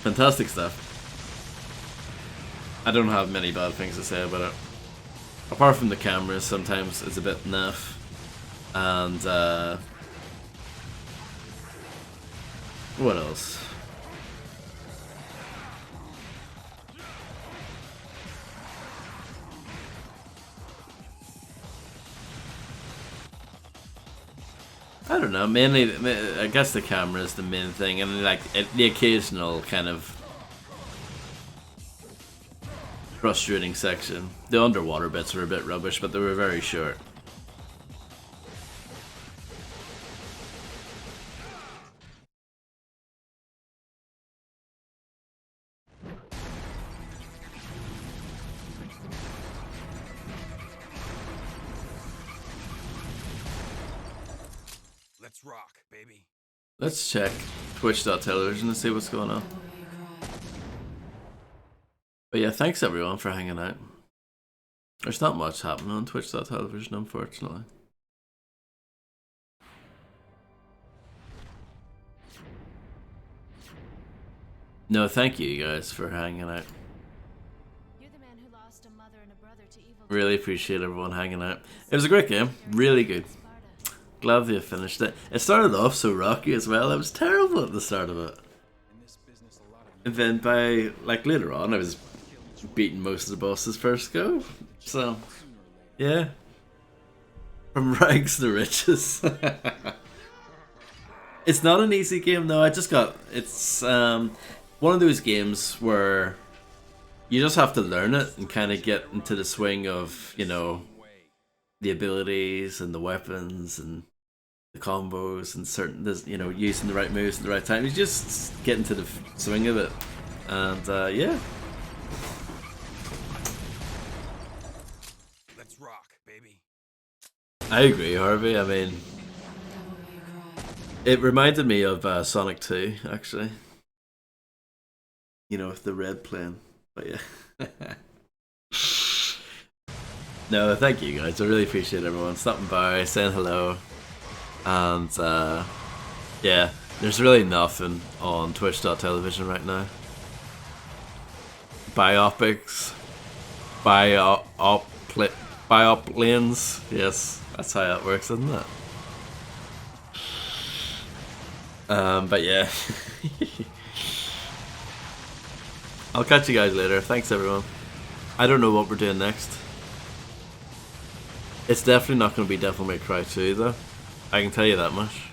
fantastic stuff. I don't have many bad things to say about it. Apart from the cameras, sometimes it's a bit naff. And, what else? I don't know, mainly, I guess the camera is the main thing, and like, the occasional kind of frustrating section. The underwater bits were a bit rubbish, but they were very short. Let's rock, baby. Let's check Twitch.television to see what's going on. But yeah, thanks everyone for hanging out. There's not much happening on Twitch.television, unfortunately. No, thank you guys for hanging out. You're the man who lost a mother and a brother to evil. Really appreciate everyone hanging out. It was a great game, really good. Glad they finished it. It started off so rocky as well. I was terrible at the start of it. And then by, like, later on, I was beating most of the bosses first go. So, yeah. From rags to riches. It's not an easy game though. It's one of those games where you just have to learn it and kind of get into the swing of, you know, the abilities and the weapons and the combos and certain, you know, using the right moves at the right time. You just get into the swing of it. And yeah. Let's rock, baby. I agree, Harvey. I mean, it reminded me of Sonic 2, actually. You know, with the red plane. But yeah. No, thank you guys. I really appreciate everyone stopping by, saying hello. And yeah, there's really nothing on Twitch.television right now. Biopics. Biop lanes. Yes, that's how that works, isn't it? But yeah. I'll catch you guys later. Thanks everyone. I don't know what we're doing next. It's definitely not going to be Devil May Cry 2 though. I can tell you that much.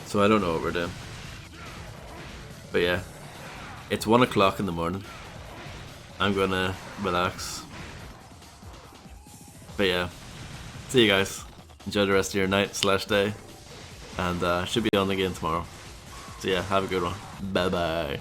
So I don't know what we're doing. But yeah. It's 1 o'clock in the morning. I'm gonna relax. But yeah. See you guys. Enjoy the rest of your night/day. And should be on again tomorrow. So yeah, have a good one. Bye bye.